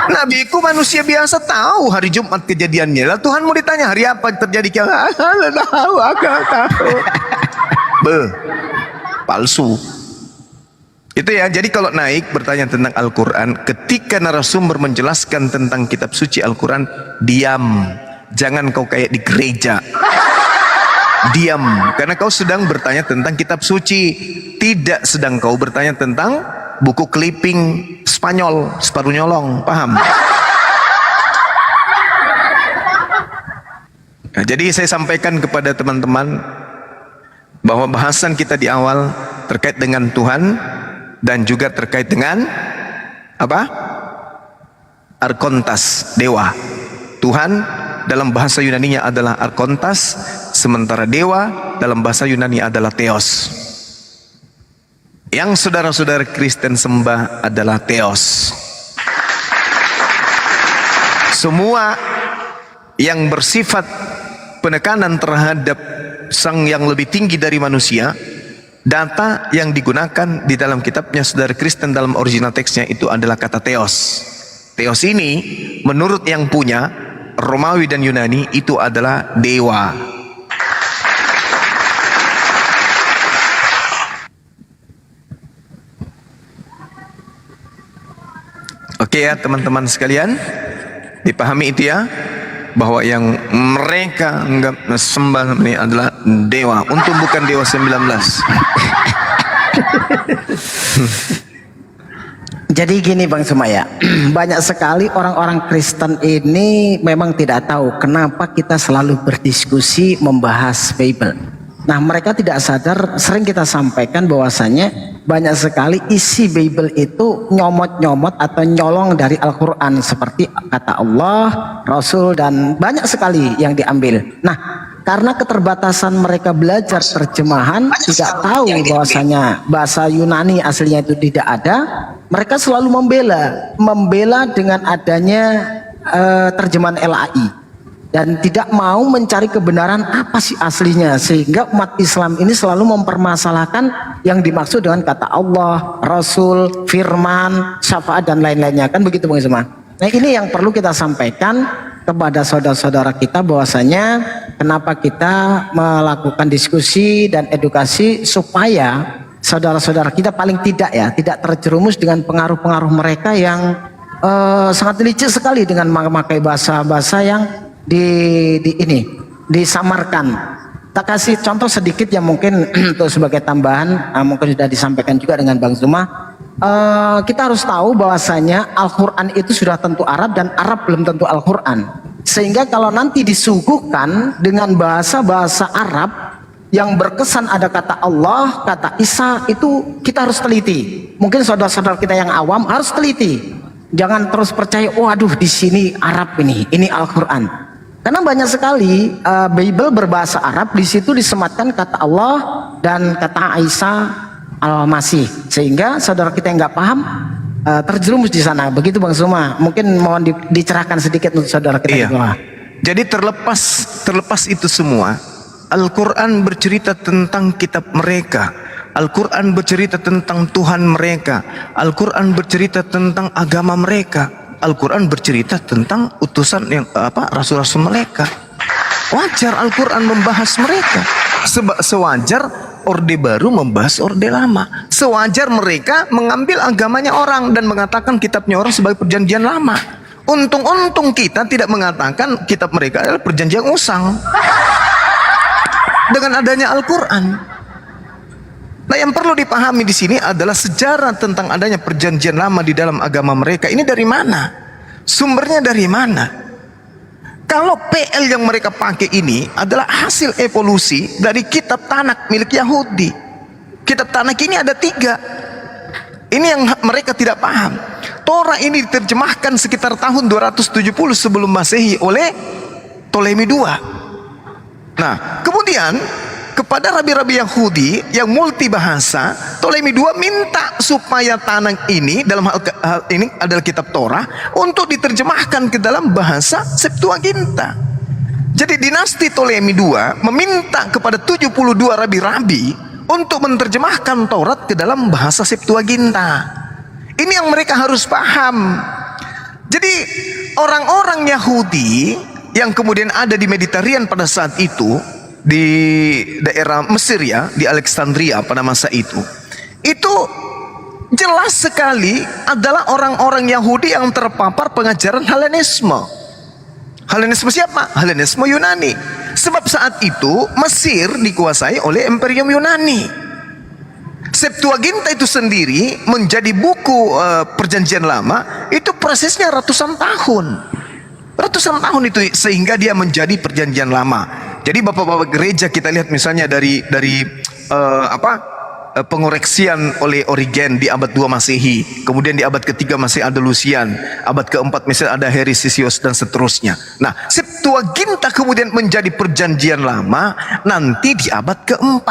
Nabiku manusia biasa tahu hari Jumat kejadiannya. Lalu Tuhanmu ditanya hari apa terjadi kiamat? Aku tahu, aku tahu. Palsu. Itu ya, jadi kalau naik bertanya tentang Al-Quran, ketika narasumber menjelaskan tentang kitab suci Al-Quran, diam. Jangan kau kayak di gereja. Diam, karena kau sedang bertanya tentang kitab suci. Tidak sedang kau bertanya tentang buku clipping Spanyol, separuh nyolong, paham? Nah, jadi saya sampaikan kepada teman-teman bahwa bahasan kita di awal terkait dengan Tuhan dan juga terkait dengan apa? Arkontas, dewa. Tuhan dalam bahasa Yunaninya adalah Arkontas, sementara dewa dalam bahasa Yunani adalah Theos. Yang saudara-saudara Kristen sembah adalah Theos. Semua yang bersifat penekanan terhadap sang yang lebih tinggi dari manusia, data yang digunakan di dalam kitabnya saudara Kristen dalam original teksnya itu adalah kata Theos. Theos ini menurut yang punya Romawi dan Yunani itu adalah dewa. Oke ya teman-teman sekalian, dipahami itu ya, bahwa yang mereka anggap sembah ini adalah dewa, untung bukan dewa 19. Jadi gini Bang Sumaya, banyak sekali orang-orang Kristen ini memang tidak tahu kenapa kita selalu berdiskusi membahas Bible. Nah mereka tidak sadar, sering kita sampaikan bahwasanya banyak sekali isi Bible itu nyomot-nyomot atau nyolong dari Al-Quran, seperti kata Allah, Rasul, dan banyak sekali yang diambil. Nah karena keterbatasan mereka belajar terjemahan, tidak tahu bahwasanya bahasa Yunani aslinya itu tidak ada, mereka selalu membela dengan adanya terjemahan LAI, dan tidak mau mencari kebenaran apa sih aslinya, sehingga umat Islam ini selalu mempermasalahkan yang dimaksud dengan kata Allah, Rasul, Firman, Syafaat, dan lain-lainnya, kan begitu Bang Isma. Nah ini yang perlu kita sampaikan kepada saudara-saudara kita, bahwasanya kenapa kita melakukan diskusi dan edukasi supaya saudara-saudara kita paling tidak terjerumus dengan pengaruh-pengaruh mereka yang sangat licik sekali dengan memakai bahasa-bahasa yang disamarkan. Tak kasih contoh sedikit yang mungkin untuk sebagai tambahan, mungkin sudah disampaikan juga dengan Bang Zuma. Kita harus tahu bahwasanya Al-Quran itu sudah tentu Arab dan Arab belum tentu Al-Quran. Sehingga kalau nanti disuguhkan dengan bahasa-bahasa Arab yang berkesan ada kata Allah, kata Isa, itu kita harus teliti. Mungkin saudara-saudara kita yang awam harus teliti. Jangan terus percaya, waduh di sini Arab ini Al-Quran. Karena banyak sekali Bible berbahasa Arab, di situ disematkan kata Allah dan kata Isa Al-Masih, sehingga saudara kita yang nggak paham terjerumus di sana. Begitu Bang Suma, mungkin mohon dicerahkan sedikit untuk saudara kita. Iya. Jadi terlepas itu semua, Al-Quran bercerita tentang kitab mereka, Al-Quran bercerita tentang Tuhan mereka, Al-Quran bercerita tentang agama mereka, Al-Quran bercerita tentang utusan yang rasul-rasul mereka. Wajar Al-Quran membahas mereka, sewajar Orde Baru membahas Orde Lama, sewajar mereka mengambil agamanya orang dan mengatakan kitabnya orang sebagai perjanjian lama. Untung kita tidak mengatakan kitab mereka adalah perjanjian usang dengan adanya Al-Quran. Nah, yang perlu dipahami di sini adalah sejarah tentang adanya perjanjian lama di dalam agama mereka. Ini dari mana? Sumbernya dari mana? Kalau PL yang mereka pakai ini adalah hasil evolusi dari kitab Tanak milik Yahudi. Kitab Tanak ini ada 3. Ini yang mereka tidak paham. Torah ini diterjemahkan sekitar tahun 270 sebelum Masehi oleh Ptolemy II. Nah, kemudian kepada rabi-rabi Yahudi yang multi bahasa, Ptolemy II minta supaya Tanak ini dalam hal ini adalah kitab Torah untuk diterjemahkan ke dalam bahasa Septuaginta. Jadi dinasti Ptolemy II meminta kepada 72 rabi-rabi untuk menerjemahkan Taurat ke dalam bahasa Septuaginta. Ini yang mereka harus paham. Jadi orang-orang Yahudi yang kemudian ada di Mediterranean pada saat itu, di daerah Mesir ya, di Alexandria pada masa itu jelas sekali adalah orang-orang Yahudi yang terpapar pengajaran Helenisme. Helenisme siapa? Helenisme Yunani. Sebab saat itu Mesir dikuasai oleh Imperium Yunani. Septuaginta itu sendiri menjadi buku perjanjian lama, itu prosesnya ratusan tahun. Ratusan tahun itu sehingga dia menjadi perjanjian lama. Jadi bapak-bapak gereja kita lihat misalnya dari pengoreksian oleh Origen di abad 2 Masehi, kemudian di abad ke-3 masih ada Lucian, abad ke-4 misalnya ada Heresisius dan seterusnya. Nah, Septuaginta kemudian menjadi perjanjian lama nanti di abad ke-4.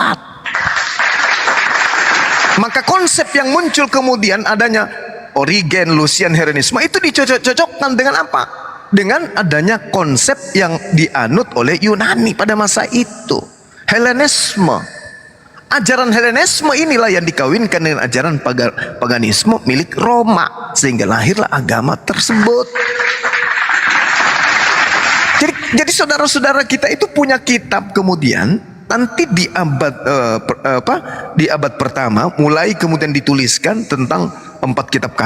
Maka konsep yang muncul kemudian adanya Origen, Lucian, Helenisme itu dicocok-cocokkan dengan apa? Dengan adanya konsep yang dianut oleh Yunani pada masa itu, Helenisme. Ajaran Helenisme inilah yang dikawinkan dengan ajaran paganisme milik Roma, sehingga lahirlah agama tersebut. Jadi saudara-saudara kita itu punya kitab kemudian nanti di abad pertama mulai kemudian dituliskan tentang 4 kitab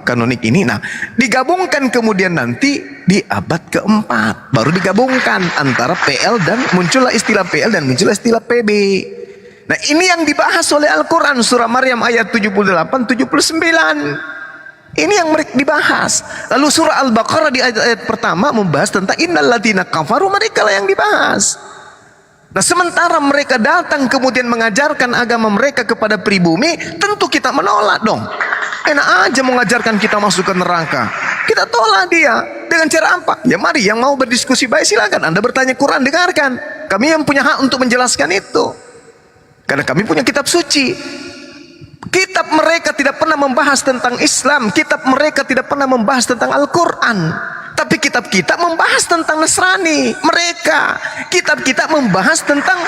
kanonik ini. Nah, digabungkan kemudian nanti di abad ke-4 baru digabungkan antara PL dan muncullah istilah PL dan muncullah istilah PB. Nah, ini yang dibahas oleh Al-Quran surah Maryam ayat 78-79. Ini yang mereka dibahas. Lalu surah Al-Baqarah di ayat pertama membahas tentang innal ladzina kafaru, mereka lah yang dibahas. Nah, sementara mereka datang kemudian mengajarkan agama mereka kepada pribumi, tentu kita menolak dong. Enak aja mengajarkan kita masuk ke neraka. Kita tolak dia. Dengan cara apa? Ya mari, yang mau berdiskusi baik silakan. Anda bertanya Quran, dengarkan. Kami yang punya hak untuk menjelaskan itu. Karena kami punya kitab suci. Kitab mereka tidak pernah membahas tentang Islam. Kitab mereka tidak pernah membahas tentang Al-Quran. Tapi kitab kita membahas tentang Nasrani. Mereka kitab kita membahas tentang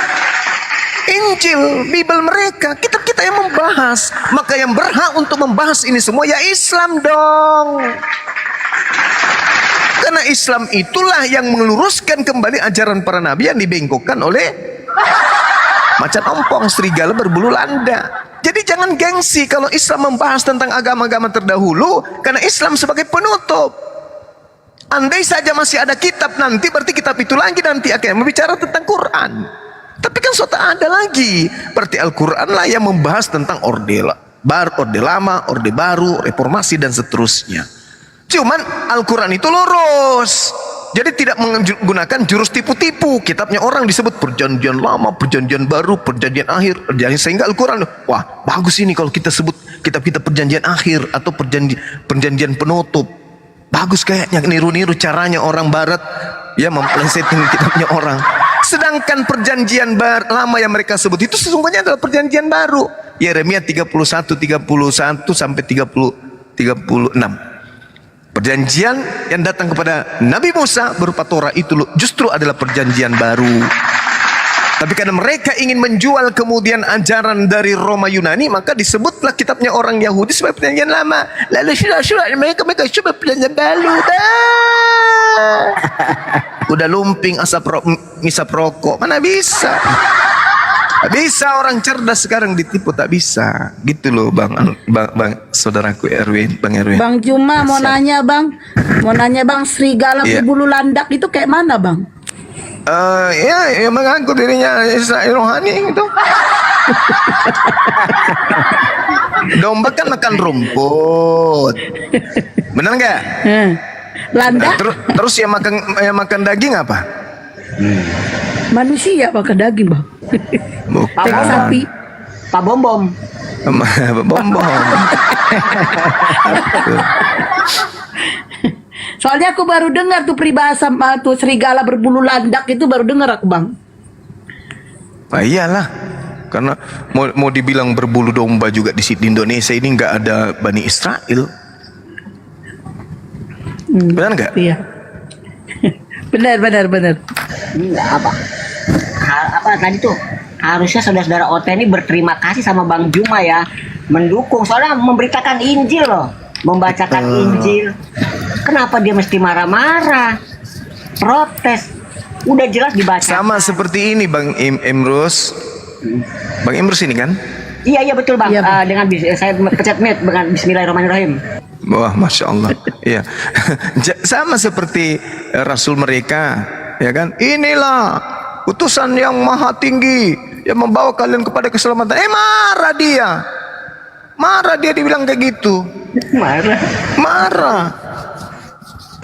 Injil, Bible mereka. Kitab kita yang membahas. Maka yang berhak untuk membahas ini semua ya Islam dong. Karena Islam itulah yang meluruskan kembali ajaran para nabi yang dibengkokkan oleh macan ompong, serigala berbulu landa. Jadi jangan gengsi kalau Islam membahas tentang agama-agama terdahulu, karena Islam sebagai penutup. Andai saja masih ada kitab nanti, berarti kitab itu lagi nanti akan berbicara tentang Quran. Tapi kan sudah ada lagi. Berarti Al-Quran lah yang membahas tentang orde lama, orde baru, reformasi dan seterusnya. Cuman Al-Quran itu lurus. Jadi tidak menggunakan jurus tipu-tipu. Kitabnya orang disebut perjanjian lama, perjanjian baru, perjanjian akhir. Sehingga Al-Quran, wah bagus ini kalau kita sebut kitab-kitab perjanjian akhir atau perjanjian penutup. Bagus kayaknya, niru-niru caranya orang barat ya memplesetin kitabnya orang. Sedangkan perjanjian lama yang mereka sebut itu sesungguhnya adalah perjanjian baru. Yeremia 31 sampai 36. Perjanjian yang datang kepada Nabi Musa berupa Torah itu justru adalah perjanjian baru. Tapi karena mereka ingin menjual kemudian ajaran dari Roma Yunani, maka disebutlah kitabnya orang Yahudi sebagai perjanjian lama. Lalu surat mereka coba perjanjian baru. Udah lumping ngisap rokok, mana bisa? Tak bisa orang cerdas sekarang ditipu, tak bisa. Gitu loh bang saudaraku Erwin, Bang Erwin. Bang Juma mau nanya bang, serigala berbulu landak itu kayak mana bang? Ya mengaku dirinya Israel rohani itu. Domba kan makan rumput, benar nggak? Landak. Terus yang makan daging apa? Manusia makan daging bang. Bukan. Sapi. Pak Bom. Soalnya aku baru dengar tuh peribahasa tuh serigala berbulu landak itu baru dengar aku bang. Nah, iyalah, karena mau dibilang berbulu domba juga di Indonesia ini nggak ada Bani Israel. Benar nggak? Iya. benar. Apa tadi tuh? Harusnya saudara-saudara OT ini berterima kasih sama Bang Juma ya, mendukung soalnya memberitakan Injil loh, membacakan Injil. Kenapa dia mesti marah-marah, protes? Udah jelas dibaca. Sama seperti ini Bang Imrus. Bang Imrus ini kan? Iya betul bang. Dengan saya pencet mute dengan Bismillahirrahmanirrahim. Wah, masya Allah. Iya, sama seperti Rasul mereka, ya kan? Inilah utusan yang maha tinggi yang membawa kalian kepada keselamatan. Marah dia dibilang kayak gitu. Marah.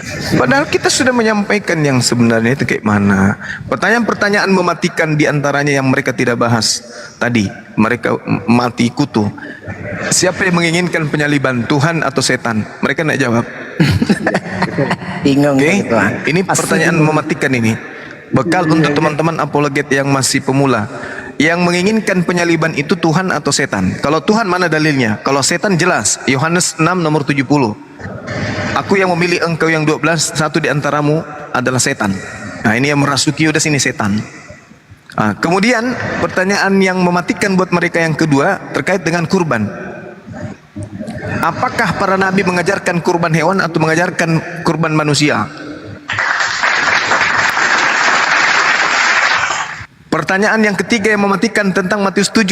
Padahal kita sudah menyampaikan yang sebenarnya itu kayak mana. Pertanyaan-pertanyaan mematikan diantaranya yang mereka tidak bahas tadi. Mereka mati kutu. Siapa yang menginginkan penyaliban, Tuhan atau setan? Mereka tidak jawab. Bingung. Okay? Ini pertanyaan mematikan ini. Bekal untuk teman-teman apologet yang masih pemula. Yang menginginkan penyaliban itu Tuhan atau setan? Kalau Tuhan mana dalilnya? Kalau setan jelas. Yohanes 6 nomor 70. Aku yang memilih engkau yang 12, satu di antaramu adalah setan. Nah, ini yang merasuki udah sini setan. Nah, kemudian pertanyaan yang mematikan buat mereka yang kedua terkait dengan kurban. Apakah para nabi mengajarkan kurban hewan atau mengajarkan kurban manusia? Pertanyaan yang ketiga yang mematikan tentang Matius 7.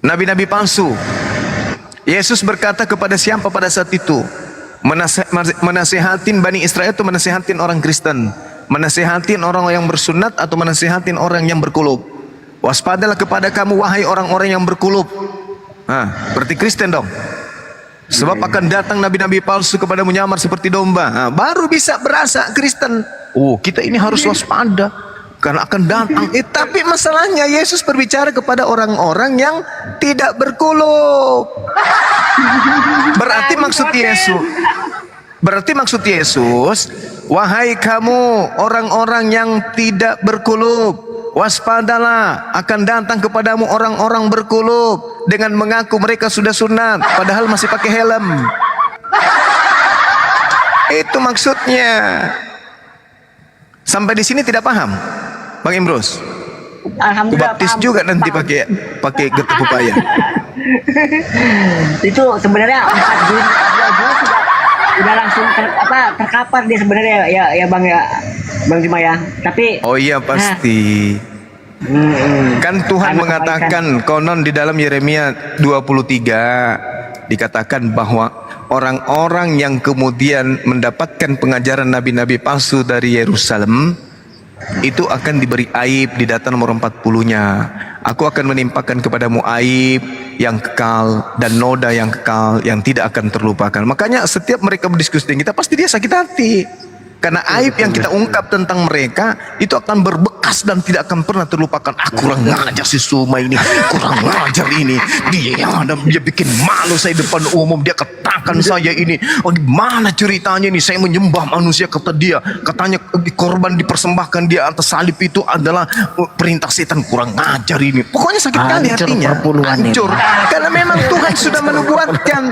Nabi-nabi palsu. Yesus berkata kepada siapa pada saat itu? Menasehatin Bani Israel atau menasehatin orang Kristen? Menasehatin orang yang bersunat atau menasehatin orang yang berkulub? Waspadalah kepada kamu wahai orang-orang yang berkulub. Nah, berarti Kristen dong. Sebab akan datang nabi-nabi palsu kepada menyamar seperti domba. Nah, baru bisa berasa Kristen. Oh, kita ini harus waspada karena akan datang. Tapi masalahnya Yesus berbicara kepada orang-orang yang tidak berkulub. Berarti maksud Yesus, wahai kamu orang-orang yang tidak berkulub, waspadalah, akan datang kepadamu orang-orang berkulub dengan mengaku mereka sudah sunat padahal masih pakai helm. Itu maksudnya. Sampai di sini tidak paham, Bang Imrus? Alhamdulillah. Baptis juga nanti pakai getuk pepaya. Itu sebenarnya 4 Juni 2 Juni sudah langsung terkapar dia sebenarnya ya Bang Juma ya. Tapi oh iya pasti. Kan Tuhan mengatakan konon di dalam Yeremia 23 dikatakan bahwa orang-orang yang kemudian mendapatkan pengajaran nabi-nabi palsu dari Yerusalem itu akan diberi aib di data nomor 40-nya. Aku akan menimpakan kepadamu aib yang kekal dan noda yang kekal yang tidak akan terlupakan. Makanya setiap mereka berdiskusi dengan kita pasti dia sakit hati. Karena aib yang kita ungkap tentang mereka itu akan berbekas dan tidak akan pernah terlupakan. Kurang ngajar si Suma ini, kurang ngajar ini. Dia bikin malu saya depan umum. Dia katakan saya ini, oh gimana ceritanya ini? Saya menyembah manusia, kata dia. Katanya korban dipersembahkan dia atas salib itu adalah perintah setan. Kurang ngajar ini. Pokoknya sakit kali hatinya. Hancur. Karena memang Tuhan sudah menubuatkan,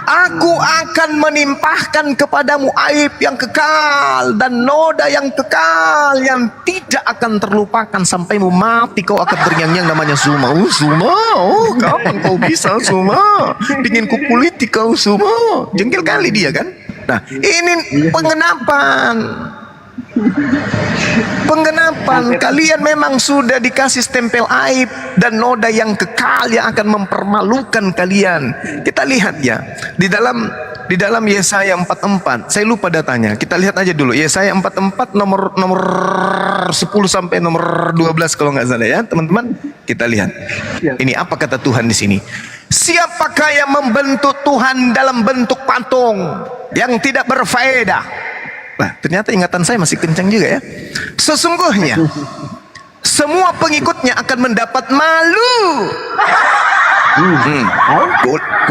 aku akan menimpahkan kepadamu aib yang kekal dan noda yang kekal yang tidak akan terlupakan sampai mu mati. Kau akan terngiang-ngiang namanya Suma. Oh Suma, oh kapan kau bisa Suma? Dingin ku politik kau Suma. Jengkel kali dia kan. Nah ini pengenapan. Kalian memang sudah dikasih stempel aib dan noda yang kekal yang akan mempermalukan kalian. Kita lihat ya di dalam Yesaya 44. Saya lupa datanya. Kita lihat aja dulu Yesaya 44 nomor 10 sampai nomor 12 kalau nggak salah ya teman-teman. Kita lihat. Ini apa kata Tuhan di sini? Siapakah yang membentuk Tuhan dalam bentuk patung yang tidak berfaedah? Nah, ternyata ingatan saya masih kencang juga ya. Sesungguhnya semua pengikutnya akan mendapat malu.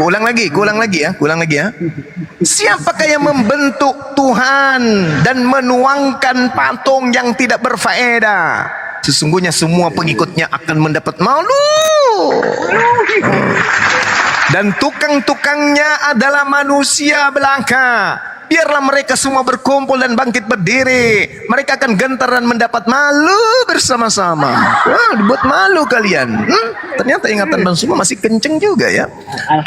Kuulang lagi ya. Siapakah yang membentuk Tuhan dan menuangkan patung yang tidak berfaedah? Sesungguhnya semua pengikutnya akan mendapat malu. Dan tukang-tukangnya adalah manusia belaka. Biarlah mereka semua berkumpul dan bangkit berdiri. Mereka akan gentar dan mendapat malu bersama-sama. Wah, dibuat malu kalian. Ternyata ingatan Bang Suma masih kenceng juga ya.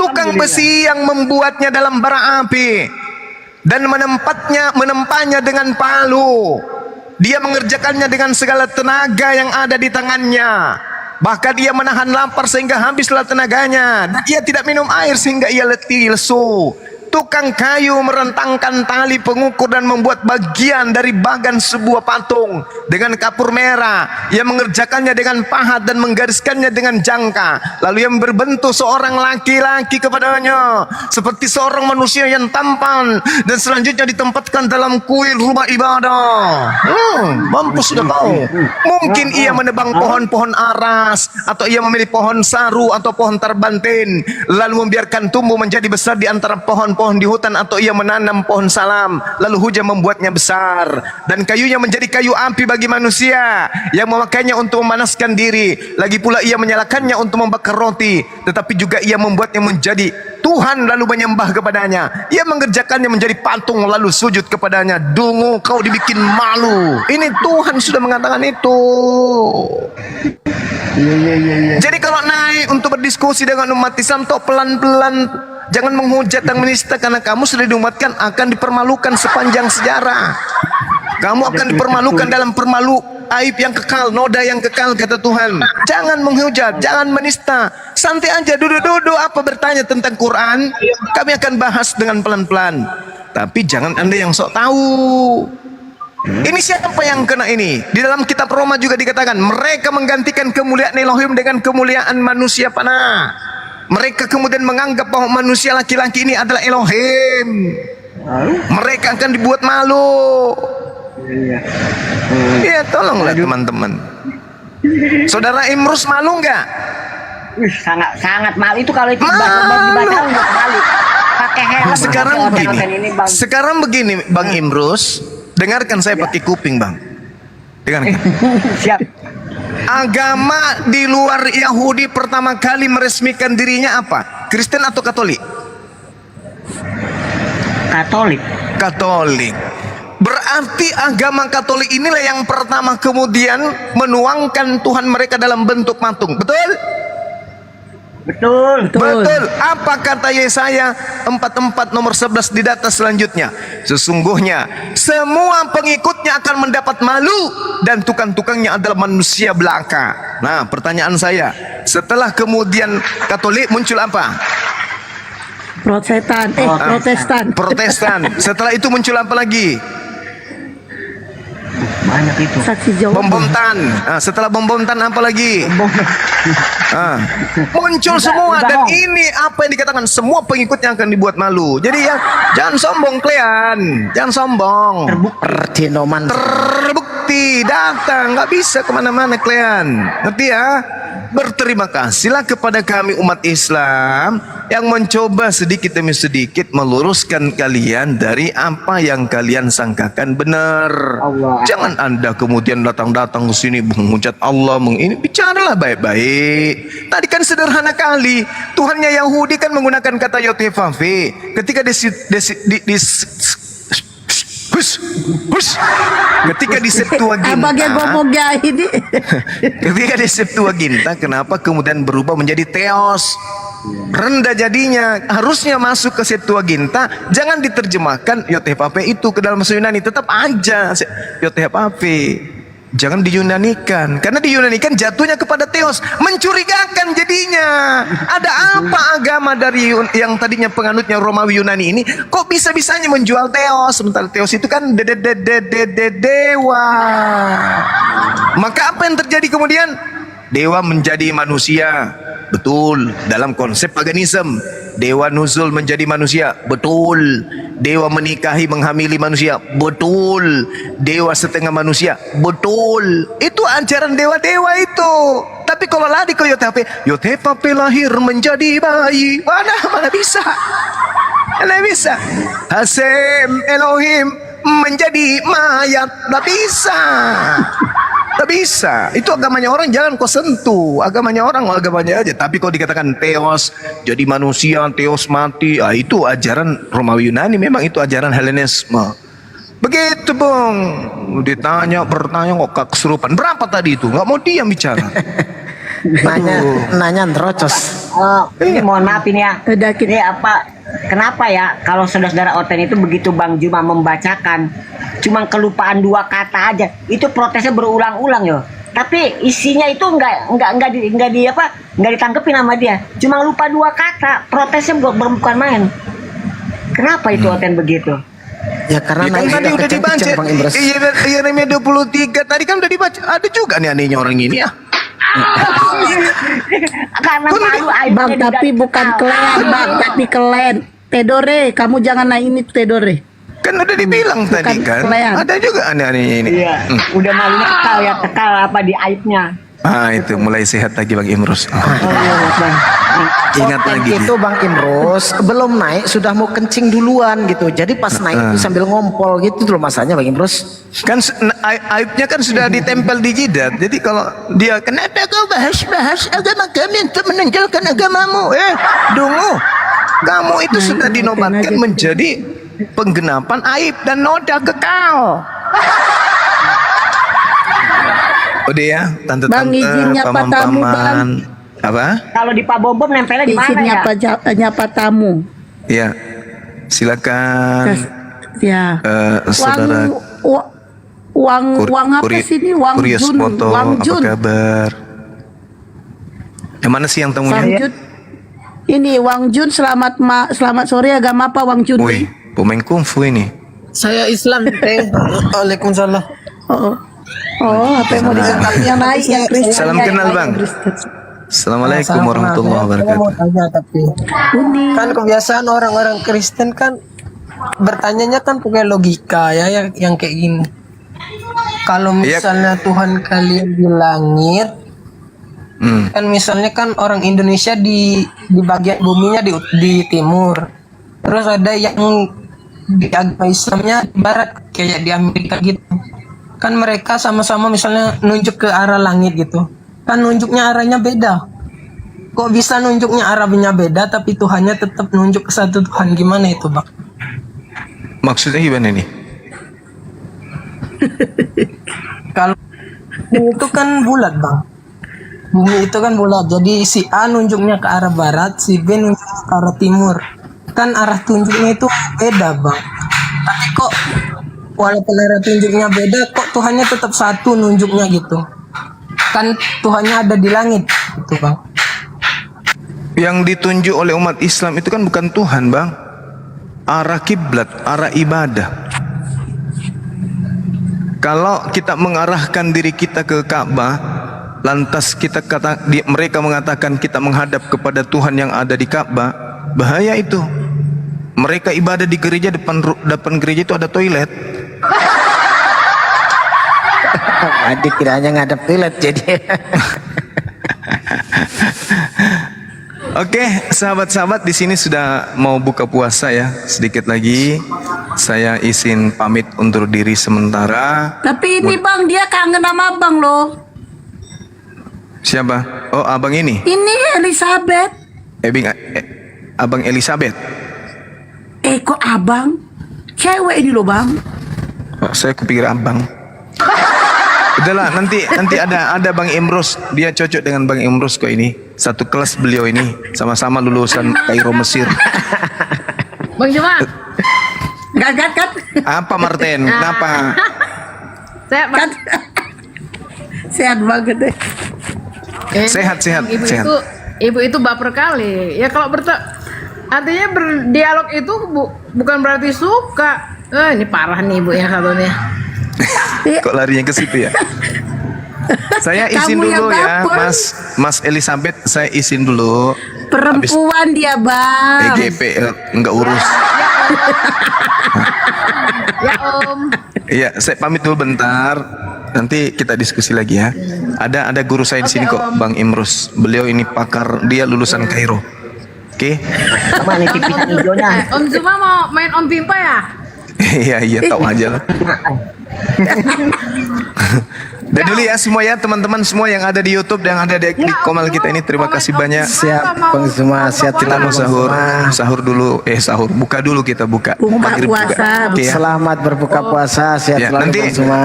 Tukang besi yang membuatnya dalam bara api dan menempanya dengan palu. Dia mengerjakannya dengan segala tenaga yang ada di tangannya. Bahkan ia menahan lapar sehingga habislah tenaganya, dan ia tidak minum air sehingga ia letih lesu. Tukang kayu merentangkan tali pengukur dan membuat bagian dari bagan sebuah patung dengan kapur merah. Ia mengerjakannya dengan pahat dan menggariskannya dengan jangka. Lalu ia berbentuk seorang laki-laki kepadanya seperti seorang manusia yang tampan, dan selanjutnya ditempatkan dalam kuil rumah ibadah. Mampus sudah tahu. Mungkin ia menebang pohon-pohon aras, atau ia memilih pohon saru atau pohon tarbantin, lalu membiarkan tumbuh menjadi besar di antara pohon di hutan, atau ia menanam pohon salam lalu hujan membuatnya besar, dan kayunya menjadi kayu api bagi manusia yang memakainya untuk memanaskan diri. Lagi pula ia menyalakannya untuk membakar roti, tetapi juga ia membuatnya menjadi Tuhan lalu menyembah kepadanya. Ia mengerjakannya menjadi patung lalu sujud kepadanya. Dungu, kau dibikin malu. Ini Tuhan sudah mengatakan itu. Jadi kalau naik untuk berdiskusi dengan umat Islam, toh pelan-pelan. Jangan menghujat dan menista, karena kamu sudah diumatkan akan dipermalukan sepanjang sejarah. Kamu akan dipermalukan dalam permalu aib yang kekal, noda yang kekal, kata Tuhan. Jangan menghujat, jangan menista. Santai aja, duduk-duduk apa bertanya tentang Quran. Kami akan bahas dengan pelan-pelan. Tapi jangan Anda yang sok tahu. Ini siapa yang kena ini? Di dalam kitab Roma juga dikatakan, mereka menggantikan kemuliaan Elohim dengan kemuliaan manusia panah. Mereka kemudian menganggap bahwa manusia laki-laki ini adalah Elohim. Mereka akan dibuat malu. Ya, tolonglah teman-teman. Saudara Imrus malu nggak? Sangat malu itu, kalau itu dibaca untuk malu. Pakai helm. Sekarang begini, Bang Imrus, dengarkan saya pakai kuping, Bang. Dengarkan. Siap. Agama di luar Yahudi pertama kali meresmikan dirinya apa? Kristen atau Katolik? Katolik. Berarti agama Katolik inilah yang pertama kemudian menuangkan Tuhan mereka dalam bentuk patung. Betul? Betul. Apa kata Yesaya 44 nomor 11 di data selanjutnya? Sesungguhnya semua pengikutnya akan mendapat malu, dan tukang-tukangnya adalah manusia belaka. Nah, pertanyaan saya, setelah kemudian Katolik muncul apa? Protestan. Setelah itu muncul apa lagi? Banyak itu. Bom Tan. Nah, setelah Bom Tan apa lagi? Muncul semua, dan ini apa yang dikatakan, semua pengikutnya akan dibuat malu. Jadi ya, jangan sombong kalian, jangan sombong. Terbukti datang, nggak bisa kemana-mana kalian, ngerti ya? Berterima kasihlah kepada kami umat Islam yang mencoba sedikit demi sedikit meluruskan kalian dari apa yang kalian sangkakan benar. Jangan Anda kemudian datang-datang ke sini menghujat Allah, ini bicaralah baik-baik. Tadi kan sederhana kali, Tuhannya Yahudi kan menggunakan kata Yotefafe ketika ketika di Septuaginta, ketika di Septuaginta, kenapa kemudian berubah menjadi Theos? Rendah jadinya, harusnya masuk ke Septuaginta, jangan diterjemahkan Yotefafe itu ke dalam bahasa Yunani, tetap aja Yotefafe. Jangan diyunanikan, karena diyunanikan jatuhnya kepada Theos, mencurigakan jadinya. Ada apa agama dari yang tadinya penganutnya Romawi Yunani ini kok bisa-bisanya menjual Theos, sementara Theos itu kan dewa. Maka apa yang terjadi kemudian? Dewa menjadi manusia. Betul, dalam konsep paganisme dewa nuzul menjadi manusia. Betul. Dewa menikahi menghamili manusia. Betul. Dewa setengah manusia. Betul. Itu ajaran dewa-dewa itu. Tapi kalau lari ke Yotefafe lahir menjadi bayi, mana bisa. Mana bisa. Hasem Elohim menjadi mayat, nggak bisa. Tak bisa. Itu agamanya orang, jangan kau sentuh. Agamanya orang, agamanya aja. Tapi kalau dikatakan Theos jadi manusia, Theos mati, itu ajaran Romawi Yunani. Memang itu ajaran Helenisme. Begitu Bang. Ditanya, bertanya kok kesurupan. Berapa tadi itu? Nggak mau diam bicara. Nanya terocos. Ini mohon maaf ini ya. Ini apa? Kenapa ya kalau saudara-saudara Oten itu begitu Bang Juma membacakan cuma kelupaan 2 kata aja, itu protesnya berulang-ulang yo. tapi isinya itu nggak ditangkepin sama dia, cuma lupa 2 kata, protesnya bukan main. Kenapa itu Oten begitu? Ya karena kan tadi udah dibaca. Iya, Yeremia 23 tadi kan udah dibaca. Ada juga nih anehnya orang ini ya. Karena malu Bang, tapi bukan klan, Bang, tapi klan. Tedore, kamu jangan naik ini Tedore. Kan udah dibilang tadi kan. Ada juga aneh-anehnya ini. Iya. Udah malunya tekal apa di aibnya. Itu mulai sehat lagi Bang Imrus. Ingat lagi itu Bang Imrus belum naik sudah mau kencing duluan gitu. Jadi pas naik itu sambil ngompol gitu loh masanya Bang Imrus. Kan aibnya kan sudah ditempel di jidat. Jadi kalau dia kenapa kau bahas-bahas agama kami untuk menonjolkan agamamu? Dungu. Kamu itu sudah dinobatkan menjadi penggenapan aib dan noda kekal. Udah ya, tante-tante, Bang, izin nyapa tamu, Bang. Apa? Kalau di Pak Bobom nempelnya di mana Izin ya? nyapa tamu. Ya, silakan. Ya. Saudara. Uang apa sih ini? Uang Kurios Jun. Foto, Uang apa Jun. kabar? Yang mana sih yang tamunya? Wang Jun. Ini Wang Jun, selamat sore, agama apa Wang Jun? Wih, pemain kungfu ini. Saya Islam, Teh. Waalaikumsalam. Apa yang mau dikatakan yang naik yang Kristen? Salam kenal Bang. Assalamualaikum warahmatullahi wabarakatuh. Mau tanya tapi kan kebiasaan orang-orang Kristen kan bertanyanya kan pakai logika ya yang kayak gini. Kalau misalnya Tuhan kalian di langit, kan misalnya kan orang Indonesia di bagian buminya di timur, terus ada yang di agama Islamnya di barat kayak di Amerika gitu. Kan mereka sama-sama misalnya nunjuk ke arah langit gitu, kan nunjuknya arahnya beda. Kok bisa nunjuknya arahnya beda tapi Tuhannya tetap nunjuk ke satu Tuhan? Gimana itu Bang? Maksudnya gimana nih? Kalau itu kan bulat Bang, bumi itu kan bulat, jadi si A nunjuknya ke arah barat, si B nunjuk ke arah timur, kan arah tunjuknya itu beda Bang. Tapi kok walaupun arah tunjuknya beda, kok Tuhannya tetap satu nunjuknya gitu? Kan Tuhannya ada di langit gitu Bang. Yang ditunjuk oleh umat Islam itu kan bukan Tuhan Bang. Arah kiblat, arah ibadah. Kalau kita mengarahkan diri kita ke Ka'bah, lantas mereka mengatakan kita menghadap kepada Tuhan yang ada di Ka'bah, bahaya itu. Mereka ibadah di gereja, depan gereja itu ada toilet. Adik tidak hanya ngadap toilet jadi. Oke, sahabat-sahabat, di sini sudah mau buka puasa ya. Sedikit lagi saya izin pamit undur diri sementara. Tapi ini Bang, dia kangen sama Abang loh. Siapa? Oh, abang ini. Ini Elizabeth. Abang Elizabeth. Kok abang? Cewek ini loh Bang. Oh, saya kupikir abang. Udahlah, nanti ada Bang Imrus, dia cocok dengan Bang Imrus kok ini. Satu kelas beliau ini, sama-sama lulusan Kairo Mesir. Bang Juma. Kat. Apa Martin? Kenapa? Sehat banget deh. Sehat. Ibu itu baper kali. Ya kalau artinya berdialog itu bukan berarti suka. Ini parah nih ibu yang satunya. Kok larinya ke situ ya? Saya izin dulu ya, Mas Elizabeth, saya izin dulu. Perempuan dia Bang. EGP enggak urus. Ya Om. Iya, saya pamit dulu bentar. Nanti kita diskusi lagi ya. Ada guru saya di sini kok, Bang Imrus. Beliau ini pakar, dia lulusan Kairo. Oke. Sama nih tipisan hijaunya. Om Zuma mau main Om Pimpa ya? Iya, tahu aja lah. Dan dulu ya semua ya teman-teman semua yang ada di YouTube dan yang ada di Komal kita ini, terima kasih banyak. Siap Bang Zuma, siap kita mau sahur dulu. Sahur buka dulu, kita buka maghrib puasa. Juga. Ya. Selamat berbuka puasa, sehat ya, selalu nanti Bang Zuma.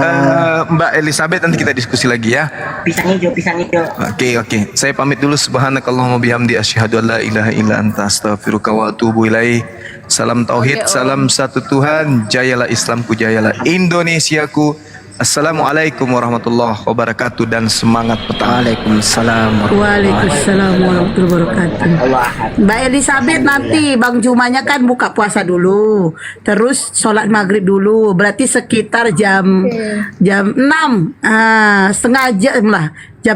Mbak Elizabeth nanti kita diskusi lagi ya. Pisang hijau. Oke. Saya pamit dulu. Subhanakallahumma bihamdi asyhadu an la ilaha illa anta astaghfiruka wa atubu ilaik. Salam tauhid, salam satu Tuhan. Jayalah Islamku, jayalah Indonesiaku. Assalamualaikum warahmatullahi wabarakatuh dan semangat petang. Waalaikumsalam. Waalaikumsalam warahmatullahi wabarakatuh. Mbak Elizabeth, nanti Bang Jumanya kan buka puasa dulu, terus sholat maghrib dulu, berarti sekitar jam 6, setengah jam lah, jam